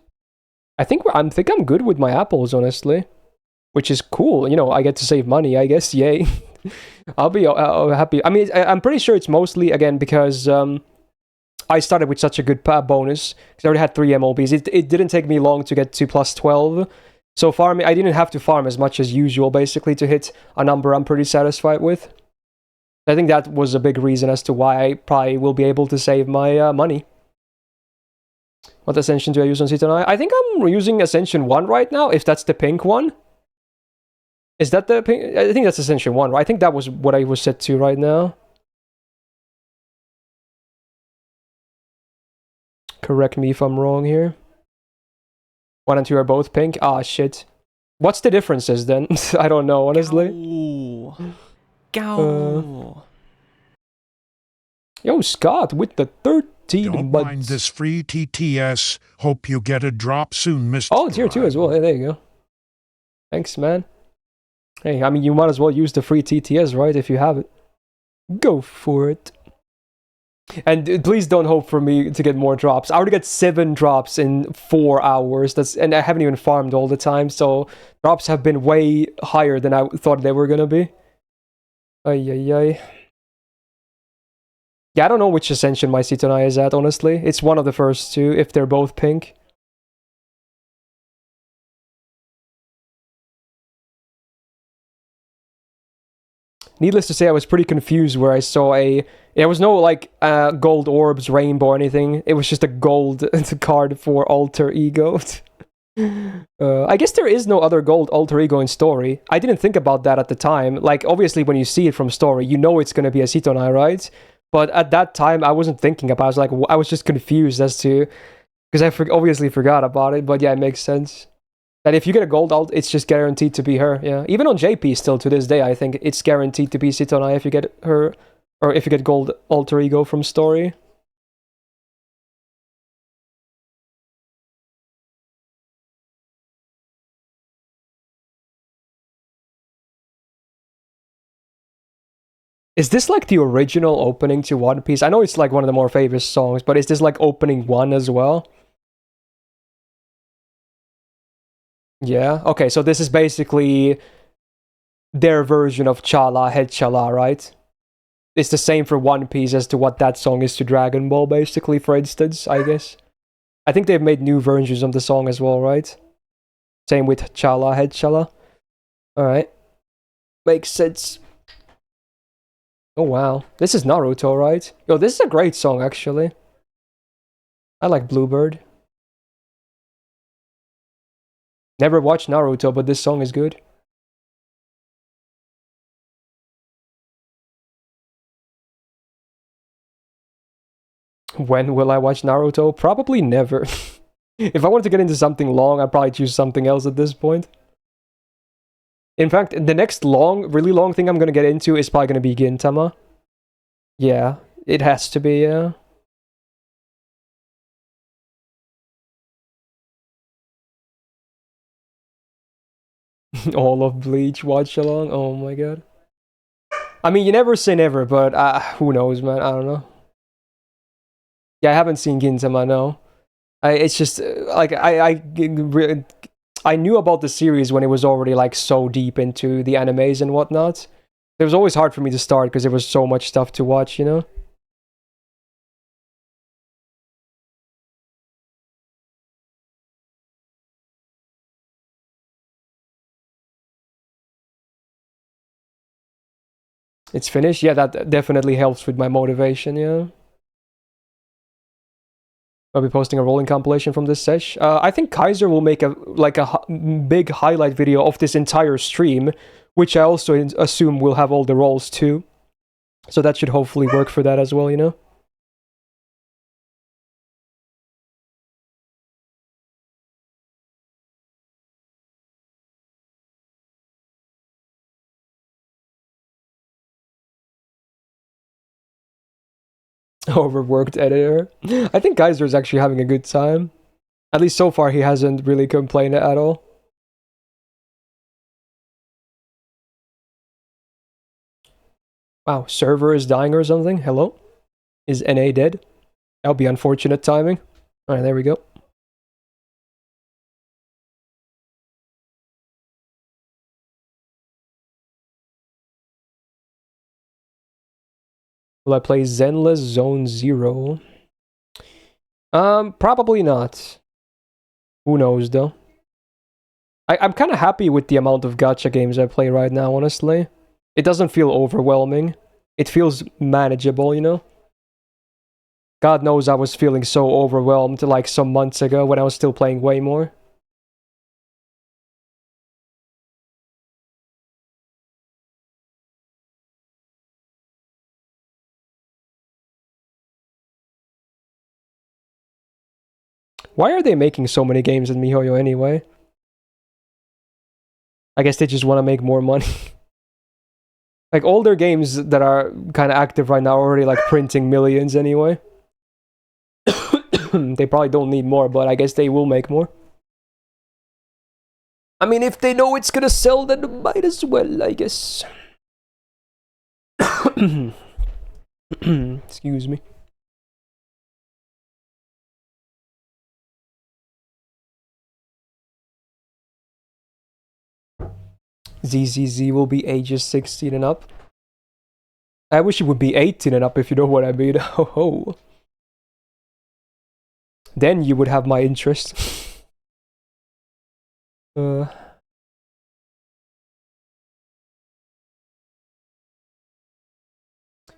I think I'm good with my apples, honestly. Which is cool, you know, I get to save money, I guess, yay. I'll be happy. I mean, I'm pretty sure it's mostly, again, because I started with such a good bonus, because I already had 3 MLBs. It didn't take me long to get to plus 12. So farming, I didn't have to farm as much as usual, basically, to hit a number I'm pretty satisfied with. I think that was a big reason as to why I probably will be able to save my money. What Ascension do I use on Citonai? I think I'm using Ascension 1 right now, if that's the pink one. Is that the pink? I think that's Ascension 1, right? I think that was what I was set to right now. Correct me if I'm wrong here. 1 and 2 are both pink? Ah, shit. What's the differences then? I don't know, honestly. Go. Yo, Scott with the 13 Don't months. mind this free TTS. Hope you get a drop soon, Mr. Oh, tier 2 as well. Hey, there you go. Thanks, man. Hey, I mean, you might as well use the free TTS, right? If you have it. Go for it. And please don't hope for me to get more drops. I already got 7 drops in 4 hours. And I haven't even farmed all the time, so drops have been way higher than I thought they were gonna be. Ay, ay, ay. Yeah, I don't know which Ascension my Citonai is at, honestly. It's one of the first 2, if they're both pink. Needless to say, I was pretty confused where I saw there was no, like, gold orbs, rainbow, or anything. It was just a gold card for alter ego. I guess there is no other gold alter ego in story. I didn't think about that at the time. Like, obviously, when you see it from story, you know it's going to be a Citonai, right? But at that time, I wasn't thinking about it. I was like, I was just confused as to... Because I obviously forgot about it, but yeah, it makes sense. That if you get a gold alt, it's just guaranteed to be her, yeah. Even on JP still to this day, I think it's guaranteed to be Citonai if you get her Or if you get gold alter ego from story. Is this like the original opening to One Piece? I know it's like one of the more famous songs, but is this like opening one as well? Yeah, okay, so this is basically their version of Chala, Head Chala, right? It's the same for One Piece as to what that song is to Dragon Ball, basically, for instance, I guess. I think they've made new versions of the song as well, right? Same with Chala, Head Chala. Alright. Makes sense. Oh wow. This is Naruto, right? Yo, this is a great song, actually. I like Bluebird. Never watched Naruto, but this song is good. When will I watch Naruto? Probably never. If I wanted to get into something long, I'd probably choose something else at this point. In fact, the next really long thing I'm gonna get into is probably gonna be Gintama. Yeah, it has to be, yeah. All of Bleach watch along. Oh my god. I mean, you never say never, but who knows, man? I don't know. Yeah, I haven't seen Gintama, no. It's just like I knew about the series when it was already like so deep into the animes and whatnot. It was always hard for me to start because there was so much stuff to watch, you know? It's finished? Yeah, that definitely helps with my motivation, yeah. I'll be posting a rolling compilation from this sesh. I think Kaiser will make a big highlight video of this entire stream, which I also assume will have all the rolls too. So that should hopefully work for that as well, you know? Overworked editor. I think Kaiser is actually having a good time. At least so far, he hasn't really complained at all. Wow, server is dying or something? Hello? Is NA dead? That'll be unfortunate timing. Alright, there we go. Will I play Zenless Zone Zero? Probably not. Who knows, though? I'm kind of happy with the amount of gacha games I play right now, honestly. It doesn't feel overwhelming. It feels manageable, you know? God knows I was feeling so overwhelmed like some months ago when I was still playing way more. Why are they making so many games in MiHoYo anyway? I guess they just want to make more money. Like, all their games that are kind of active right now are already, like, printing millions anyway. They probably don't need more, but I guess they will make more. I mean, if they know it's gonna sell, then might as well, I guess. Excuse me. ZZZ will be ages 16 and up. I wish it would be 18 and up, if you know what I mean. Ho ho. Then you would have my interest.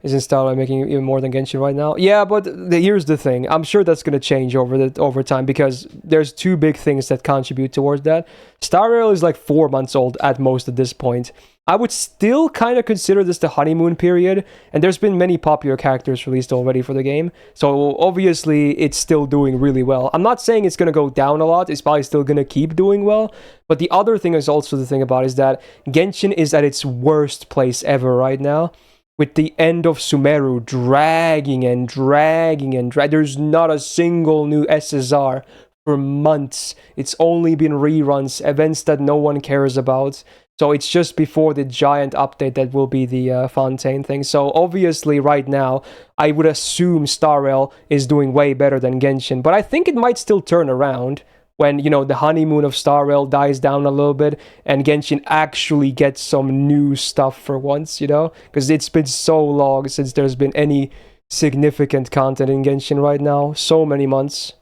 Isn't Starlight making even more than Genshin right now? Yeah, but here's the thing. I'm sure that's going to change over time because there's two big things that contribute towards that. Star Rail is like 4 months old at most at this point. I would still kind of consider this the honeymoon period, and there's been many popular characters released already for the game, so obviously it's still doing really well. I'm not saying it's going to go down a lot, it's probably still going to keep doing well, but the other thing is also the thing about is that Genshin is at its worst place ever right now. with the end of Sumeru dragging and dragging and there's not a single new SSR for months. It's only been reruns, events that no one cares about. So it's just before the giant update that will be the Fontaine thing. So obviously right now, I would assume Star Rail is doing way better than Genshin, but I think it might still turn around when, you know, the honeymoon of Star Rail dies down a little bit and Genshin actually gets some new stuff for once, you know? Because it's been so long since there's been any significant content in Genshin right now. So many months.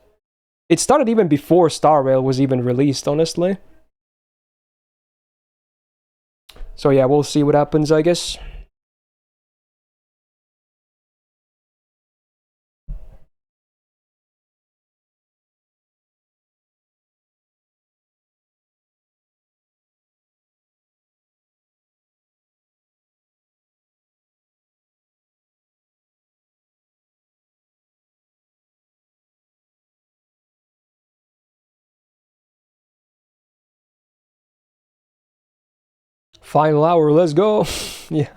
It started even before Star Rail was even released, honestly. So yeah, we'll see what happens, I guess. Final hour, let's go. Yeah.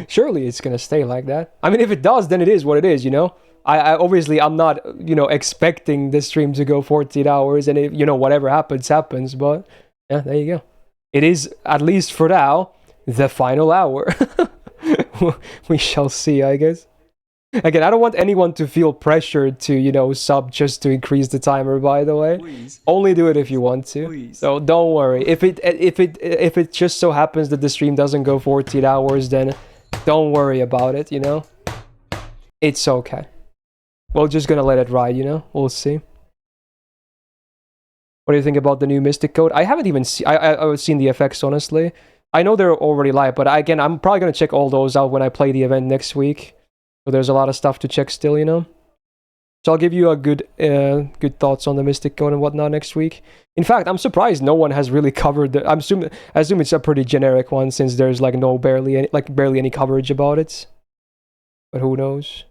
Surely it's gonna stay like that. I mean, if it does, then it is what it is, you know? I obviously, I'm not, you know, expecting the stream to go 14 hours, and if, you know, whatever happens, happens, but yeah, there you go. It is, at least for now, the final hour. We shall see, I guess. Again, I don't want anyone to feel pressured to, you know, sub just to increase the timer, by the way. Please. Only do it if you want to. Please. So don't worry. If it just so happens that the stream doesn't go 14 hours, then don't worry about it, you know? It's okay. We're just gonna let it ride, you know? We'll see. What do you think about the new Mystic code? I haven't even seen... I've seen the effects, honestly. I know they're already live, but again, I'm probably gonna check all those out when I play the event next week. So there's a lot of stuff to check still, you know? So I'll give you a good thoughts on the Mystic code and whatnot next week. In fact, I'm surprised no one has really covered the... I assume it's a pretty generic one since there's like barely any coverage about it. But who knows?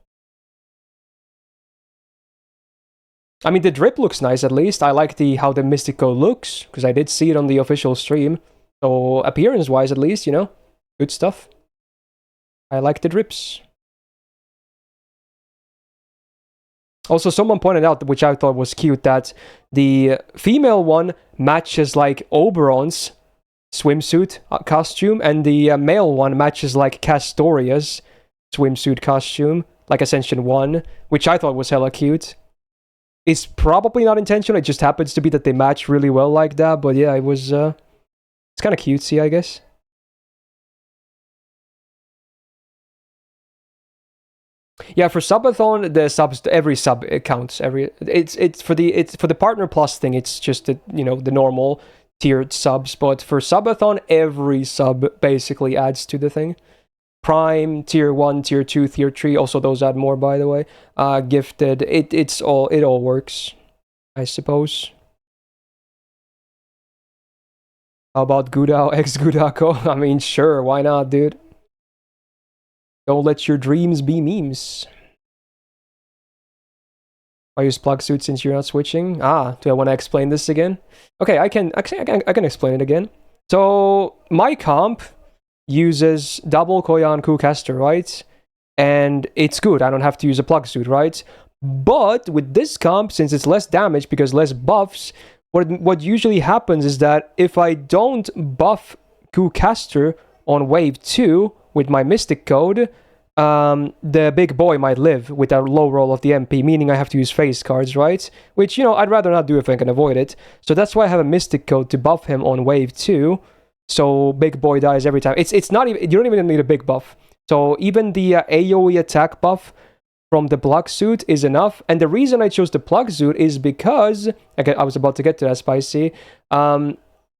I mean, the drip looks nice at least. I like how the Mystic code looks because I did see it on the official stream. So appearance-wise, at least, you know, good stuff. I like the drips. Also, someone pointed out, which I thought was cute, that the female one matches like Oberon's swimsuit costume, and the male one matches like Castoria's swimsuit costume, like Ascension 1, which I thought was hella cute. It's probably not intentional, it just happens to be that they match really well like that, but yeah, it was, it's kind of cutesy, I guess. Yeah, for Subathon, the subs, every sub it counts. It's for the partner plus thing. It's just the, you know, the normal tiered subs. But for Subathon, every sub basically adds to the thing. Prime, tier 1, tier 2, tier 3. Also, those add more, by the way. Gifted. It all works, I suppose. How about Gudao x Gudako? I mean, sure, why not, dude? Don't let your dreams be memes. I use plug suit since you're not switching. Do I want to explain this again? Okay, I can explain it again. So my comp uses double Koyan caster, right? And it's good. I don't have to use a plug suit, right? But with this comp, since it's less damage because less buffs, what usually happens is that if I don't buff caster on wave 2 with my Mystic code, the big boy might live with a low roll of the MP, meaning I have to use face cards, right? Which, you know, I'd rather not do if I can avoid it. So that's why I have a Mystic code to buff him on wave 2, so big boy dies every time. It's not even, you don't even need a big buff. So even the AoE attack buff from the plug suit is enough. And the reason I chose the plug suit is because, okay, I was about to get to that, Spicy,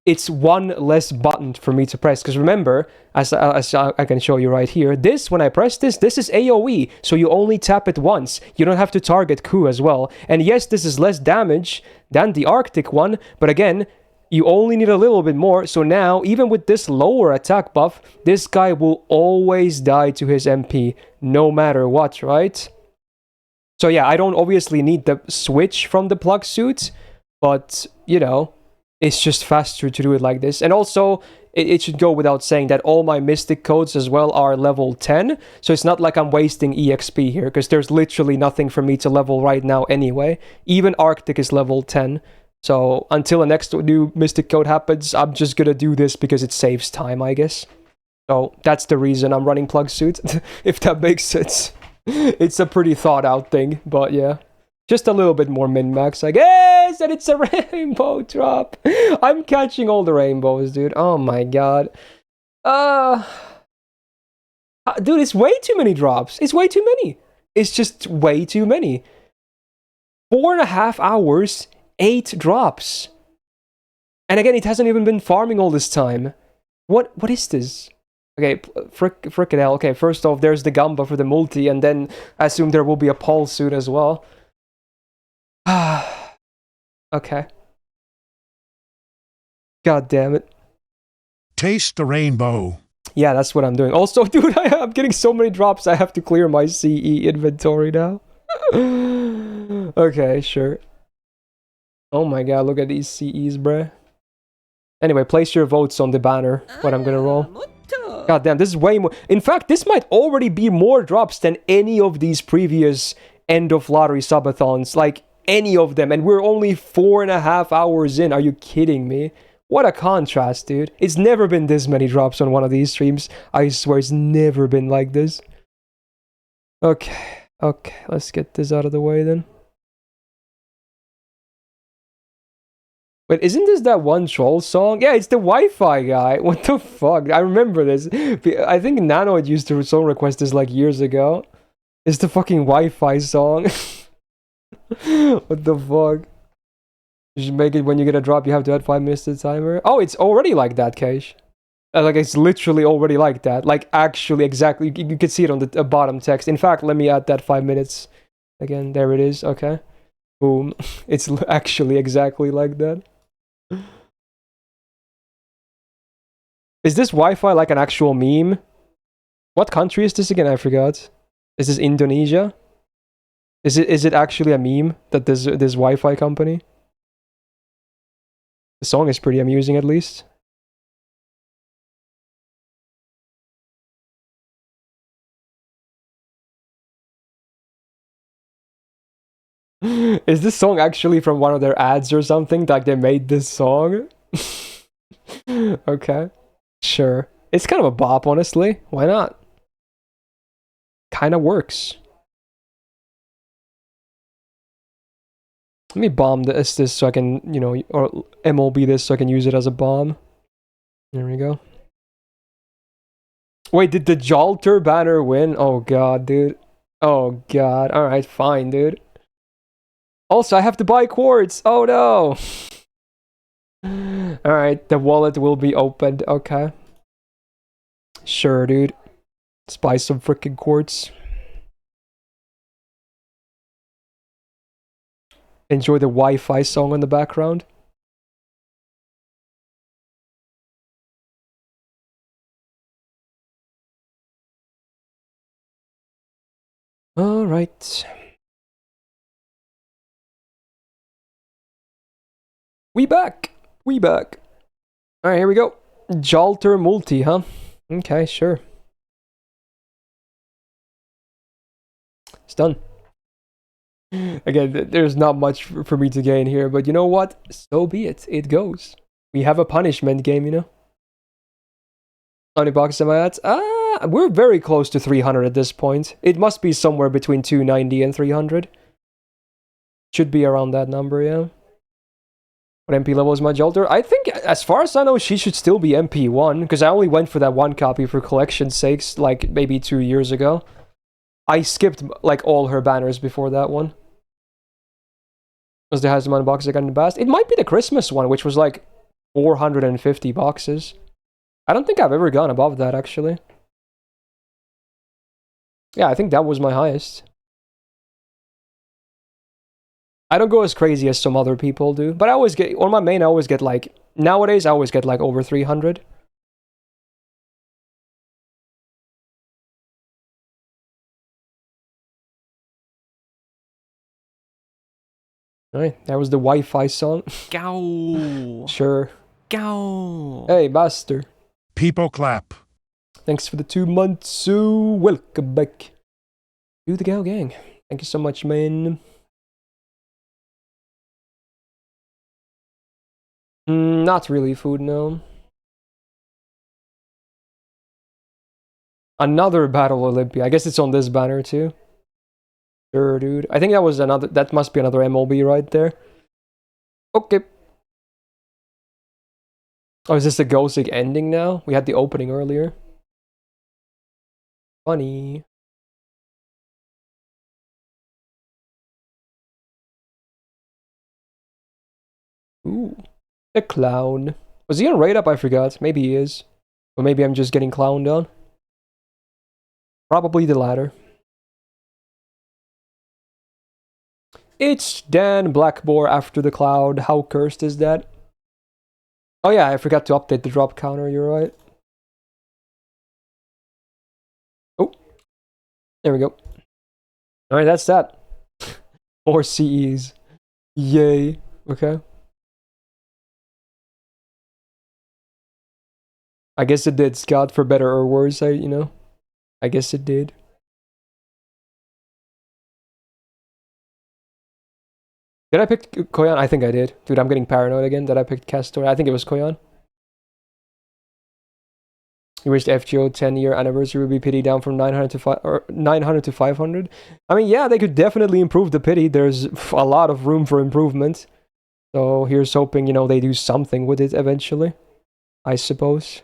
it's one less button for me to press. Because remember, as I can show you right here, this, when I press this is AoE, so you only tap it once. You don't have to target Ku as well. And yes, this is less damage than the Arctic one, but again, you only need a little bit more. So now, even with this lower attack buff, this guy will always die to his MP, no matter what, right? So yeah, I don't obviously need the switch from the plug suit, but, you know, it's just faster to do it like this. And also, it should go without saying that all my Mystic codes as well are level 10, so it's not like I'm wasting EXP here, because there's literally nothing for me to level right now anyway. Even Arctic is level 10, so until the next new Mystic code happens, I'm just gonna do this because it saves time, I guess. So that's the reason I'm running Plug Suit, if that makes sense. It's a pretty thought out thing, but yeah. Just a little bit more min-max, I guess, and it's a rainbow drop. I'm catching all the rainbows, dude. Oh my god. Dude, it's way too many drops. It's way too many. It's just way too many. 4.5 hours, 8 drops. And again, it hasn't even been farming all this time. What is this? Okay, frick it hell. Okay, first off, there's the Gamba for the multi, and then I assume there will be a pulse soon as well. Okay. God damn it. Taste the rainbow. Yeah, that's what I'm doing. Also, dude, I'm getting so many drops, I have to clear my CE inventory now. Okay, sure. Oh my god, look at these CEs, bruh. Anyway, place your votes on the banner, what I'm gonna roll. God damn, this is way more. In fact, this might already be more drops than any of these previous end of lottery subathons. Like, any of them, and we're only 4.5 hours in. Are you kidding me? What a contrast, dude. It's never been this many drops on one of these streams. I swear it's never been like this. Okay, let's get this out of the way then. Wait, isn't this that one troll song? Yeah, it's the Wi-Fi guy. What the fuck? I remember this. I think Nanoid used to song request this like years ago. It's the fucking Wi-Fi song. What the fuck? You should make it when you get a drop, you have to add 5 minutes to the timer. Oh, it's already like that, Keish. Like, it's literally already like that. Like, actually, exactly. You can see it on the bottom text. In fact, let me add that 5 minutes. Again, there it is. Okay. Boom. It's actually exactly like that. Is this Wi-Fi like an actual meme? What country is this again? I forgot. Is this Indonesia? Is it actually a meme that this Wi-Fi company? The song is pretty amusing, at least. Is this song actually from one of their ads or something? Like they made this song? Okay, sure. It's kind of a bop, honestly. Why not? Kind of works. Let me bomb this so I can, you know, or MLB this so I can use it as a bomb. There we go. Wait, did the Jalter banner win? Oh god, dude. Oh god. Alright, fine, dude. Also, I have to buy quartz. Oh no. Alright, the wallet will be opened. Okay. Sure, dude. Let's buy some freaking quartz. Enjoy the Wi-Fi song in the background. All right. We back. All right, here we go. Jalter multi, huh? Okay, sure. It's done. Again, there's not much for me to gain here, but you know what? So be it. It goes. We have a punishment game, you know? How many boxes am I at? We're very close to 300 at this point. It must be somewhere between 290 and 300. Should be around that number, yeah. What MP level is my Jalter? I think, as far as I know, she should still be MP1, because I only went for that one copy for collection's sakes, like, maybe 2 years ago. I skipped, like, all her banners before that one. Was the highest amount of boxes I got in the past? It might be the Christmas one, which was, like, 450 boxes. I don't think I've ever gone above that, actually. Yeah, I think that was my highest. I don't go as crazy as some other people do, but I always get, on my main, I always get, like, nowadays, I always get, like, over 300. Alright, that was the Wi-Fi song. Gow. Sure. Gow. Hey, Buster. People clap. Thanks for the 2 months, so welcome back to the Gal Gang. Thank you so much, man. Not really food, no. Another Battle Olympia. I guess it's on this banner too. Sure, dude. I think that was another. That must be another MLB right there. Okay. Oh, is this the Ghostic ending now? We had the opening earlier. Funny. Ooh. A clown. Was he on Raid Up? I forgot. Maybe he is. Or maybe I'm just getting clowned on. Probably the latter. It's Dan Blackboar after the cloud. How cursed is that? Oh yeah, I forgot to update the drop counter, you're right. Oh. There we go. Alright, that's that. More CEs. Yay. Okay. I guess it did, Scott, for better or worse, I guess it did. Did I pick Koyan? I think I did. Dude, I'm getting paranoid again that I picked Castor. I think it was Koyan. You wished FGO 10-year anniversary would be pity down from 900 to 500. I mean, yeah, they could definitely improve the pity. There's a lot of room for improvement. So here's hoping, they do something with it eventually, I suppose.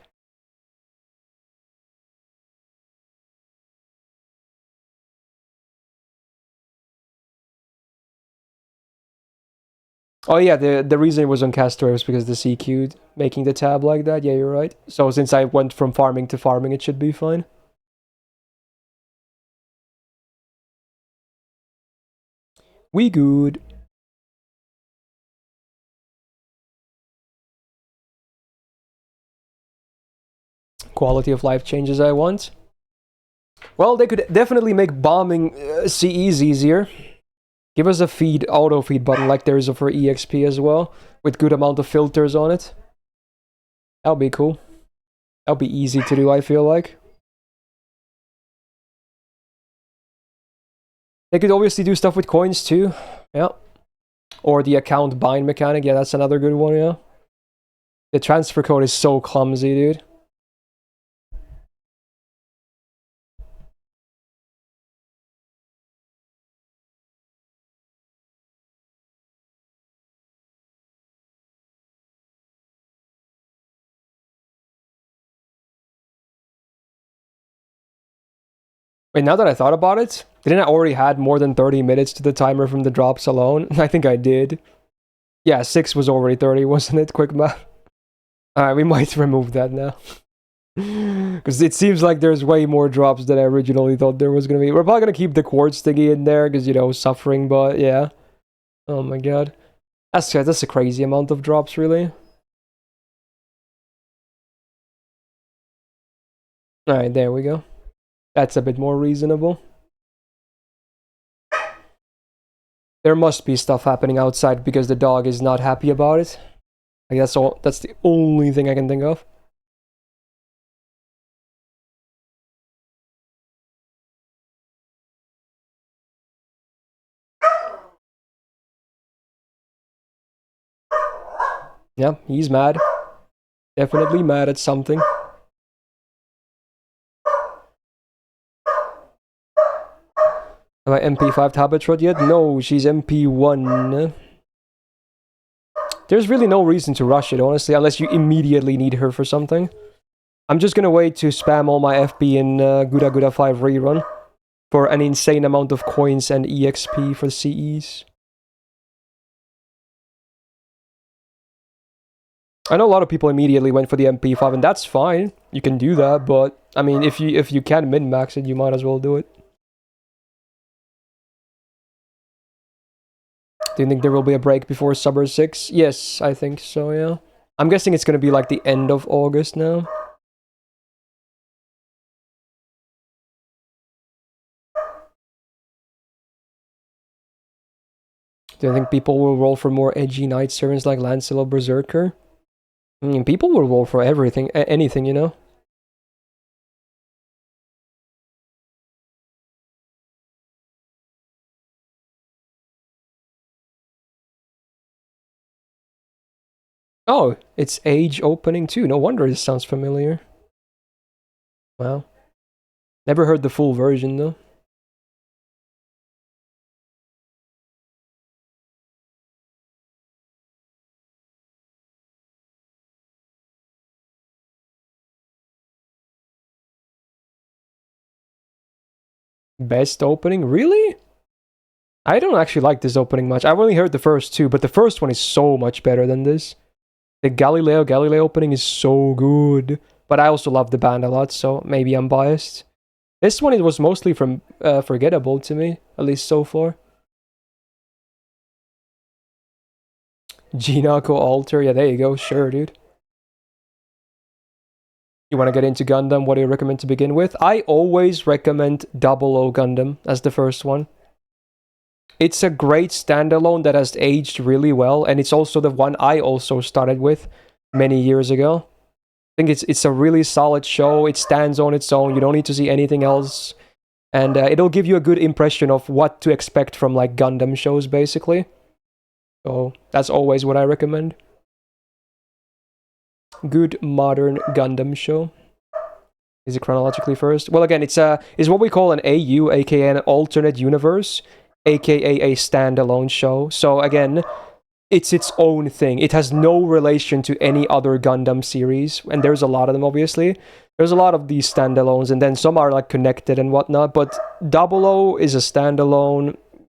Oh yeah, the reason it was on Castor was because the CQ'd making the tab like that. Yeah, you're right. So since I went from farming to farming, it should be fine. We good. Quality of life changes I want. Well, they could definitely make bombing CEs easier. Give us a feed, auto feed button like there is for EXP as well, with good amount of filters on it. That'll be cool. That'll be easy to do, I feel like. They could obviously do stuff with coins too. Yeah. Or the account bind mechanic. Yeah, that's another good one, yeah. The transfer code is so clumsy, dude. Wait, now that I thought about it, didn't I already had more than 30 minutes to the timer from the drops alone? I think I did. Yeah, 6 was already 30, wasn't it? Quick math. Alright, we might remove that now. Because it seems like there's way more drops than I originally thought there was going to be. We're probably going to keep the quartz thingy in there because, suffering, but yeah. Oh my god. That's a crazy amount of drops, really. Alright, there we go. That's a bit more reasonable. There must be stuff happening outside because the dog is not happy about it. Like that's the only thing I can think of. Yeah, he's mad. Definitely mad at something. Am I MP5 Habitrot yet? No, she's MP1. There's really no reason to rush it, honestly, unless you immediately need her for something. I'm just gonna wait to spam all my FB in Guda Guda 5 rerun for an insane amount of coins and EXP for CEs. I know a lot of people immediately went for the MP5, and that's fine. You can do that, but I mean, if you can min-max it, you might as well do it. Do you think there will be a break before Summer 6? Yes, I think so, yeah. I'm guessing it's gonna be like the end of August now. Do you think people will roll for more edgy night servants like Lancelot Berserker? I mean, people will roll for everything, anything, Oh, it's Age opening too. No wonder this sounds familiar. Wow. Never heard the full version though. Best opening? Really? I don't actually like this opening much. I've only heard the first two, but the first one is so much better than this. The Galileo opening is so good. But I also love the band a lot, so maybe I'm biased. This one, it was mostly from forgettable to me, at least so far. Jinako Alter, yeah, there you go. Sure, dude. You want to get into Gundam? What do you recommend to begin with? I always recommend Double O Gundam as the first one. It's a great standalone that has aged really well, and it's also the one I also started with many years ago. I think it's a really solid show. It stands on its own. You don't need to see anything else, and it'll give you a good impression of what to expect from like Gundam shows, basically. So that's always what I recommend. Good modern Gundam show. Is it chronologically first? Well, again, it's what we call an AU, aka an alternate universe, aka a standalone show. So again, it's its own thing. It has no relation to any other Gundam series, and there's a lot of them, obviously. There's a lot of these standalones, and then some are like connected and whatnot, but Double O is a standalone.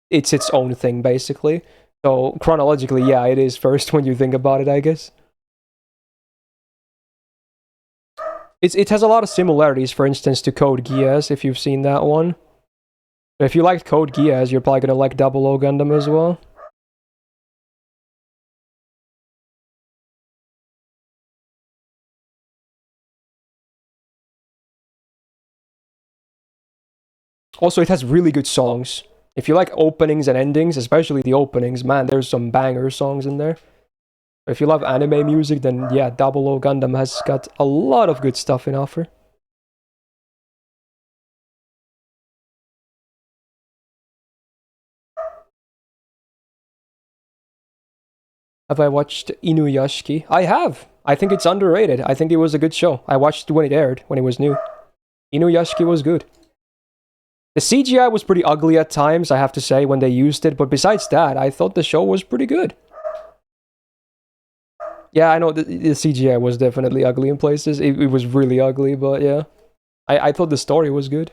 It's its own thing, basically. So chronologically, yeah, it is first when you think about it, I guess. It has a lot of similarities, for instance, to Code Geass, if you've seen that one. If you liked Code Geass, you're probably gonna like Double O Gundam as well. Also, it has really good songs. If you like openings and endings, especially the openings, man, there's some banger songs in there. If you love anime music, then yeah, Double O Gundam has got a lot of good stuff in offer. Have I watched Inuyashiki? I have. I think it's underrated. I think it was a good show. I watched it when it aired, when it was new. Inuyashiki was good. The CGI was pretty ugly at times, I have to say, when they used it, but besides that, I thought the show was pretty good. Yeah, I know the CGI was definitely ugly in places. It was really ugly, but yeah. I thought the story was good.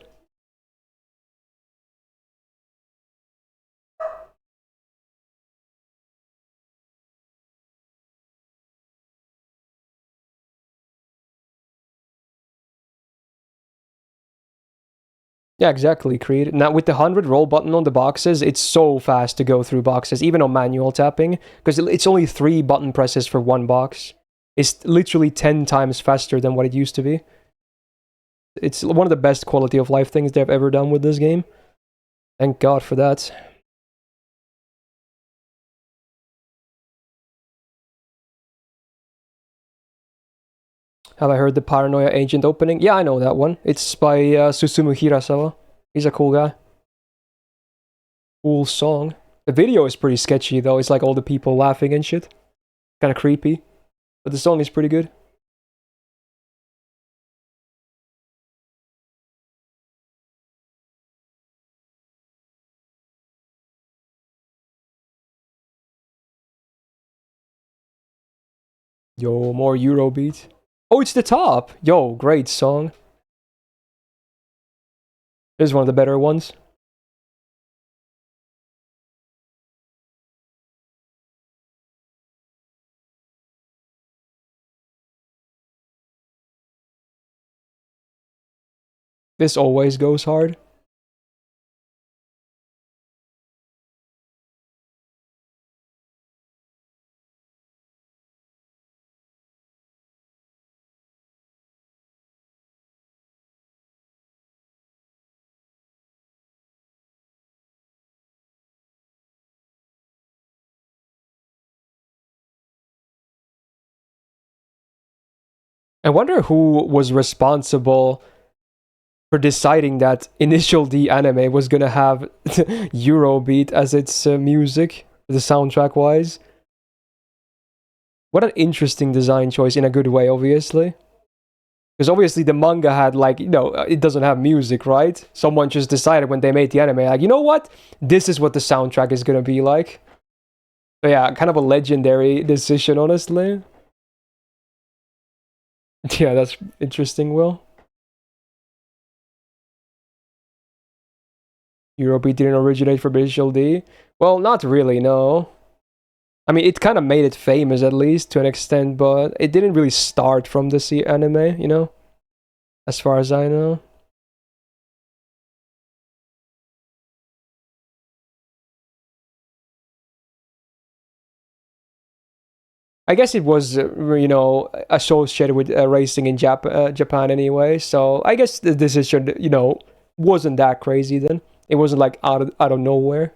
Yeah, exactly, Creed. Now, with the 100 roll button on the boxes, it's so fast to go through boxes, even on manual tapping, because it's only 3 button presses for one box. It's literally 10 times faster than what it used to be. It's one of the best quality of life things they've ever done with this game. Thank God for that. Have I heard the Paranoia Agent opening? Yeah, I know that one. It's by Susumu Hirasawa. He's a cool guy. Cool song. The video is pretty sketchy though. It's like all the people laughing and shit. Kind of creepy. But the song is pretty good. Yo, more Eurobeat. Oh, it's the top! Yo, great song. This is one of the better ones. This always goes hard. I wonder who was responsible for deciding that Initial D anime was gonna have Eurobeat as its music, the soundtrack wise. What an interesting design choice in a good way, obviously. Because obviously the manga had, like, you know, it doesn't have music, right? Someone just decided when they made the anime, like, you know what? This is what the soundtrack is gonna be like. So yeah, kind of a legendary decision, honestly. Yeah, that's interesting, Will. Eurobeat didn't originate from Initial D. Well, not really, no. I mean, it kind of made it famous, at least, to an extent, but it didn't really start from the anime, you know? As far as I know. I guess it was, you know, associated with racing in Japan anyway, so I guess the decision, you know, wasn't that crazy then. It wasn't like out of nowhere.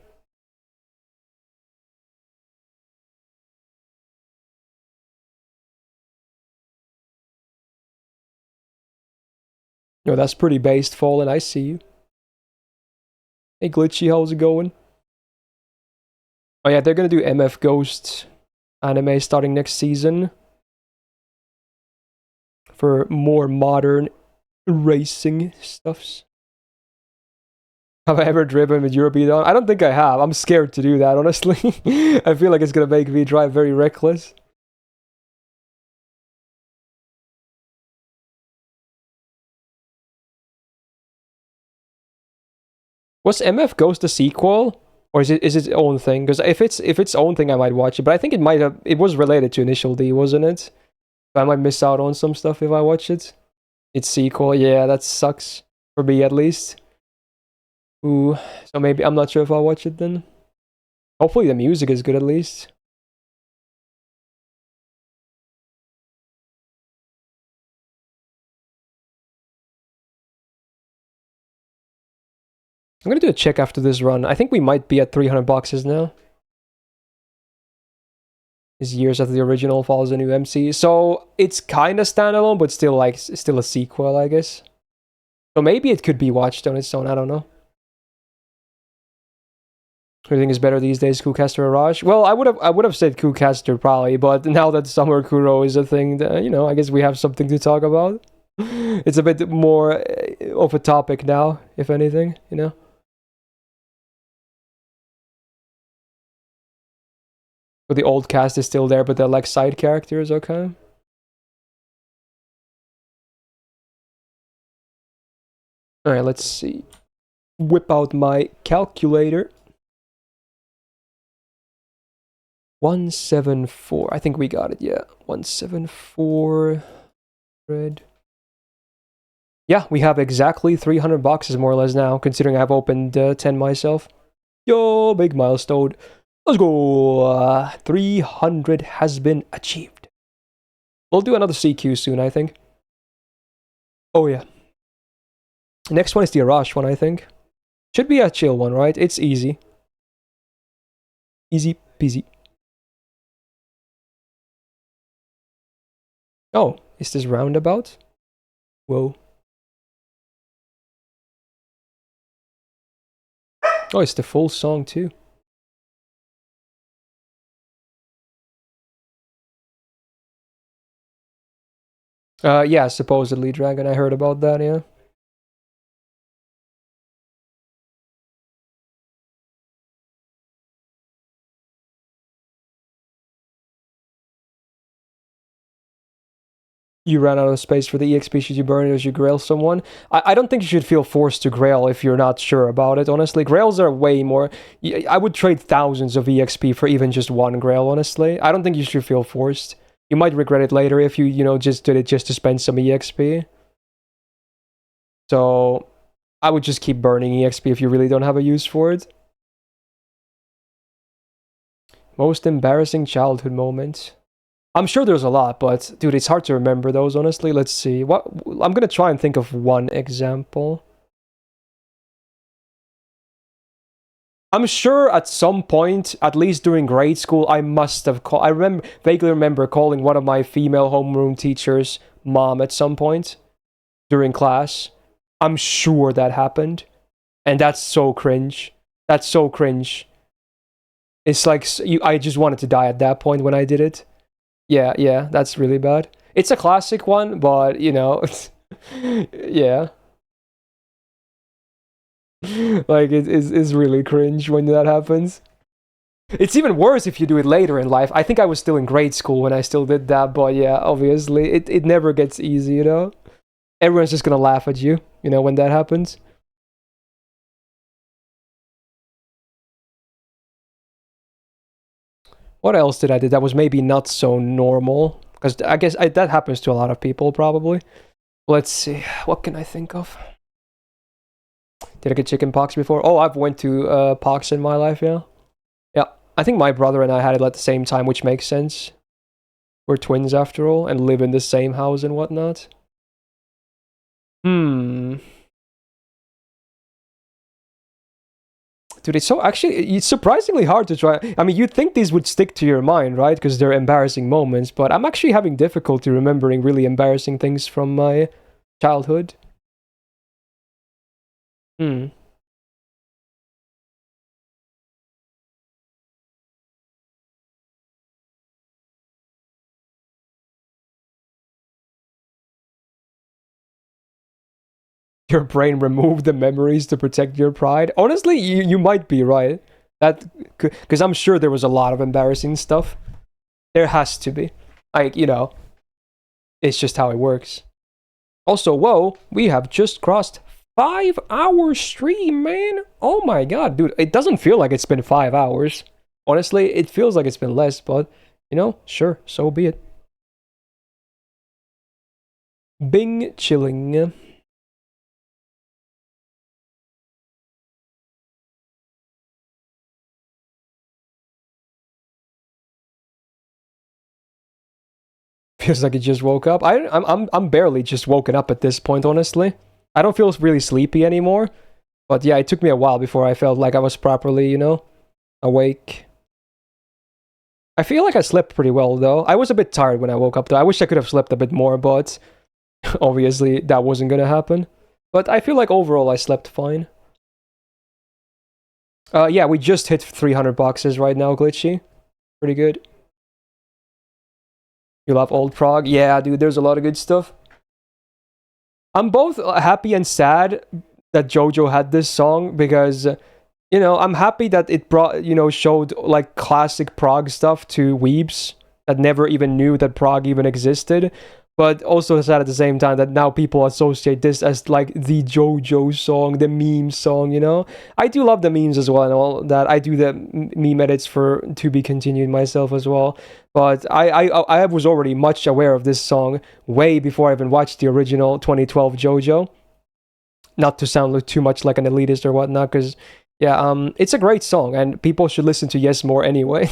No, that's pretty based, Fallen. I see you. Hey, Glitchy, how's it going? Oh yeah, they're gonna do MF Ghost anime starting next season for more modern racing stuffs. Have I ever driven with Eurobeat on? I don't think I have. I'm scared to do that, honestly. I feel like it's gonna make me drive very reckless. Was MF Ghost a sequel? Or is it its own thing? Because if it's own thing, I might watch it. But I think it was related to Initial D, wasn't it? I might miss out on some stuff if I watch it. It's sequel, yeah, that sucks. For me at least. Ooh, so maybe I'm not sure if I'll watch it then. Hopefully the music is good at least. I'm gonna do a check after this run. I think we might be at 300 boxes now. Is years after the original follows a new MC. So it's kind of standalone, but still like still a sequel, I guess. So maybe it could be watched on its own. I don't know. Who do you think is better these days, Kucaster or Raj? Well, I would have said Kucaster probably, but now that Summer Kuro is a thing, that, you know, I guess we have something to talk about. It's a bit more of a topic now, if anything, you know. But the old cast is still there, but they're like side characters, okay? Alright, let's see. Whip out my calculator. 174. I think we got it, yeah. 174. Red. Yeah, we have exactly 300 boxes more or less now, considering I've opened 10 myself. Yo, big milestone. Let's go. 300 has been achieved. We'll do another CQ soon, I think. Oh, yeah. Next one is the Arash one, I think. Should be a chill one, right? It's easy. Easy peasy. Oh, is this roundabout? Whoa. Oh, it's the full song too. Yeah, supposedly, Dragon. I heard about that, yeah. You ran out of space for the EXP, should you burn it or should you grail someone? I don't think you should feel forced to grail if you're not sure about it, honestly. Grails are way more... I would trade thousands of EXP for even just one grail, honestly. I don't think you should feel forced. You might regret it later if you, you know, just did it just to spend some EXP. So, I would just keep burning EXP if you really don't have a use for it. Most embarrassing childhood moment. I'm sure there's a lot, but dude, it's hard to remember those, honestly. Let's see. I'm gonna try and think of one example. I'm sure at some point, at least during grade school, I must have called... I vaguely remember calling one of my female homeroom teachers mom at some point during class. I'm sure that happened. And that's so cringe. That's so cringe. It's like, I just wanted to die at that point when I did it. Yeah, that's really bad. It's a classic one, but you know, yeah. Like it's really cringe when that happens. It's even worse if you do it later in life. I think I was still in grade school when I still did that, but yeah, obviously it never gets easy, you know? Everyone's just gonna laugh at you, you know, when that happens. What else did I do that was maybe not so normal? Because I guess that happens to a lot of people, probably. Let's see, what can I think of? Did I get chicken pox before? Oh, I've went to pox in my life, yeah. Yeah, I think my brother and I had it at the same time, which makes sense. We're twins after all, and live in the same house and whatnot. Dude, it's so actually, it's surprisingly hard to try. I mean, you'd think these would stick to your mind, right? Because they're embarrassing moments, but I'm actually having difficulty remembering really embarrassing things from my childhood. Hmm. Your brain removed the memories to protect your pride. Honestly, you might be right. That because I'm sure there was a lot of embarrassing stuff. There has to be. Like, you know, it's just how it works. Also, whoa, we have just crossed 5 hour stream, man. Oh my god, dude, it doesn't feel like it's been 5 hours. Honestly, it feels like it's been less, but you know, sure, so be it. Bing chilling. Feels like it just woke up. I'm barely just woken up at this point, honestly. I don't feel really sleepy anymore. But yeah, it took me a while before I felt like I was properly, you know, awake. I feel like I slept pretty well though. I was a bit tired when I woke up though. I wish I could have slept a bit more, but obviously that wasn't gonna happen. But I feel like overall I slept fine. Yeah, we just hit 300 boxes right now, Glitchy. Pretty good. You love old Prague? Yeah, dude, there's a lot of good stuff. I'm both happy and sad that JoJo had this song because, you know, I'm happy that it brought, you know, showed like classic Prague stuff to weebs that never even knew that Prague even existed. But also sad at the same time that now people associate this as like the JoJo song, the meme song, you know? I do love the memes as well and all that. I do the meme edits for To Be Continued myself as well. But I was already much aware of this song way before I even watched the original 2012 JoJo. Not to sound too much like an elitist or whatnot, because yeah, it's a great song and people should listen to Yes more anyway.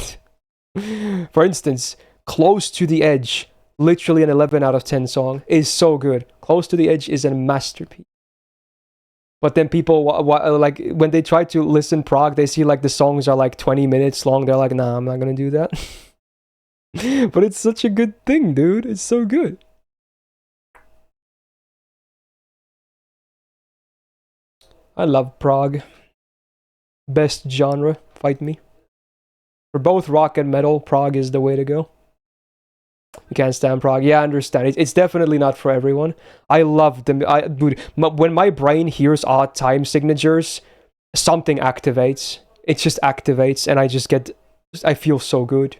For instance, Close to the Edge, literally an 11 out of 10 song, is so good. Close to the Edge is a masterpiece. But then people, like, when they try to listen Prague, they see, like, the songs are, like, 20 minutes long. They're like, nah, I'm not gonna do that. But it's such a good thing, dude. It's so good. I love Prague. Best genre, fight me. For both rock and metal, Prague is the way to go. You can't stand Prague. Yeah, I understand. It's definitely not for everyone. I love them. Dude, when my brain hears odd time signatures, something activates. It just activates, and I just get. I feel so good.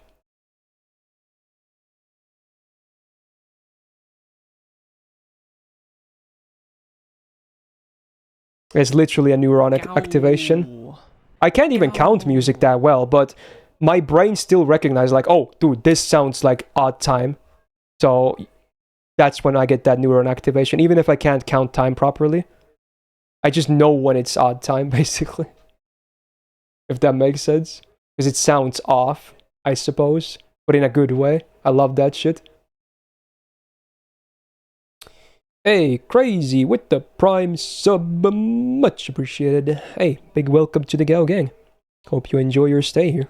It's literally a neuronic activation. I can't even count music that well, but my brain still recognizes, like, oh, dude, this sounds like odd time. So that's when I get that neuron activation, even if I can't count time properly. I just know when it's odd time, basically. If that makes sense. Because it sounds off, I suppose, but in a good way. I love that shit. Hey, Crazy with the Prime sub, much appreciated. Hey, big welcome to the Gal Gang. Hope you enjoy your stay here.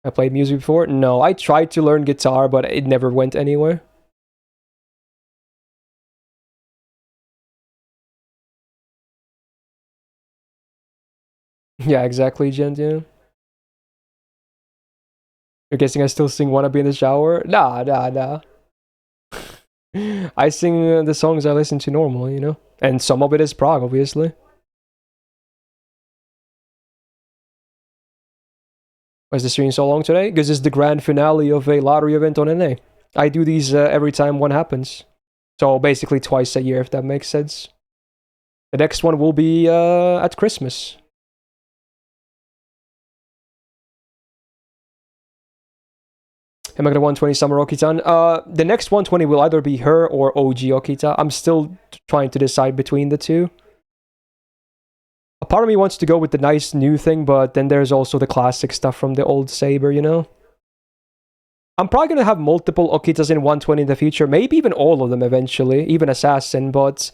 I played music before? No, I tried to learn guitar, but it never went anywhere. Yeah, exactly, Jen. Yeah. You're guessing I still sing Wanna Be in the Shower? Nah. I sing the songs I listen to normally, you know? And some of it is prog, obviously. Why is the stream so long today? Because it's the grand finale of a lottery event on NA. I do these every time one happens. So basically twice a year, if that makes sense. The next one will be at Christmas. Am I gonna 120 Summer Okita? The next 120 will either be her or OG Okita. I'm still trying to decide between the two. A part of me wants to go with the nice new thing, but then there's also the classic stuff from the old Saber, you know? I'm probably gonna have multiple Okitas in 120 in the future, maybe even all of them eventually, even Assassin, but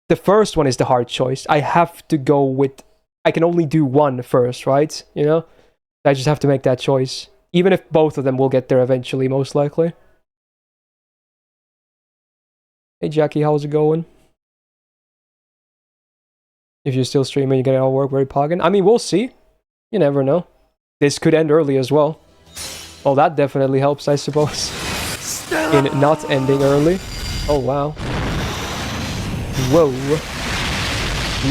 the first one is the hard choice. I have to go with... I can only do one first, right? You know? I just have to make that choice. Even if both of them will get there eventually, most likely. Hey Jackie, how's it going? If you're still streaming, you get out of work very poggin. I mean, we'll see. You never know. This could end early as well. Well, that definitely helps, I suppose. In not ending early. Oh, wow. Whoa.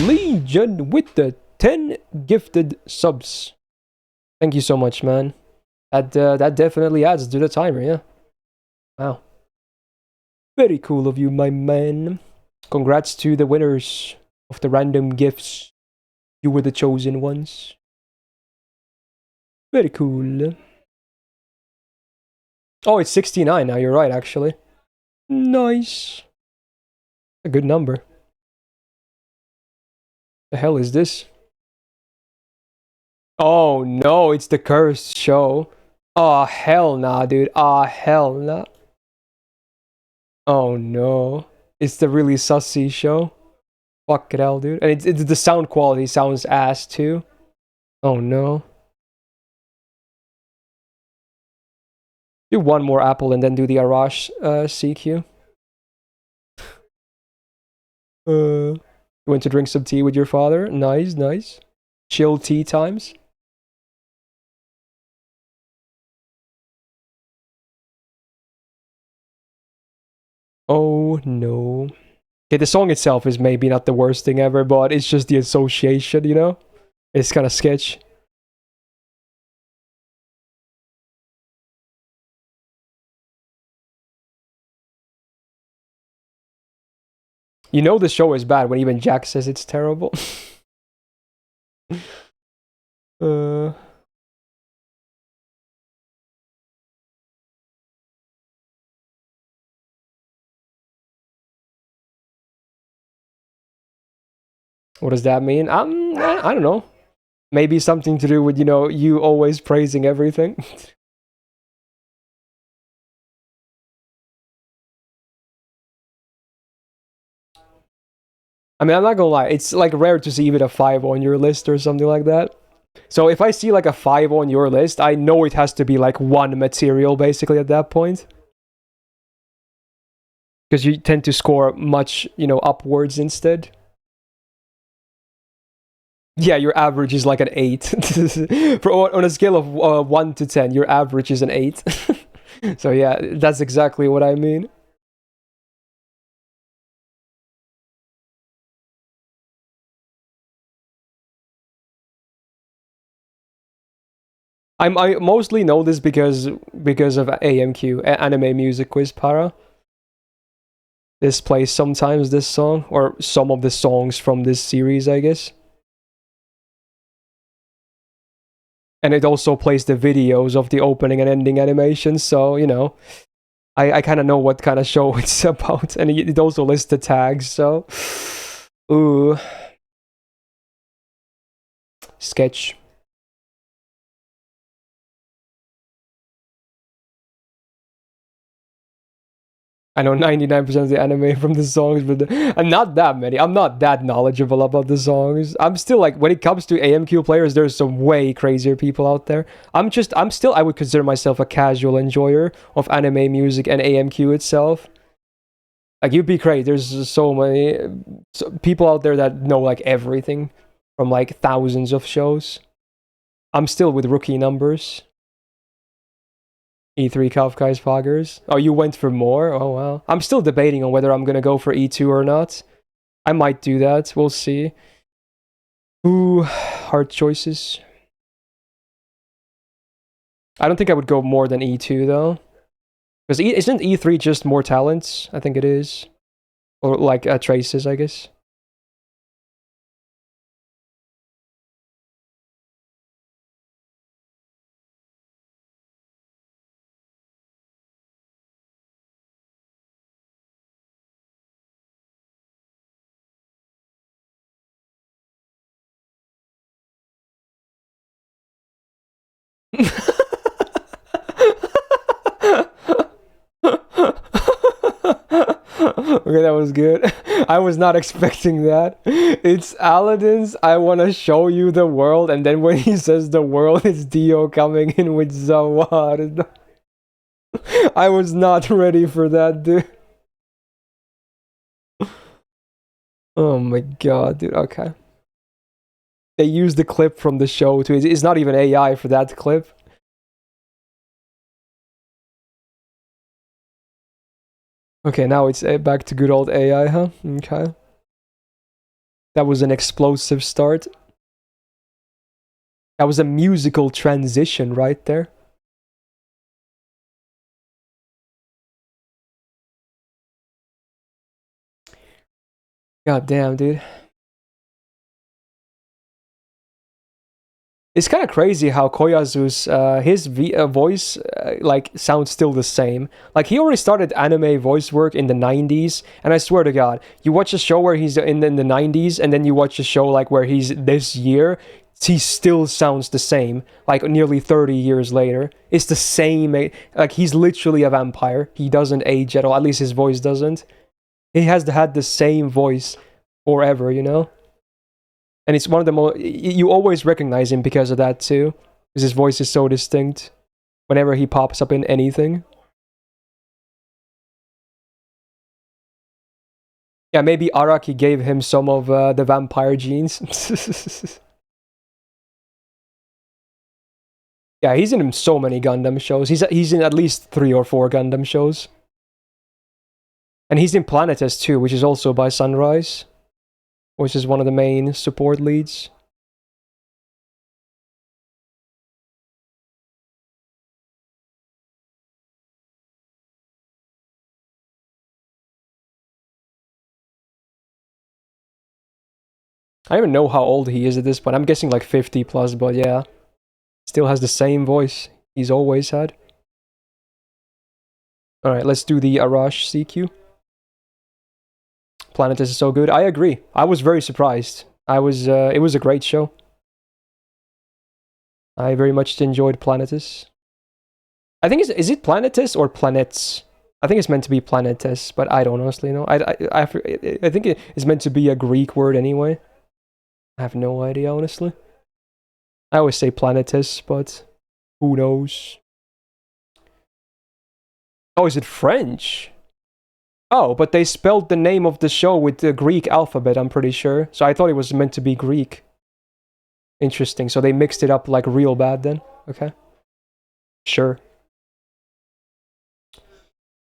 Legion with the 10 gifted subs. Thank you so much, man. That definitely adds to the timer, yeah. Wow. Very cool of you, my man. Congrats to the winners of the random gifts. You were the chosen ones. Very cool. Oh, it's 69 now, you're right, actually. Nice. A good number. The hell is this? Oh no, it's the cursed show. Oh, hell nah, dude. Oh, hell nah. Oh no. It's the really sussy show. Fuck it hell, dude. And it's the sound quality sounds ass too. Oh no. Do one more apple and then do the Arash CQ. You went to drink some tea with your father? Nice, nice. Chill tea times. Oh no. Okay, the song itself is maybe not the worst thing ever, but it's just the association, you know? It's kind of sketch. You know the show is bad when even Jack says it's terrible. What does that mean? I don't know. Maybe something to do with, you know, you always praising everything. I mean, I'm not gonna lie, it's like rare to see even a 5 on your list or something like that. So if I see like a 5 on your list, I know it has to be like one material basically at that point. Because you tend to score much, you know, upwards instead. Yeah, your average is like an 8. On a scale of 1 to 10, your average is an 8. So yeah, that's exactly what I mean. I mostly know this because of AMQ, Anime Music Quiz Para. This plays sometimes, this song, or some of the songs from this series, I guess. And it also plays the videos of the opening and ending animations, so, you know, I kind of know what kind of show it's about. And it also lists the tags, so... Ooh. Sketch. I know 99% of the anime from the songs, but not that many. I'm not that knowledgeable about the songs. I'm still like, when it comes to AMQ players, there's some way crazier people out there. I would consider myself a casual enjoyer of anime music and AMQ itself. Like, you'd be great. There's so many people out there that know like everything from like thousands of shows. I'm still with rookie numbers. E3 Kafka's Poggers. Oh, you went for more? Oh, wow. I'm still debating on whether I'm gonna go for E2 or not. I might do that. We'll see. Ooh, hard choices. I don't think I would go more than E2, though. Because isn't E3 just more talents? I think it is. Or, like, traces, I guess. Okay, that was good. I was not expecting that. It's Aladdin's I wanna show you the world, and then when he says the world, it's Dio coming in with Zawad. I was not ready for that, dude. Oh my god, dude. Okay. They used the clip from the show too. It's not even AI for that clip. Okay, now it's back to good old AI, huh? Okay. That was an explosive start. That was a musical transition right there. God damn, dude. It's kind of crazy how Koyazu's his voice like sounds still the same. Like he already started anime voice work in the 90s, and I swear to God, you watch a show where he's in the 90s, and then you watch a show like where he's this year, he still sounds the same. Like nearly 30 years later, it's the same. Like he's literally a vampire. He doesn't age at all. At least his voice doesn't. He has had the same voice forever, you know. And it's one of the most... You always recognize him because of that, too. Because his voice is so distinct whenever he pops up in anything. Yeah, maybe Araki gave him some of the vampire genes. Yeah, he's in so many Gundam shows. He's in at least 3 or 4 Gundam shows. And he's in Planetes, too, which is also by Sunrise. Which is one of the main support leads. I don't even know how old he is at this point. I'm guessing like 50 plus, but yeah. Still has the same voice he's always had. Alright, let's do the Arash CQ. Planetes is so good. I agree. I was very surprised. It was a great show. I very much enjoyed Planetes. I think is it Planetes or Planets? I think it's meant to be Planetes, but I don't honestly know. I think it's meant to be a Greek word anyway. I have no idea, honestly. I always say Planetes, but who knows? Oh, is it French? Oh, but they spelled the name of the show with the Greek alphabet, I'm pretty sure. So I thought it was meant to be Greek. Interesting. So they mixed it up like real bad then? Okay. Sure.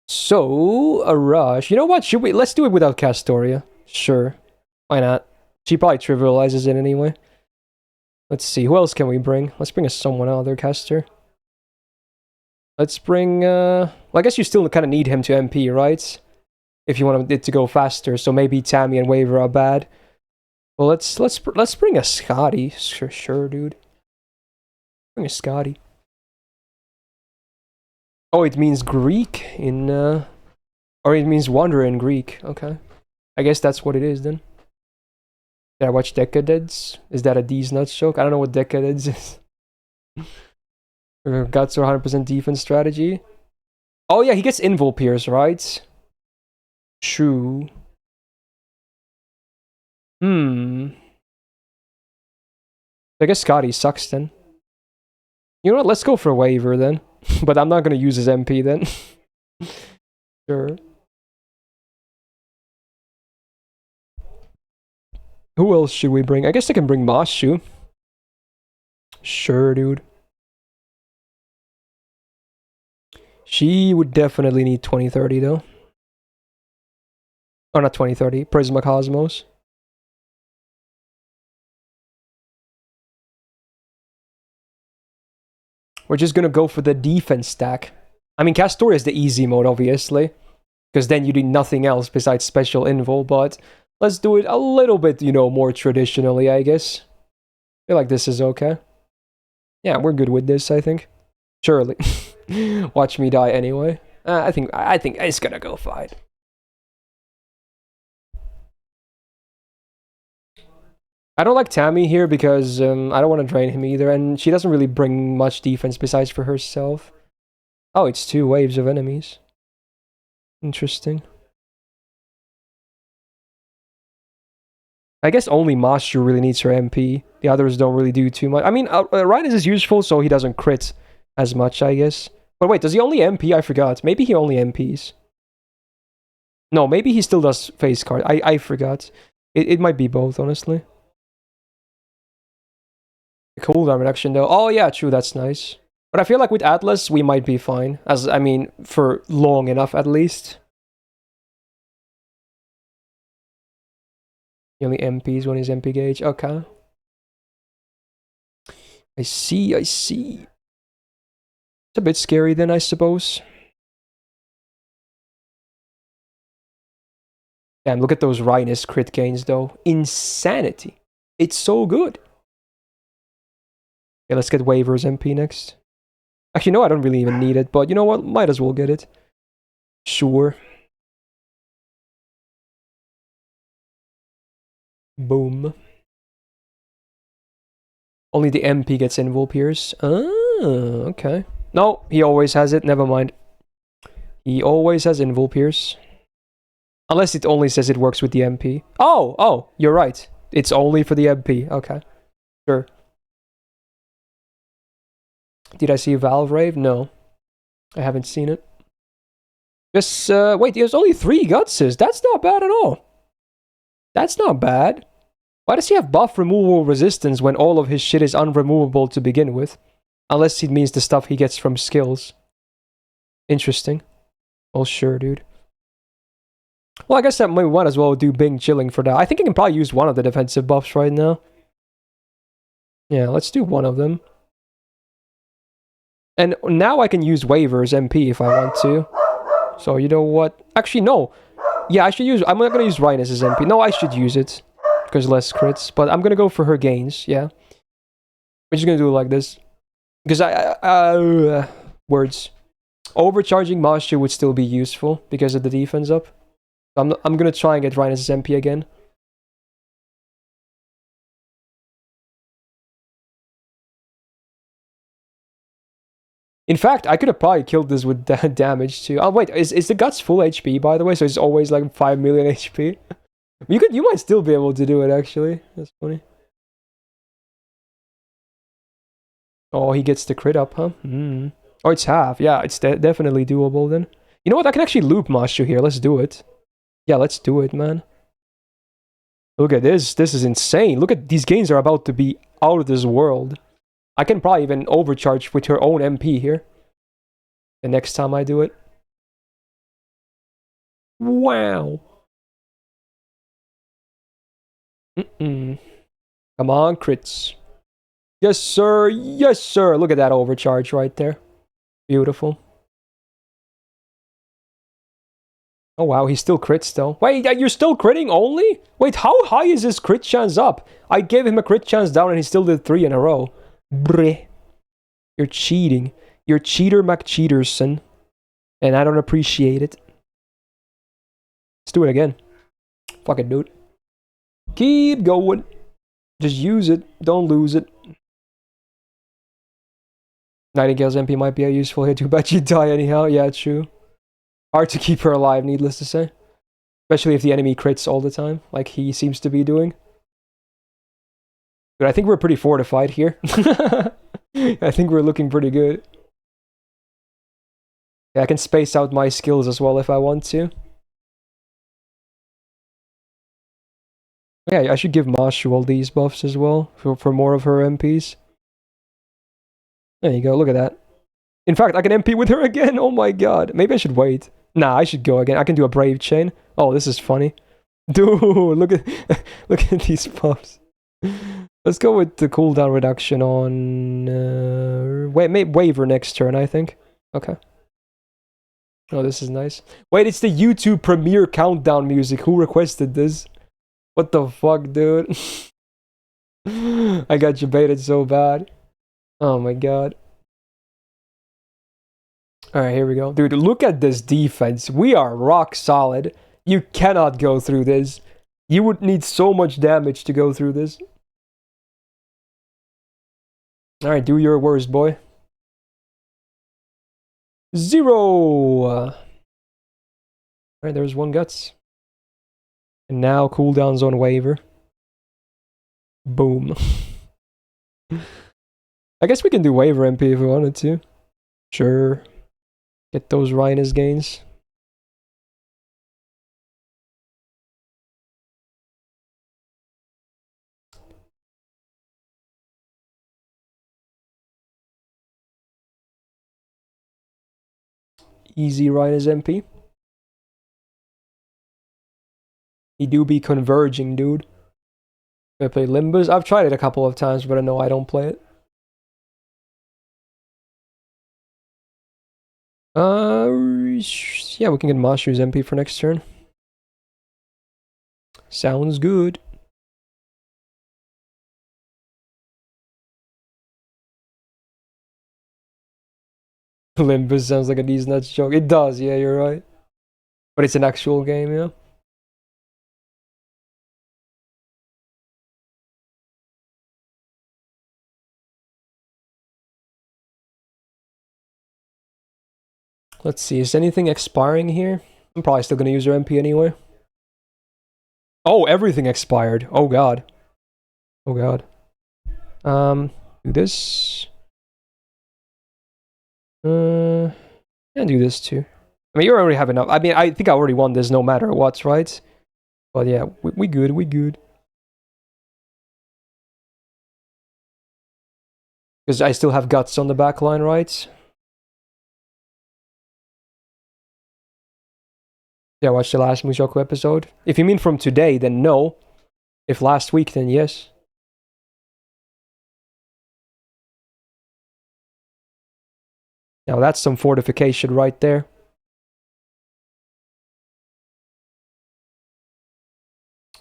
So, Arash. You know what? Let's do it without Castoria. Sure. Why not? She probably trivializes it anyway. Let's see. Who else can we bring? Let's bring someone other caster. Let's bring... Well, I guess you still kind of need him to MP, right? If you want it to go faster, so maybe Tammy and Waver are bad. Well, let's bring a Scotty. Sure, dude. Bring a Scotty. Oh, it means Greek in or it means wanderer in Greek. Okay, I guess that's what it is then. Did I watch Decadence? Is that a D's nuts joke? I don't know what Decadence is. Guts or 100% defense strategy. Oh yeah, he gets Invul Pierce, right? True. I guess Scotty sucks then. You know what? Let's go for a waiver then. But I'm not gonna use his MP then. Sure. Who else should we bring? I guess I can bring Mashu. Sure, dude. She would definitely need 2030 though. Or not 2030, Prisma Cosmos. We're just gonna go for the defense stack. I mean, Castor is the easy mode, obviously. Because then you do nothing else besides special invul, but let's do it a little bit, you know, more traditionally, I guess. I feel like this is okay. Yeah, we're good with this, I think. Surely. Watch me die anyway. I think it's gonna go fine. I don't like Tammy here because I don't want to drain him either, and she doesn't really bring much defense besides for herself. Oh, it's 2 waves of enemies. Interesting. I guess only Master really needs her MP. The others don't really do too much. I mean, Rhinus is useful, so he doesn't crit as much, I guess. But wait, does he only MP? I forgot. Maybe he only MPs. No, maybe he still does face card. I forgot. It might be both, honestly. Cooldown reduction, though. Oh, yeah, true. That's nice. But I feel like with Atlas, we might be fine. As, I mean, for long enough, at least. He only MPs when he's MP gauge. Okay. I see. It's a bit scary then, I suppose. Damn, look at those Rhinus crit gains, though. Insanity. It's so good. Okay, let's get Waivers MP next. Actually, no, I don't really even need it, but you know what? Might as well get it. Sure. Boom. Only the MP gets Invul Pierce. Oh, okay. No, he always has it. Never mind. He always has Invul Pierce. Unless it only says it works with the MP. Oh, you're right. It's only for the MP. Okay. Sure. Did I see Valve Rave? No. I haven't seen it. Just, wait, there's only 3 Gutses. That's not bad at all. That's not bad. Why does he have buff removal resistance when all of his shit is unremovable to begin with? Unless it means the stuff he gets from skills. Interesting. Well, sure, dude. Well, I guess that we might as well do Bing Chilling for that. I think I can probably use one of the defensive buffs right now. Yeah, let's do one of them. And now I can use Waivers MP if I want to. So, you know what? Actually, no. Yeah, I should use... I'm not going to use Rhinus as MP. No, I should use it. Because less crits. But I'm going to go for her gains, yeah. We're just going to do it like this. Because words. Overcharging Master would still be useful because of the defense up. I'm going to try and get Rhinus as MP again. In fact, I could have probably killed this with damage too. Oh wait, is the Guts full HP by the way? So it's always like 5 million HP. You might still be able to do it actually. That's funny. Oh, he gets the crit up, huh? Oh, it's half. Yeah, it's definitely doable then. You know what? I can actually loop Master here. Let's do it. Yeah, let's do it, man. Look at this. This is insane. Look at these gains are about to be out of this world. I can probably even overcharge with her own MP here. The next time I do it. Wow. Come on, crits. Yes, sir. Yes, sir. Look at that overcharge right there. Beautiful. Oh, wow. He still crits, though. Wait, you're still critting only? Wait, how high is his crit chance up? I gave him a crit chance down and he still did 3 in a row. Breh. You're cheating. You're cheater McCheaterson. And I don't appreciate it. Let's do it again. Fuck it, dude. Keep going. Just use it. Don't lose it. Nightingale's MP might be a useful hit. Too bad you die anyhow. Yeah, true. Hard to keep her alive, needless to say. Especially if the enemy crits all the time, like he seems to be doing. But I think we're pretty fortified here. I think we're looking pretty good. Yeah, I can space out my skills as well if I want to. Yeah, I should give Mashu all these buffs as well for more of her MPs. There you go, look at that. In fact, I can MP with her again. Oh my god. Maybe I should wait. Nah, I should go again. I can do a brave chain. Oh, this is funny. Dude, look at look at these puffs. Let's go with the cooldown reduction on waiver next turn, I think. Okay. Oh, this is nice. Wait, it's the YouTube premiere countdown music. Who requested this? What the fuck, dude? I got you baited so bad. Oh my god. Alright, here we go. Dude, look at this defense. We are rock solid. You cannot go through this. You would need so much damage to go through this. Alright, do your worst, boy. 0! Alright, there's one guts. And now cooldowns on waiver. Boom. I guess we can do waiver MP if we wanted to. Sure. Get those Rhinus gains. Easy Rhinus MP. He do be converging, dude. I play Limbus. I've tried it a couple of times, but I know I don't play it. Yeah, we can get Mashu's MP for next turn. Sounds good. Limbus sounds like a These Nuts joke. It does, yeah, you're right. But it's an actual game, yeah. Let's see, is anything expiring here? I'm probably still gonna use your MP anyway. Oh, everything expired. Oh god. Oh god. Do this. Yeah, do this too. I mean, you already have enough. I mean, I think I already won this no matter what, right? But yeah, we good, we good. Because I still have guts on the back line, right? Yeah, watch the last Mushoku episode. If you mean from today, then no. If last week, then yes. Now that's some fortification right there.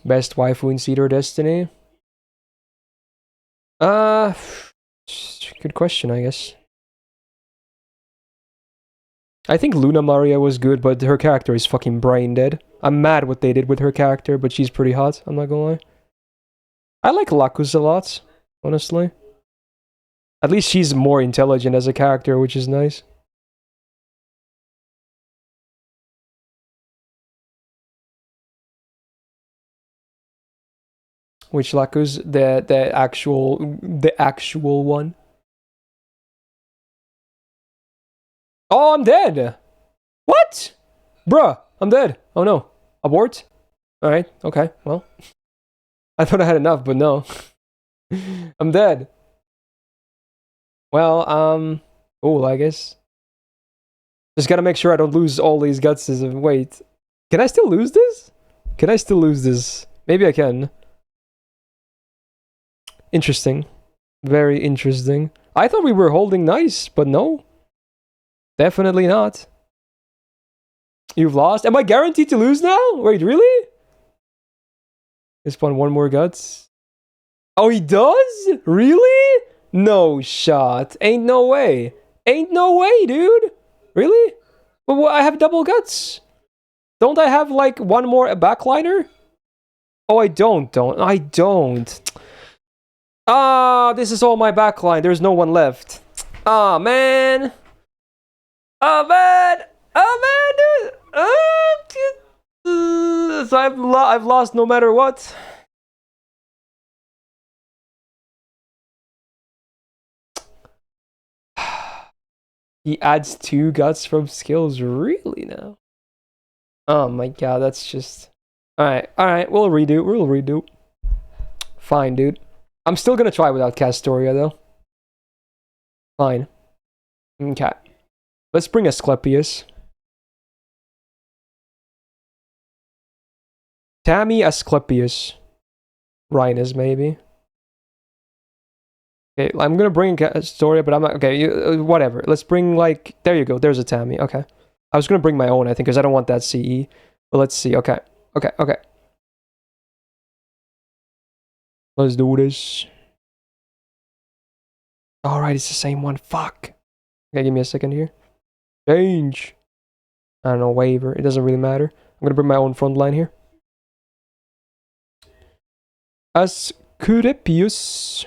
Best waifu in Cedar Destiny? Good question, I guess. I think Luna Maria was good, but her character is fucking brain dead. I'm mad what they did with her character, but she's pretty hot, I'm not gonna lie. I like Lacus a lot, honestly. At least she's more intelligent as a character, which is nice. Which Lacus? The actual one. Oh, I'm dead! What? Bruh, I'm dead. Oh no. Abort? Alright, okay, well. I thought I had enough, but no. I'm dead. Well, cool, I guess. Just gotta make sure I don't lose all these guts. Wait. Can I still lose this? Can I still lose this? Maybe I can. Interesting. Very interesting. I thought we were holding nice, but no. Definitely not. You've lost? Am I guaranteed to lose now? Wait, really? Just spawn one more guts. Oh, he does? Really? No shot. Ain't no way. Ain't no way, dude. Really? But I have double guts. Don't I have like one more backliner? Oh, I don't. I don't. Ah, this is all my backline. There's no one left. Ah, man. Oh, man. Oh, man, dude. So I've lost no matter what. He adds 2 guts from skills, really now? Oh my god, that's just... Alright, we'll redo. Fine, dude. I'm still gonna try without Castoria, though. Fine. Okay. Let's bring Asclepius. Tammy, Asclepius. Rhinus, maybe. Okay, I'm gonna bring Astoria, but I'm not... Okay, whatever. Let's bring, like... There you go. There's a Tammy. Okay. I was gonna bring my own, I think, because I don't want that CE. But let's see. Okay. Okay, okay. Let's do this. Alright, it's the same one. Fuck. Okay, give me a second here. Change. I don't know, waiver. It doesn't really matter. I'm gonna bring my own front line here. Asclepius.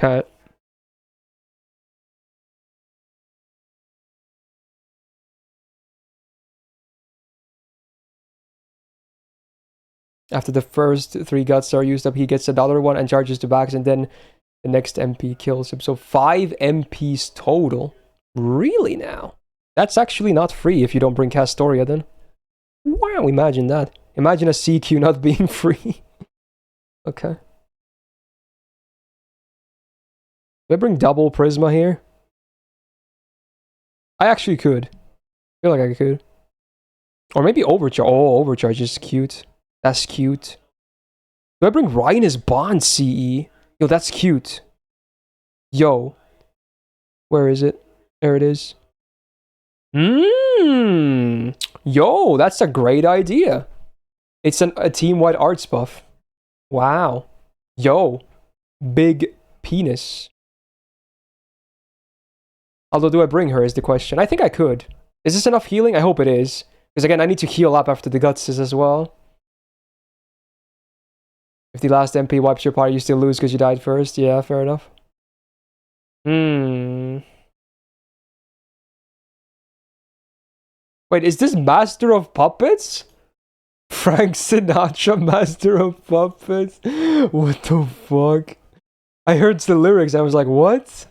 Okay. After the first 3 guts are used up, he gets another one and charges the backs, and then the next MP kills him. So 5 MPs total. Really now? That's actually not free if you don't bring Castoria then. Wow, imagine that. Imagine a CQ not being free. Okay. Do I bring double Prisma here? I actually could. I feel like I could. Or maybe Overcharge. Oh, Overcharge is cute. That's cute. Do I bring Rhinus Bond CE? Yo, that's cute. Yo. Where is it? There it is. Yo, that's a great idea. It's a team-wide arts buff. Wow. Yo. Big penis. Although, do I bring her is the question. I think I could. Is this enough healing? I hope it is. Because again, I need to heal up after the gutses as well. If the last MP wipes your party, you still lose because you died first. Yeah, fair enough. Wait, is this Master of Puppets? Frank Sinatra, Master of Puppets? What the fuck? I heard the lyrics, I was like, what?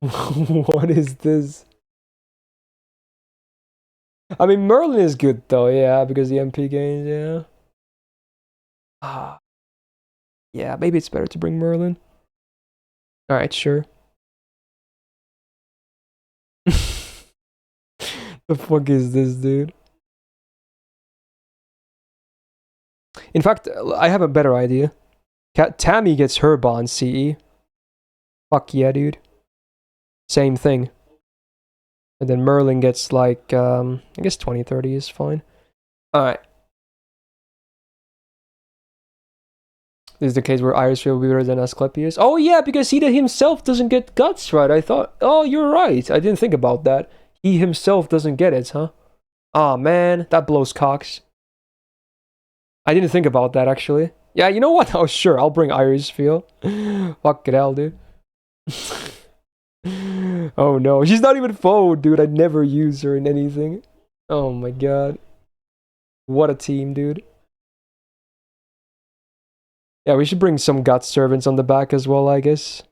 What is this? I mean, Merlin is good though, yeah, because the MP gains, yeah. Yeah, maybe it's better to bring Merlin. Alright, sure. The fuck is this, dude? In fact, I have a better idea. Tammy gets her bond CE. Fuck yeah, dude. Same thing. And then Merlin gets like, I guess 20-30 is fine. Alright. This is the case where Iris will be better than Asclepius. Oh yeah, because he himself doesn't get guts, right? I thought, oh, you're right. I didn't think about that. He himself doesn't get it, huh? Aw, man, that blows cocks. I didn't think about that, actually. Yeah, you know what? Oh, sure, I'll bring Iris Feel. Fuck it, hell, dude. Oh no, she's not even foe, dude. I never use her in anything. Oh my god. What a team, dude. Yeah, we should bring some gut servants on the back as well, I guess.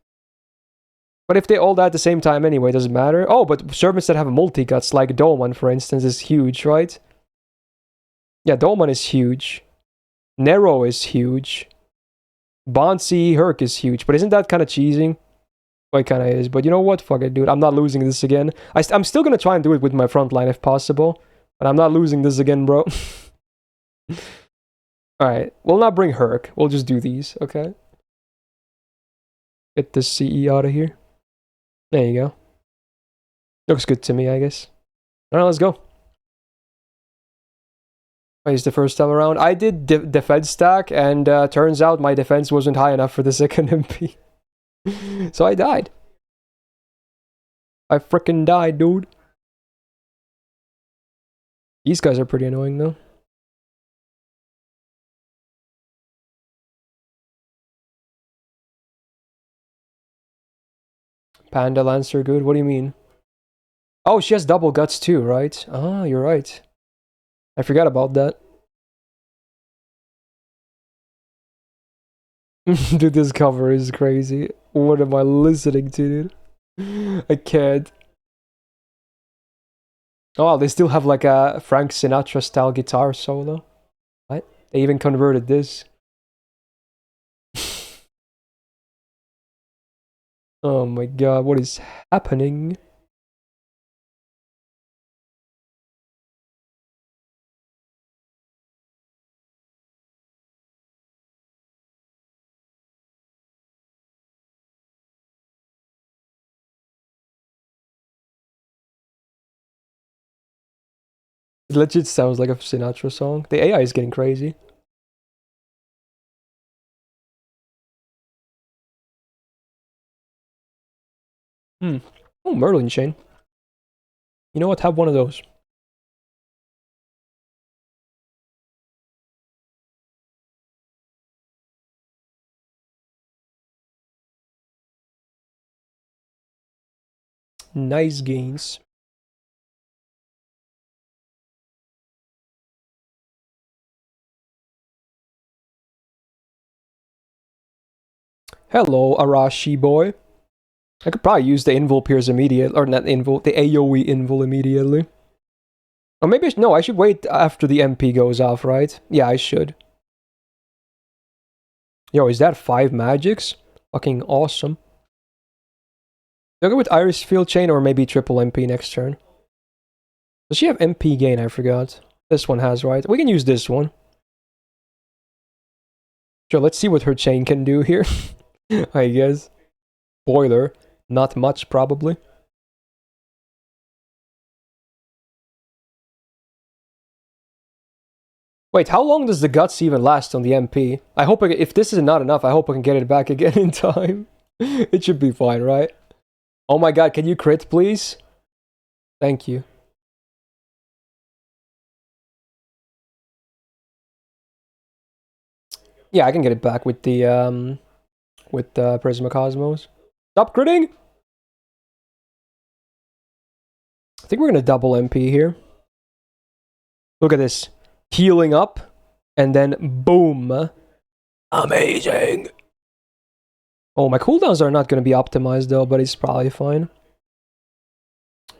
But if they all die at the same time anyway, doesn't matter. Oh, but servants that have multi-guts, like Dolman, for instance, is huge, right? Yeah, Dolman is huge. Nero is huge. Bonsi Herc is huge. But isn't that kind of cheesing? Well, it kind of is. But you know what? Fuck it, dude. I'm not losing this again. I'm still going to try and do it with my front line if possible. But I'm not losing this again, bro. Alright. We'll not bring Herc. We'll just do these, okay? Get this CE out of here. There you go. Looks good to me, I guess. Alright, let's go. It's the first time around. I did defense stack, and turns out my defense wasn't high enough for the second MP. So I died. I frickin' died, dude. These guys are pretty annoying, though. Panda Lancer, good. What do you mean? Oh, she has double guts too, right? Ah, you're right. I forgot about that. Dude, this cover is crazy. What am I listening to, dude? I can't. Oh, they still have like a Frank Sinatra style guitar solo. What? They even converted this. Oh my god, what is happening? It legit sounds like a Sinatra song. The AI is getting crazy. Oh, Merlin chain. You know what? Have one of those. Nice gains. Hello, Arashi boy. I could probably use the invul pierce immediately, or not invul, the AoE invul immediately. Or maybe, no, I should wait after the MP goes off, right? Yeah, I should. Yo, is that 5 magics? Fucking awesome. Do I go with Iris Field Chain or maybe triple MP next turn? Does she have MP gain? I forgot. This one has, right? We can use this one. Sure, let's see what her chain can do here. I guess. Spoiler. Not much, probably. Wait, how long does the guts even last on the MP? I hope if this is not enough, I hope I can get it back again in time. It should be fine, right? Oh my god, can you crit, please? Thank you. Yeah, I can get it back with the Prisma Cosmos. Stop critting! I think we're gonna double MP here. Look at this. Healing up, and then boom. Amazing! Oh, my cooldowns are not gonna be optimized though, but it's probably fine.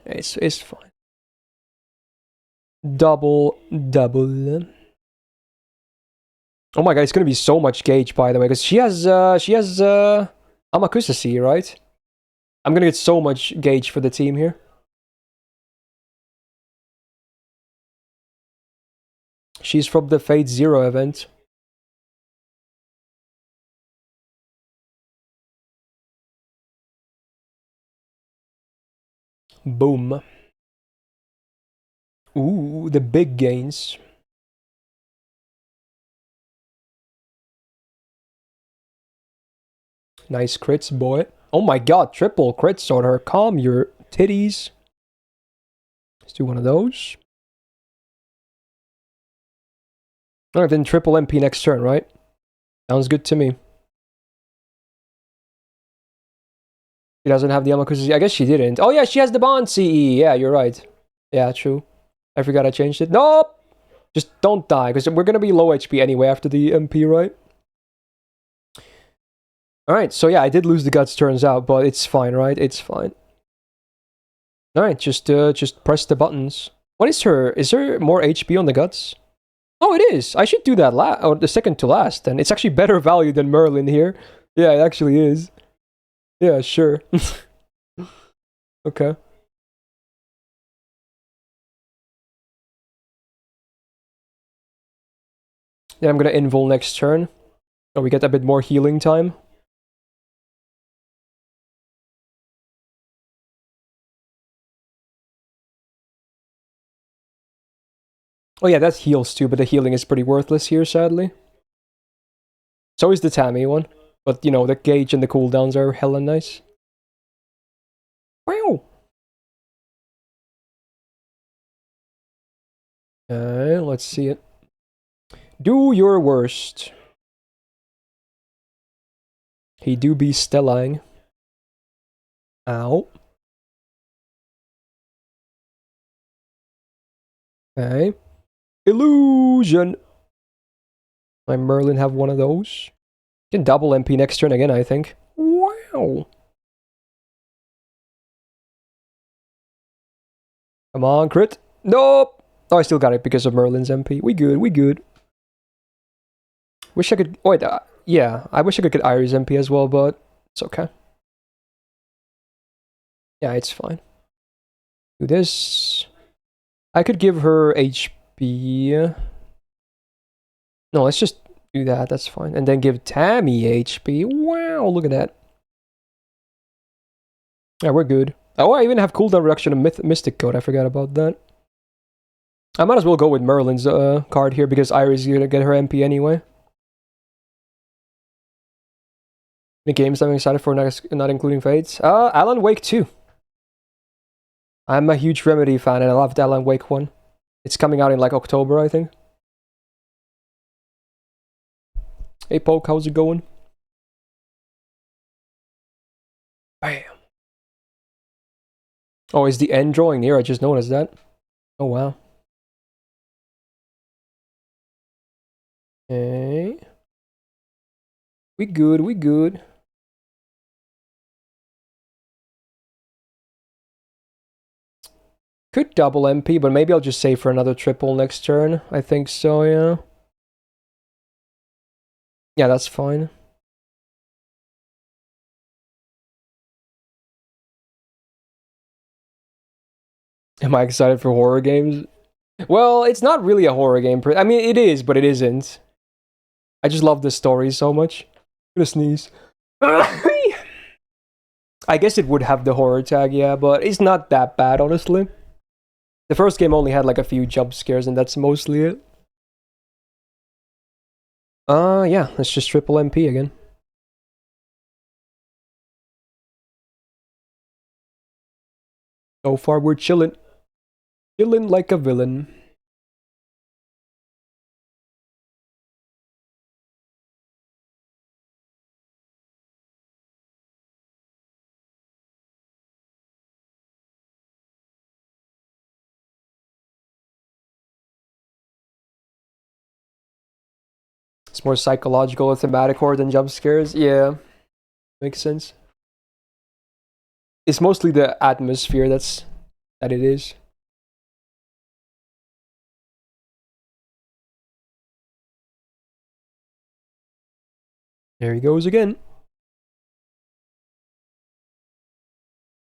It's fine. Double. Oh my god, it's gonna be so much gauge, by the way, because she has Amakusasi, right? I'm gonna get so much gauge for the team here. She's from the Fate Zero event. Boom. Ooh, the big gains. Nice crits, boy. Oh my god, triple crits on her. Calm your titties. Let's do one of those. Alright, then triple MP next turn, right? Sounds good to me. She doesn't have the Amakusa. I guess she didn't. Oh yeah, she has the Bond CE. Yeah, you're right. Yeah, true. I forgot I changed it. Nope! Just don't die, because we're gonna be low HP anyway after the MP, right? Alright, so yeah, I did lose the guts, turns out, but it's fine, right? It's fine. Alright, just press the buttons. What is her? Is there more HP on the guts? Oh, it is! I should do that or the second to last, then. It's actually better value than Merlin here. Yeah, it actually is. Yeah, sure. Okay. Yeah, I'm gonna invul next turn. So we get a bit more healing time. Oh yeah, that heals too, but the healing is pretty worthless here, sadly. So is the Tammy one. But, you know, the gauge and the cooldowns are hella nice. Wow! Let's see it. Do your worst. He do be Stellang. Ow. Okay. Illusion! My Merlin have one of those. Can double MP next turn again, I think. Wow! Come on, crit. Nope! Oh, I still got it because of Merlin's MP. We good, we good. Wish I could... Wait, yeah. I wish I could get Iris MP as well, but it's okay. Yeah, it's fine. Do this. I could give her HP. No, let's just do that. That's fine. And then give Tammy HP. Wow, look at that. Yeah, we're good. Oh, I even have cooldown reduction of Mystic Code. I forgot about that. I might as well go with Merlin's card here because Iris is gonna get her MP anyway. The games I'm excited for, not including Fates. Alan Wake 2. I'm a huge Remedy fan and I loved Alan Wake 1. It's coming out in like October, I think. Hey Poke, how's it going? Bam. Oh, is the end drawing near? I just noticed that. Oh wow. Okay. We good, we good. Could double MP, but maybe I'll just save for another triple next turn. I think so, yeah. Yeah, that's fine. Am I excited for horror games? Well, it's not really a horror game. I mean, it is, but it isn't. I just love the story so much. I'm gonna sneeze. I guess it would have the horror tag, yeah, but it's not that bad, honestly. The first game only had like a few jump scares, and that's mostly it. Yeah, let's just triple MP again. So far, we're chilling. Chilling like a villain. It's more psychological or thematic horror than jump scares. Yeah, makes sense. It's mostly the atmosphere that it is. There he goes again.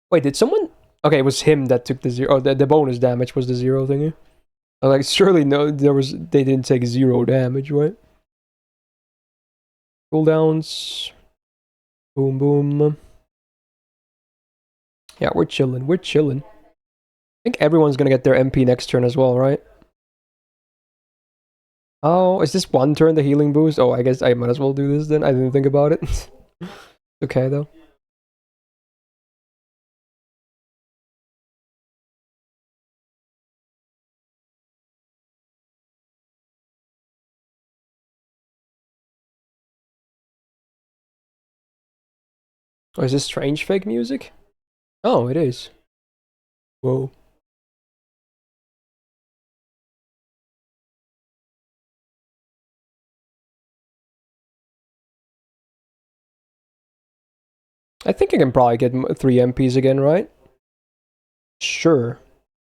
Wait, did someone? Okay, it was him that took the zero. Oh, the bonus damage was the zero thingy. I'm like, surely no, they didn't take zero damage, right? Cooldowns. Boom, boom. Yeah, we're chilling. We're chilling. I think everyone's gonna get their MP next turn as well, right? Oh, is this one turn the healing boost? Oh, I guess I might as well do this then. I didn't think about it. Okay, though. Oh, is this strange fake music? Oh, it is. Whoa. I think I can probably get 3 MPs again, right? Sure.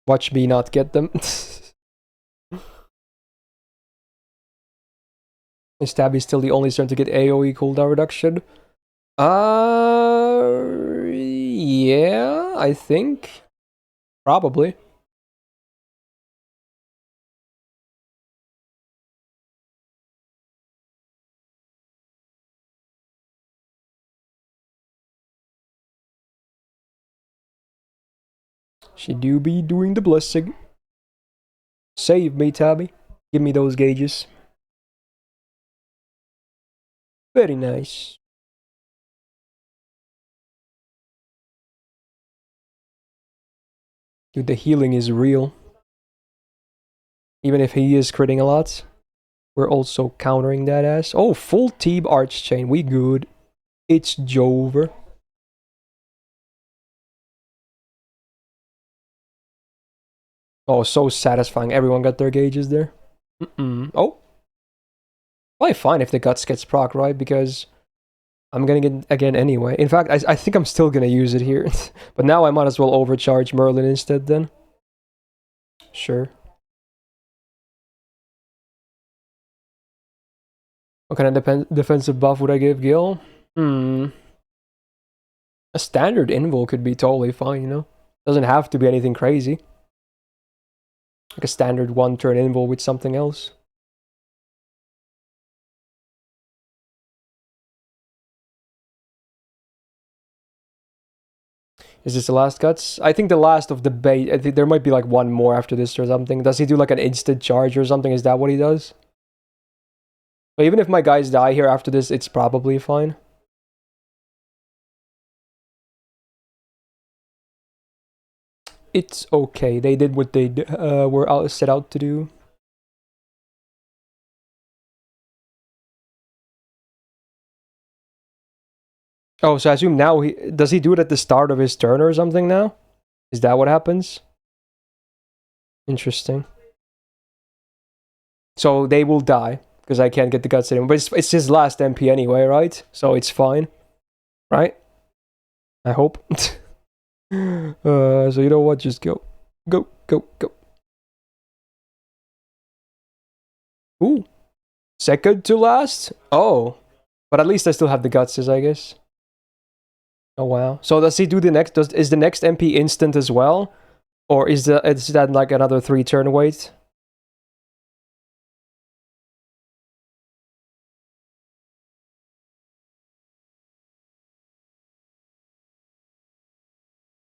Watch me not get them. Is Stabby still the only turn to get AoE cooldown reduction? Yeah, I think. Probably. She do be doing the blessing. Save me, Tabby. Give me those gauges. Very nice. Dude, the healing is real. Even if he is critting a lot, we're also countering that ass. Oh, full team arch chain. We good. It's Jover. Oh, so satisfying. Everyone got their gauges there. Oh. Probably fine if the guts gets proc, right? Because I'm gonna get again anyway. In fact, I think I'm still gonna use it here. But now I might as well overcharge Merlin instead then. Sure. What kind of defensive buff would I give Gil? A standard invul could be totally fine, you know? Doesn't have to be anything crazy. Like a standard one-turn invul with something else. Is this the last cuts? I think the last of the bait. I think there might be like one more after this or something. Does he do like an instant charge or something? Is that what he does? But even if my guys die here after this, it's probably fine. It's okay. They did what they were set out to do. Oh, so I assume now does he do it at the start of his turn or something now? Is that what happens? Interesting. So they will die because I can't get the guts anymore. But it's his last MP anyway, right? So it's fine, right? I hope. So you know what? Just go. Go. Ooh. Second to last? Oh. But at least I still have the gutses, I guess. Oh wow. So does he do the next is the next MP instant as well? Or is that like another 3-turn wait?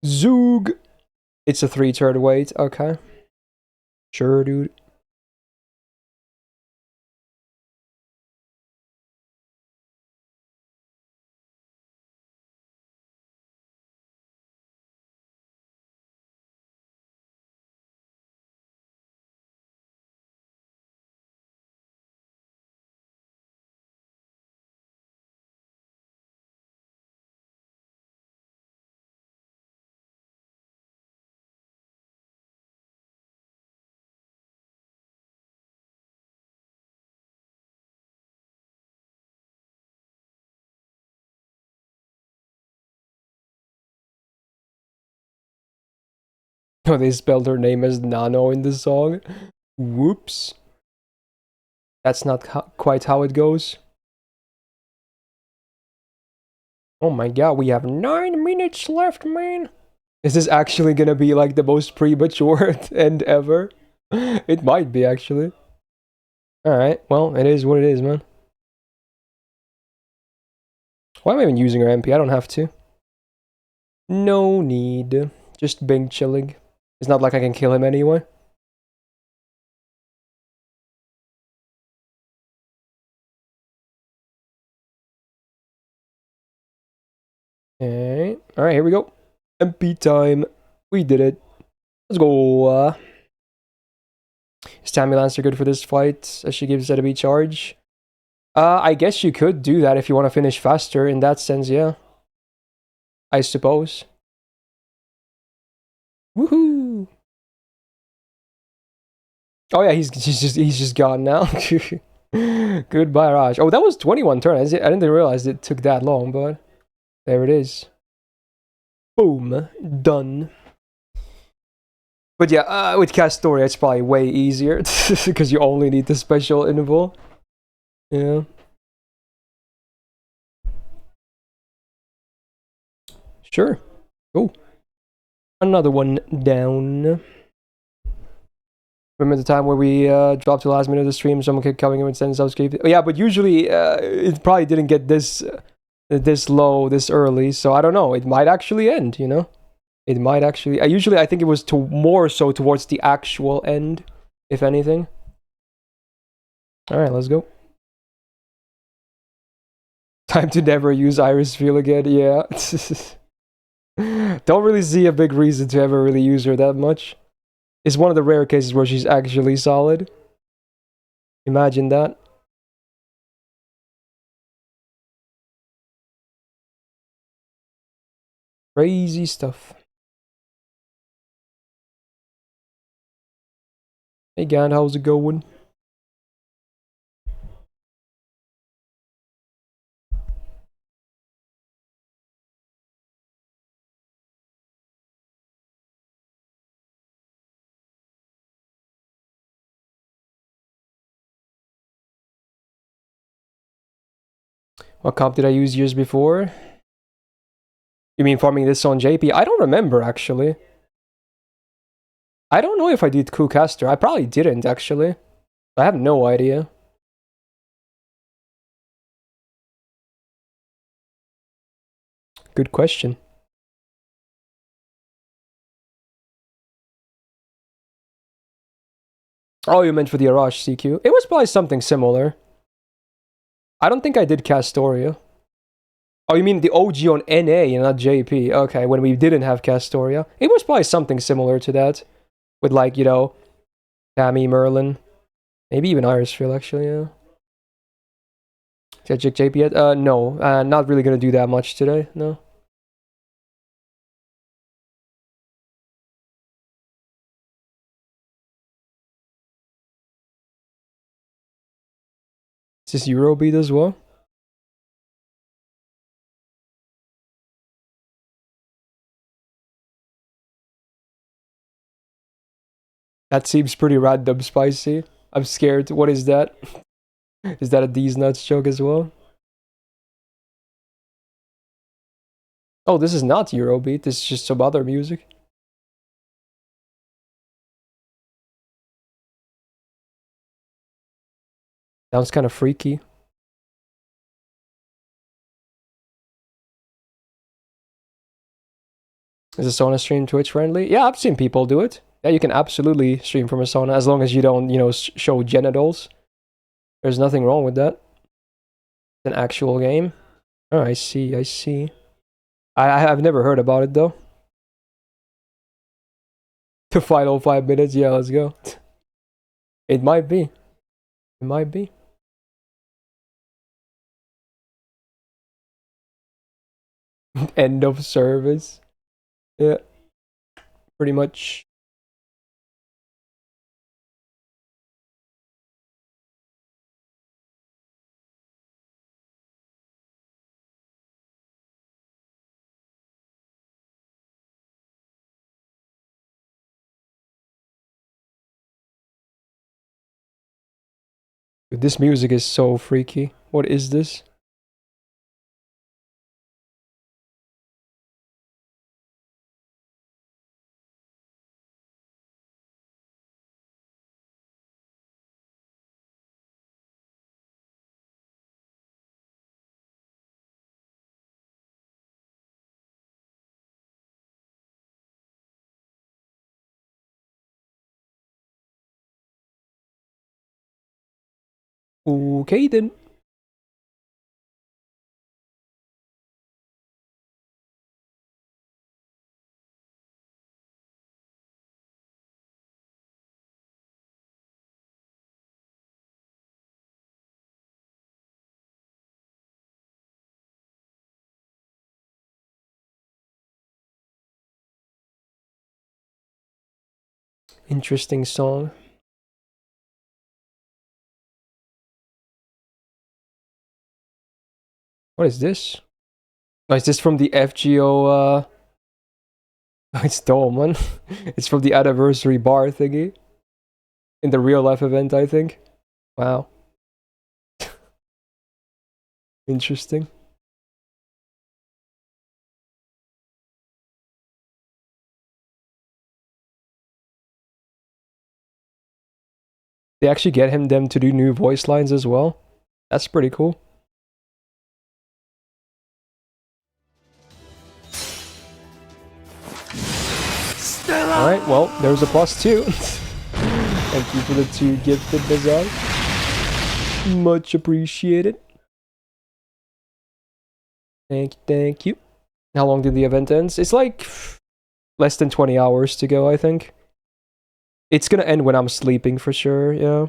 Zoog. It's a 3-turn wait, okay. Sure, dude. Oh, they spelled her name as Nano in the song. Whoops. That's not quite how it goes. Oh my god, we have 9 minutes left, man. Is this actually gonna be like the most premature end ever? It might be, actually. Alright, well, it is what it is, man. Why am I even using her MP? I don't have to. No need. Just Bing chilling. It's not like I can kill him anyway. Alright, here we go. MP time. We did it. Let's go. Is Tammy Lancer good for this fight as she gives ZB charge? I guess you could do that if you want to finish faster. In that sense, yeah. I suppose. Woohoo! Oh yeah, he's just gone now. Goodbye, Raj. Oh, that was 21 turns. I didn't realize it took that long, but there it is. Boom, done. But yeah, with Castoria, it's probably way easier because you only need the special invul. Yeah. Sure. Oh, another one down. Remember the time where we dropped the last minute of the stream? Someone kept coming in and sending subscribe. Oh, yeah, but usually it probably didn't get this low this early, so I don't know. It might actually end, you know. It might actually. I think it was more so towards the actual end, if anything. All right, let's go. Time to never use Iris Feel again. Yeah. Don't really see a big reason to ever really use her that much. It's one of the rare cases where she's actually solid. Imagine that. Crazy stuff. Hey Gant, how's it going? What comp did I use years before? You mean farming this on JP? I don't remember, actually. I don't know if I did Kucaster. I probably didn't, actually. I have no idea. Good question. Oh, you meant for the Arash CQ? It was probably something similar. I don't think I did Castoria. Oh, you mean the OG on NA and not JP? Okay, when we didn't have Castoria. It was probably something similar to that. With, like, you know, Tammy, Merlin. Maybe even Irisfield, actually, yeah. Did I check JP yet? No. Not really gonna do that much today, no. Is this Eurobeat as well? That seems pretty random, Spicy. I'm scared. What is that? Is that a D's Nuts joke as well? Oh, this is not Eurobeat. This is just some other music. Sounds kind of freaky. Is a sauna stream Twitch friendly? Yeah, I've seen people do it. Yeah, you can absolutely stream from a sauna as long as you don't, you know, show genitals. There's nothing wrong with that. It's an actual game. Oh, I see, I see. I've never heard about it though. The final 5 minutes, yeah, let's go. It might be. It might be. End of service. Yeah. Pretty much. Dude, this music is so freaky. What is this? Okay then. Interesting song. What is this? Oh, is this from the FGO, it's Dolman. It's from the anniversary bar thingy. In the real life event, I think. Wow. Interesting. They actually get them to do new voice lines as well. That's pretty cool. Alright, well, there's a +2. Thank you for the 2 gifted bazaar. Much appreciated. Thank you. How long did the event end? It's like less than 20 hours to go, I think. It's gonna end when I'm sleeping for sure, yeah.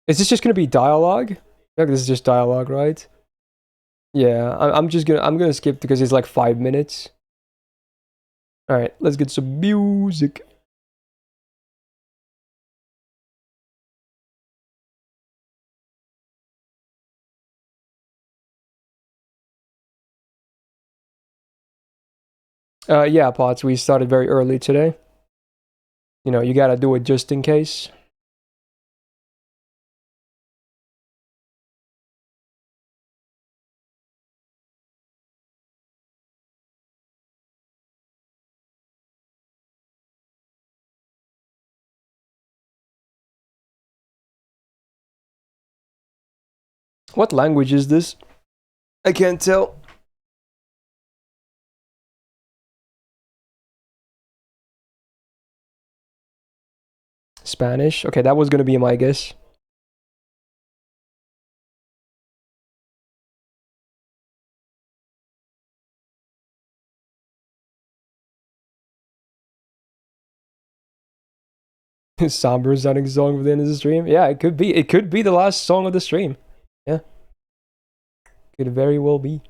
Is this just gonna be dialogue? Like this is just dialogue, right? Yeah, I'm gonna skip because it's like 5 minutes. Alright, let's get some music. Yeah, Pots, we started very early today. You know, you gotta do it just in case. What language is this? I can't tell. Spanish. Okay, that was gonna be my guess. Somber sounding song for the end of the stream. Yeah, it could be. It could be the last song of the stream. Yeah. Could very well be.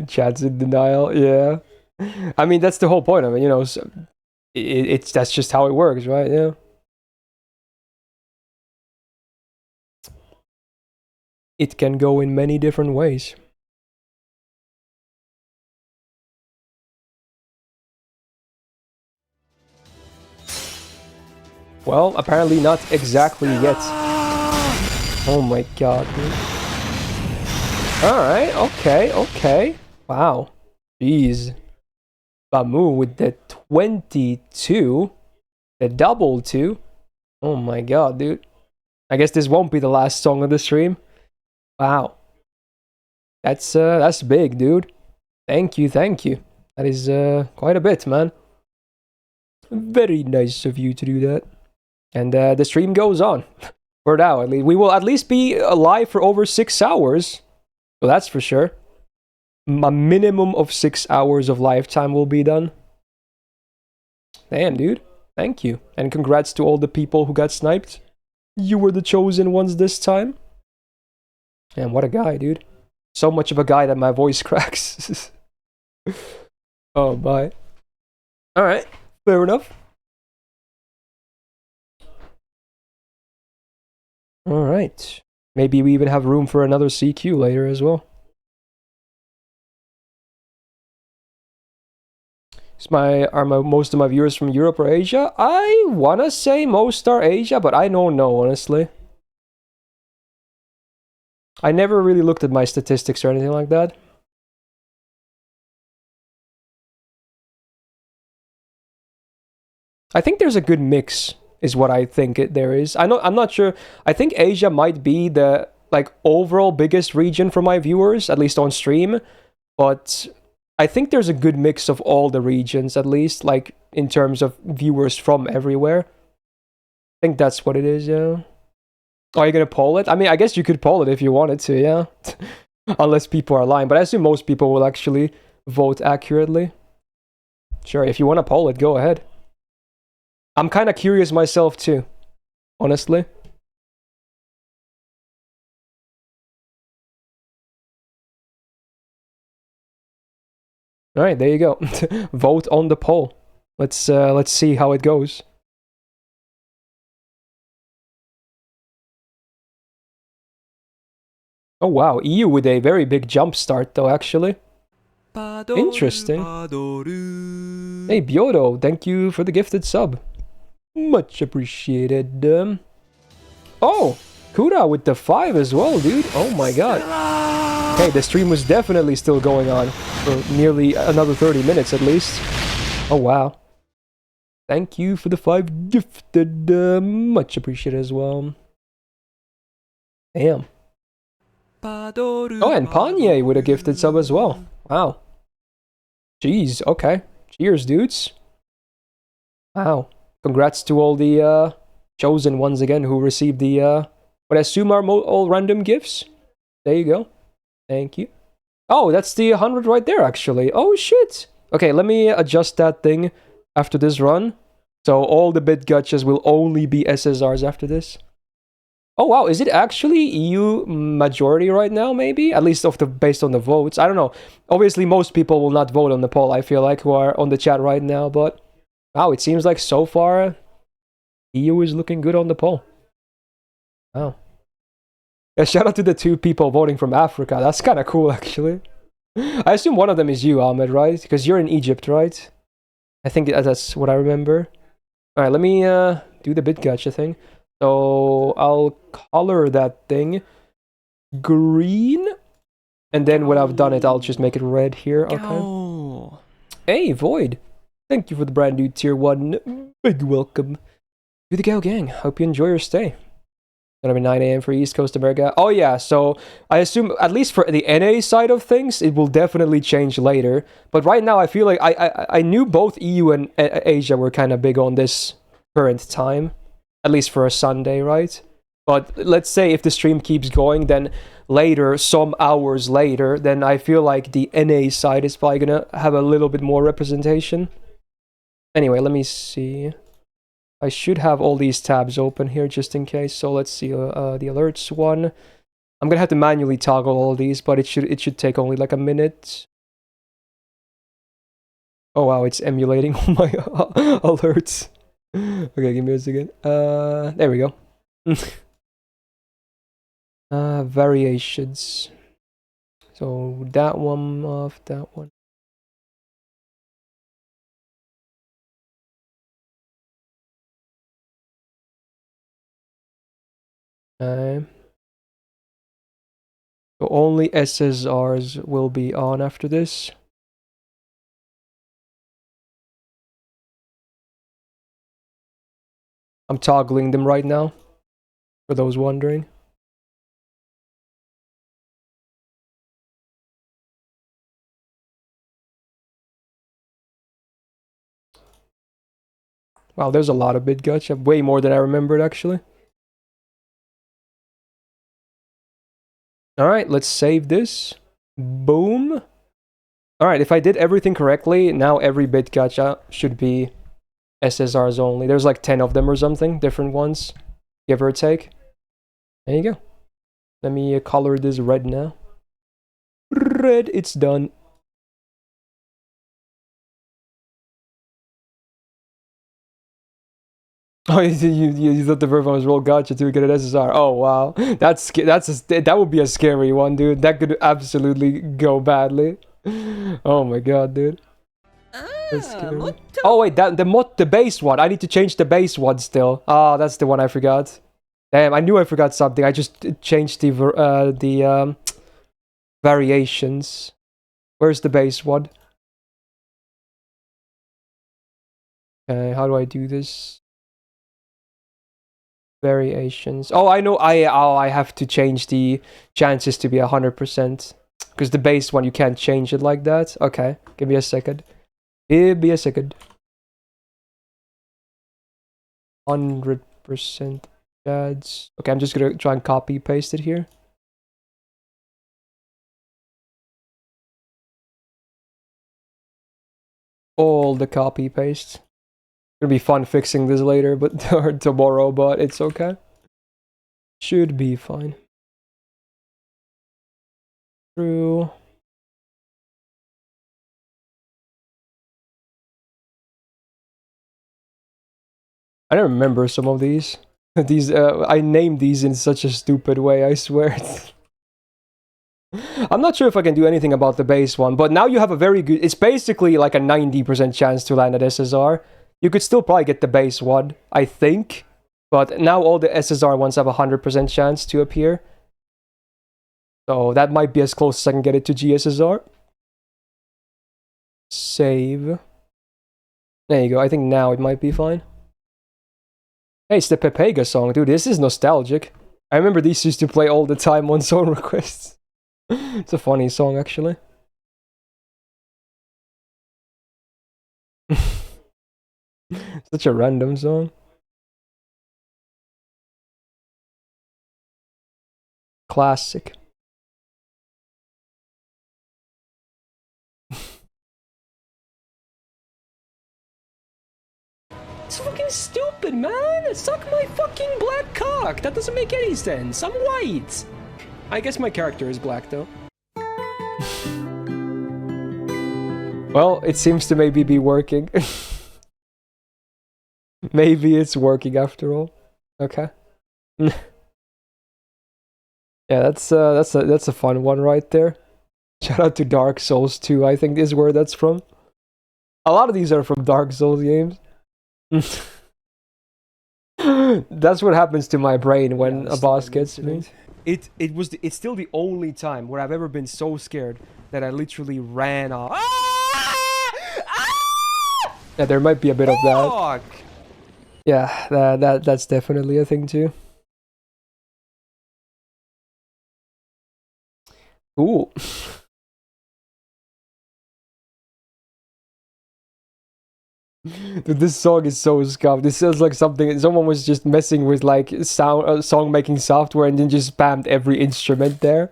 Chat's in denial. Yeah. I mean, that's the whole point of it, you know. So it's that's just how it works, right? Yeah. It can go in many different ways. Well, apparently not exactly yet. Oh my god, dude. Alright, okay. Wow. Jeez. Bamu with the 22. The double 2. Oh my god, dude. I guess this won't be the last song of the stream. Wow. That's big, dude. Thank you. That is quite a bit, man. Very nice of you to do that. And the stream goes on. For now, at least. We will at least be alive for over 6 hours. So that's for sure. A minimum of 6 hours of lifetime will be done. Damn, dude. Thank you. And congrats to all the people who got sniped. You were the chosen ones this time. And what a guy, dude. So much of a guy that my voice cracks. Oh, bye. Alright. Fair enough. Alright. Maybe we even have room for another CQ later as well. Are most of my viewers from Europe or Asia? I wanna say most are Asia, but I don't know, honestly. I never really looked at my statistics or anything like that. I think there's a good mix, is what I think there is. I'm not sure. I think Asia might be the overall biggest region for my viewers, at least on stream, but I think there's a good mix of all the regions, at least, like in terms of viewers from everywhere. I think that's what it is, yeah. Are you gonna poll it? I mean, I guess you could poll it if you wanted to, yeah. Unless people are lying, but I assume most people will actually vote accurately. Sure, if you want to poll it, go ahead. I'm kind of curious myself too, honestly. All right, there you go. Vote on the poll. Let's see how it goes. Oh wow, EU with a very big jump start though, actually. Interesting. Hey Byodo, thank you for the gifted sub. Much appreciated. Oh, Kuda with the 5 as well, dude. Oh my god. Hey, the stream was definitely still going on for nearly another 30 minutes at least. Oh wow. Thank you for the 5 gifted. Much appreciated as well. Damn. Oh, and Panye with a gifted sub as well. Wow. Jeez, okay. Cheers, dudes. Wow. Congrats to all the chosen ones again who received the, what I assume are all random gifts. There you go. Thank you. Oh, that's the 100 right there, actually. Oh, shit. Okay, let me adjust that thing after this run. So all the bit gotchas will only be SSRs after this. Oh, wow. Is it actually EU majority right now, maybe? At least based on the votes. I don't know. Obviously, most people will not vote on the poll, I feel like, who are on the chat right now, but Wow, it seems like so far EU is looking good on the poll. Wow. Yeah, shout out to the 2 people voting from Africa. That's kind of cool, actually. I assume one of them is you, Ahmed, right? Because you're in Egypt, right? I think that's what I remember. All right, let me do the bit gacha thing. So I'll color that thing green. And then when I've done it, I'll just make it red here. Okay. Go. Hey, Void. Thank you for the brand new tier 1. Big welcome to the Go Gang. Hope you enjoy your stay. Gonna be 9 a.m. for East Coast America. Oh yeah, so I assume at least for the NA side of things, it will definitely change later. But right now, I feel like I knew both EU and Asia were kind of big on this current time, at least for a Sunday, right? But let's say if the stream keeps going, then later, some hours later, then I feel like the NA side is probably gonna have a little bit more representation. Anyway, let me see. I should have all these tabs open here just in case. So let's see the alerts one. I'm gonna have to manually toggle all these, but it should take only like a minute. Oh wow, it's emulating all my alerts. Okay, give me a second. There we go. Variations. So that one off, that one. Okay. So only SSRs will be on after this. I'm toggling them right now, for those wondering. Wow, there's a lot of bit gacha. Way more than I remembered, actually. Alright, let's save this. Boom. Alright, if I did everything correctly, now every bit gacha should be SSRs only. There's like 10 of them or something, different ones, give or take. There you go. Let me color this red now. Red, it's done. Oh, you thought the first one was roll gacha to get an SSR. Oh wow, that would be a scary one, dude. That could absolutely go badly. Oh my god, dude. That's scary. Oh wait, the base one. I need to change the base one still. Ah, that's the one I forgot. Damn, I knew I forgot something. I just changed the variations. Where's the base one? Okay, how do I do this? Variations. Oh, I know. I have to change the chances to be 100% because the base one you can't change it like that. Okay, give me a second. Give me a second. 100% ads. Okay, I'm just gonna try and copy paste it here. All the copy paste. It'll be fun fixing this later, but or tomorrow, but it's okay. Should be fine. True. I don't remember some of these. These I named these in such a stupid way, I swear. I'm not sure if I can do anything about the base one, but now you have a very good... It's basically like a 90% chance to land at SSR. You could still probably get the base one, I think. But now all the SSR ones have a 100% chance to appear. So that might be as close as I can get it to GSSR. Save. There you go. I think now it might be fine. Hey, it's the Pepega song. Dude, this is nostalgic. I remember these used to play all the time on song requests. It's a funny song, actually. Such a random song. Classic. It's fucking stupid, man! Suck my fucking black cock! That doesn't make any sense. I'm white! I guess my character is black, though. Well, it seems to maybe be working. Maybe it's working after all. Okay. Yeah, that's a fun one right there. Shout out to Dark Souls 2, I think is where that's from. A lot of these are from Dark Souls games. That's what happens to my brain when a boss gets me. It's still the only time where I've ever been so scared that I literally ran off. Yeah, there might be a bit of that. Yeah, that's definitely a thing too. Ooh. Dude, this song is so scuffed. This sounds like something someone was just messing with like song making software and then just spammed every instrument there.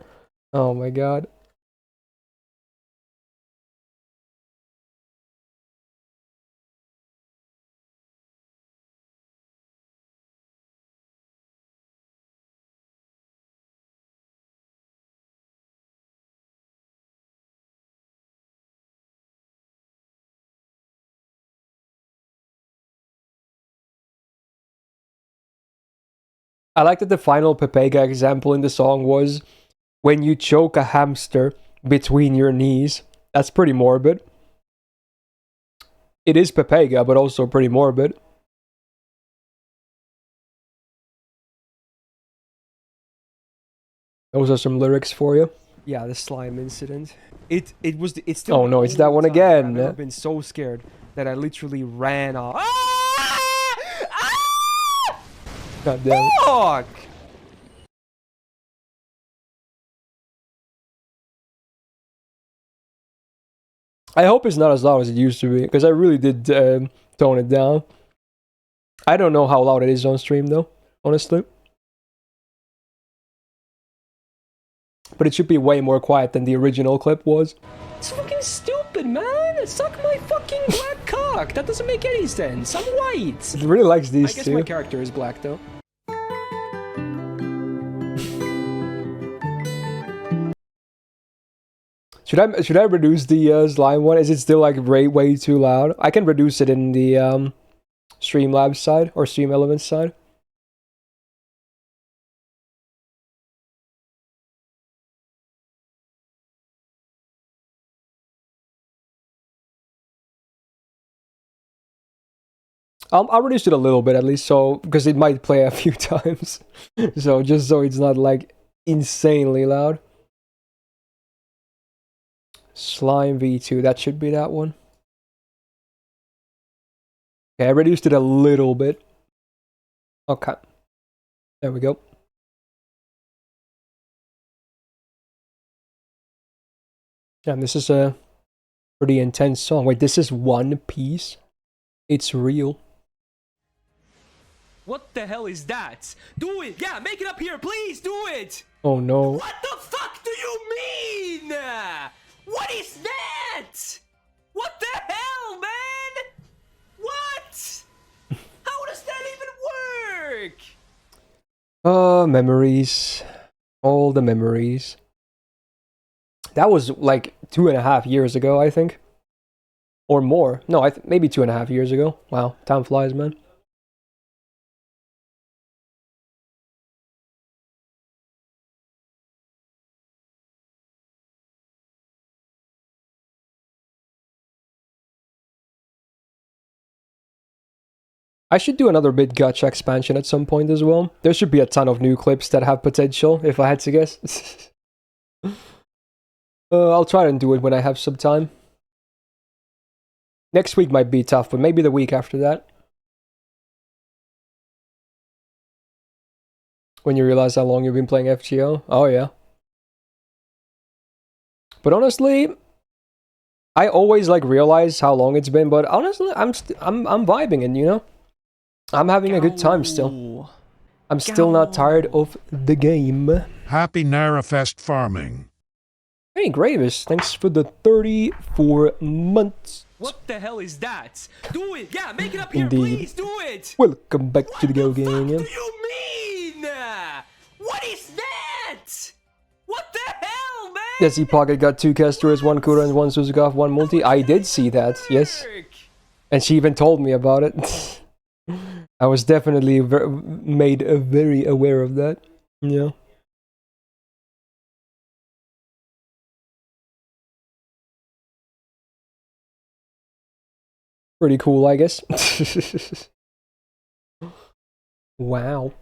Oh my god. I like that the final Pepega example in the song was when you choke a hamster between your knees. That's pretty morbid. It is Pepega, but also pretty morbid. Those are some lyrics for you. Yeah, the slime incident. It's still. Oh no, it's that one again. I've never been so scared that I literally ran off. God damn it. Fuck! I hope it's not as loud as it used to be, because I really did tone it down. I don't know how loud it is on stream though, honestly. But it should be way more quiet than the original clip was. It's fucking stupid, man! Suck my fucking black cock! That doesn't make any sense. I'm white! It really likes these two. I guess my character is black though. Should I reduce the slime one? Is it still like way too loud? I can reduce it in the Streamlabs side or Stream Elements side. I'll reduce it a little bit at least, so because it might play a few times. So just so it's not like insanely loud. Slime V2, that should be that one. Okay, I reduced it a little bit. Okay. There we go. And this is a pretty intense song. Wait, this is One Piece? It's real. What the hell is that? Do it! Yeah, make it up here, please do it! Oh no. What the fuck do you mean? What is that? What the hell, man? What? How does that even work? Memories. All the memories. That was like 2.5 years ago, I think. Or more. No, maybe 2.5 years ago. Wow, time flies, man. I should do another Bit Gacha expansion at some point as well. There should be a ton of new clips that have potential, if I had to guess. I'll try and do it when I have some time. Next week might be tough, but maybe the week after that. When you realize how long you've been playing FGO. Oh yeah. But honestly, I always like realize how long it's been, but honestly, I'm vibing it, you know? I'm having a good time still. I'm still not tired of the game. Happy Nerofest farming. Hey, Gravis, thanks for the 34 months. What the hell is that? Do it! Yeah, make it up here, Indeed. please do it! Welcome back to the Go Gang. What do you mean? What is that? What the hell, man? Desi Pocket got 2 casters, 1 Kura and 1 Suzukov, 1 multi. I did see that, yes. And she even told me about it. I was definitely made very aware of that. Yeah. Pretty cool, I guess. Wow.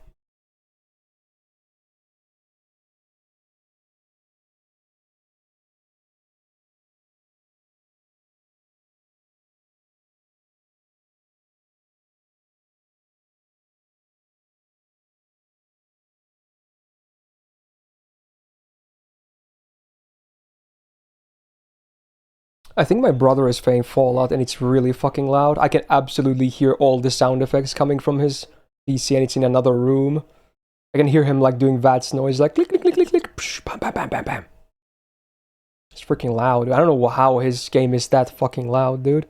I think my brother is playing Fallout and it's really fucking loud. I can absolutely hear all the sound effects coming from his PC and it's in another room. I can hear him like doing VATS noise, like click, click, click, click, click, psh, bam, bam, bam, bam, bam. It's freaking loud. I don't know how his game is that fucking loud, dude.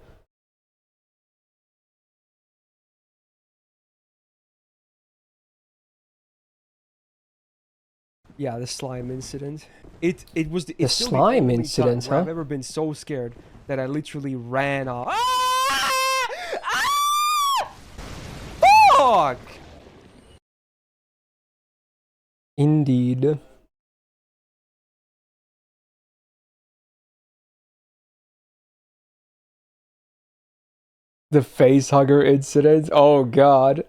Yeah, the slime incident. It's The still slime only incident, time where huh? I've ever been so scared that I literally ran off. Ah! Ah! Fuck! Indeed. The face hugger incident. Oh god.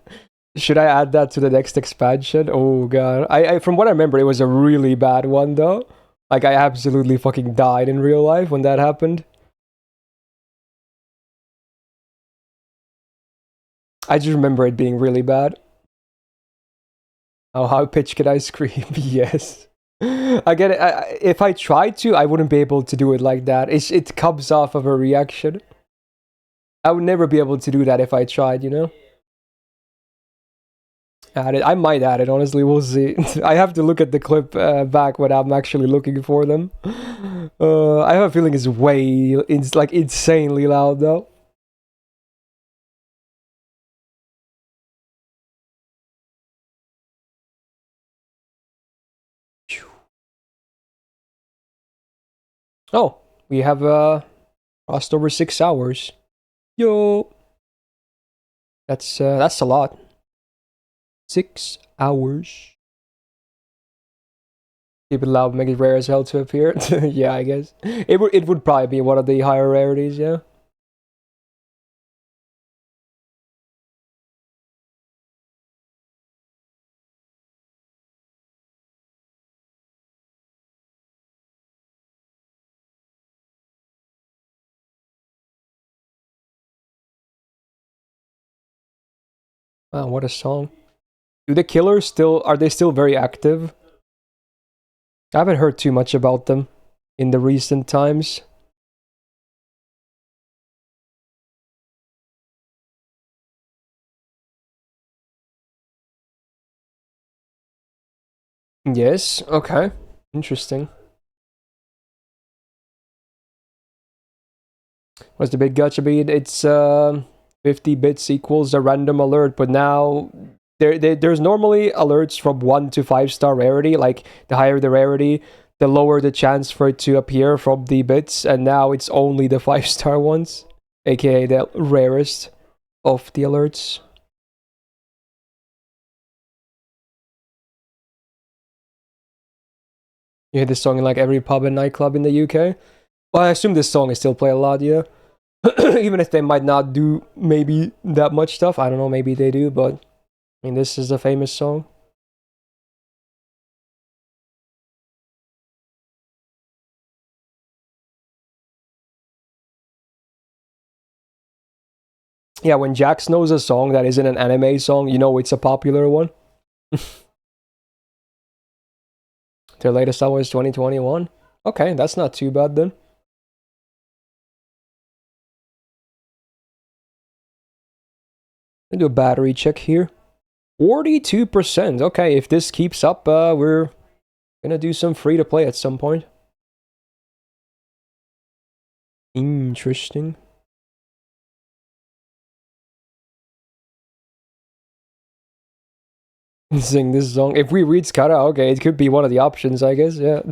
Should I add that to the next expansion? Oh god. I from what I remember, it was a really bad one though. Like I absolutely fucking died in real life when that happened. I just remember it being really bad. Oh, how pitch can I scream? Yes. I get it. If I tried to, I wouldn't be able to do it like that. It comes off of a reaction. I would never be able to do that if I tried, you know? Add it. I might add it, honestly. We'll see. I have to look at the clip back when I'm actually looking for them. I have a feeling it's like insanely loud though. Oh, we have crossed over 6 hours. Yo, that's a lot. 6 hours. Keep it loud, make it rare as hell to appear. Yeah, I guess it would probably be one of the higher rarities. Yeah. Wow, what a song. Do the killers still are they still very active? I haven't heard too much about them in the recent times. Yes, okay. Interesting. What's the big gacha beat? It's 50 bits equals a random alert, but now there's normally alerts from 1 to 5-star rarity. Like the higher the rarity, the lower the chance for it to appear from the bits, and now it's only the 5-star ones, aka the rarest of the alerts. You hear this song in like every pub and nightclub in the UK? Well, I assume this song is still played a lot, yeah. Even if they might not do maybe that much stuff. I don't know, maybe they do, but I mean, this is a famous song. Yeah, when Jax knows a song that isn't an anime song, you know it's a popular one. Their latest album is 2021. Okay, that's not too bad then. I'll do a battery check here. 42%. Okay, if this keeps up, we're gonna do some free to play at some point. Interesting. Sing this song. If we reach karaoke, it could be one of the options, I guess. Yeah.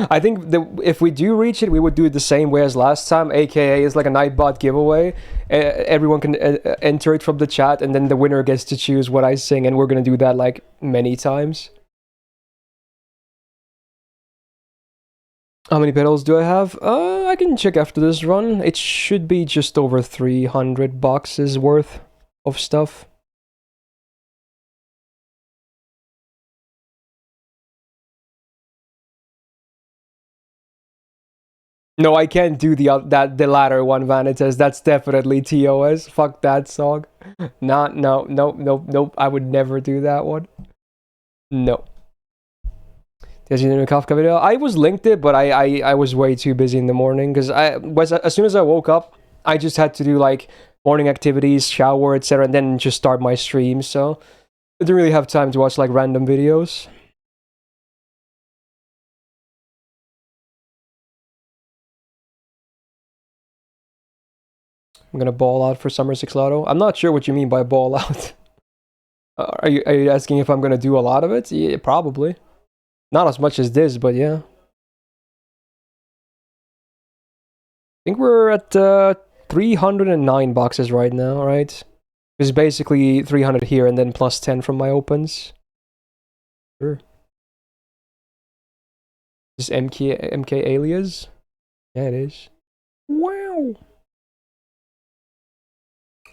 I think if we do reach it, we would do it the same way as last time, aka it's like a Nightbot giveaway. Everyone can enter it from the chat, and then the winner gets to choose what I sing, and we're gonna do that like many times. How many pedals do I have? I can check after this run. It should be just over 300 boxes worth of stuff. No, I can't do the latter one, Vanitas. That's definitely TOS. Fuck that song. Nope. I would never do that one. No. Did you do a Kafka video? I was linked it, but I was way too busy in the morning because as soon as I woke up, I just had to do like morning activities, shower, etc., and then just start my stream. So I didn't really have time to watch like random videos. I'm gonna ball out for Summer 6 Lotto. I'm not sure what you mean by ball out. Are you asking if I'm gonna do a lot of it? Yeah, probably. Not as much as this, but yeah. I think we're at 309 boxes right now, right? It's basically 300 here and then plus 10 from my opens. Sure. Is MK alias? Yeah, it is. Wow.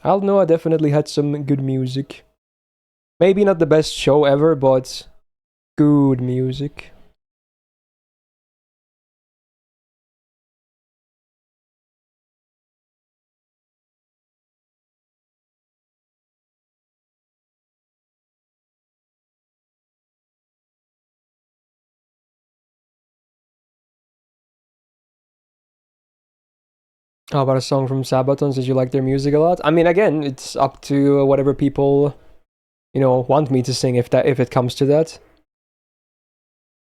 I'll know I definitely had some good music. Maybe not the best show ever, but good music. How about a song from Subathon? Did you like their music a lot? I mean, again, it's up to whatever people, want me to sing if it comes to that.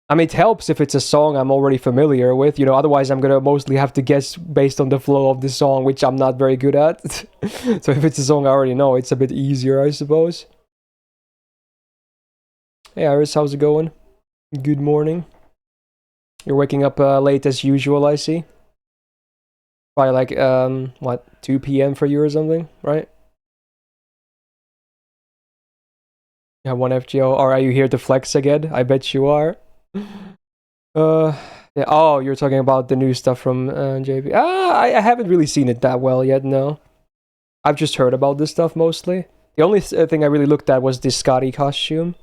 I mean, it helps if it's a song I'm already familiar with, otherwise I'm gonna mostly have to guess based on the flow of the song, which I'm not very good at. So if it's a song I already know, it's a bit easier, I suppose. Hey Iris, how's it going? Good morning. You're waking up late as usual, I see. Probably like, 2 p.m. for you or something, right? Yeah, 1 FGO. Or are you here to flex again? I bet you are. Yeah. Oh, you're talking about the new stuff from JP. I haven't really seen it that well yet, no. I've just heard about this stuff mostly. The only thing I really looked at was the Scotty costume.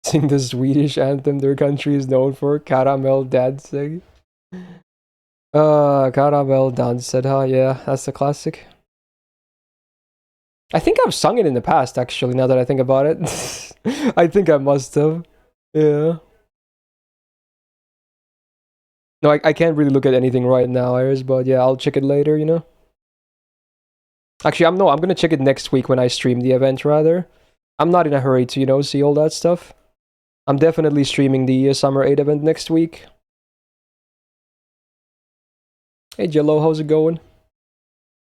Sing the Swedish anthem their country is known for, Caramel Dancing. Caramel Dancing, huh? Yeah, that's the classic. I think I've sung it in the past, actually, now that I think about it. I think I must have. Yeah. No, I can't really look at anything right now, Iris, but yeah, I'll check it later, Actually, I'm gonna check it next week when I stream the event, rather. I'm not in a hurry to, see all that stuff. I'm definitely streaming the Summer 8 event next week. Hey, Jello, how's it going?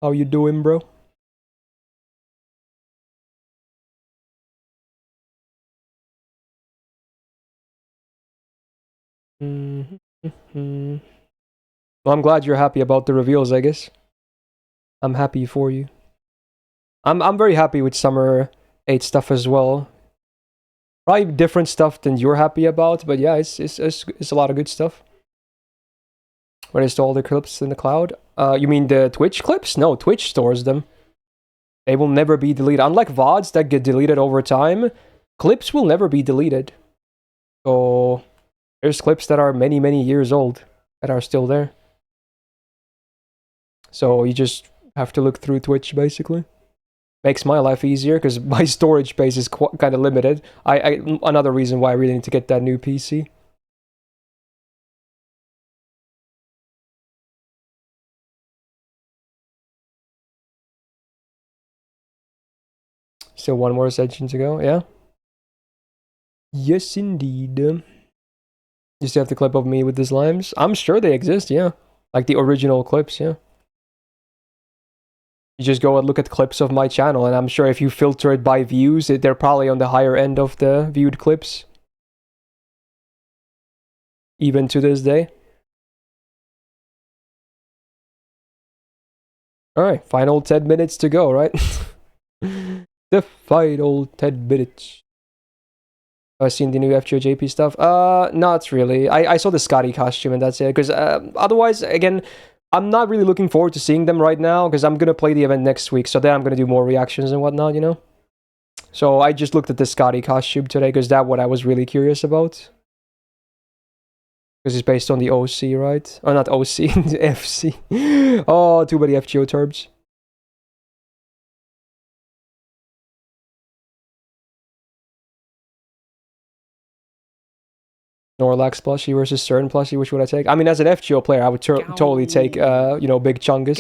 How you doing, bro? Well, I'm glad you're happy about the reveals, I guess. I'm happy for you. I'm very happy with Summer 8 stuff as well. Probably different stuff than you're happy about, but yeah, it's a lot of good stuff. What is all the clips in the cloud? You mean the Twitch clips? No, Twitch stores them. They will never be deleted. Unlike VODs that get deleted over time, clips will never be deleted. So there's clips that are many, many years old that are still there. So you just have to look through Twitch, basically. Makes my life easier because my storage space is kind of limited. Another reason why I really need to get that new PC. Still one more session to go, yeah? Yes, indeed. You still have the clip of me with the slimes? I'm sure they exist, yeah. Like the original clips, yeah. You just go and look at clips of my channel, and I'm sure if you filter it by views, they're probably on the higher end of the viewed clips. Even to this day. Alright, final 10 minutes to go, right? The final 10 minutes. I've seen the new FGOJP stuff. Not really. I saw the Scotty costume and that's it. Because otherwise, again, I'm not really looking forward to seeing them right now because I'm going to play the event next week. So then I'm going to do more reactions and whatnot, you know? So I just looked at the Scotty costume today because that's what I was really curious about. Because it's based on the OC, right? Oh, not OC, the FC. Oh, too many FGO terms. Snorlax plushie versus CERN plushie, which would I take? I mean, as an FGO player, I would totally take, you know, Big Chungus.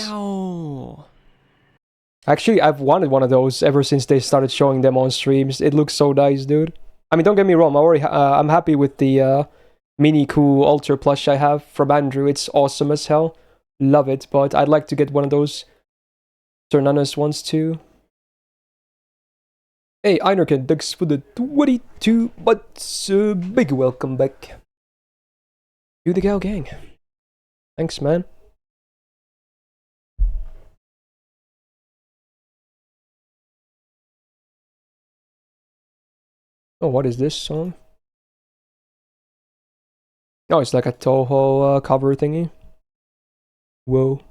Actually, I've wanted one of those ever since they started showing them on streams. It looks so nice, dude. I mean, don't get me wrong, I'm happy with the Mini Cool Ultra plush I have from Andrew. It's awesome as hell. Love it, but I'd like to get one of those Cernunnos ones too. Hey, Einerken, thanks for the 22 months. Big welcome back to the Gal Gang. Thanks, man. Oh, what is this song? Oh, it's like a Toho cover thingy. Whoa.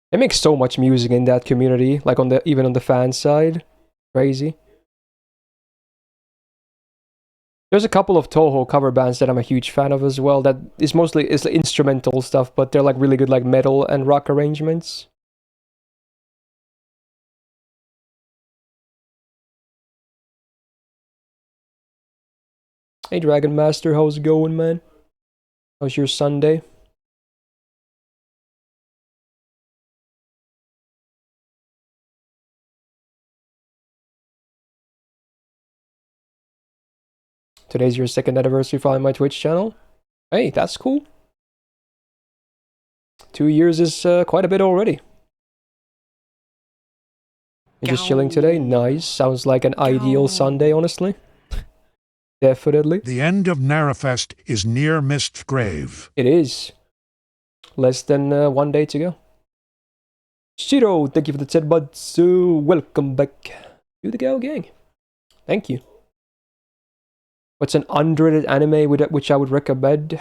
They make so much music in that community, like even on the fan side. Crazy. There's a couple of Toho cover bands that I'm a huge fan of as well. That is mostly instrumental stuff, but they're like really good, like metal and rock arrangements. Hey, Dragon Master, how's it going, man? How's your Sunday? Today's your 2nd anniversary following my Twitch channel. Hey, that's cool. 2 years is quite a bit already. You're just chilling today? Nice. Sounds like an ideal Sunday, honestly. Definitely. The end of Nerofest is near Myst's grave. It is. Less than 1 day to go. Shiro, thank you for the 10 months. Welcome back to the Gal Gang. Thank you. What's an underrated anime which I would recommend?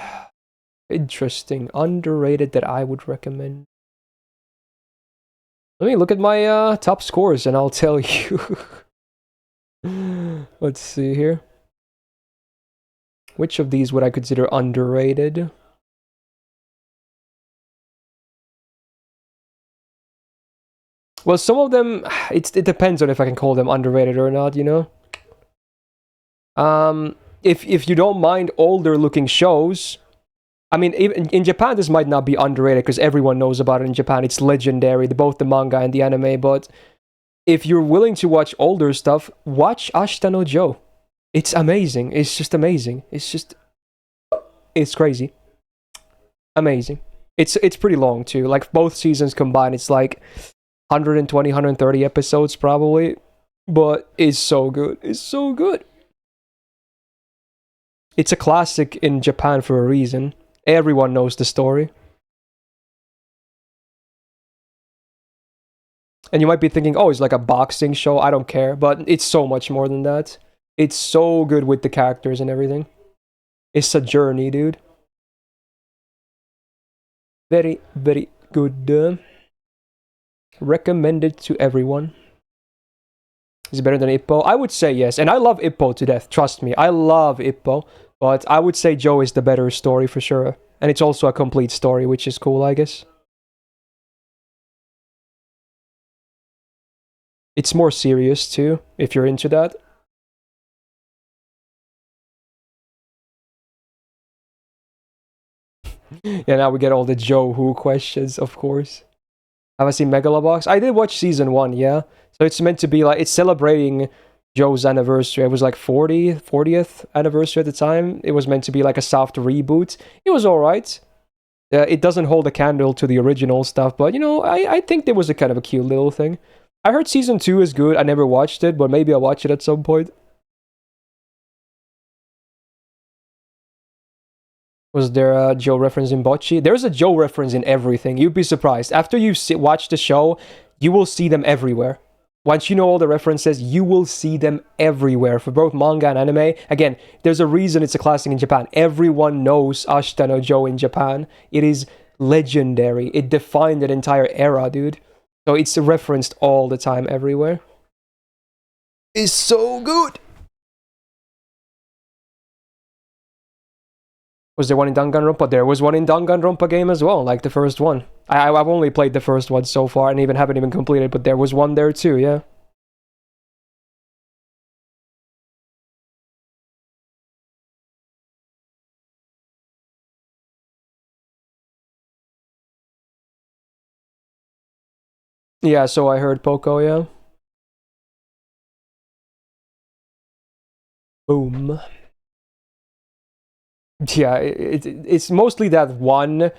Interesting. Underrated that I would recommend. Let me look at my top scores and I'll tell you. Let's see here. Which of these would I consider underrated? Well, some of them, it depends on if I can call them underrated or not, you know? If you don't mind older looking shows, I mean, even in Japan this might not be underrated because everyone knows about it in Japan. It's legendary, both the manga and the anime. But if you're willing to watch older stuff, watch Ashita no Joe. It's amazing. It's just amazing. It's crazy. Amazing. It's pretty long too. Like both seasons combined, it's like 120, 130 episodes probably. But it's so good. It's so good. It's a classic in Japan for a reason. Everyone knows the story. And you might be thinking, oh, it's like a boxing show. I don't care. But it's so much more than that. It's so good with the characters and everything. It's a journey, dude. Very, very good. Recommended to everyone. Is it better than Ippo? I would say yes. And I love Ippo to death. Trust me. I love Ippo. But I would say Joe is the better story for sure. And it's also a complete story, which is cool, I guess. It's more serious too, if you're into that. Yeah, now we get all the Joe Who questions, of course. Have I seen Megalobox? I did watch season 1, yeah. So it's meant to be like, it's celebrating Joe's anniversary. It was like 40th anniversary at the time. It was meant to be like a soft reboot. It was alright. It doesn't hold a candle to the original stuff, but, you know, I think there was a kind of a cute little thing. I heard season 2 is good. I never watched it, but maybe I'll watch it at some point. Was there a Joe reference in Bocce? There's a Joe reference in everything. You'd be surprised. After you watch the show, you will see them everywhere. Once you know all the references, you will see them everywhere for both manga and anime. Again, there's a reason it's a classic in Japan. Everyone knows Ashita no Joe in Japan. It is legendary. It defined an entire era, dude. So it's referenced all the time everywhere. It's so good. Was there one in Danganronpa? There was one in Danganronpa game as well, like the first one. I've only played the first one so far and even haven't even completed, but there was one there too, yeah. Yeah, so I heard Poco, yeah. Boom. Yeah, it's mostly that one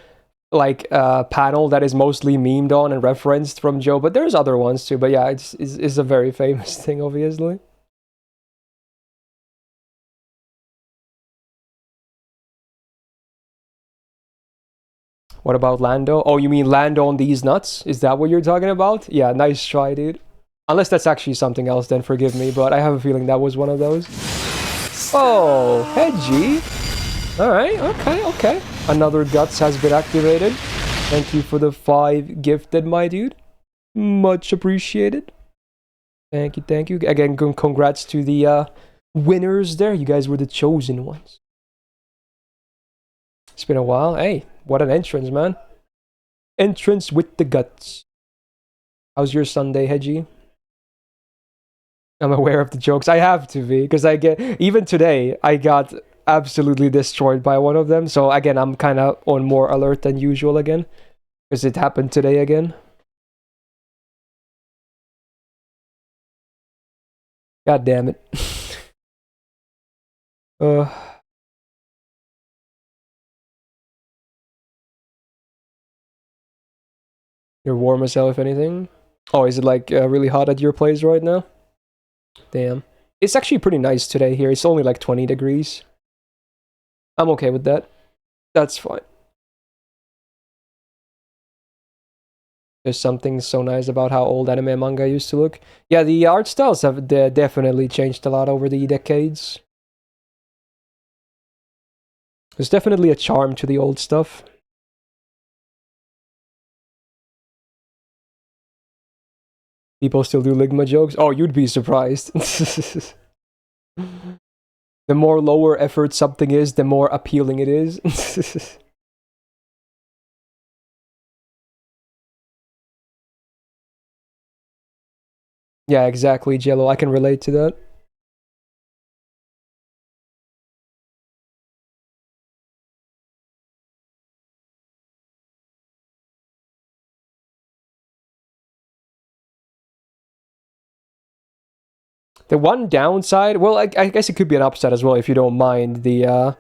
like panel that is mostly memed on and referenced from Joe, but there's other ones too. But yeah, it's a very famous thing, obviously. What about Lando? Oh, you mean Lando on these nuts? Is that what you're talking about? Yeah, nice try, dude. Unless that's actually something else, then forgive me, but I have a feeling that was one of those. Oh, Hedgie. Alright, okay. Another Guts has been activated. Thank you for the 5 gifted, my dude. Much appreciated. Thank you. Again, congrats to the winners there. You guys were the chosen ones. It's been a while. Hey, what an entrance, man. Entrance with the guts. How's your Sunday, Hedgie? I'm aware of the jokes. I have to be, because even today, I got absolutely destroyed by one of them. So again, I'm kind of on more alert than usual again, because it happened today again. God damn it. You're warm as hell, if anything. Oh, is it like really hot at your place right now? Damn. It's actually pretty nice today here. It's only like 20 degrees. I'm okay with that. That's fine. There's something so nice about how old anime and manga used to look. Yeah, the art styles have definitely changed a lot over the decades. There's definitely a charm to the old stuff. People still do Ligma jokes? Oh, you'd be surprised. The more lower effort something is, the more appealing it is. Yeah, exactly, Jello. I can relate to that. The one downside, well, I guess it could be an upside as well if you don't mind the,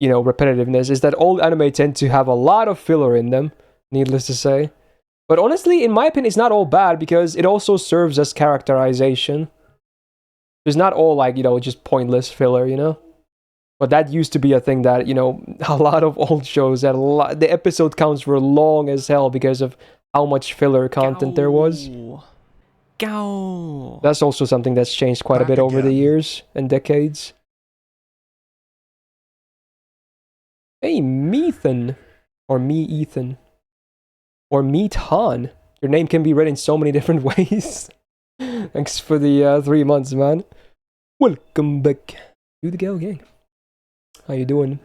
repetitiveness, is that old anime tend to have a lot of filler in them, needless to say. But honestly, in my opinion, it's not all bad because it also serves as characterization. It's not all like, just pointless filler, But that used to be a thing that, a lot of old shows had the episode counts were long as hell because of how much filler content there was. Go. That's also something that's changed quite a bit over the years and decades. Hey, Methan. Or Me-Ethan. Or Meat-Han. Your name can be read in so many different ways. Thanks for the 3 months, man. Welcome back to the Gal Gang. How you doing?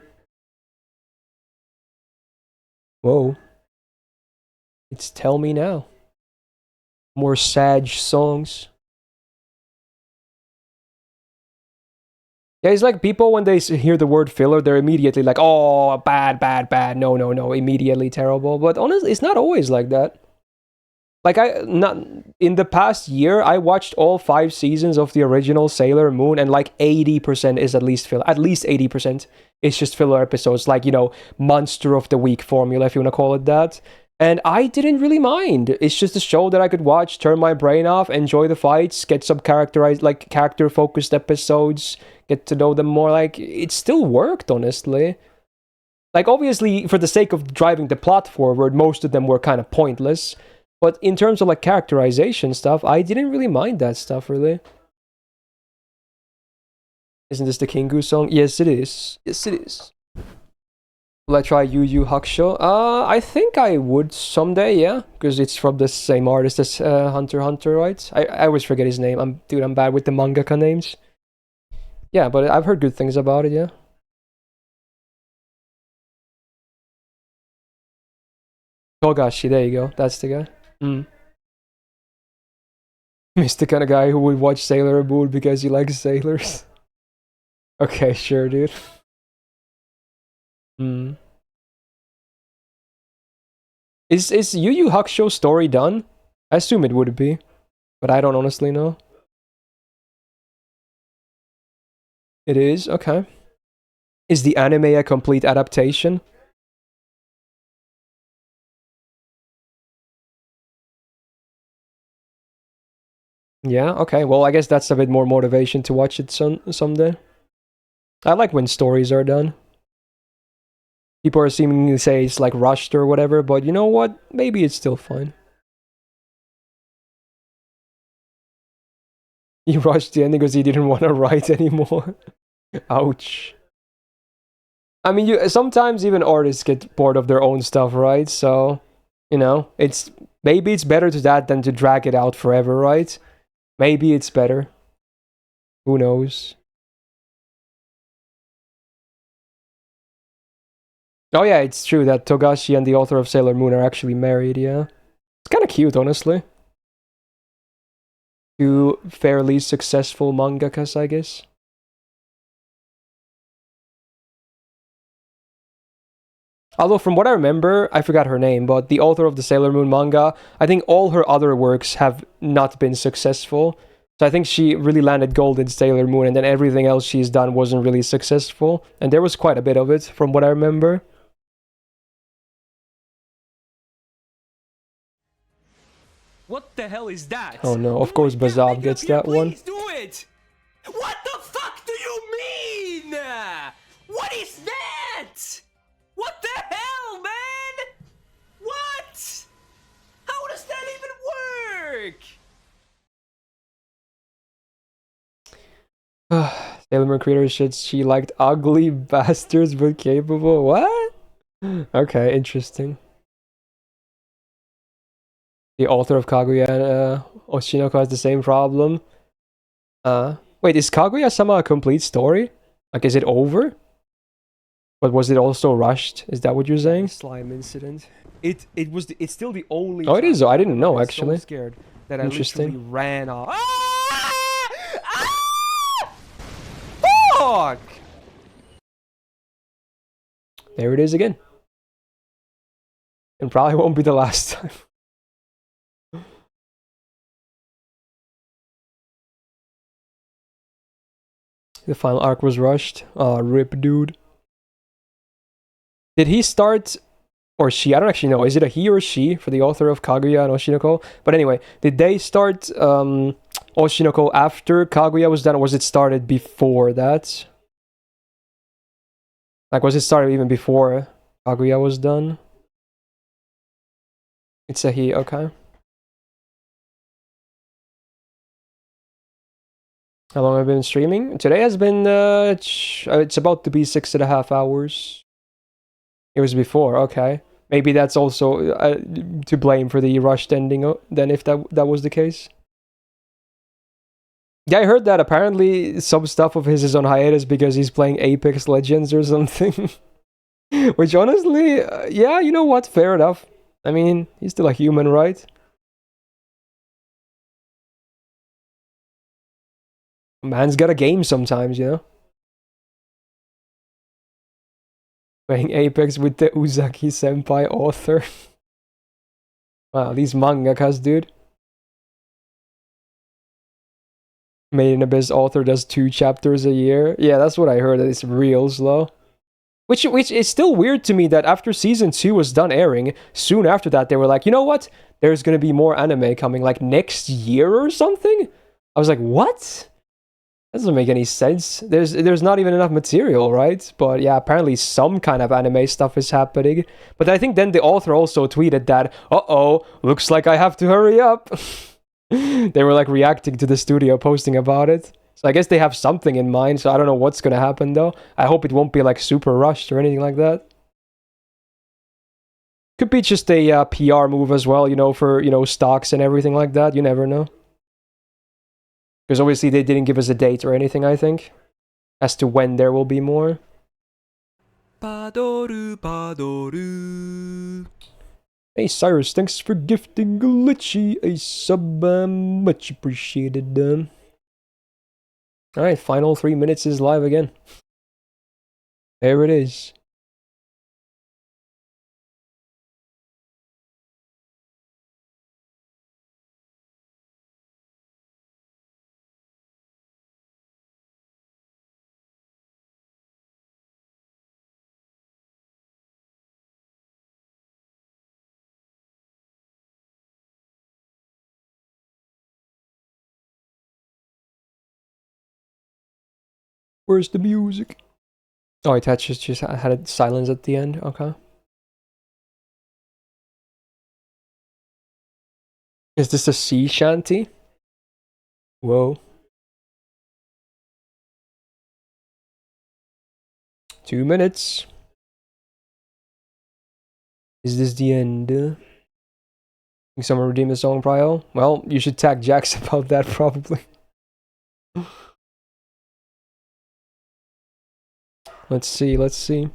Whoa. It's Tell Me Now. More Sag songs. Yeah, it's like people when they hear the word filler, they're immediately like, oh, bad. No, immediately terrible. But honestly, it's not always like that. Like, in the past year, I watched all 5 seasons of the original Sailor Moon, and like 80% is at least filler. At least 80% is just filler episodes, like, you know, Monster of the Week formula, if you want to call it that. And I didn't really mind. It's just a show that I could watch, turn my brain off, enjoy the fights, get some character-focused episodes, get to know them more. Like, it still worked, honestly. Like, obviously, for the sake of driving the plot forward, most of them were kind of pointless. But in terms of, like, characterization stuff, I didn't really mind that stuff, really. Isn't this the Kingu song? Yes, it is. Yes, it is. Will I try Yu Yu Hakusho? I think I would someday, yeah. Because it's from the same artist as Hunter x Hunter, right? I always forget his name. I'm bad with the mangaka names. Yeah, but I've heard good things about it, yeah. Togashi, there you go. That's the guy. He's the kind of guy who would watch Sailor Moon because he likes sailors. Okay, sure, dude. Is Yu Yu Hakusho story done? I assume it would be, but I don't honestly know. It is? Okay. Is the anime a complete adaptation? Yeah, okay. Well, I guess that's a bit more motivation to watch it someday. I like when stories are done. People are seemingly say it's like rushed or whatever, but you know what? Maybe it's still fine. He rushed the ending because he didn't want to write anymore. Ouch. I mean, sometimes even artists get bored of their own stuff, right? So, you know, maybe it's better to that than to drag it out forever, right? Maybe it's better. Who knows? Oh yeah, it's true that Togashi and the author of Sailor Moon are actually married, yeah. It's kind of cute, honestly. Two fairly successful mangakas, I guess. Although from what I remember, I forgot her name, but the author of the Sailor Moon manga, I think all her other works have not been successful. So I think she really landed gold in Sailor Moon, and then everything else she's done wasn't really successful. And there was quite a bit of it, from what I remember. What the hell is that? Oh no, of course Bazab gets that one. Please do it! What the fuck do you mean? What is that? What the hell, man? What? How does that even work? Sailor Moon creator said she liked ugly bastards but capable. What? Okay, interesting. The author of Kaguya and Oshinoko has the same problem. Wait, is Kaguya-sama a complete story? Like, is it over? But was it also rushed? Is that what you're saying? Slime incident. It's still the only. Oh, it is. I didn't know actually. So scared that I literally ran off. Fuck! There it is again. And probably won't be the last time. The final arc was rushed. Rip, dude. Did he start, or she? I don't actually know. Is it a he or she for the author of Kaguya and Oshinoko? But anyway, did they start Oshinoko after Kaguya was done, or was it started before that? Like, was it started even before Kaguya was done? It's a he, okay. How long have I been streaming? Today has been, it's about to be 6.5 hours. It was before, okay. Maybe that's also to blame for the rushed ending, then, if that was the case. Yeah, I heard that apparently some stuff of his is on hiatus because he's playing Apex Legends or something. Which honestly, yeah, you know what? Fair enough. I mean, he's still a human, right? Man's got a game sometimes, you know? Playing Apex with the Uzaki Senpai author. Wow, these mangakas, dude. Made in Abyss author does 2 chapters a year. Yeah, that's what I heard. That it's real slow. Which is still weird to me that after season 2 was done airing, soon after that they were like, you know what? There's gonna be more anime coming like next year or something. I was like, what? That doesn't make any sense. There's not even enough material, right? But yeah, apparently some kind of anime stuff is happening. But I think then the author also tweeted that, uh-oh, looks like I have to hurry up. They were like reacting to the studio posting about it. So I guess they have something in mind, so I don't know what's gonna happen though. I hope it won't be like super rushed or anything like that. Could be just a PR move as well, you know, for, you know, stocks and everything like that. You never know. Because obviously they didn't give us a date or anything, I think, as to when there will be more. Padoru, padoru. Hey Cyrus, thanks for gifting Glitchy a sub, much appreciated. Alright, final 3 minutes is live again. There it is. Where's the music? Oh, it just had a silence at the end. Okay. Is this a sea shanty? Whoa. 2 minutes. Is this the end? Think someone redeem the song, Prio? Well, you should tag Jax about that, probably. Let's see, let's see.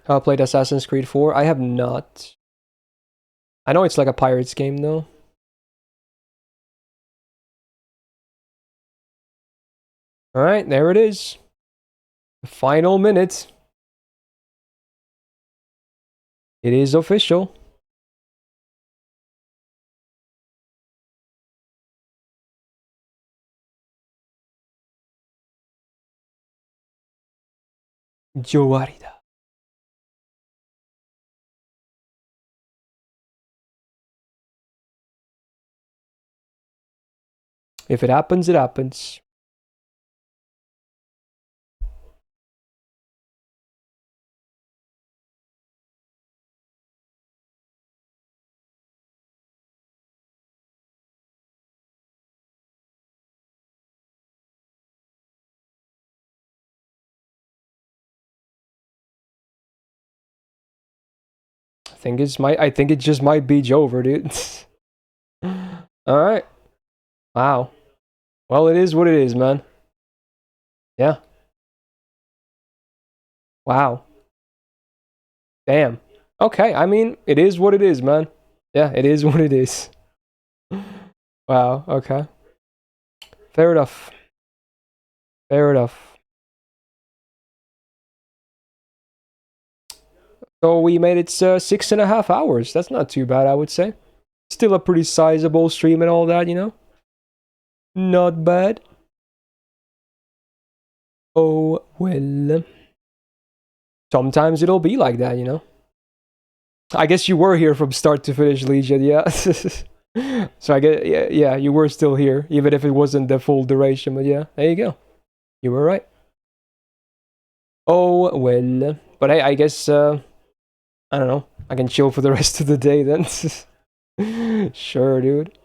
Played Assassin's Creed 4. I have not. I know it's like a pirates game, though. Alright, there it is. The final minute. It is official. Joarida. If it happens, it happens. I think it just might be Jover, dude. Alright. Wow. Well, it is what it is, man. Yeah. Wow. Damn. Okay, I mean, it is what it is, man. Yeah, it is what it is. Wow, okay. Fair enough. Fair enough. So we made it 6.5 hours. That's not too bad, I would say. Still a pretty sizable stream and all that, you know? Not bad. Oh, well. Sometimes it'll be like that, you know? I guess you were here from start to finish, Legion, yeah? So I get, yeah, you were still here, even if it wasn't the full duration, but yeah, there you go. You were right. Oh, well. But hey, I guess, I don't know. I can chill for the rest of the day then. Sure, dude.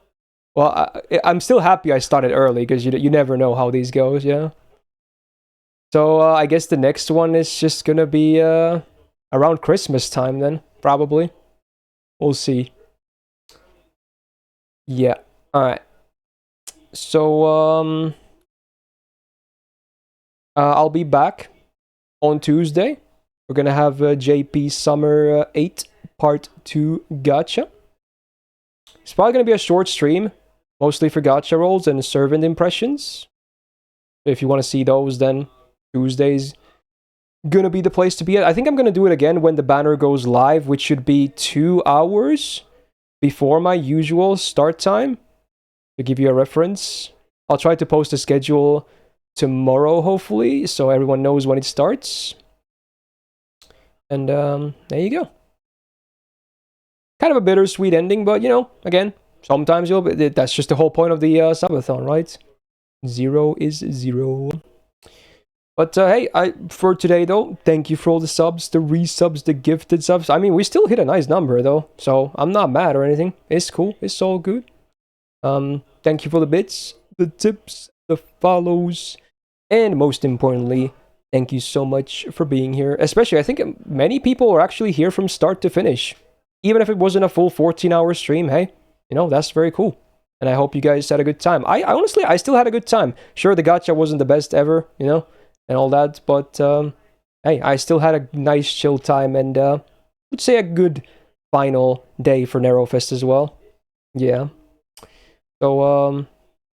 Well, I'm still happy I started early, because you never know how these goes, yeah? So, I guess the next one is just gonna be, around Christmas time then, probably. We'll see. Yeah, alright. So, I'll be back on Tuesday. We're gonna have JP Summer 8 Part 2 Gacha. It's probably going to be a short stream, mostly for gacha rolls and servant impressions. If you want to see those, then Tuesday's gonna be the place to be at. I think I'm gonna do it again when the banner goes live, which should be 2 hours before my usual start time. To give you a reference, I'll try to post a schedule tomorrow, hopefully, so everyone knows when it starts. And there you go. Kind of a bittersweet ending, but you know, again, sometimes you'll be, that's just the whole point of the subathon, right? 0 is 0. But hey, for today though, thank you for all the subs, the resubs, the gifted subs. I mean, we still hit a nice number though, so I'm not mad or anything. It's cool. It's all good. Thank you for the bits, the tips, the follows, and most importantly, thank you so much for being here. Especially, I think many people are actually here from start to finish. Even if it wasn't a full 14-hour stream, hey, you know, that's very cool. And I hope you guys had a good time. I honestly, I still had a good time. Sure, the gacha wasn't the best ever, you know, and all that, but hey, I still had a nice chill time, and I would say a good final day for Nerofest as well. Yeah. So,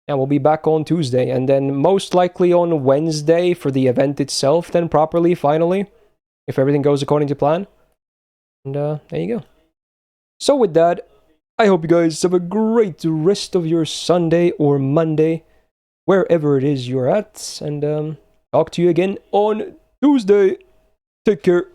yeah, we'll be back on Tuesday, and then most likely on Wednesday for the event itself, then properly, finally, if everything goes according to plan. And there you go. So with that, I hope you guys have a great rest of your Sunday or Monday, wherever it is you're at, and talk to you again on Tuesday. Take care.